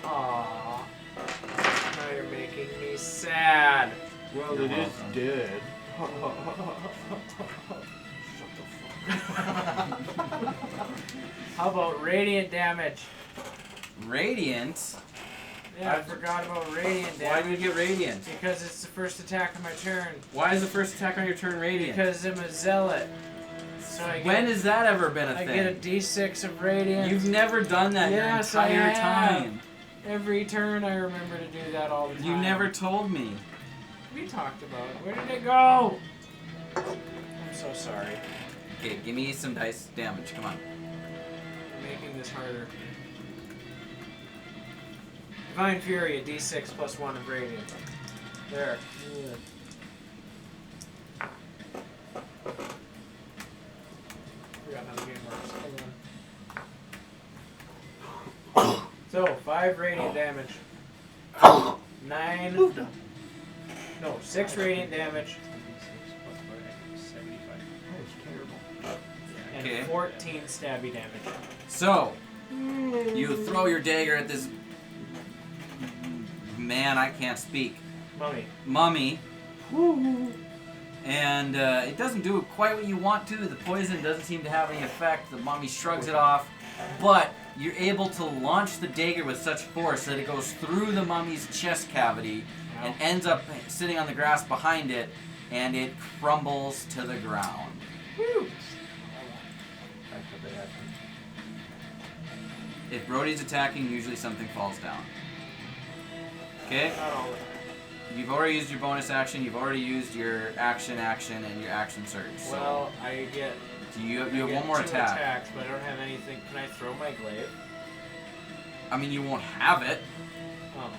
Aww. Now you're making me sad. Well, You're it is welcome. dead. How about radiant damage? Radiant? Yeah, I forgot about radiant Why damage. do you get radiant? Because it's the first attack of my turn. Why is the first attack on your turn radiant? Because I'm a zealot. So I When get, has that ever been a I thing? get a d6 of radiant. You've never done that Yes, your entire I have. time. Every turn I remember to do that all the time. You never told me. We talked about it. Where did it go? I'm so sorry. Okay, give me some dice damage. Come on. I'm making this harder. Divine Fury, a d6 plus 1 of radiant. There. Forgot how the game works. Hold on. So, 5 radiant damage. 9. No, 6 radiant damage. And Okay. 14 stabby damage. So, you throw your dagger at this man, I can't speak, mummy, and it doesn't do quite what you want to. The poison doesn't seem to have any effect. The mummy shrugs it off, but you're able to launch the dagger with such force that it goes through the mummy's chest cavity and ends up sitting on the grass behind it, and it crumbles to the ground. If Brody's attacking, usually something falls down. Okay? You've already used your bonus action, you've already used your action, and your action surge. So Well, I get. you I have get one more 2 attack. attacks, but I don't have anything. Can I throw my glaive? I mean, you won't have it. Oh.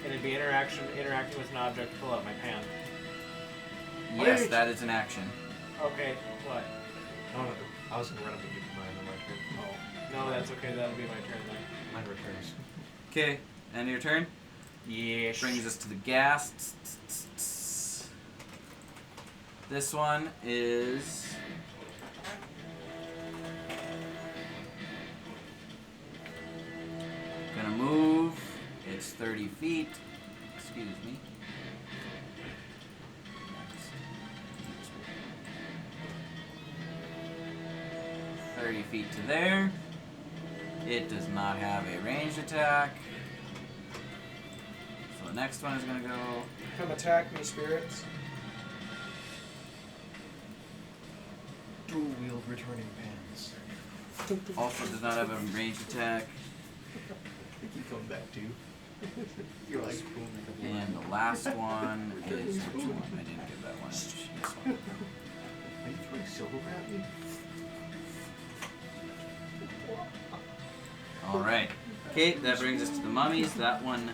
Can it be interacting with an object to pull out my pan? Yes, that is an action. Okay, what? Oh, I was gonna run up and give mine on my turn. Oh. No, that's okay, that'll be my turn then. Mine returns. Okay, end of your turn. Yes. Brings us to the gas. This one is gonna move. It's 30 feet. Excuse me. 30 feet to there. It does not have a ranged attack. So the next one is gonna go. Come attack me, spirits. Dual-wield returning pans. Also does not have a ranged attack. I think you come back too. You're like, And the last one is which one? I didn't give that one. This one. are you throwing silver at me? Alright. Okay, that brings us to the mummies. That one.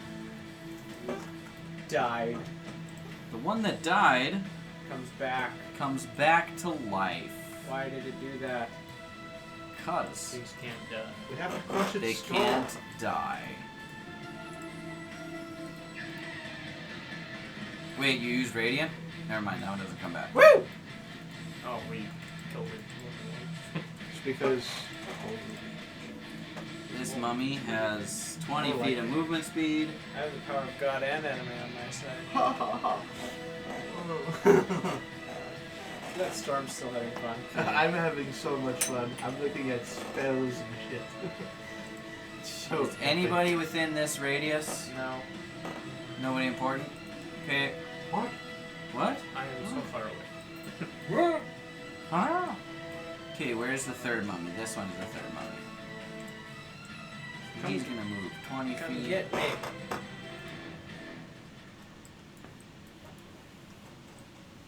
Died. The one that died Comes back. to life. Why did it do that? Because Things can't die. We have to crush its they skull. can't die. Wait, you used radiant? Never mind, that one doesn't come back. Woo! Oh, we killed it. It's because This mummy has 20 feet of movement speed. I have the power of God and enemy on my side. ha ha ha. That storm's still having fun. I'm having so much fun. I'm looking at spells and shit. So Is anybody within this radius? No. Nobody important? Okay. What? What? I am so far away. Ah. Okay, where's the third mummy? This one is the third mummy. He's gonna move 20 Come feet. get me.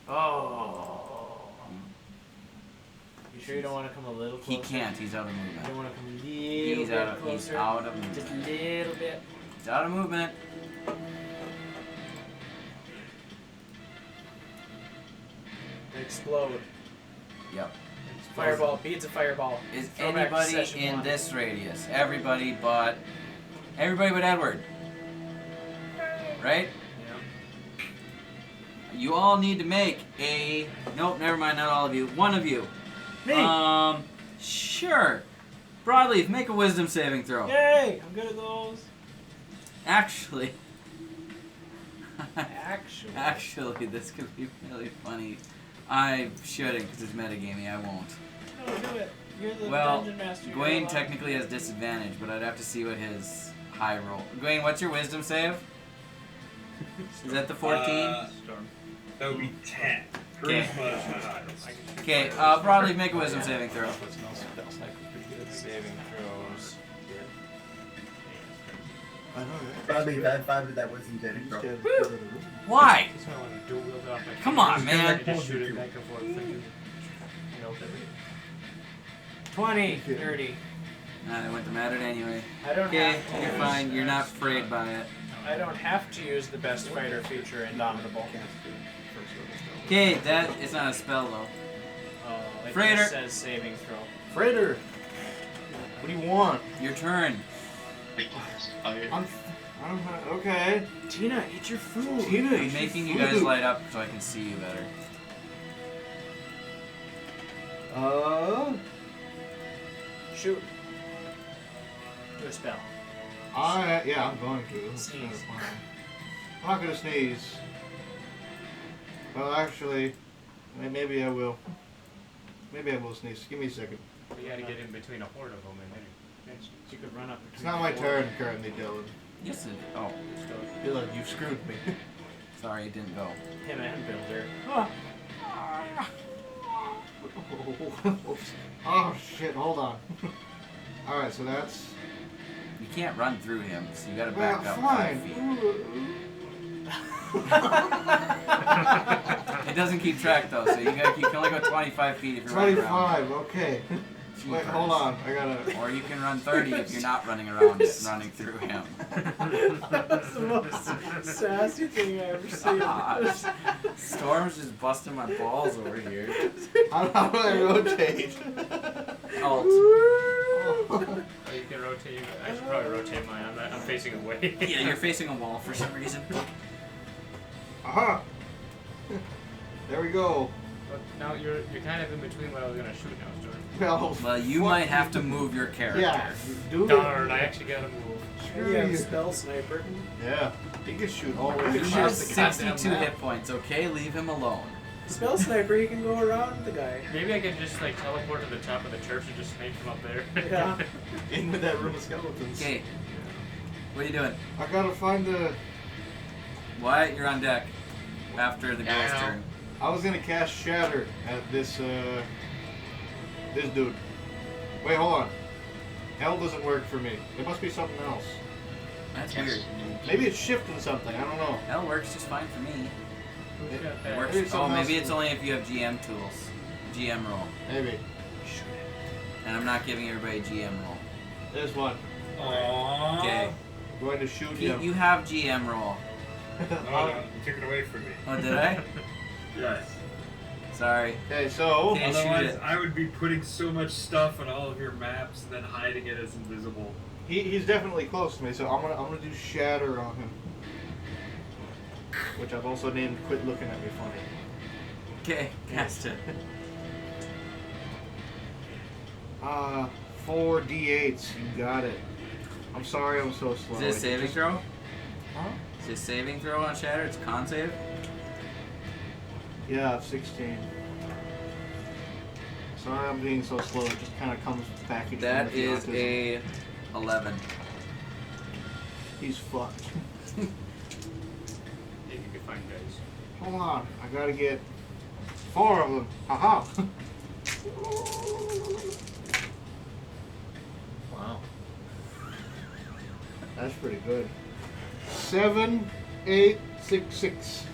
Oh. You sure you don't want to come a little closer? He can't. He's out of You movement. don't want to come a little He's bit out of. closer? He's out of Just movement. a little bit. He's out of movement. Explode. Yep. Fireball. Beads of fireball. Is Throwback to anybody session in 1. this radius? Everybody but Edward. Right? Yeah. You all need to make a. Nope, never mind. Not all of you. One of you. Me. Sure. Broadleaf, make a wisdom saving throw. Yay! I'm good at those. Actually, Actually, this could be really funny. I shouldn't because it's metagaming. I won't. No, do it. You're the Well, dungeon master. You're Gawain allowed. technically has disadvantage, but I'd have to see what his high roll. Gawain, what's your wisdom save? Is that the 14? Storm. That would be 10. Okay. Charisma is my highest. Okay, broadly make a wisdom saving throw. Saving throws. I know, right? Probably that 5 with that wasn't saving throw. Why? That's why I want to dual wield it off my Come fingers. on, man. I can just shoot it back and forth. Thinking, 20, 30. Nah, it wouldn't have mattered anyway. I don't Okay, have to you're use- fine. You're not afraid by it. I don't have to use the best fighter feature, Indomitable. Okay, that is not a spell though. Oh, it Freighter. just says saving throw. Freighter, what do you want? Your turn. Okay. Tina, eat your food. Tina, I'm making you guys light up so I can see you better. Shoot. Do a spell. Yeah, I'm going to. That's kind of Sneeze. fine. I'm not gonna sneeze. Well, actually, maybe I will. Maybe I will sneeze. Give me a second. You gotta get in between a horde of them and then You could run up. It's not my turn currently, Dylan. Yes, it. Oh, Dylan, you screwed me. sorry, it didn't go. Him and Builder. Oops. Oh shit! Hold on. All right, so that's. You can't run through him, so you gotta back Well, up fine. 5 feet. It doesn't keep track though, so you can only go 25 feet if you're running around. 25. Okay. Wait, hold on. I gotta. Or you can run 30 if you're not running around, just running through him. That's the most sassy thing I ever seen. Gosh. Storm's just busting my balls over here. How do I rotate? Alt. Oh, you can rotate. I should probably rotate mine. I'm facing away. Yeah, you're facing a wall for some reason. Aha! There we go. But now you're kind of in between what I was gonna shoot now, Storm. Well, you might have to move your character. Yeah, do Darn, I actually gotta move. You have spell sniper. Yeah, he can shoot all the way He across has the 62 goddamn hit points, okay? Leave him alone. Spell sniper, you can go around the guy. Maybe I can just like teleport to the top of the church and just snipe from up there. Yeah. map. In with that room of skeletons. Okay. What are you doing? I gotta find the. Wyatt, you're on deck. After the Yeah, I girl's know. turn. I was gonna cast Shatter at this this dude. Wait, hold on. Hell doesn't work for me. There must be something else. That's Yes. weird. Maybe it's shifting something. I don't know. That works just fine for me. Who's got It that? works. Maybe Oh, something maybe else. it's only if you have GM tools. GM roll. Maybe. And I'm not giving everybody GM roll. There's one. Aww. Okay. I'm going to shoot You, him. you have GM roll. No, no, you took it away from me. Oh, did I? Yes. Sorry. Okay, so Okay. shoot Otherwise, it. I would be putting so much stuff on all of your maps and then hiding it as invisible. he's definitely close to me. So I'm gonna do Shatter on him, which I've also named "Quit Looking at Me Funny." Okay, cast it. 4 d8s. You got it. I'm sorry, I'm so slow. Is it a I saving just- throw? Huh? Is it a saving throw on Shatter? It's a con save? Yeah, 16. Sorry, I'm being so slow. It just kind of comes packaged. That with the is autism. a 11. He's fucked. If you can find guys. Hold on, I gotta get 4 of them. Haha. Wow. That's pretty good. 7, 8, 6, 6.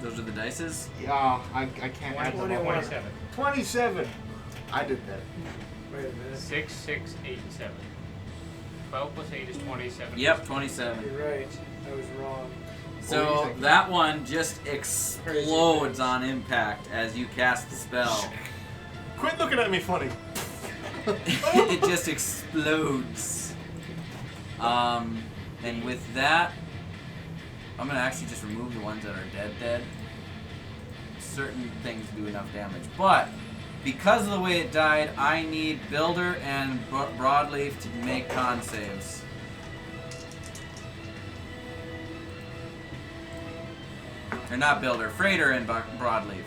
Those are the dices? Yeah, I can't add them up. 27. 27. I did that. Wait a minute. 6, 6, 8, and 7. 12 plus 8 is 27. Yep, 27. You're right. I was wrong. So that one just explodes on impact as you cast the spell. Quit looking at me funny. It just explodes. And with that, I'm gonna actually just remove the ones that are dead. Certain things do enough damage, but because of the way it died, I need Builder and Broadleaf to make con saves. Or not Builder, Freighter and Broadleaf.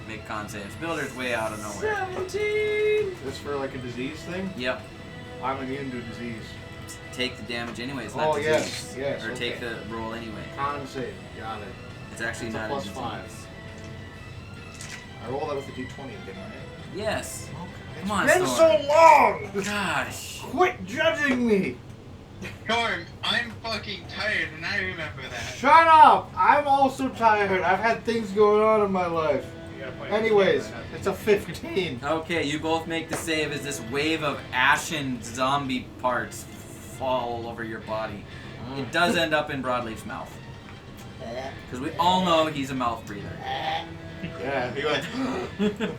Make con saves. Builder's way out of nowhere. 17! This for like a disease thing? Yep. I'm immune to disease. Take the damage anyway. It's not Oh, disease. yes, Or okay. take the roll anyway. Con save. Got it. It's actually It's a not plus a disease. 5. I rolled that with a d20 again, right? Yes. It's Come on, been Storm. so long! Gosh. Quit judging me! Storm, I'm fucking tired and I remember that. Shut up! I'm also tired. I've had things going on in my life. You gotta point Anyways, out. it's a 15. Okay, you both make the save as this wave of ashen zombie parts fall all over your body. It does end up in Broadleaf's mouth. Because we all know he's a mouth breather. Yeah, he went.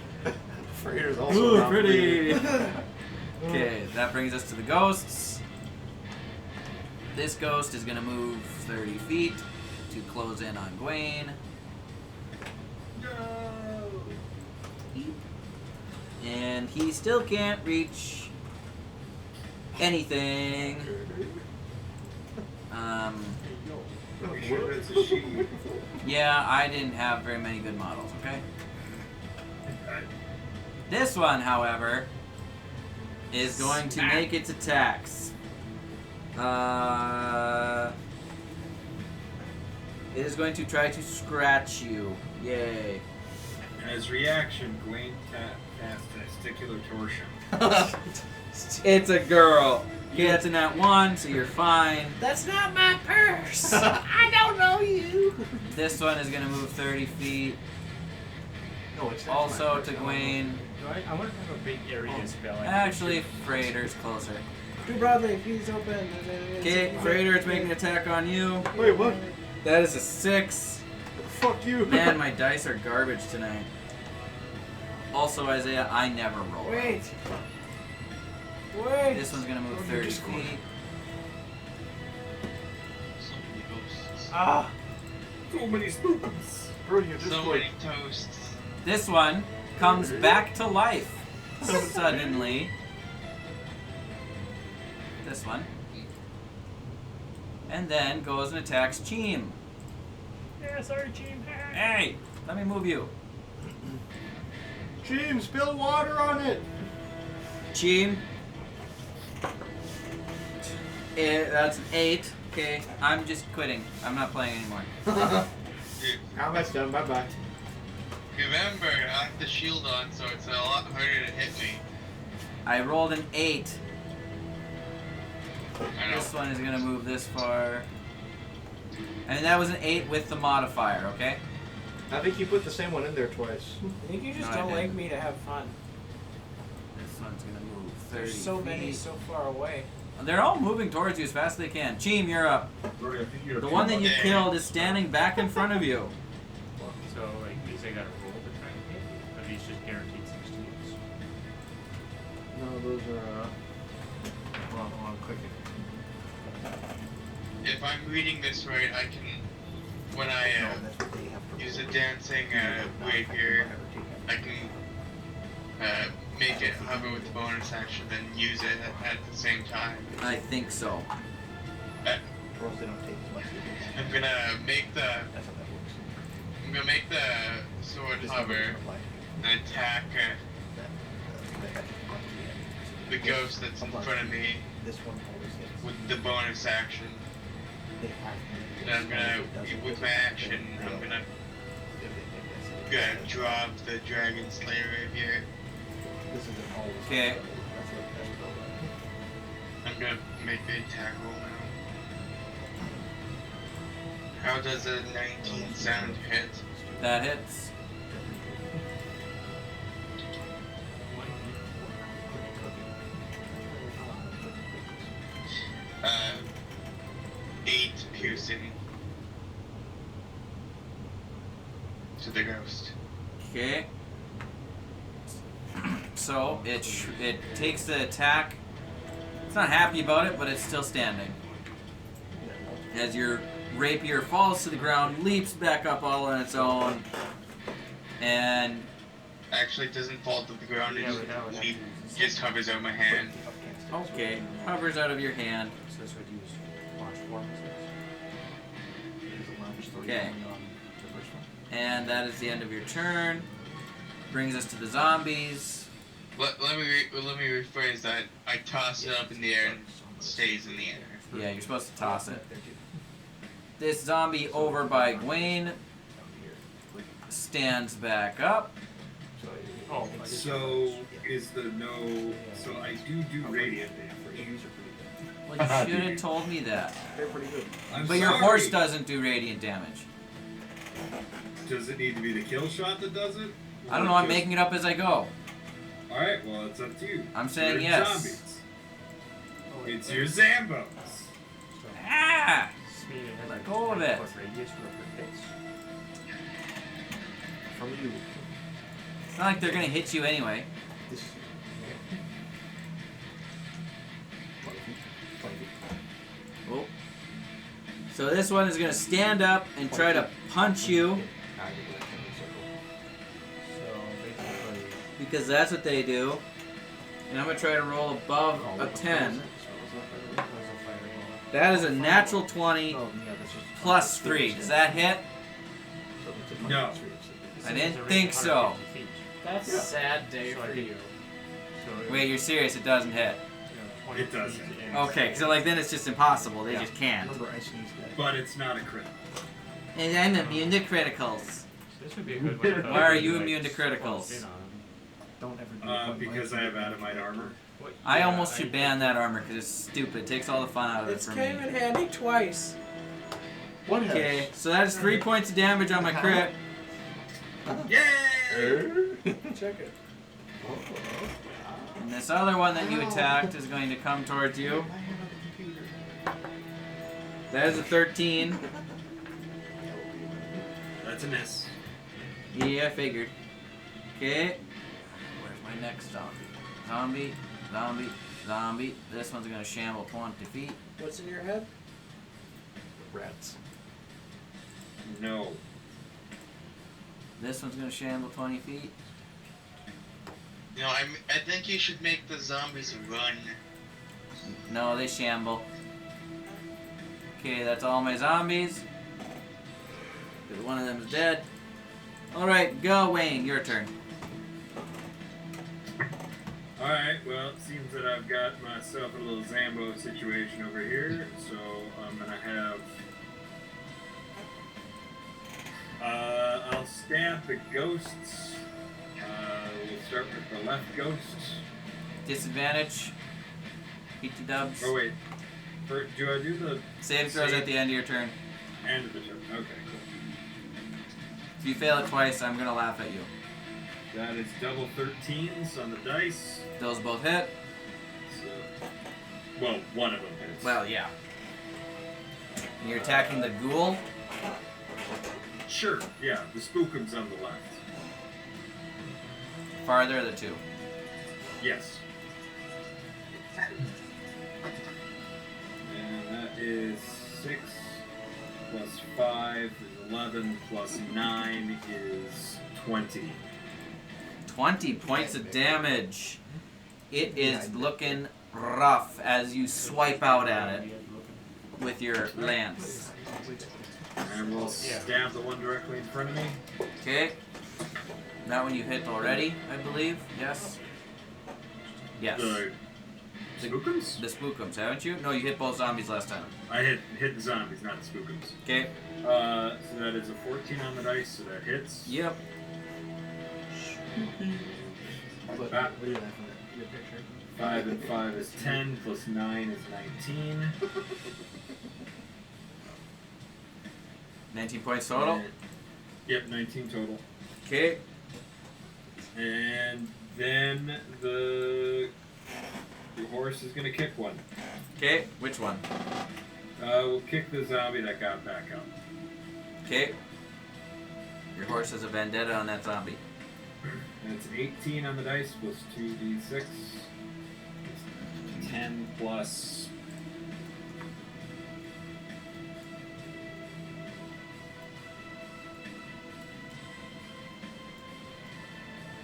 Freighter's also Ooh, not pretty. breathing. Okay, that brings us to the ghosts. This ghost is going to move 30 feet to close in on Gwaine. And he still can't reach anything. Are we sure it's a she? Yeah, I didn't have very many good models, okay? This one, however, is going to make its attacks. It is going to try to scratch you. Yay. And as reaction, Gwaine cast testicular torsion. It's a girl. Okay, that's a nat 1, so you're fine. That's not my purse! I don't know you! This one is going to move 30 feet. No, it's Also to Gwaine. I want to have a big area spell. Actually, Freighter's closer. Too broadly, he's open. Okay, Freighter's making an attack on you. Wait, what? That is a 6. Fuck you. Man, my dice are garbage tonight. Also, Isaiah, I never roll. Wait. Wait. This one's gonna move 30 feet. So many ghosts. Ah. So many spoons. Bro, you just So like... many toasts. This one comes back to life suddenly. This one. And then goes and attacks Cheem. Yeah, sorry, team. Hey, let me move you. Cheem, spill water on it! Cheem. That's an 8. Okay, I'm just quitting. I'm not playing anymore. Combat's done, bye-bye. Remember, I have the shield on, so it's a lot harder to hit me. I rolled an 8. I know. This one is gonna move this far. And that was an 8 with the modifier, okay? I think you put the same one in there twice. I think you just No, I don't like didn't. me to have fun. This one's gonna move 30 There's so many feet. so far away. They're all moving towards you as fast as they can. Cheem, you're up. The one that you Okay. killed is standing back in front of you. So, like, at least I got a roll to try and hit, but these just guaranteed 16s. No, those are, hold on, click it. If I'm reading this right, I can, when I use a dancing rapier, I can make it hover with the bonus action, then use it at the same time. I think so. Girls, they don't take as much. I'm gonna make the That's how that works. I'm gonna make the sword This hover doesn't apply. and attack That, they have to come to the ghost that's in front of me This one always hits. with the bonus action. They have to. And I'm gonna, with my action, I'm gonna drop the Dragon Slayer rapier. This isn't always. Okay. That's what I'm gonna make the attack roll now. How does a 19 sound hit? That hits. 8 piercing to the ghost. Okay. So it takes the attack. It's not happy about it, but it's still standing. As your rapier falls to the ground, leaps back up all on its own, and Actually, it doesn't fall to the ground, Yeah, but that would it have to just hovers over my hand. okay, hovers out of your hand. So this would use launch 4 missiles. Use a launch 3 Okay. on to And that is the end of your turn. Brings us to the zombies. Let me rephrase that. I toss it up in the air and it stays in the air. Yeah, you're supposed to toss it. This zombie over by Gwaine stands back up. Oh, So is the no? So I do radiant damage. Well, you should have told me that. They're pretty good. I'm But your sorry. horse doesn't do radiant damage. Does it need to be the kill shot that does it? I don't know, I'm making it up as I go. All right, well it's up to you. I'm saying You're yes. Zombies. It's your Zambos. Ah! Let go of it. From you. It's not like they're gonna hit you anyway. Oh. So this one is gonna stand up and try to punch you because that's what they do. And I'm gonna try to roll above a 10. That is a natural 20 plus 3. Does that hit? No. I didn't think so. That's a sad day for you. Wait, you're serious? It doesn't hit. It doesn't. Okay, so like then it's just impossible. They just can't. But it's not a crit. And I'm immune to criticals. This would be a good way to Why are you immune to criticals? Don't ever do Because I have Adamite armor. I almost should ban that armor because it's stupid. It takes all the fun out of it It's for came me. in handy twice. What Okay, so that is 3 points of damage on my crit. Yay! Check it. And this other one that you attacked is going to come towards you. That is a 13. That's a miss. Yeah, I figured. Okay. Where's my next zombie? Zombie, zombie, zombie. This one's going to shamble 20 feet. What's in your head? Rats. No. This one's going to shamble 20 feet. You know, I think you should make the zombies run. No, they shamble. Okay, that's all my zombies. Good, one of them is dead. Alright, go Wayne, your turn. Alright, well, it seems that I've got myself a little Zambo situation over here, so I'm gonna have... I'll stab the ghosts. We'll start with the left ghost. Disadvantage. PT dubs. Oh wait, do I do the Save throws at the end of your turn. end of the turn? Okay, cool. If you fail it twice, I'm gonna laugh at you. That is double 13s on the dice. Those both hit. So, well, one of them hits. Well, yeah. And you're attacking the ghoul. Sure, yeah, the spookums on the left. Farther of the two. Yes. And that is 6 plus 5 is 11 plus 9 is 20. 20 points of damage. It is looking rough as you swipe out at it with your lance. And we'll stab the one directly in front of me. Okay. That one you hit already, I believe. Yes. Yes. The spookums? The spookums, haven't you? No, you hit both zombies last time. I hit the zombies, not the spookums. Okay. So that is a 14 on the dice, so that hits. Yep. Ah. 5 and 5 is 10, plus 9 is 19. 19 points total. Yep, 19 total. Okay. And then the horse is gonna kick one. Okay. Which one? We'll kick the zombie that got back up. Okay. Your horse has a vendetta on that zombie. That's 18 on the dice plus 2d6. 10 plus.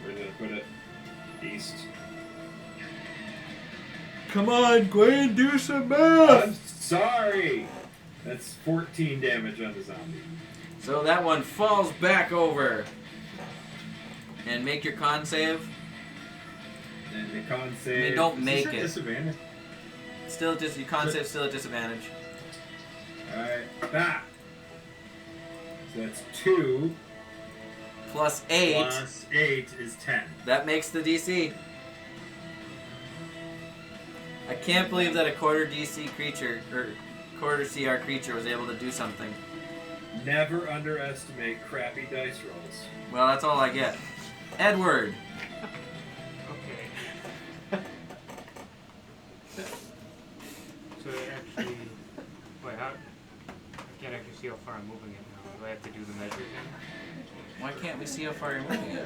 Where did I put it? East. Come on, Gwen, do some math! I'm sorry! That's 14 damage on the zombie. So that one falls back over. And make your con save. And the con save. don't is make this a it. Disadvantage. Still your con save still a disadvantage. Alright. Ah! So that's 2. Plus 8. Plus 8 is 10. That makes the DC. I can't believe that a quarter DC creature, or quarter CR creature was able to do something. Never underestimate crappy dice rolls. Well, that's all I get. Edward. Okay. So it actually, wait, how? I can't actually see how far I'm moving it now. Do I have to do the measure thing? Why can't we see how far you're moving it?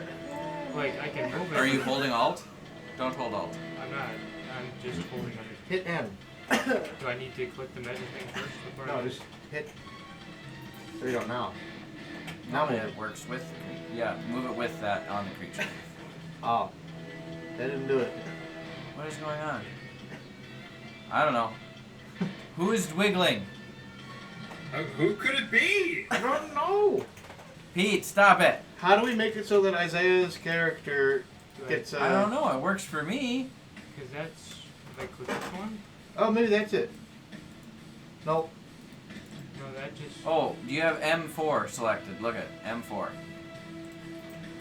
Like I can move it. Are you holding Alt? Don't hold Alt. I'm not. I'm just holding under. Hit N. Do I need to click the measure thing first before? No, just hit. There you go. Now. Now move it works with the creature. Yeah, move it with that on the creature. Oh. That didn't do it. What is going on? I don't know. Who is wiggling? Who could it be? I don't know. Pete, stop it. How do we make it so that Isaiah's character gets? I don't know. It works for me. Because that's if I click this one. Oh, maybe that's it. Nope. No, that just. Oh, do you have M4 selected? Look at M4.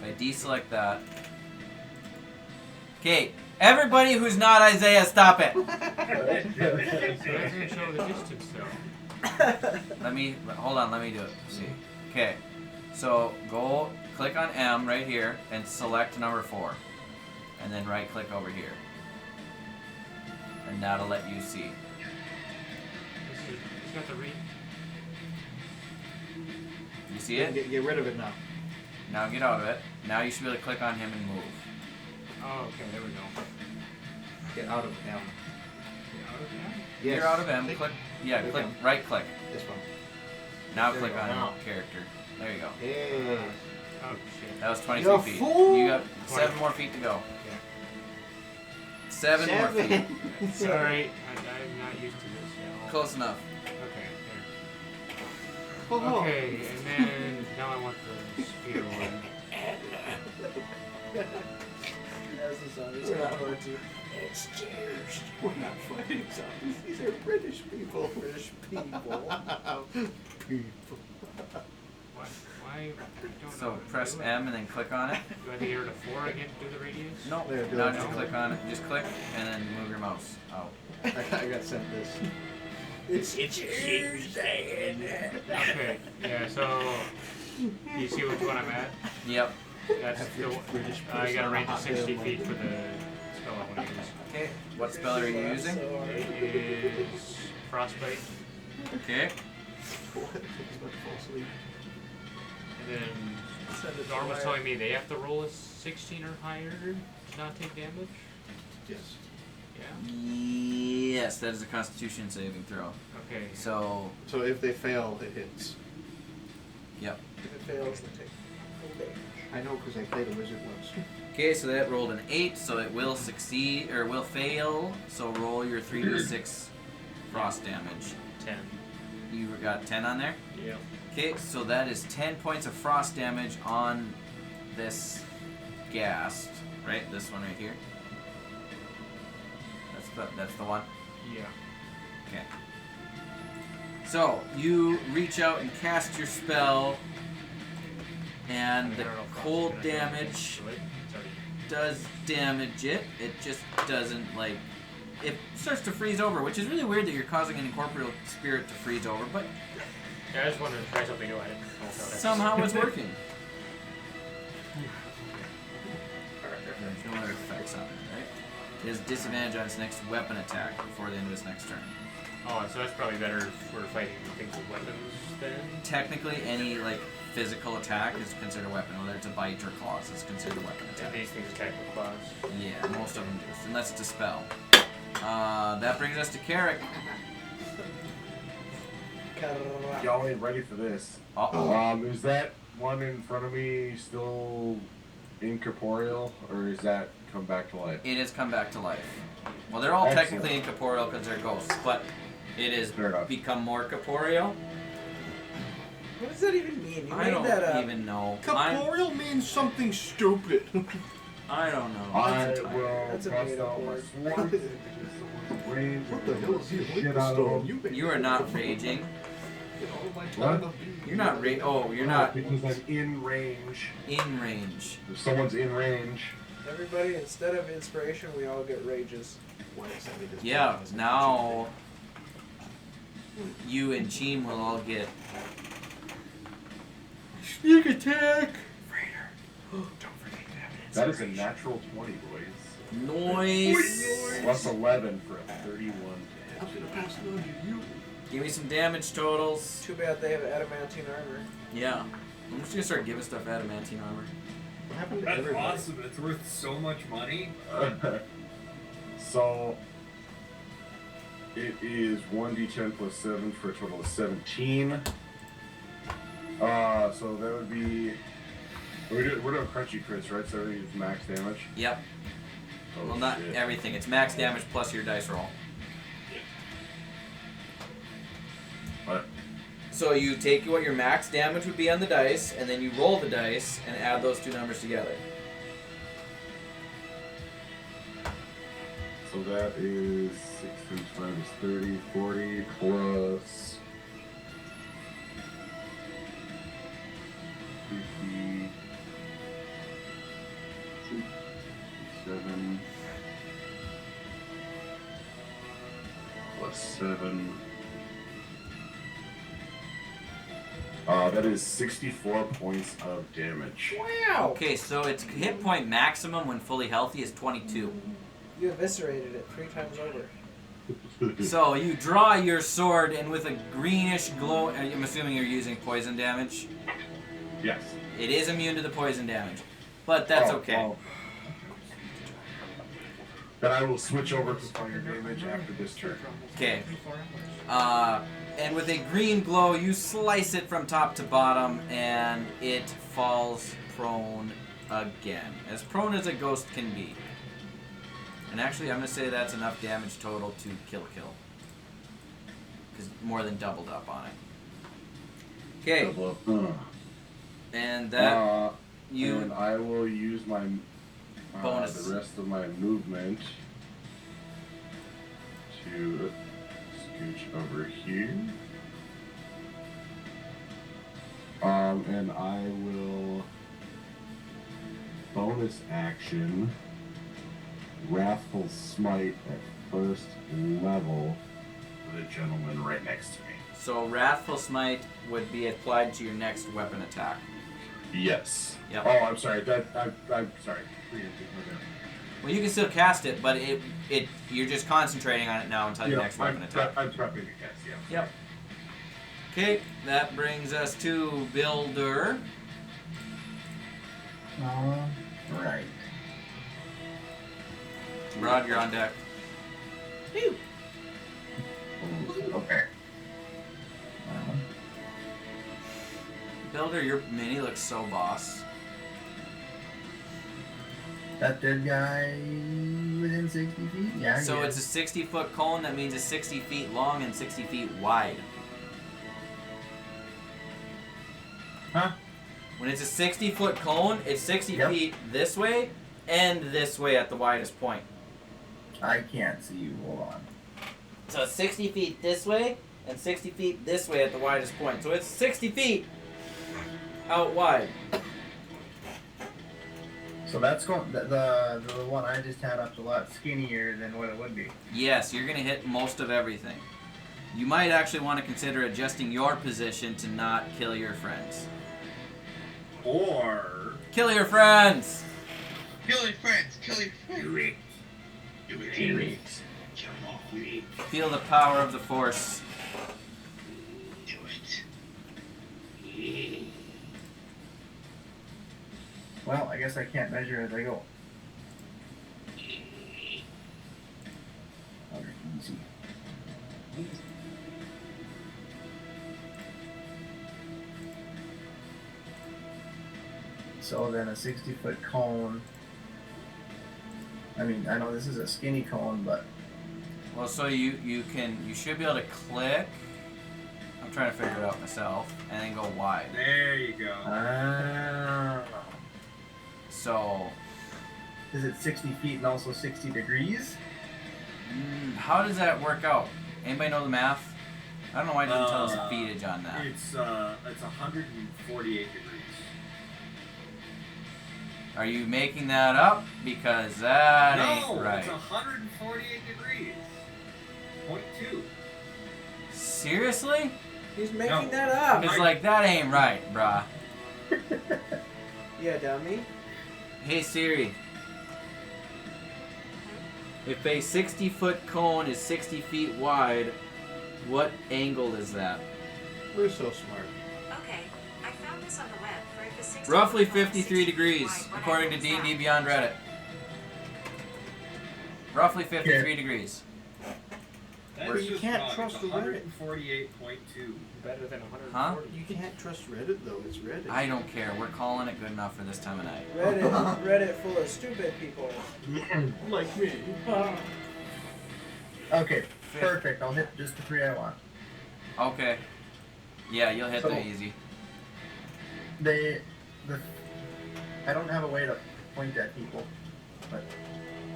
If I deselect that. Okay, everybody who's not Isaiah, stop it. So that doesn't show the distance though. Hold on, let me do it. See. Okay, so go click on M right here and select number 4. And then right click over here. And that'll let you see. It's got the read. You see it? Get rid of it now. Now get out of it. Now you should be able to click on him and move. Oh, okay, there we go. Get out of M. Get out of that? Yes. You're out of M. Click. Yeah, Click click. M. Right click. This one. Now There click you go, on now. character. There you go. Hey. Oh shit. That was 23 You feet. fool! You got 7 more feet to go. 7 more feet. Sorry, I'm not used to this at all. Close enough. Okay, Oh, there. Okay, and then now I want the spear one. As the zombies are not hurting. It's cheers. We're not fighting zombies. These are British people. British people. People. Why? I don't So know. press M and then click on it. Do I have to get rid of 4 again to do the radius? No. There, do Now it. just click on it. Just click and then move your mouse out. I got sent this. It's Tuesday. Okay, yeah, so you see which one I'm at? Yep. That's the one. I got a range of 60 feet for the spell I want to use. Okay. What spell are you using? It is Frostbite, Okay. and then Norm was telling me they have to roll a 16 or higher to not take damage. Yes. Yeah. Yes, that is a Constitution saving throw. Okay. So. So if they fail, it hits. Yep. If it fails, they take full damage. I know because I played a wizard once. Okay, so that rolled an 8, so it will succeed or will fail. So roll your 3d6 frost damage. 10. You got 10 on there? Yeah. Okay, so that is 10 points of frost damage on this ghast, right? This one right here. That's the one. Yeah. Okay. So you reach out and cast your spell, and the cold damage does damage it. It just doesn't like. It starts to freeze over, which is really weird that you're causing an incorporeal spirit to freeze over, but Yeah, I just wanted to try something new. I didn't know how that somehow it's working. There's no other effects on it, right? It has disadvantage on its next weapon attack before the end of its next turn. Oh, so that's probably better if we're fighting things with weapons then? Technically, any like physical attack is considered a weapon, whether it's a bite or claws is considered a weapon And attack. these things attack with claws. Yeah, most of them do, unless it's a spell. That brings us to Carrick. Y'all ain't ready for this. Uh-oh. Is that one in front of me still incorporeal, or is that come back to life? It has come back to life. Well, they're all Excellent. technically incorporeal because they're ghosts, but it has Fair enough. become more corporeal. What does that even mean? You I made don't that up. even know. Corporeal means something stupid. I don't know. I will That's a bust made-up out my word. sword. Range. What the hell is he Shit out of them. You are not raging. What? You're not Oh, you're not Because I'm in range. in range. If someone's in range, Everybody, instead of inspiration, we all get rages. Yeah, now you and Cheem will all get sneak attack. that is a natural 20, boys. Noise. Plus 11 for a 31. I'm gonna pass it on to you. Give me some damage totals. Too bad they have adamantine armor. Yeah. I'm just gonna start giving stuff adamantine armor. What happened to That's everybody? awesome. It's worth so much money. So it is 1d10 plus 7 for a total of 17. So that would be. We're doing crunchy crits, right? So everything is max damage. Yep. Oh, Well, not shit. everything. It's max damage plus your dice roll. What? So you take what your max damage would be on the dice, and then you roll the dice and add those two numbers together. So that is 6 times 30, 40 plus 50, 7 plus 7. That is 64 points of damage. Wow! Okay, so its hit point maximum when fully healthy is 22. You eviscerated it 3 times over. So you draw your sword, and with a greenish glow, I'm assuming you're using poison damage. Yes. It is immune to the poison damage, but that's okay. Oh. Then I will switch over to fire damage after this turn. Okay. And with a green glow, you slice it from top to bottom, and it falls prone again. As prone as a ghost can be. And actually, I'm going to say that's enough damage total to kill. Because more than doubled up on it. Okay. And that, and I will use my bonus. the rest of my movement to scooch over here. And I will bonus action Wrathful Smite at first level for the gentleman right next to me. So Wrathful Smite would be applied to your next weapon attack. Yes. Yep. Oh, I'm sorry. I'm sorry. Well, you can still cast it, but you're just concentrating on it now until your next weapon attack. I'm prepping to cast, yeah. Yep. Okay, that brings us to Builder. Right. Rod, you're on deck. Okay. Builder, your mini looks so boss. That dead guy within 60 feet? Yeah. I So guess. it's a 60-foot cone. That means it's 60 feet long and 60 feet wide. Huh? When it's a 60-foot cone, it's 60 Yep. feet this way and this way at the widest point. I can't see you. Hold on. So it's 60 feet this way and 60 feet this way at the widest point. So it's 60 feet out wide. So that's going. The one I just had up's a lot skinnier than what it would be. Yes, you're going to hit most of everything. You might actually want to consider adjusting your position to not kill your friends. Or Kill your friends! Kill your friends, kill your friends. Do it. Feel the power of the Force. Do it. Well, I guess I can't measure as I go. Okay, easy. So then a 60-foot cone. I mean, I know this is a skinny cone, but Well, so you should be able to click. I'm trying to figure it out myself. And then go wide. There you go. So, Is it 60 feet and also 60 degrees? how does that work out? Anybody know the math? I don't know why it doesn't tell us feetage on that. It's 148 degrees. Are you making that up? Because that ain't right. It's 148 degrees. 0.2. Seriously? He's making that up. It's like, that ain't right, brah. Yeah, dummy. Hey Siri. If a 60-foot cone is 60 feet wide, what angle is that? We're so smart. Okay, I found this on the web for if a 60 Roughly foot cone is 53 60 degrees, feet wide, what according to angle is D&D that? Beyond Reddit. Roughly 53 degrees. That's you just can't wrong. trust It's the Reddit. 148.2. Better than 140. Huh? You can't trust Reddit though. It's Reddit. I don't care. We're calling it good enough for this time of night. Reddit full of stupid people. Like me. Okay, perfect. I'll hit just the 3 I want. Okay. Yeah, you'll hit So- the easy. I don't have a way to point at people, but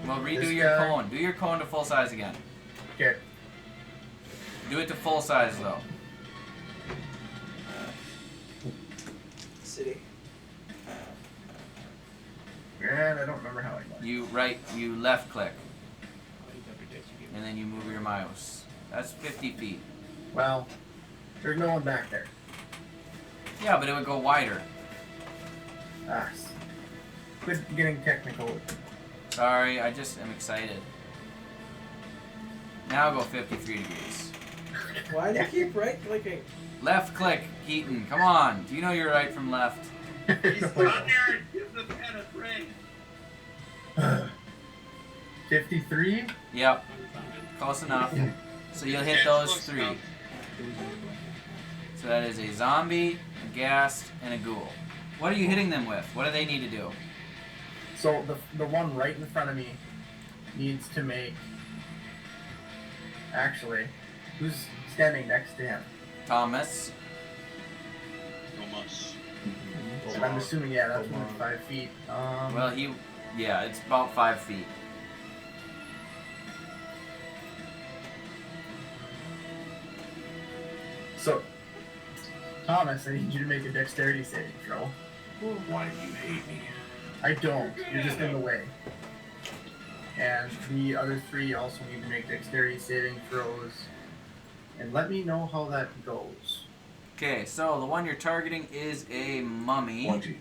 Well, redo This your guy- cone. Do your cone to full size again. okay. Do it to full size though. City. And I don't remember how I got it. You left click. And then you move your mouse. That's 50 feet. Well, there's no one back there. Yeah, but it would go wider. Quit getting technical. Sorry, I just am excited. Now go 53 degrees. Why do you keep right clicking? Left click, Keaton. Come on. Do you know your right from left? He's on there. Give the pen a break. 53? Yep. Close enough. So you'll hit those three. So that is a zombie, a ghast, and a ghoul. What are you hitting them with? What do they need to do? So the one right in front of me needs to make. Actually, who's standing next to him? Thomas. Almost. And I'm assuming, yeah, that's within 5 feet. Well, yeah, it's about 5 feet. So, Thomas, I need you to make a dexterity saving throw. Why do you hate me? I don't. You're just in the way. And the other 3 also need to make dexterity saving throws. And let me know how that goes. Okay, so the one you're targeting is a mummy. 20.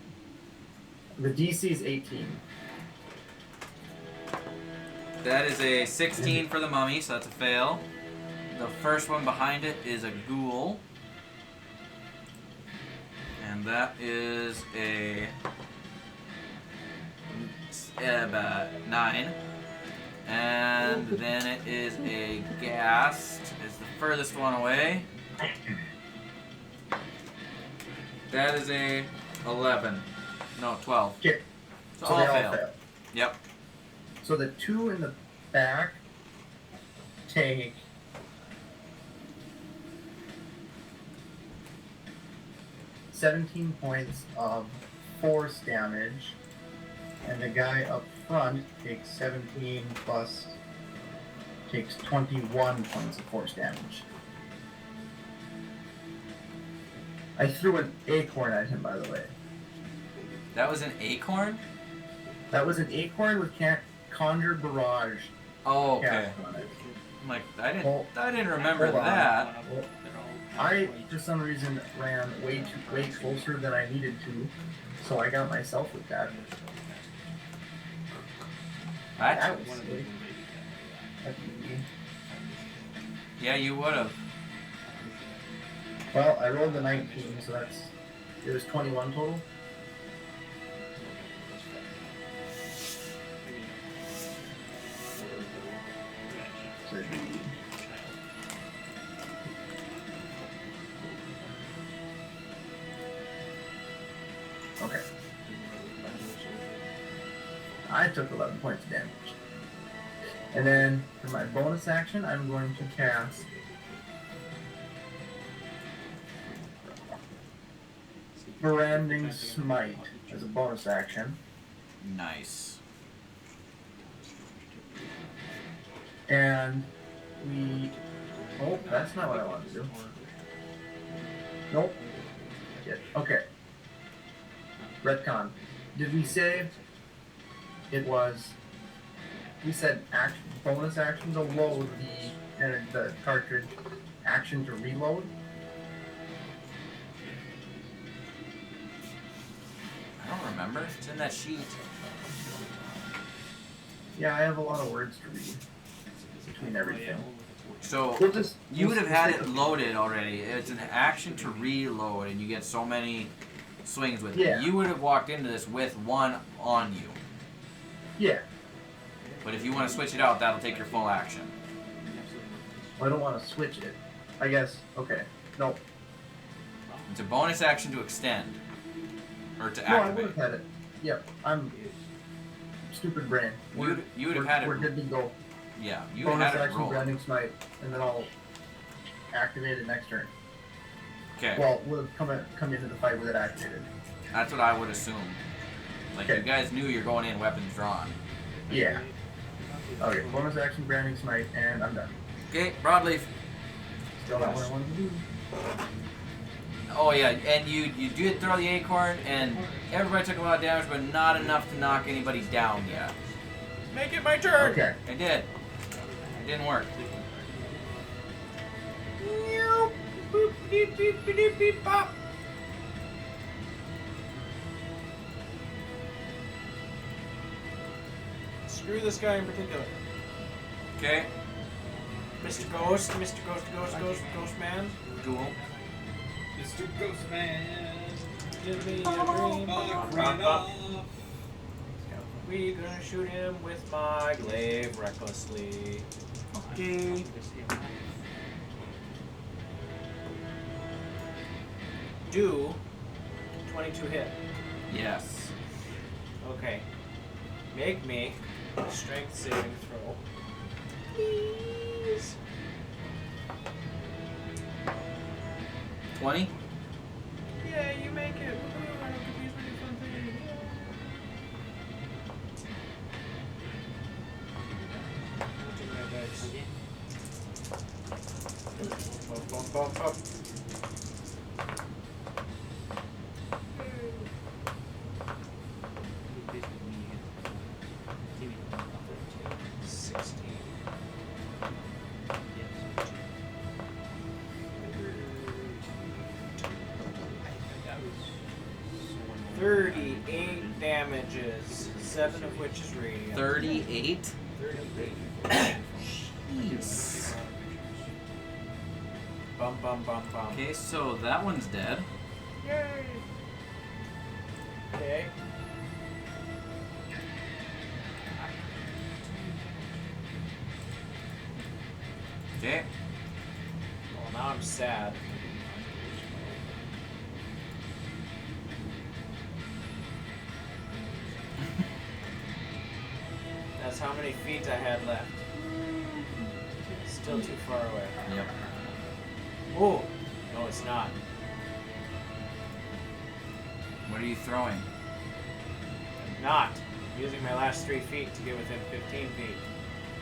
The DC is 18. That is a 16 for the mummy, so that's a fail. The first one behind it is a ghoul. And that is a 9. And then it is a ghast. It's the furthest one away. That is a 11. No, 12. Okay. So So all they all fail. fail. Yep. So the 2 in the back take 17 points of force damage, and the guy up front takes 17 plus takes 21 points of force damage. I threw an acorn at him, by the way. That was an acorn? That was an acorn with Conjure Barrage. Oh, okay. cast on it. I'm like, I Well, didn't remember hold on. that. I, for some reason, ran way closer than I needed to, so I got myself with that. What? That was silly. That's easy. Yeah, you would have. Well, I rolled the 19, so it was 21 total. So it'd be- Okay. I took 11 points of damage. And then, for my bonus action, I'm going to cast branding smite as a bonus action. Nice. And we... Oh, that's not what I wanted to do. Nope. Shit. Okay. Retcon. Did we say it was... We said bonus action to load the cartridge, action to reload? I don't remember. It's in that sheet. Yeah, I have a lot of words to read between everything. So you would have had it loaded already. It's an action to reload, and you get so many swings with it. You would have walked into this with one on you. Yeah. But if you want to switch it out, that'll take your full action. I don't want to switch it. I guess. Okay. No. It's a bonus action to extend. Or to No, I activate. would have had it. Yep. I'm stupid brain. You would have had it. We're good to go. Yeah, you would have bonus had it action, roll. branding smite, and then I'll activate it next turn. Okay. Well, we'll come into the fight with it activated. That's what I would assume. Like, you guys knew you're going in weapons drawn. Yeah. Okay, bonus action, branding smite, and I'm done. Okay, broadleaf. Still not what I wanted to do. Oh yeah, and you did throw the acorn, and everybody took a lot of damage, but not enough to knock anybody down yet. Make it my turn! Okay. I did. It didn't work. Boop, beep, beep, beep, beep, bop. Screw this guy in particular. Okay. Mr. Ghost, Mr. Ghost Man. Cool. Mr. Ghostman. Give me a dream. Run off. We gonna shoot him with my glaive recklessly. Okay. Do 22 hit. Yes. Okay. Make me a strength saving throw. Please. 20? Yeah, you make it. Woohoo, I don't get to use my new fun thing. Bump, bump, bump, bump. Damages, 7 of which is radiant. 38? 38. Jeez. Bum bum bum bum. Okay, so that one's dead. Yay! Okay. Okay. Well, now I'm sad. That's how many feet I had left. Still too far away. Yep. Oh, no, it's not. What are you throwing? I'm not. I'm using my last 3 feet to get within 15 feet.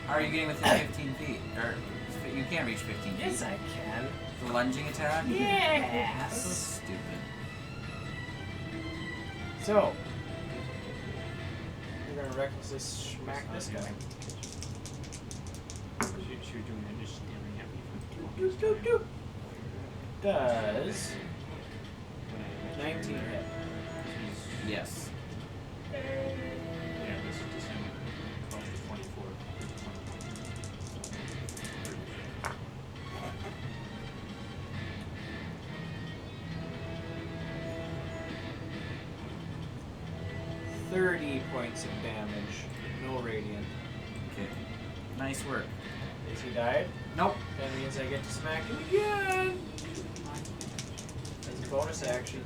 How are you getting within 15 feet? Or you can't reach 15 feet. Yes, I can. The lunging attack? Yes. That's so stupid. So, we're gonna recklessly smack this guy. Doop, doop, doop. Does 19 hit? Yes. Yeah, this is December. Close to 24. $30 points of damage. No radiant. Okay. Nice work. Is he died? Nope. That means I get to smack him again! As a bonus action.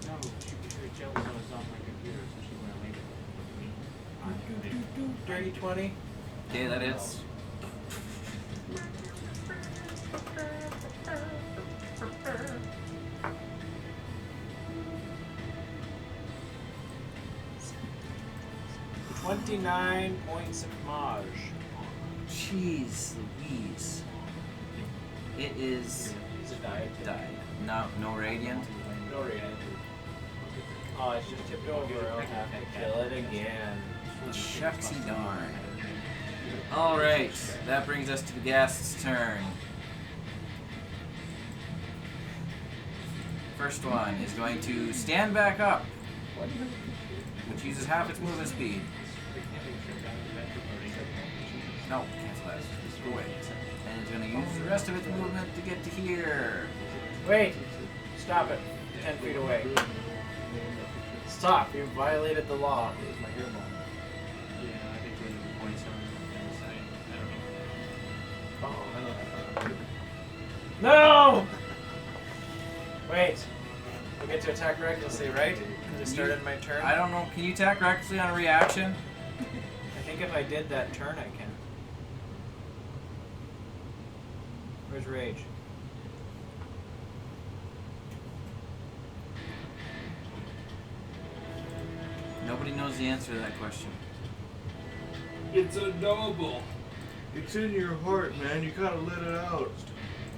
No, she was jealous I was off my computer, so she went to leave it. Dirty 20. Okay, that hits. 29 points of damage. Jeez Louise. It is He's a died. No radiant. No radiant. Oh, it's just tipped over. I'll have to kill it again. Shucksy darn. Alright, that brings us to the guest's turn. First one is going to stand back up, which uses half its movement speed. No, cancel that. Go away. And it's going to use the rest of its movement to get to here. Wait! Stop it. 10 feet away. Stop. You violated the law. No! Wait. I get to attack recklessly, right? Because it started my turn? I don't know. Can you attack recklessly on a reaction? I think if I did that turn, I can. Where's Rage? Nobody knows the answer to that question. It's a noble. It's in your heart, man. You gotta let it out.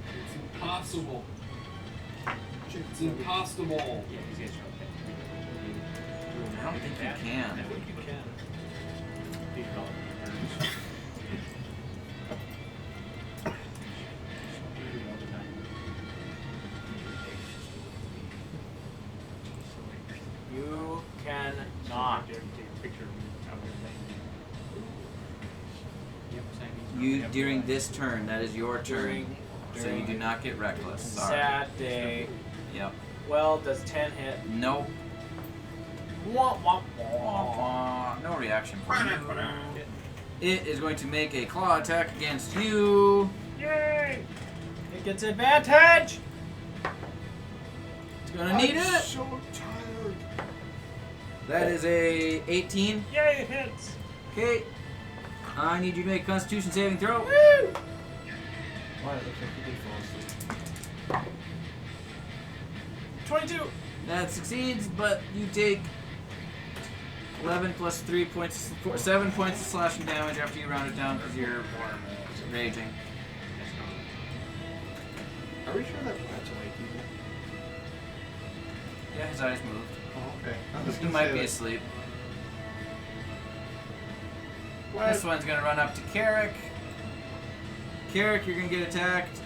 It's impossible. It's impossible. I don't think you can. I think you can. You cannot. You during this turn, that is your turn. So you do not get reckless. Sorry. Sad day. Yep. Well, does 10 hit? Nope. Wah, wah, Wah, wah. No reaction for you. It is going to make a claw attack against you. Yay! It gets advantage! It's gonna need it. So tired. That is a 18. Yay, it hits! Okay. I need you to make a Constitution saving throw. Woo! Why, it looks like you did fall asleep. 22! That succeeds, but you take 11 plus 3 points, 7 points of slashing damage after you round it down because you're raging. Are we sure that rat's awake even? Yeah, his eyes moved. Oh, okay. He might be asleep. What? This one's gonna run up to Carrick. Carrick, you're gonna get attacked.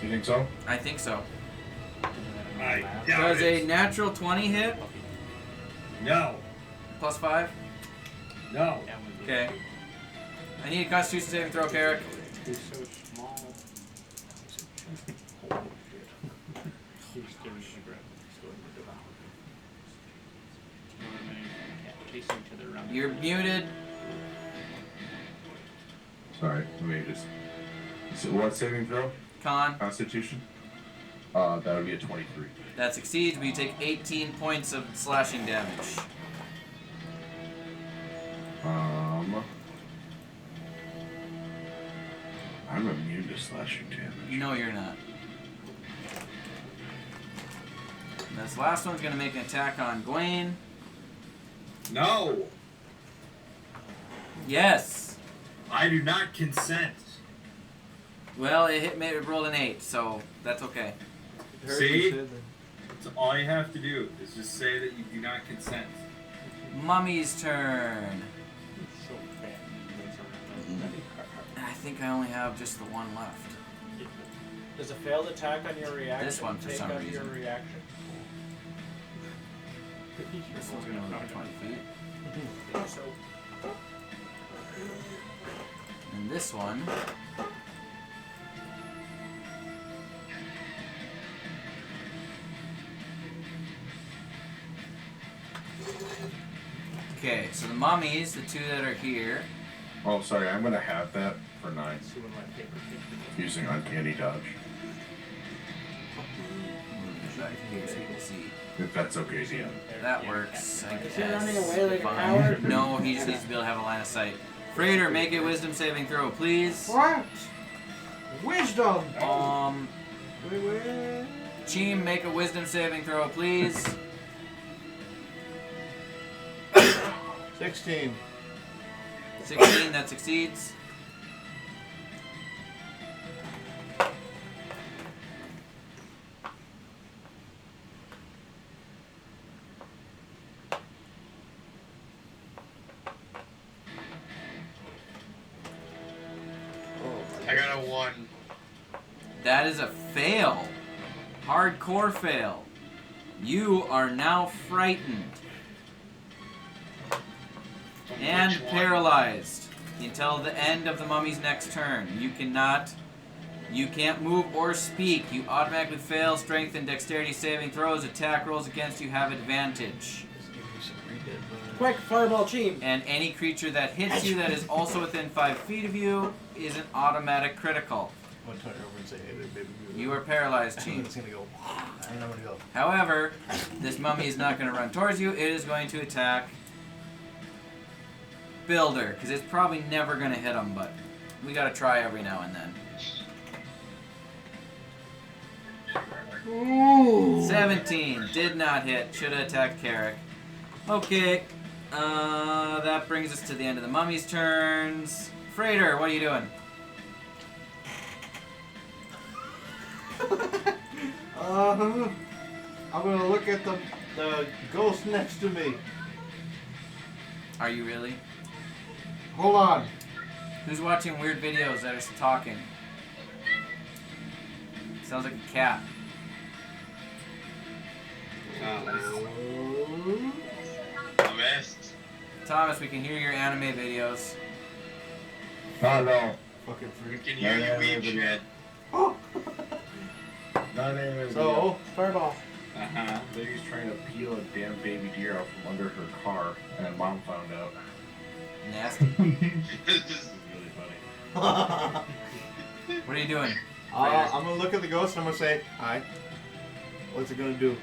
You think so? I think so. I doubt Does a it. natural 20 hit? No. Plus 5? No. Okay. I need a Constitution saving throw, Carrick. He's so small. He's still chasing to the round. You're muted. Sorry, let me just. So what saving throw? Con. Constitution? That would be a 23. That succeeds, but you take 18 points of slashing damage. I'm immune to slashing damage. No, you're not. And this last one's gonna make an attack on Gwaine. No. Yes. I do not consent. Well, it rolled an 8, so that's okay. See? That's all you have to do is just say that you do not consent. Mummy's turn. So fat. I think I only have just the one left. Does a failed attack on your reaction This one, for take some out reason. your reaction? This one's gonna move 20 feet. I think so. And this one. Okay, so the mummies, the two that are here. Oh, sorry, I'm gonna have that for 9. Using Uncanny Dodge. Move back here so you can see. If that's okay, DM. That works, I guess. Is he running away like a Fine. coward? No, he just needs to be able to have a line of sight. Freighter, make a wisdom saving throw, please. What? Wisdom! Wait. Cheem, make a wisdom saving throw, please. 16. 16, that succeeds. I got a 1. That is a fail. Hardcore fail. You are now frightened. And Which one? paralyzed until the end of the mummy's next turn. You can't move or speak. You automatically fail strength and dexterity saving throws. Attack rolls against you have advantage. Quick, fireball team. And any creature that hits you that is also within 5 feet of you is an automatic critical. I'm gonna turn it over and say, hey, baby. You are paralyzed, Chief. It's gonna go. And I'm gonna go. However, this mummy is not going to run towards you. It is going to attack Builder, because it's probably never going to hit him, but we got to try every now and then. Ooh. 17 did not hit. Should have attacked Carrick. Okay, that brings us to the end of the mummy's turns. Freighter, what are you doing? I'm gonna look at the ghost next to me. Are you really? Hold on. Who's watching weird videos that are talking? Sounds like a cat. Thomas. Thomas, we can hear your anime videos. Oh no. Fucking We freak. can hear you weep shit. Oh. Not even So, Fireball. Uh-huh. Lady's trying to peel a damn baby deer out from under her car, and mom found out. Nasty. This is really funny. What are you doing? I'm gonna look at the ghost and I'm gonna say, hi. What's it gonna do?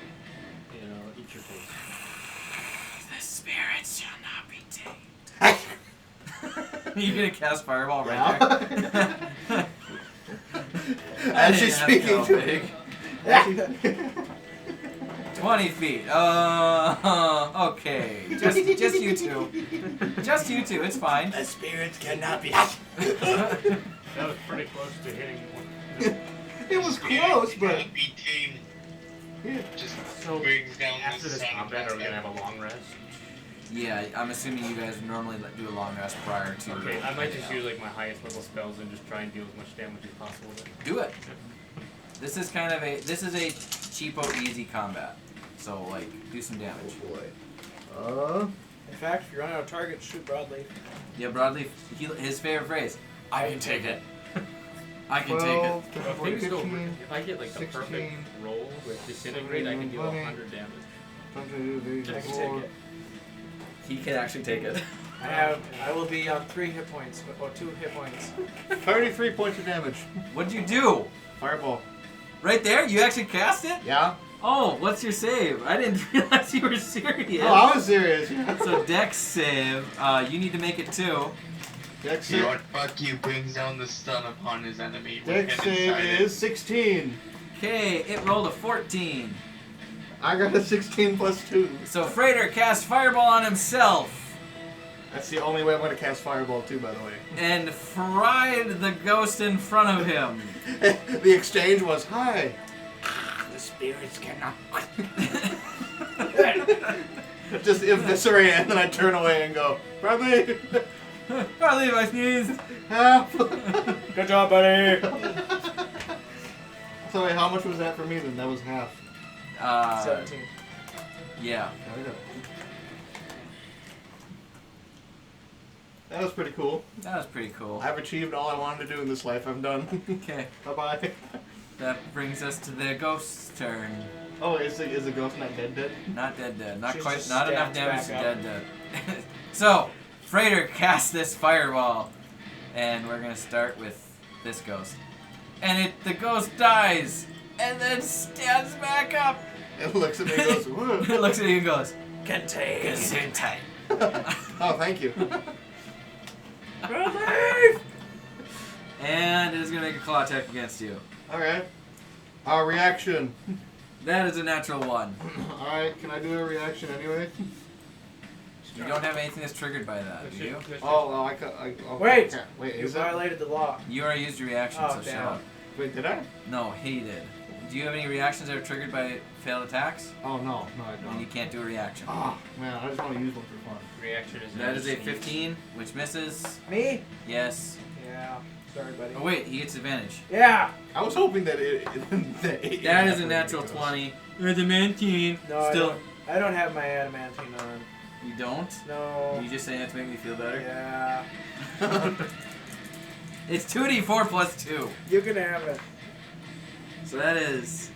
You know, eat your face. The spirits shall not be tamed. You gonna cast Fireball right there? As she's speaking to big. me. 20 feet. Okay. Just you two. Just you two. It's fine. The spirits cannot be. That was pretty close to hitting one. It was close, but. Cannot be tamed. Yeah. Just So, brings down after the this sun. combat, are we gonna have a long rest? Yeah, I'm assuming you guys normally do a long rest prior to. Okay, I might just use like my highest level spells and just try and deal as much damage as possible. Do it. This is kind of a cheapo easy combat. So like do some damage. Oh boy. In fact, if you run out of targets, shoot broadleaf. Yeah, Broadleaf. His favorite phrase. I can take it. I can take it. 12, Well, if things go, 15, if I get like the perfect 16, roll with disintegrate, I can deal 20. 100 damage. 22, I can 24. take it. He can actually take it. I will be on 3 hit points, or 2 hit points. 33 points of damage. What'd you do? Fireball. Right there? You actually cast it? Yeah? Oh, what's your save? I didn't realize you were serious. Oh, I was serious. Yeah. So Dex save. You need to make it 2. Dex You know save, what? Fuck you brings down the stun upon his enemy. Dex With him save inside it. is 16. Okay, it rolled a 14. I got a 16 plus 2. So Freighter cast Fireball on himself That's the only way I'm going to cast Fireball too, by the way. and fried the ghost in front of him. The exchange was, hi. The spirits cannot. Just eviscerate and then I turn away and go, Bradley, Probably if I sneezed. help. Good job, buddy. So wait, how much was that for me then? That was half. 17. Yeah. That was pretty cool. That was pretty cool. I've achieved all I wanted to do in this life. I'm done. Okay. Bye-bye. That brings us to the ghost's turn. Oh, is the ghost not dead? Not dead. Not She's quite. just Not enough stabbed damage to back dead. So, Freighter casts this fireball, and we're gonna start with this ghost. And the ghost dies, and then stands back up. It looks at me and goes, whoa. It looks at you and goes, Contain. Gesundheit. Oh, thank you. And it is gonna make a claw attack against you. Alright. Our reaction. That is a natural 1. Alright, can I do a reaction anyway? You don't have anything that's triggered by that, do you? Oh, I Wait! Wait, You is that? violated the law. You already used your reaction, Oh, so shut damn. up. Wait, did I? No, he did. Do you have any reactions that are triggered by failed attacks? Oh no, I Then you don't. can't do a reaction. Ah, man, I just want to use one for fun. Reaction is That is a 15, which misses. Me? Yes. Yeah. Sorry, buddy. Oh wait, he gets advantage. Yeah! I was hoping that That is a natural 20. Adamantine. No, Still. I don't have my adamantine on. You don't? No. You just saying that to make me feel better? Yeah. It's 2d4 plus 2. You can have it. So that is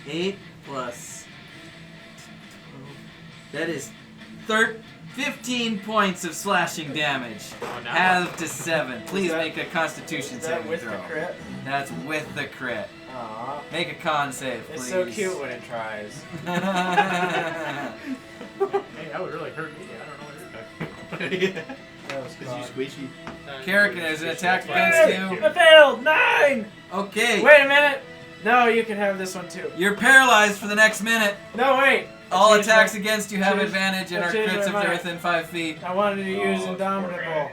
8 plus 12. That is 15 points of slashing damage. Oh, now Halved to 7. Please that- make a constitution Is that saving with throw. the crit? That's with the crit. Aw. Make a con save, please. It's so cute when it tries. Hey, that would really hurt me. I don't know what you're talking about. That was Is fun. you squishy? Carrick, there's an attack Hey! against I failed! 9! you. Okay. Wait a minute! No, you can have this one too. You're paralyzed for the next minute. No, wait! All I changed attacks my- against you have changed- advantage and I are changed crits my if they're mind. within 5 feet. I wanted to use poor Indomitable. guy.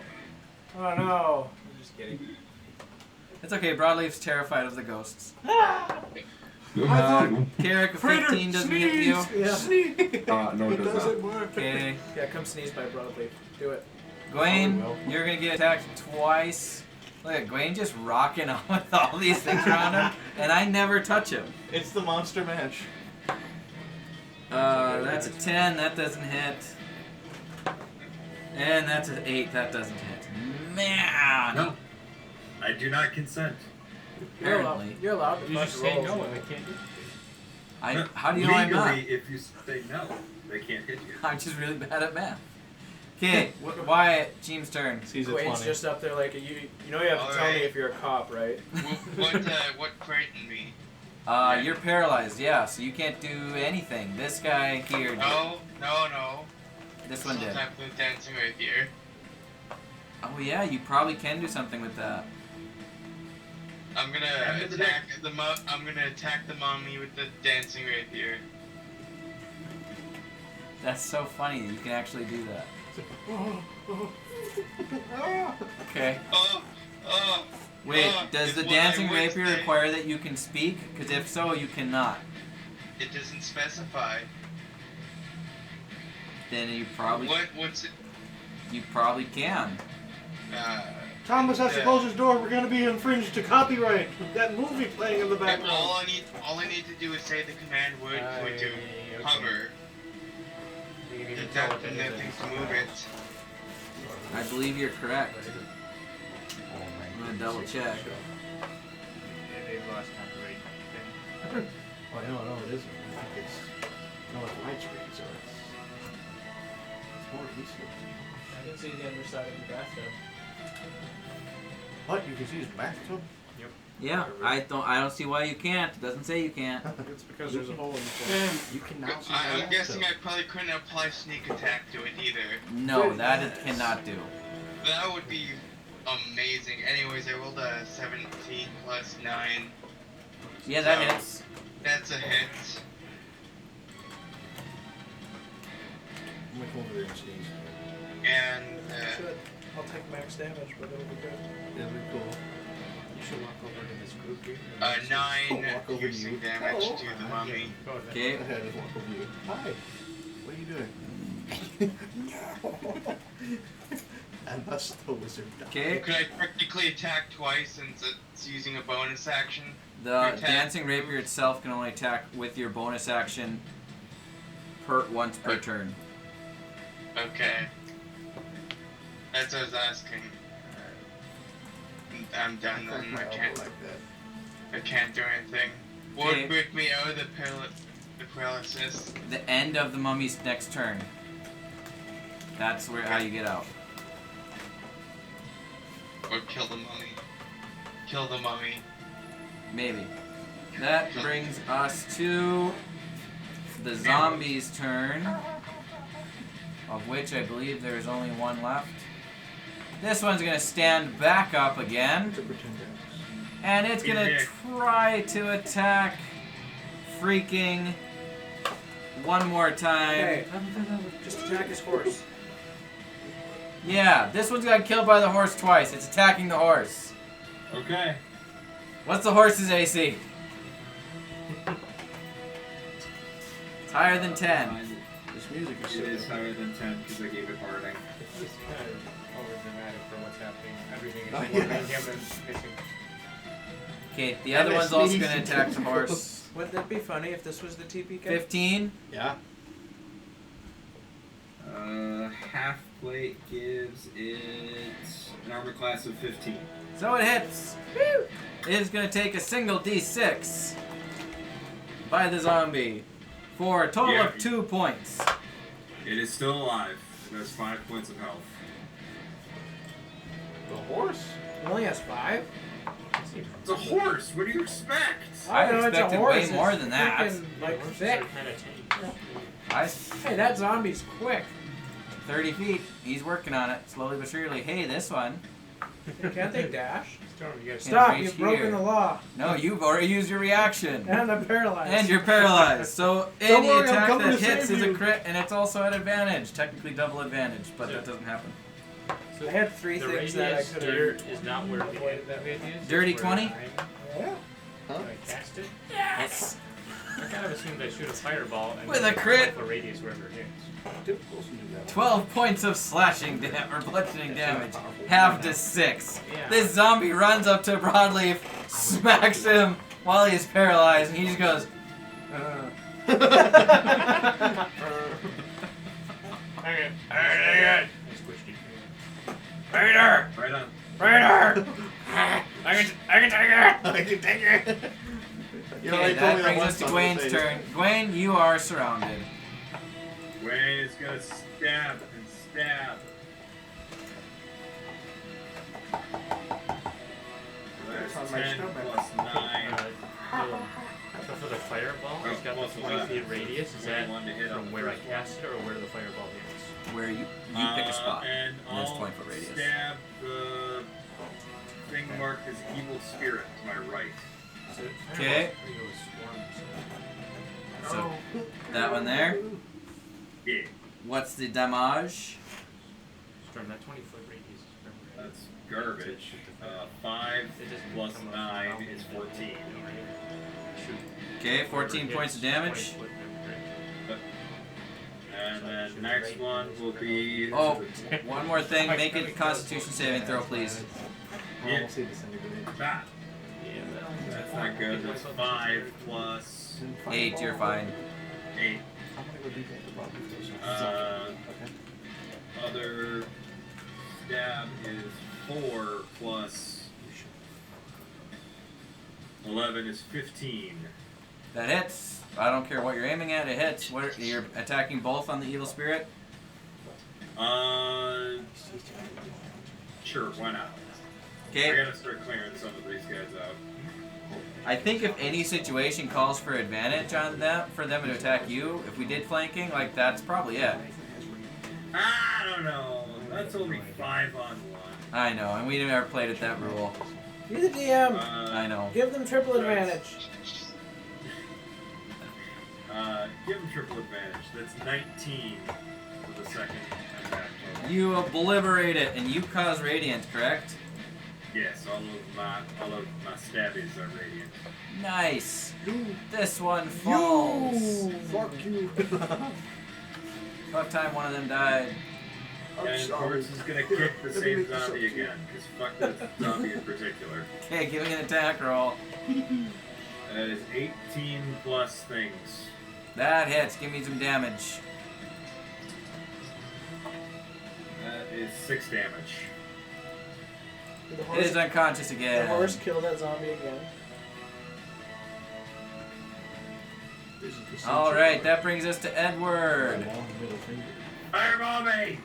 Oh no. I'm just kidding. It's okay, Broadleaf's terrified of the ghosts. Carrick, a Prater, 15 doesn't hit you. Yeah. Sneeze. No, it does not. doesn't work. Okay. Yeah, come sneeze by Broadleaf. Do it. Gawain, Oh, you're gonna get attacked twice. Look at Gawain just rocking on with all these things around him, and I never touch him. It's the monster mash. That's a 10, that doesn't hit. And that's an 8, that doesn't hit. Man! No, I do not consent. Apparently. You're allowed to You fuck just say rolls. no and I can't do it. How do you know I'm not? Legally, if you say no, they can't hit you. I'm just really bad at math. Okay, Wyatt, Jeem's turn. Sees a Quaid's 20. just up there like, you know you have to tell me Alright. if you're a cop, right? What frightened me? You're paralyzed, yeah, so you can't do anything. This guy here did. No. This one did. Sometimes with dancing right here. Oh yeah, you probably can do something with that. I'm gonna attack the mommy with the dancing rapier. That's so funny, you can actually do that. Okay. Wait, does the dancing rapier require that you can speak? Because if so, you cannot. It doesn't specify. Then you probably What's it? you probably can. Thomas has to close his door. We're gonna be infringed to copyright. That movie playing in the background. All I need to do is say the command word for it to hover. You can even There's tell what that nothing is. to move it. I believe you're correct. I'm gonna double check. Yeah, they've lost copyright. Oh, no, it isn't. I think it's widescreen, so it's more peaceful. I can see the underside of the bathtub. What? You can see his bathtub? Yeah, I don't see why you can't. It doesn't say you can't. It's because there's a hole in the floor. You can now see I'm my guessing bathtub. I probably couldn't apply sneak attack to it either. No, that it cannot do. That would be amazing. Anyways, I rolled a 17 plus 9. Yeah, that So, hits. That's a hit. I'm gonna come over there and sneeze. And I'll take max damage, but it'll be good. That'd be cool. You should walk over to this group here. 9 Walk over to piercing you. damage Oh, to the mummy. Go ahead. Okay. I had to walk over you. Hi. What are you doing? And thus the wizard died. Okay. Could I technically attack twice since it's using a bonus action? The Attack. dancing rapier itself can only attack with your bonus action once per turn. Okay. That's what I was asking. I'm done then. I can't do anything. What Okay. would break me out of the paralysis? The end of the mummy's next turn. That's how you get out. Or kill the mummy. Kill the mummy. Maybe. That brings us to the zombies' turn, of which I believe there's only one left. This one's gonna stand back up again, and it's gonna try to attack freaking one more time. Hey, just attack his horse. Yeah, this one's got killed by the horse twice. It's attacking the horse. Okay. What's the horse's AC? It's higher than 10. This music is It is higher than 10 because I gave it Harding. It's kind of over dramatic for what's happening. Everything is Oh, working, yes. him and missing. Okay, the other one's also going to attack the horse. Wouldn't that be funny if this was the TP guy? 15. Yeah. Half plate gives it an armor class of 15. So it hits. It is going to take a single D6 by the zombie for a total of 2 points. It is still alive. It has 5 points of health. The horse? It only has 5? It's a horse. What do you expect? I don't know, it's a expected horse. way more It's than that. freaking, like, Horses thick. are kind of tame. Hey, that zombie's quick. 30 feet. He's working on it, slowly but surely. Hey, this one. Can't they dash? Storm, you guys Stop, reach you've broken here. the law. No, you've already used your reaction. And I'm paralyzed. And you're paralyzed. So Don't any worry, I'm attack coming that to hits save is a you. crit, and it's also at advantage. Technically double advantage, but that doesn't happen. I had 3 The things that I radius could here have. is not where the hit is. Dirty it's 20? where Yeah. Huh? I cast it. Yes! I kind of assumed I shoot a fireball and With then a crit. the radius wherever it hits. 12 points of slashing or bludgeoning damage. Half to 6. Yeah. This zombie runs up to Broadleaf, smacks him while he's paralyzed, and he just goes, Okay. I squished it. Right on. I can take it. I can take it. You know, okay, they told that me brings once us to on Gwen's the turn. Gwen, you are surrounded. Wayne is gonna stab and stab. That's on my 10 stomach. plus 9. So for the fireball, it's got plus the 20 11. feet radius. Is that 21 to hit from on where I first cast it or where the fireball hits? Where you pick a spot. And And there's I'll 20 foot radius. stab the thing marked as evil spirit to my right. So Okay. So that one there. Yeah. What's the damage? Storm, that 20-foot radius is from where That's garbage. 5 plus 9 is 14. Okay, 14 points of damage. And then next one will be. Oh, one more thing. Make it a Constitution saving throw, please. Yeah. That. That's not good. That's 5 plus 8, you're fine. 8. Other stab is 4 plus 11 is 15. That hits. I don't care what you're aiming at, it hits. What, you're attacking both on the evil spirit? Sure, why not? Okay. I gotta start clearing some of these guys out. I think if any situation calls for advantage on them, for them to attack you, if we did flanking, like that's probably it. I don't know. That's only 5 on 1. I know, and we never played at that rule. You're the DM. I know. Give them triple advantage. Give him triple advantage. That's 19 for the second attack. You obliterate it, and you cause radiant, correct? Yes, all of my stabbies are radiant. Nice. This one falls. Fuck you. About time one of them died. And Horse is gonna kick the same zombie again, because fuck this zombie in particular. Okay, give me an attack roll. That is 18 plus things. That hits. Give me some damage. That is 6 damage. Did the It horse, is unconscious the again. horse kill that zombie again? Alright, that brings us to Edward. Fireball me!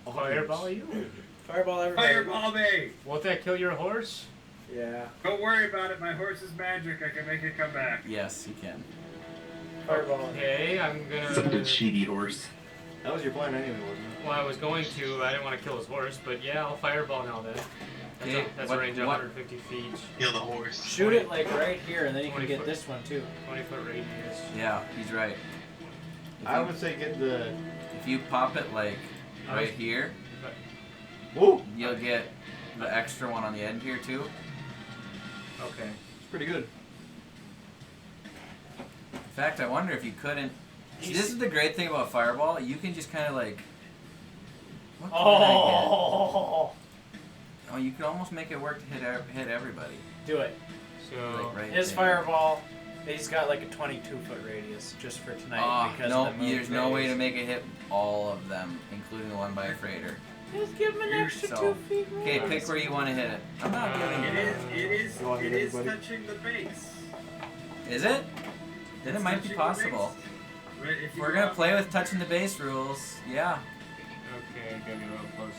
Fireball you? Fireball everybody. Fireball me! Won't that kill your horse? Yeah. Don't worry about it, my horse is magic, I can make it come back. Yes, you can. Fireball. Okay, I'm Such a gonna. cheaty horse. That was your plan anyway, wasn't it? Well, I was going to. I didn't want to kill his horse, but yeah, I'll fireball now then. That's, Okay, that's what- a range of what- 150 feet. Kill the horse. Shoot it like right here, and then you can 20 get foot. this one too. 20-foot radius. Yeah, he's right. I would say get the. If you pop it like I right was- here, Whoa. You'll get the extra one on the end here too. Okay. It's pretty good. In fact, I wonder if you couldn't. See, this is the great thing about Fireball. You can just kind of like. What can I get? Oh, you could almost make it work to hit everybody. Do it. So Like right His there. fireball, he's got like a 22-foot radius just for tonight because no, of the moon there's no way phase. to make it hit all of them, including the one by a freighter. Just give him an extra So, 2 feet more. okay, pick where you want to hit it. I'm not giving It you. is Go ahead, everybody. touching the base. Is it? Then it It's might be touching the possible. base. Right, if If you we're go gonna up- play with touching the base rules, yeah. okay, gotta get a little closer.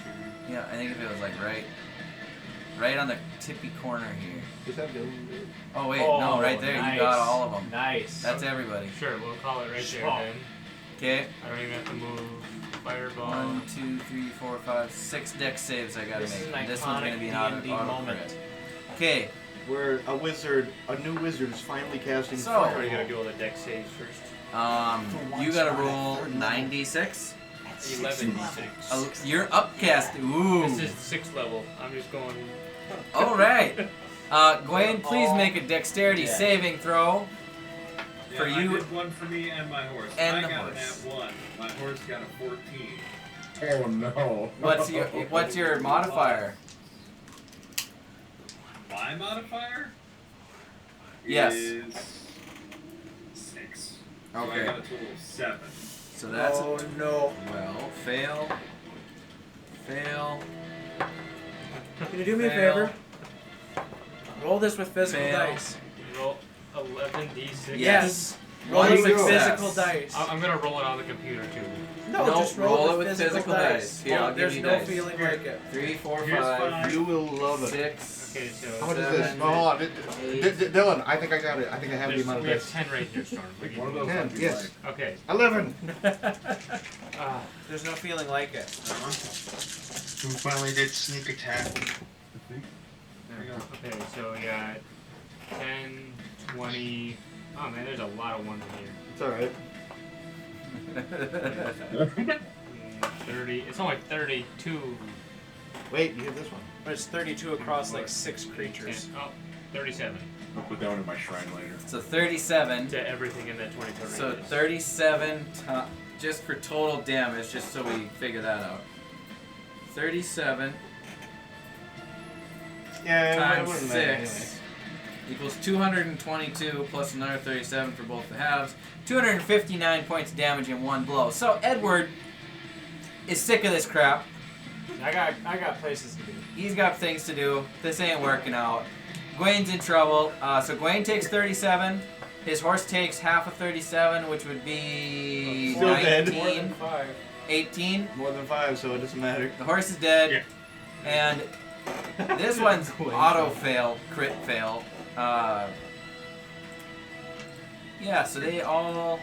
Yeah, I think if it was like right on the tippy corner here. Just have Dylan do it. Oh wait, Oh, no, right there. nice. You got all of them. Nice. That's everybody. Sure, we'll call it right there Oh. then. Okay. I don't even have to move. Fireball. 1, 2, 3, 4, 5, 6 deck saves I gotta This is make. an This one's gonna iconic be an auto D&D auto moment. crit. Okay. Where a new wizard is finally casting So- Or you Fireball. gotta do all the deck saves first. You gotta roll 96. 11d6. You're upcast. Ooh. This is 6th level. I'm just going. All right. Gwen, please make a dexterity Yeah. saving throw. Yeah, For you- I did one for me and my horse. and I the got horse. an at 1. My horse got a 14. Oh no. What's your modifier? My modifier Yes. is 6. So I Okay. got a total of 7. So that's Oh no. well, fail. Can you do me a Fail. favor? Roll this with physical Fail. dice. Roll 11d6. Yes. Roll One it with success. physical dice. I'm gonna roll it on the computer too. No, No, just roll it with physical dice. dice. Here, I'll give There's you no dice. feeling like it. 3, 4, Here's 5, five. You will love it. 6. Okay, so How much is this? 7, Oh, hold on. eight. Dylan, I think I got it. I think I have the amount of we have dice. 10 right here, Storm. We Like one of can- those. 10, I'd be yes. like, Okay. 11. There's no feeling like it. Who finally did sneak attack? Okay, so we got 10, 20. Oh man, there's a lot of ones in here. It's alright. 30. It's only 32. Wait, you hit this one. But it's 32 across like 6 creatures. 10, 37. I'll put that one in my shrine later. So 37. To everything in that 20 So radius. 37 just for total damage, just so we figure that out. 37 Yeah, times it wouldn't matter 6 equals 222 plus another 37 for both the halves. 259 points of damage in one blow. So Edward is sick of this crap. I got places to be. He's got things to do. This ain't working out. Gwen's in trouble. So Gwen takes 37. His horse takes half of 37, which would be Still dead. 19, More than 5. 18. More than 5, so it doesn't matter. The horse is dead. And this one's auto fail, crit fail. Yeah, so they all...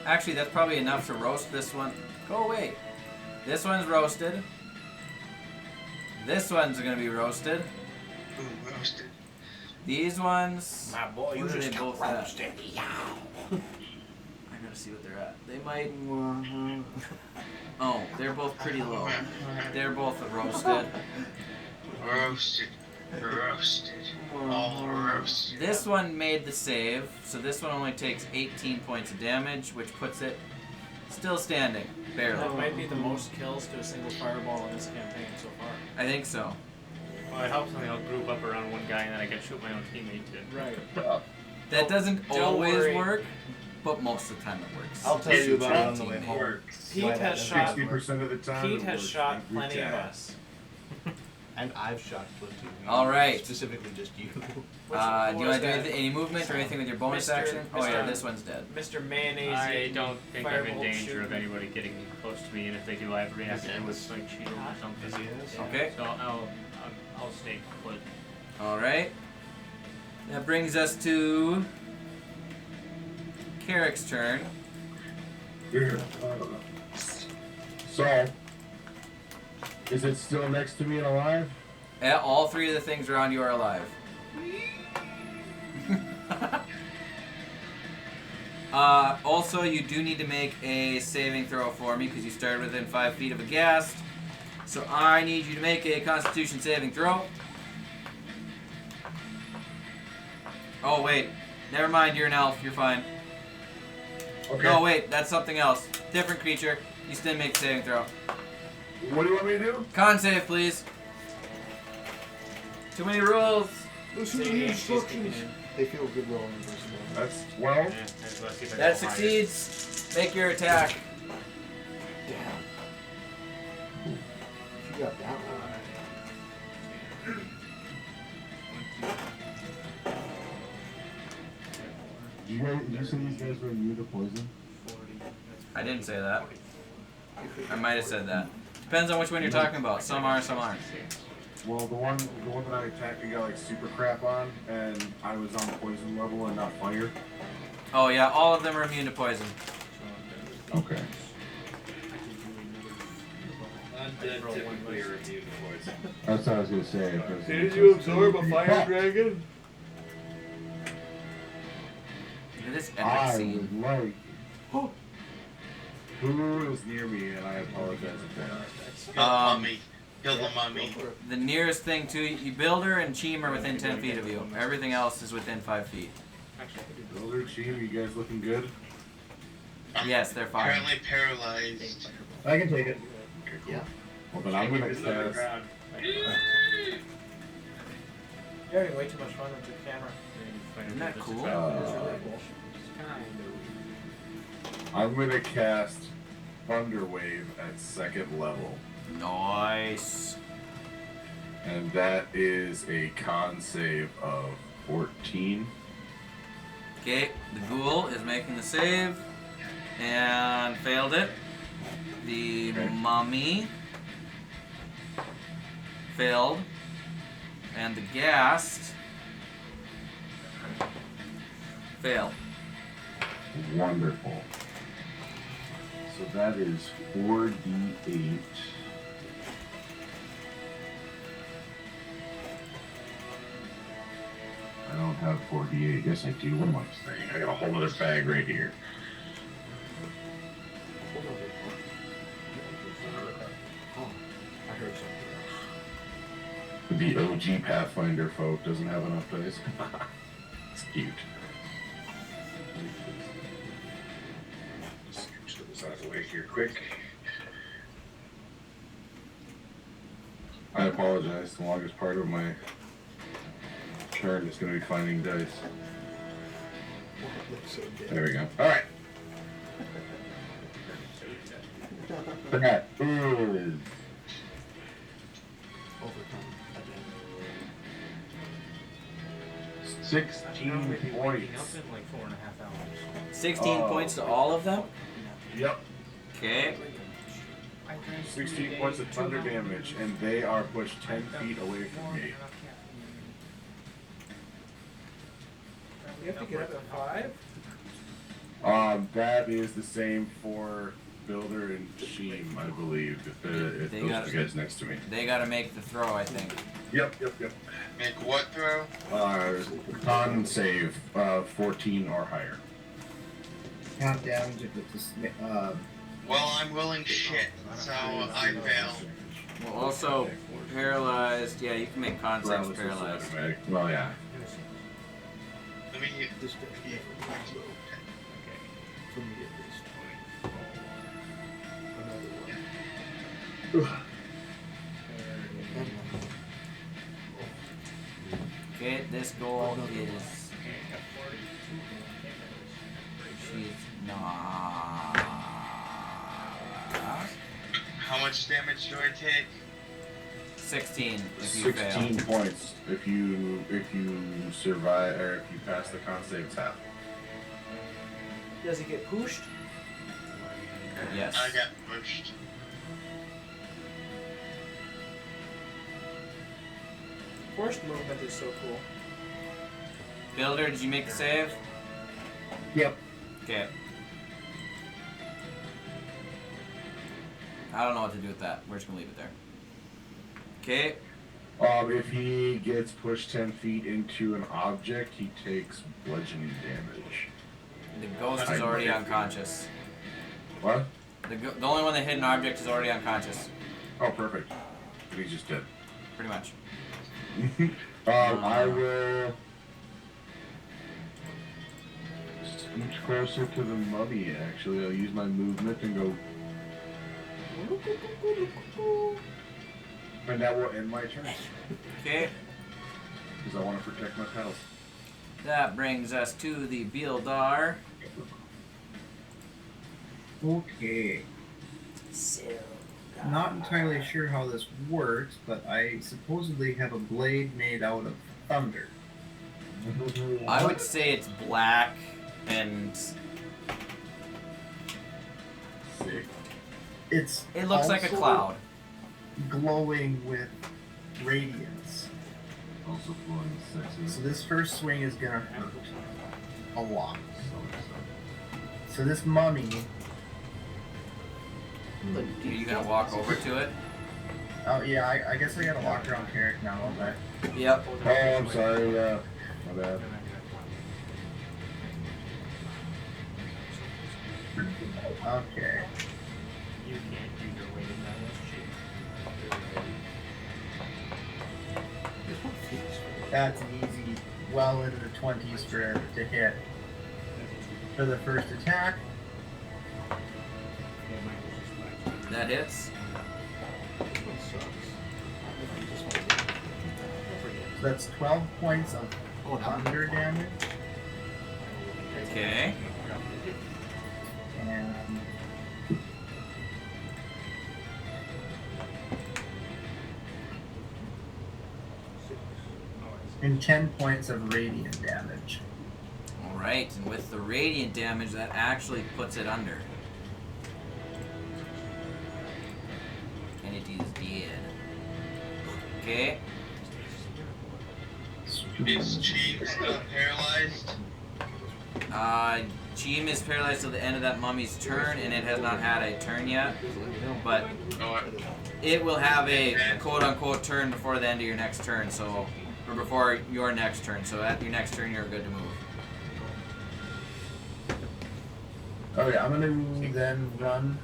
Actually, that's probably enough to roast this one. Go away. This one's roasted. This one's gonna be roasted. Ooh, roasted. These ones... My boy, you Where do just they got both at? roasted. I gotta see what they're at. They might... Oh, they're both pretty low. They're both roasted. Roasted. Roasted. All roasted. This one made the save, so this one only takes 18 points of damage, which puts it still standing, barely. That might be the most kills to a single fireball in this campaign so far. I think so. Well, it helps when they all group up around one guy and then I can shoot my own teammate too. Right. That doesn't Don't always worry. work, but most of the time it works. I'll tell you about it on the way home. Works. Pete Why has that shot. 60% of the time. Pete it has works. shot Every plenty of time. us. And I've shot platoon. All right. Specifically just you. Do you want to do any movement or anything with your bonus Mr. action? Oh yeah, Mr. this one's dead. Mr. Mayonnaise. I don't think I'm in Firebolt danger shooting. of anybody getting close to me, and if they do, I have reaction with like shield or something. Yeah. Okay. So I'll stay put. All right. That brings us to Carrick's turn. So, is it still next to me and alive? All three of the things around you are alive. Also, you do need to make a saving throw for me because you started within 5 feet of a ghast. So I need you to make a Constitution saving throw. Oh wait, never mind. You're an elf. You're fine. Okay. No wait, that's something else. Different creature. You still make a saving throw. What do you want me to do? Con save, please. Too many rules. Listen to the instructions. They feel good rolling versus That's 12. That succeeds. Make your attack. Damn. If you got that one. You say these guys were immune to poison? I didn't say that. I might have said that. Depends on which one you're talking about. Some are, some aren't. Well, the one that I attacked and got like super crap on, and I was on poison level and not fire. Oh yeah, all of them are immune to poison. Okay. Undead typically are immune to poison. That's what I was gonna say. Did you absorb a fire dragon? Look at this epic I scene. would like. Who is near me, and I apologize if that. Kill the mummy. Kill the mummy. The nearest thing to you, Builder and Cheem are within 10 feet of you. Everything else is within 5 feet. Builder, Cheem, you guys looking good? Yes, they're fine. Apparently paralyzed. I can take it. Okay, cool. Well, then I'm gonna cast. You're having way too much fun with your camera. Isn't that cool? I'm gonna cast Thunder Wave at 2nd level. Nice. And that is a con save of 14. Okay, the ghoul is making the save and failed it. The mummy failed, and the ghast failed. Wonderful. So that is 4d8. I don't have 4d8. Yes, I do. What am I saying? I got a whole other bag right here. Oh, I heard something. The OG Pathfinder folk doesn't have enough dice. It's cute. Scooch this out of the way here quick. I apologize. The longest part of my turn is going to be finding dice. There we go. All right. That is 16 points. 16 points to all of them? Yep. Okay. 16 points of thunder damage, and they are pushed 10 feet away from me. You have to get up at 5? That is the same for Builder and Sheem, I believe, if those two guys next to me. They gotta make the throw, I think. Yep. Make what throw? Con save, 14 or higher. Half damage if it's Well, I'm willing shit, so I fail. Well, also, paralyzed. Yeah, you can make con saves paralyzed. Well, yeah. Let me hit This does okay. For me at least. Another one. Okay, this goal is. She's not. How much damage do I take? 16 if you 16 fail. points if you survive, or if you pass the con save tap. Does it get pushed? Yes. I got pushed. Forced movement is so cool. Builder, did you make the save? Yep. Okay. I don't know what to do with that. We're just gonna leave it there. Okay. If he gets pushed 10 feet into an object, he takes bludgeoning damage. The ghost is already unconscious. What? The only one that hit an object is already unconscious. Oh, perfect. He's just dead. Pretty much. I will inch closer to the mummy, actually. I'll use my movement and go. And that will end my turn. Okay. Because I want to protect my pals. That brings us to the Bildar. Okay. Not entirely sure how this works, but I supposedly have a blade made out of thunder. I would say it's black and It looks like a also cloud. glowing with radiance. Also flowing sexy. So this first swing is gonna hurt a lot. So this mummy. Are you gonna walk over to it? Oh yeah, I guess I gotta walk around Carrick now, don't I? Yep. Oh, I'm sorry. My bad. Okay. You can't do your way in that That's an easy, well into the 20s to hit. For the first attack, That hits. so that's 12 points of thunder damage. Okay. And 10 points of radiant damage. Alright, and with the radiant damage, that actually puts it under. And it is dead. Okay. Is Cheem still paralyzed? Cheem is paralyzed till the end of that mummy's turn, and it has not had a turn yet. But it will have a quote-unquote turn before the end of your next turn, so... Or before your next turn, so at your next turn you're good to move. Okay, I'm gonna then run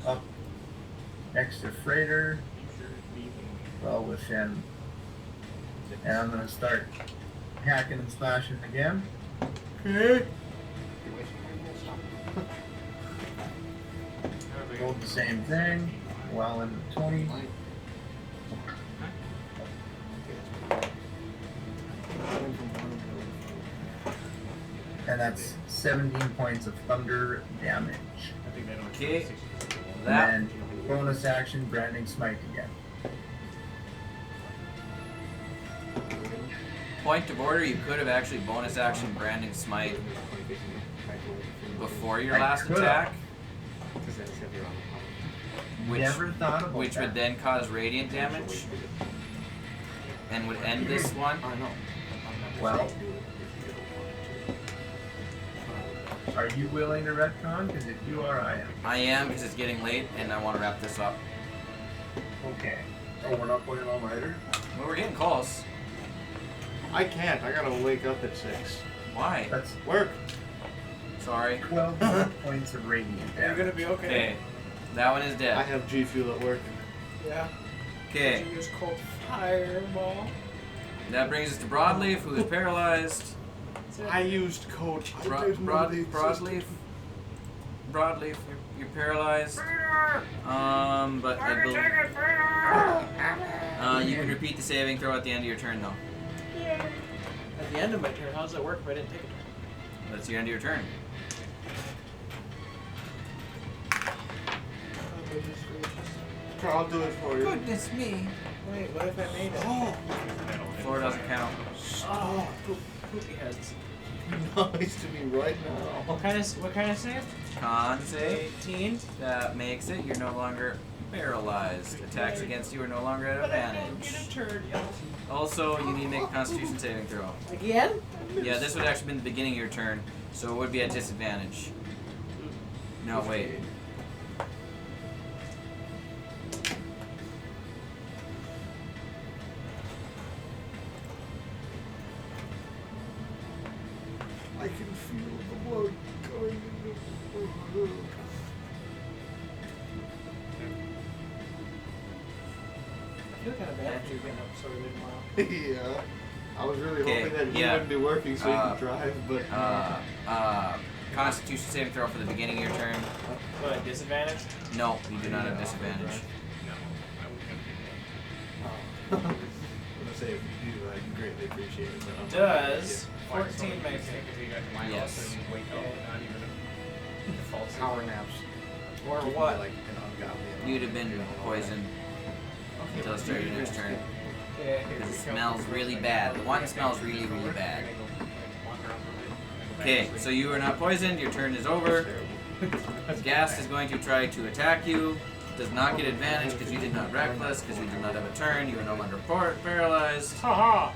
up next to Freighter, well within, and I'm gonna start hacking and slashing again. Okay. Rolled the same thing, well into 20. And that's 17 points of thunder damage. Okay. And then bonus action, branding smite again. Point of order, you could have actually bonus action branding smite before your last attack. Never thought about which that. would then cause radiant damage. And would end this one. Well, are you willing to retcon? Because if you are, I am. I am, because it's getting late and I want to wrap this up. Okay. Oh, we're not playing all-nighter? Well, we're getting close. I can't. I gotta wake up at 6. Why? That's Work. Sorry. 12 points of radiant You're damage. gonna be okay. Okay. That one is I dead. have G Fuel at work. Yeah. Okay. You use cold fireball. That brings us to Broadleaf, who is paralyzed. I used code. Broadleaf, you're paralyzed. But I believe you can repeat the saving throw at the end of your turn, though. At the end of my turn, how does that work if I didn't take a turn? That's the end of your turn. I'll do it for you. Goodness me. Wait, what if I made it? Oh, 4 doesn't count. Oh, poopy heads. nice to me right now. What kind of save? Con save. 18. That makes it. You're no longer paralyzed. Attacks against you are no longer at But I don't get advantage. a turn yet. Also, you need to make a Constitution saving throw. Again? Yeah, this would actually be the beginning of your turn, so it would be at disadvantage. No, wait. I can feel the blood going into you're getting up so early tomorrow. Yeah. I was really Okay, hoping that he yeah. wouldn't be working so he could drive, but Constitution saving throw for the beginning of your turn. What, disadvantage? No, you do not have disadvantage. I'm gonna say if you do, I'd greatly appreciate it. But I'm Does 14 make it? Yes. power naps. Or Give me, what? like an ungodly amount. You'd have been poisoned until it started your next turn. Yeah, Because it smells really bad. The one smells really, really bad. Okay, so you are not poisoned. Your turn is over. Ghast is going to try to attack you. Does not get advantage because you did not reckless, because you did not have a turn. You are no longer paralyzed. Haha!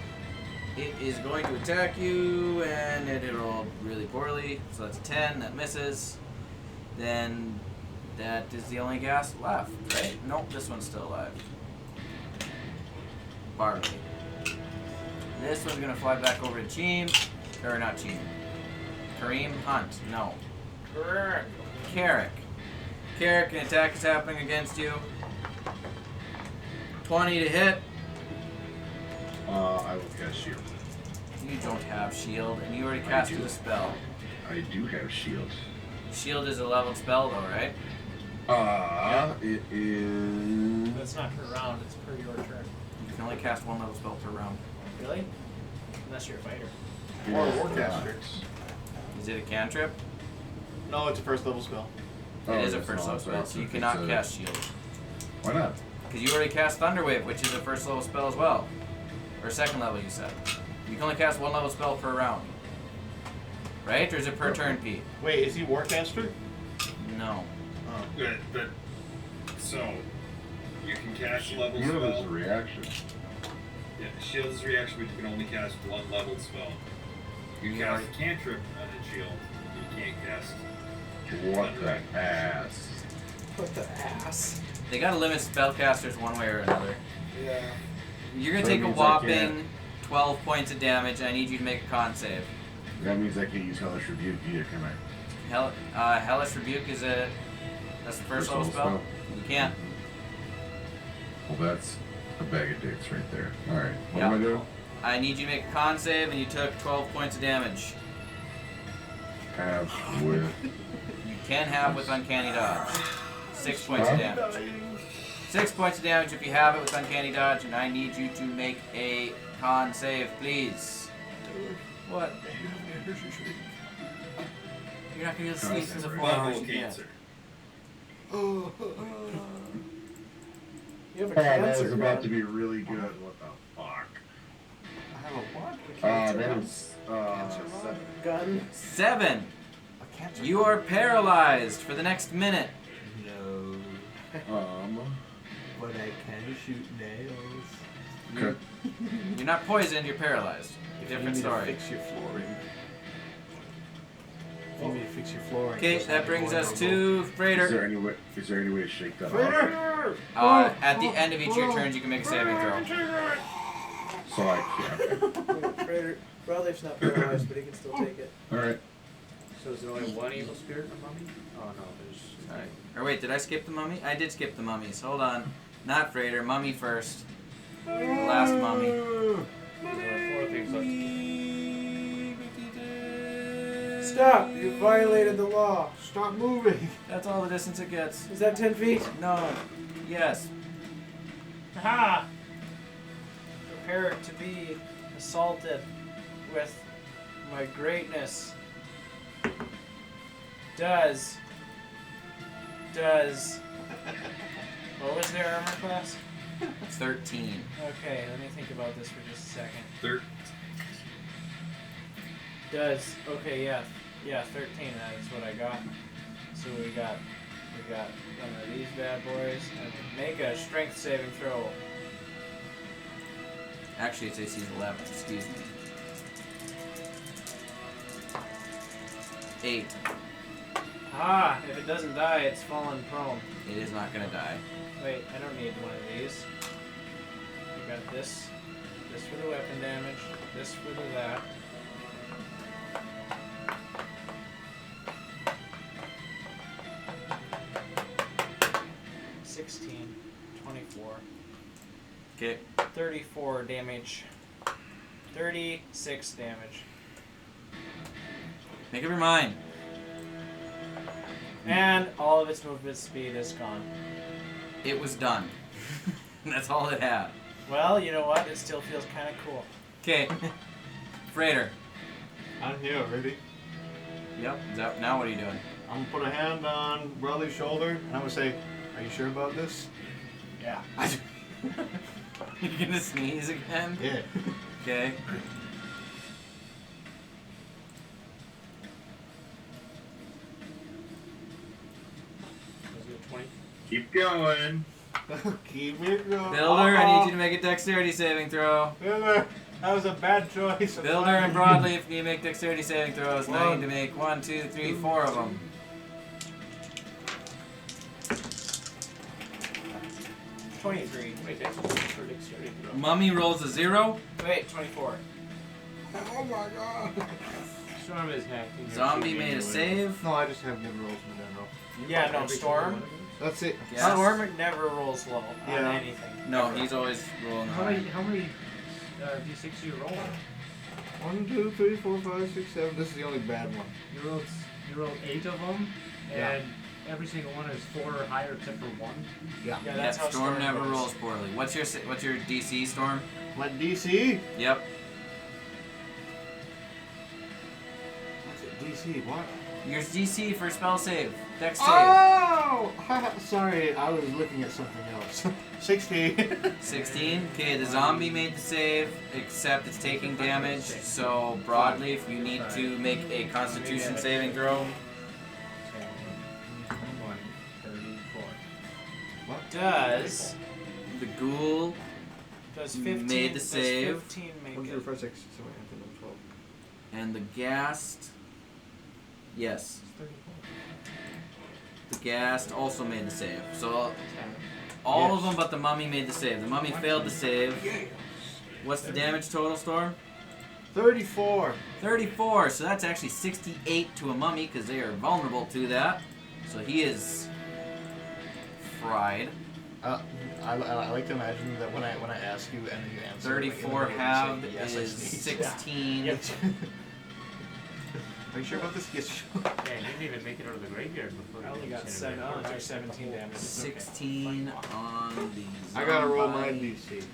It is going to attack you, and it rolled really poorly. So that's a 10. That misses. Then that is the only Ghast left, right? Nope, this one's still alive. Barley. This one's gonna fly back over to Cheem. Or not Cheem. Kareem Hunt. No. Carrick. Carrick, an attack is happening against you. 20 to hit. I will cast shield. You don't have shield, and you already I casted do. a spell. I do have shield. Shield is a leveled spell, though, right? It is. That's not per round, it's per your turn. You can only cast one level spell per round. Really? Unless you're a fighter. Or a warcaster. Is it a cantrip? No, it's a first level spell. It is a first level spell, so you cannot cast shield. Why not? Because you already cast Thunderwave, which is a first level spell as well. Or second level, you said. You can only cast one level spell per round. Right? Or is it per turn, Pete? Wait, is he warcaster? No. Oh. But so you can cast level Shield is spell. a reaction. Yeah, shield is a reaction, but you can only cast one leveled spell. You can cast a cantrip on a shield. You can't cast. What the ass? What the ass? They gotta limit spellcasters one way or another. Yeah. You're gonna So that take a means I whopping 12 points of damage, and I need you to make a con save. That means I can't use Hellish Rebuke either, can I? Hellish Rebuke is that's the first level spell? You can't. Well, that's a bag of dicks right there. Alright, what Yeah. am I doing? I need you to make a con save, and you took 12 points of damage. Have with. You can have with Uncanny Dodge. 6 points of damage. 6 points of damage if you have it with Uncanny Dodge, and I need you to make a con save, please. What? You're not gonna be able to sleep for the 4 hours Butthole you get. cancer. You have a That cancer was about gun. to be really good. What the fuck? I have a what? That was Gun. 7. A cancer You are paralyzed for the next minute. No. But I can shoot nails. You're not poisoned, you're paralyzed. If Different you need to story. fix your flooring. If you need to fix your flooring. Okay, just that have brings it us going to Is Freighter. there any way? Is there any way to shake that off? Freighter! At the end of each of your turns, you can make a saving throw. So I can't. Raider, Broadleaf's not paralyzed, but he can still take it. All right. So is there only one evil spirit in the mummy? Oh no, there's. Alright. Or wait, did I skip the mummy? I did skip the mummies. Hold on. Not Freighter, mummy first. The last mummy. There are 4 things left. Stop! You violated the law. Stop moving. That's all the distance it gets. Is that 10 feet? No. Yes. Ha! Prepare to be assaulted with my greatness. Does. What was their armor class? 13. Okay, let me think about this for just a second. Third. Okay, yeah, 13. That's what I got. So we got one of these bad boys. And make a strength saving throw. Actually, it's AC's 11. Excuse me. 8. Ah, if it doesn't die, it's fallen prone. It is not gonna die. Wait, I don't need one of these. I got this for the weapon damage, this for the that. $16, 24, Okay. 34 damage. 36 damage. Make up your mind. And all of its movement speed is gone. It was done. That's all it had. Well, you know what? It still feels kind of cool. Okay. Freighter. I'm here, ready? Yep. Now what are you doing? I'm gonna put a hand on Bradley's shoulder and I'm gonna say, "Are you sure about this?" Yeah. You gonna sneeze again? Yeah. Okay. Keep going. Keep it going. Builder, I need you to make a dexterity saving throw. Builder, that was a bad choice. Builder and Broadleaf, you make dexterity saving throws. Now you One. need to make 1, 2, 3, 4 of them. 23. Wait, that's for dexterity throw. Mummy rolls a 0. Wait, 24. Oh my god. Storm is hacking. your Zombie team made a anyway. save. No, I just have good rolls in general. Yeah, no, Storm. That's it. Yes. Storm never rolls low on Yeah. anything. No, he's always rolling How high. many d6 you roll? 1, 2, 3, 4, 5, 6, 7. This is the only bad one. You rolled 8 of them, and Yeah. every single one is 4 or higher except for 1. Yeah. Yeah, Yep, that's how Storm never goes. rolls poorly. What's your DC, Storm? My DC? Yep. What's it? DC? What? Your DC for spell save. Dex save. Oh! Sorry, I was looking at something else. 16. 16. Okay, the zombie made the save, except it's taking damage. So, Broadleaf, you need to make a Constitution saving throw. 34. Does The ghoul 15 made the does save, 15 make 1, 2, it? 5, 6, 7, 8, 9, 12. and the ghast. Yes, the ghast also made the save. So, all of them but the mummy made the save. The mummy failed the save. What's the damage total, Storm? 34. 34, so that's actually 68 to a mummy because they are vulnerable to that. So he is fried. I like to imagine that when I ask you and then you answer. 34 like, halved you say, yes, I is sneezed. 16. Are you sure about this? Yes. Yeah, you didn't even make it out of the graveyard before. I only you got disintegrated. 7. I took 17 damage. It's okay. 16 on the I gotta roll my zombie. DC.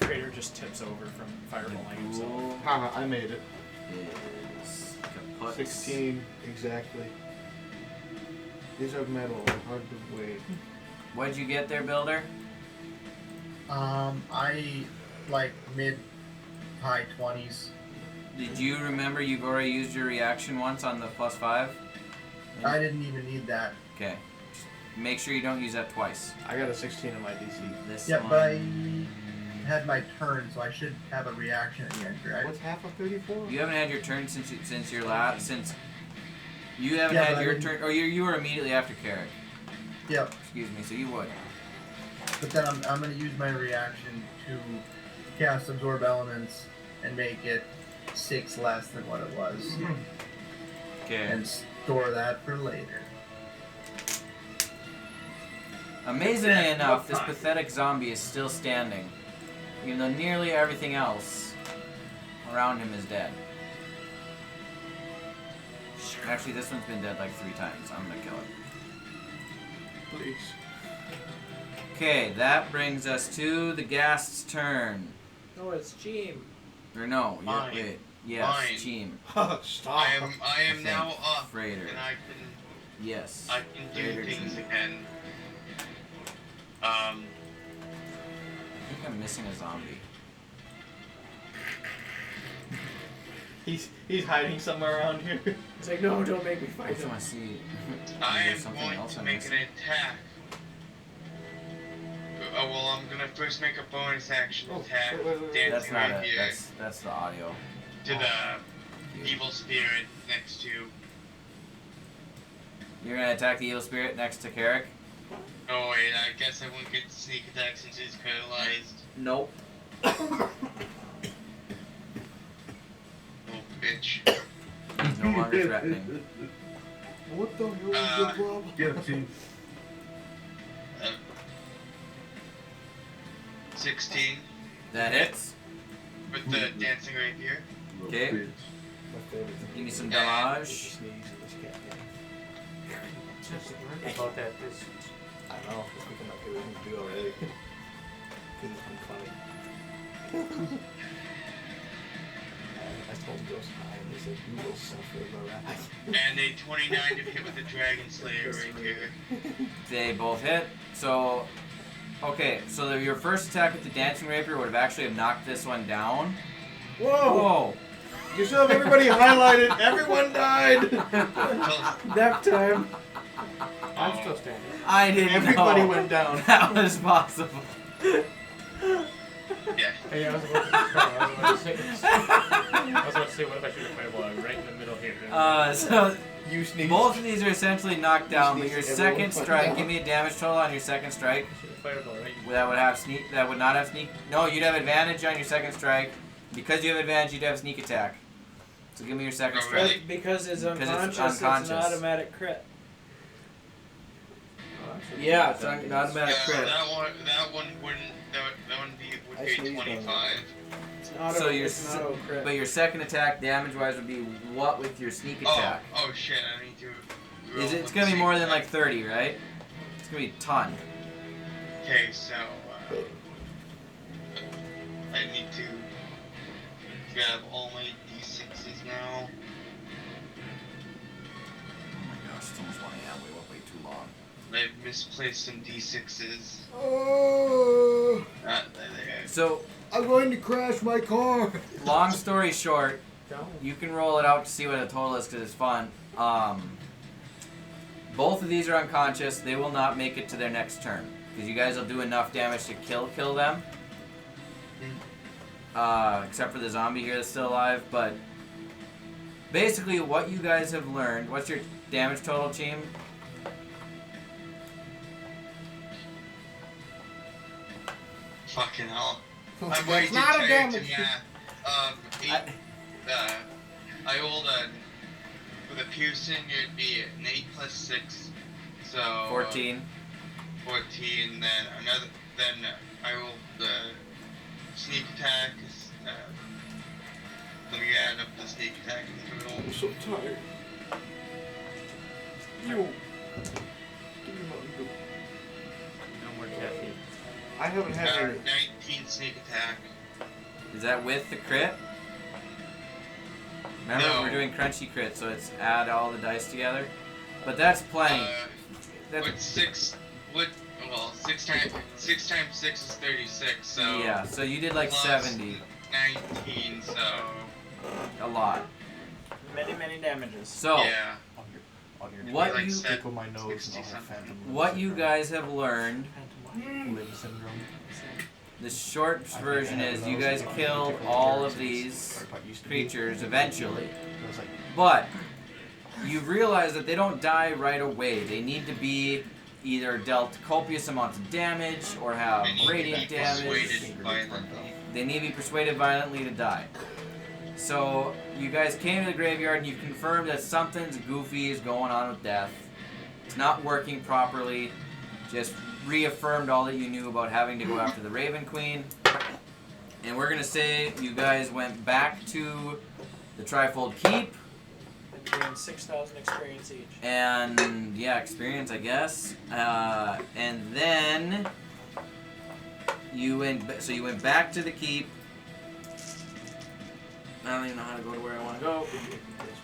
Freighter just tips over from fireballing himself. Ghoul Haha, I made it. is kaput. 16 exactly. These are metal, hard to weigh. What'd you get there, Builder? I like mid high 20s. Did you remember you've already used your reaction once on the +5? I didn't even need that. Okay. Just make sure you don't use that twice. I got a 16 in my DC. This Yeah, one. but I had my turn, so I should have a reaction at the end, right? What's half of 34? You haven't had your turn since your last since. You haven't Yeah, had but I your didn't- turn. Oh, you were immediately after Carrick. Yep. Excuse me. So you would. But then I'm going to use my reaction to cast Absorb Elements and make it 6 less than what it was. Okay. And store that for later. Amazingly enough, this pathetic zombie is still standing, even though nearly everything else around him is dead. Actually, this one's been dead like 3 times. I'm gonna kill it. Please. Okay, that brings us to the ghast's turn. No, it's Jeem. Or no, Mine. wait. Yes, Mine. Team. Stop. I am now up, Freighter. and I Yes. can do Freighter things team. again. I think I'm missing a zombie. He's hiding somewhere around here. He's like, no, don't make me fight Which him. one I see? Is I there am something going else to I'm make missing? an attack. Oh well, I'm gonna first make a bonus action attack. wait. Dancing That's not right it. here That's the audio. to the evil spirit next to. You're gonna attack the evil spirit next to Carrick? Oh wait, I guess I won't get to sneak attack since he's paralyzed. Nope. Oh bitch. He's no longer threatening. What the hell is your problem? Get him, Chief. 16 That hits. with the dancing rapier. Okay. Give me some damage. About that, this. I know. It's become my favorite thing to do already. Because it's been funny. I told Ghost High and they said, you will suffer the wrath. And a 29 to hit with the Dragon Slayer rapier. They both hit. So, okay. So your first attack with the dancing rapier would have actually knocked this one down. Whoa! You should have everybody highlighted. Everyone died. Nap time. I'm still standing. I didn't Everybody know went down. that was possible. Yeah. Hey, I was about to say, what if I shoot a fireball right in the middle here? So You sneeze. both of these are essentially knocked down, but your sneeze, second everyone strike, went give me a damage total on your second strike. Shoot a fireball right. That would have sneak. That would not have sneak. No, you'd have advantage on your second strike. Because you have advantage, you'd have sneak attack. So give me your second Oh, strike. really? Because it's 'Cause it's unconscious, it's unconscious. an automatic crit. Yeah, it's an automatic Yeah, crit. that one wouldn't. That one would I be sneezed on 25. It's an auto, So your it's an auto crit. but your second attack damage-wise would be what with your sneak attack? Oh shit! I need to. Is it? It's gonna be more than like 30, right? It's gonna be a ton. Okay, so I need to grab all my d6s now. Oh my gosh, it's almost 1 a.m. We went way too long. I've misplaced some d6s. Oh, There. So, I'm going to crash my car. long story short, you can roll it out to see what the total is because it's fun. Both of these are unconscious. They will not make it to their next turn because you guys will do enough damage to kill them. Except for the zombie here that's still alive. But basically, what you guys have learned. What's your damage total, team? Fucking hell. I'm That's way too not a tired to damage. math. I rolled with a piercing, it'd be an 8 plus 6, so 14. 14. Then I rolled the sneak attack. Let me add up the sneak attack in total. I'm so tired. You. Give me Mountain Dew. No more caffeine. I haven't had any. 19 sneak attack. Is that with the crit? Remember, No. we're doing crunchy crit, so it's add all the dice together. But that's plenty. With 6 times 6 is 36. So Yeah, so you did like plus 70. 19. So A lot. Many damages. So, yeah. what Like you Tickle my nose and I'll have 60 phantom. what you guys have learned, Limb syndrome. the short version is you guys killed all of these creatures eventually. But you realize that they don't die right away. They need to be either dealt copious amounts of damage or have They need to radiant be damage. persuaded violently. They need to be persuaded violently to die. So you guys came to the graveyard and you confirmed that something's goofy is going on with death. It's not working properly. Just reaffirmed all that you knew about having to go after the Raven Queen. And we're gonna say you guys went back to the Trifold Keep. And gained 6,000 experience each. And yeah, experience, I guess. And then you went. So you went back to the keep. I don't even know how to go to where I want to go.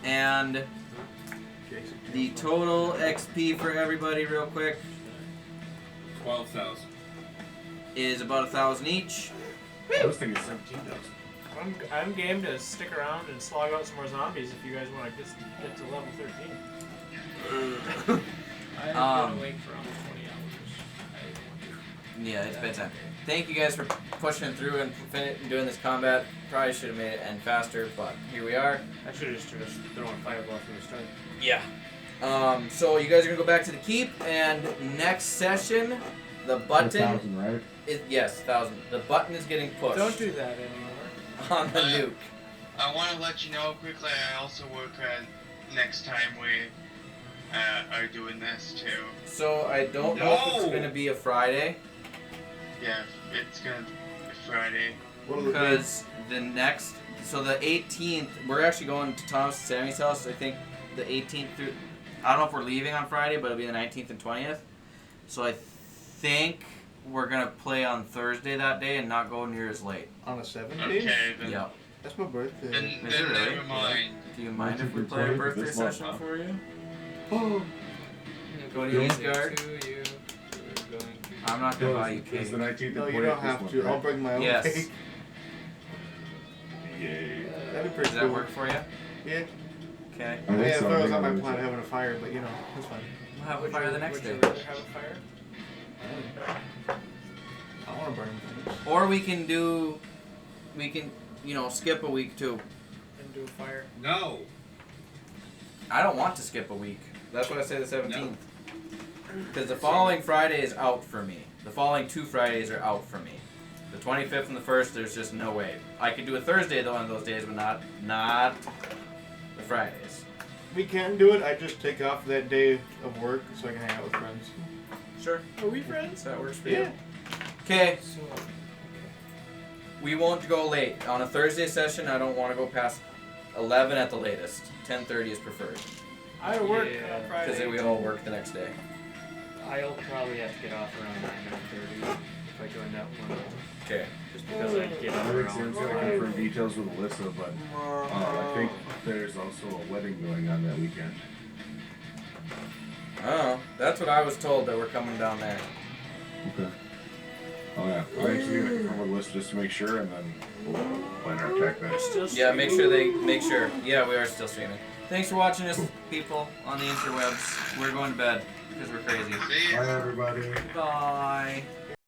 And the total XP for everybody, real quick, 12,000. is about 1,000 each. I was thinking 17,000. I'm game to stick around and slog out some more zombies if you guys want to just get to level 13. I've been awake for almost 20 hours. Yeah, it's bedtime. Thank you guys for pushing through and doing this combat. Probably should have made it end faster, but here we are. I should have just thrown a fireball from the start. Yeah. So you guys are gonna go back to the keep, and next session, the button 1,000, right? is 1,000. The button is getting pushed. Don't do that anymore. On the nuke. I want to let you know quickly. I also work next time we are doing this too. So I don't know if it's No! gonna be a Friday. Yeah, it's gonna. Friday. Because the next, so the 18th, we're actually going to Thomas and Sammy's house. I think the 18th through, I don't know if we're leaving on Friday, but it'll be the 19th and 20th. So I think we're gonna play on Thursday that day and not go near as late. On a 7 Okay, days? then. Yep. That's my birthday. Then, Is then it really? never mind. Do you mind if we play a birthday This month, session huh? for you? Oh, Go to Eastgard. I'm not gonna buy you It's cake. the 19th no, and you 20th don't this have month, to. right? I'll bring my own Yes. cake. Yay. That'd be pretty Does that cool. work for you? Yeah. Okay. I think Yeah, so, if I was I on my think plan so. having a fire, but you know, that's fine. We'll have a fire the next Would day. you rather have a fire? I want to burn things. Or we can, skip a week too. And do a fire? No. I don't want to skip a week. That's why I say the 17th. Because the following Friday is out for me. The following 2 Fridays are out for me. The 25th and the 1st, there's just no way. I could do a Thursday though on those days, but not the Fridays. We can do it. I just take off that day of work so I can hang out with friends. Sure. Are we friends? That works for Yeah. you. Okay. We won't go late. On a Thursday session, I don't want to go past 11 at the latest. 10:30 is preferred. I work Yeah. on Because then Friday. we all work the next day. I'll probably have to get off around 9:30 if I join that one. Okay. Just because I get off Alex's around. gonna confirm details with Alyssa, but I think there's also a wedding going on that weekend. Oh, that's what I was told, that we're coming down there. Okay. Oh yeah, I'm actually gonna confirm with Alyssa just to make sure, and then we'll plan our attack then. Yeah, make sure. Yeah, we are still streaming. Thanks for watching us, people, on the interwebs. We're going to bed because we're crazy. See ya. Bye, everybody. Bye.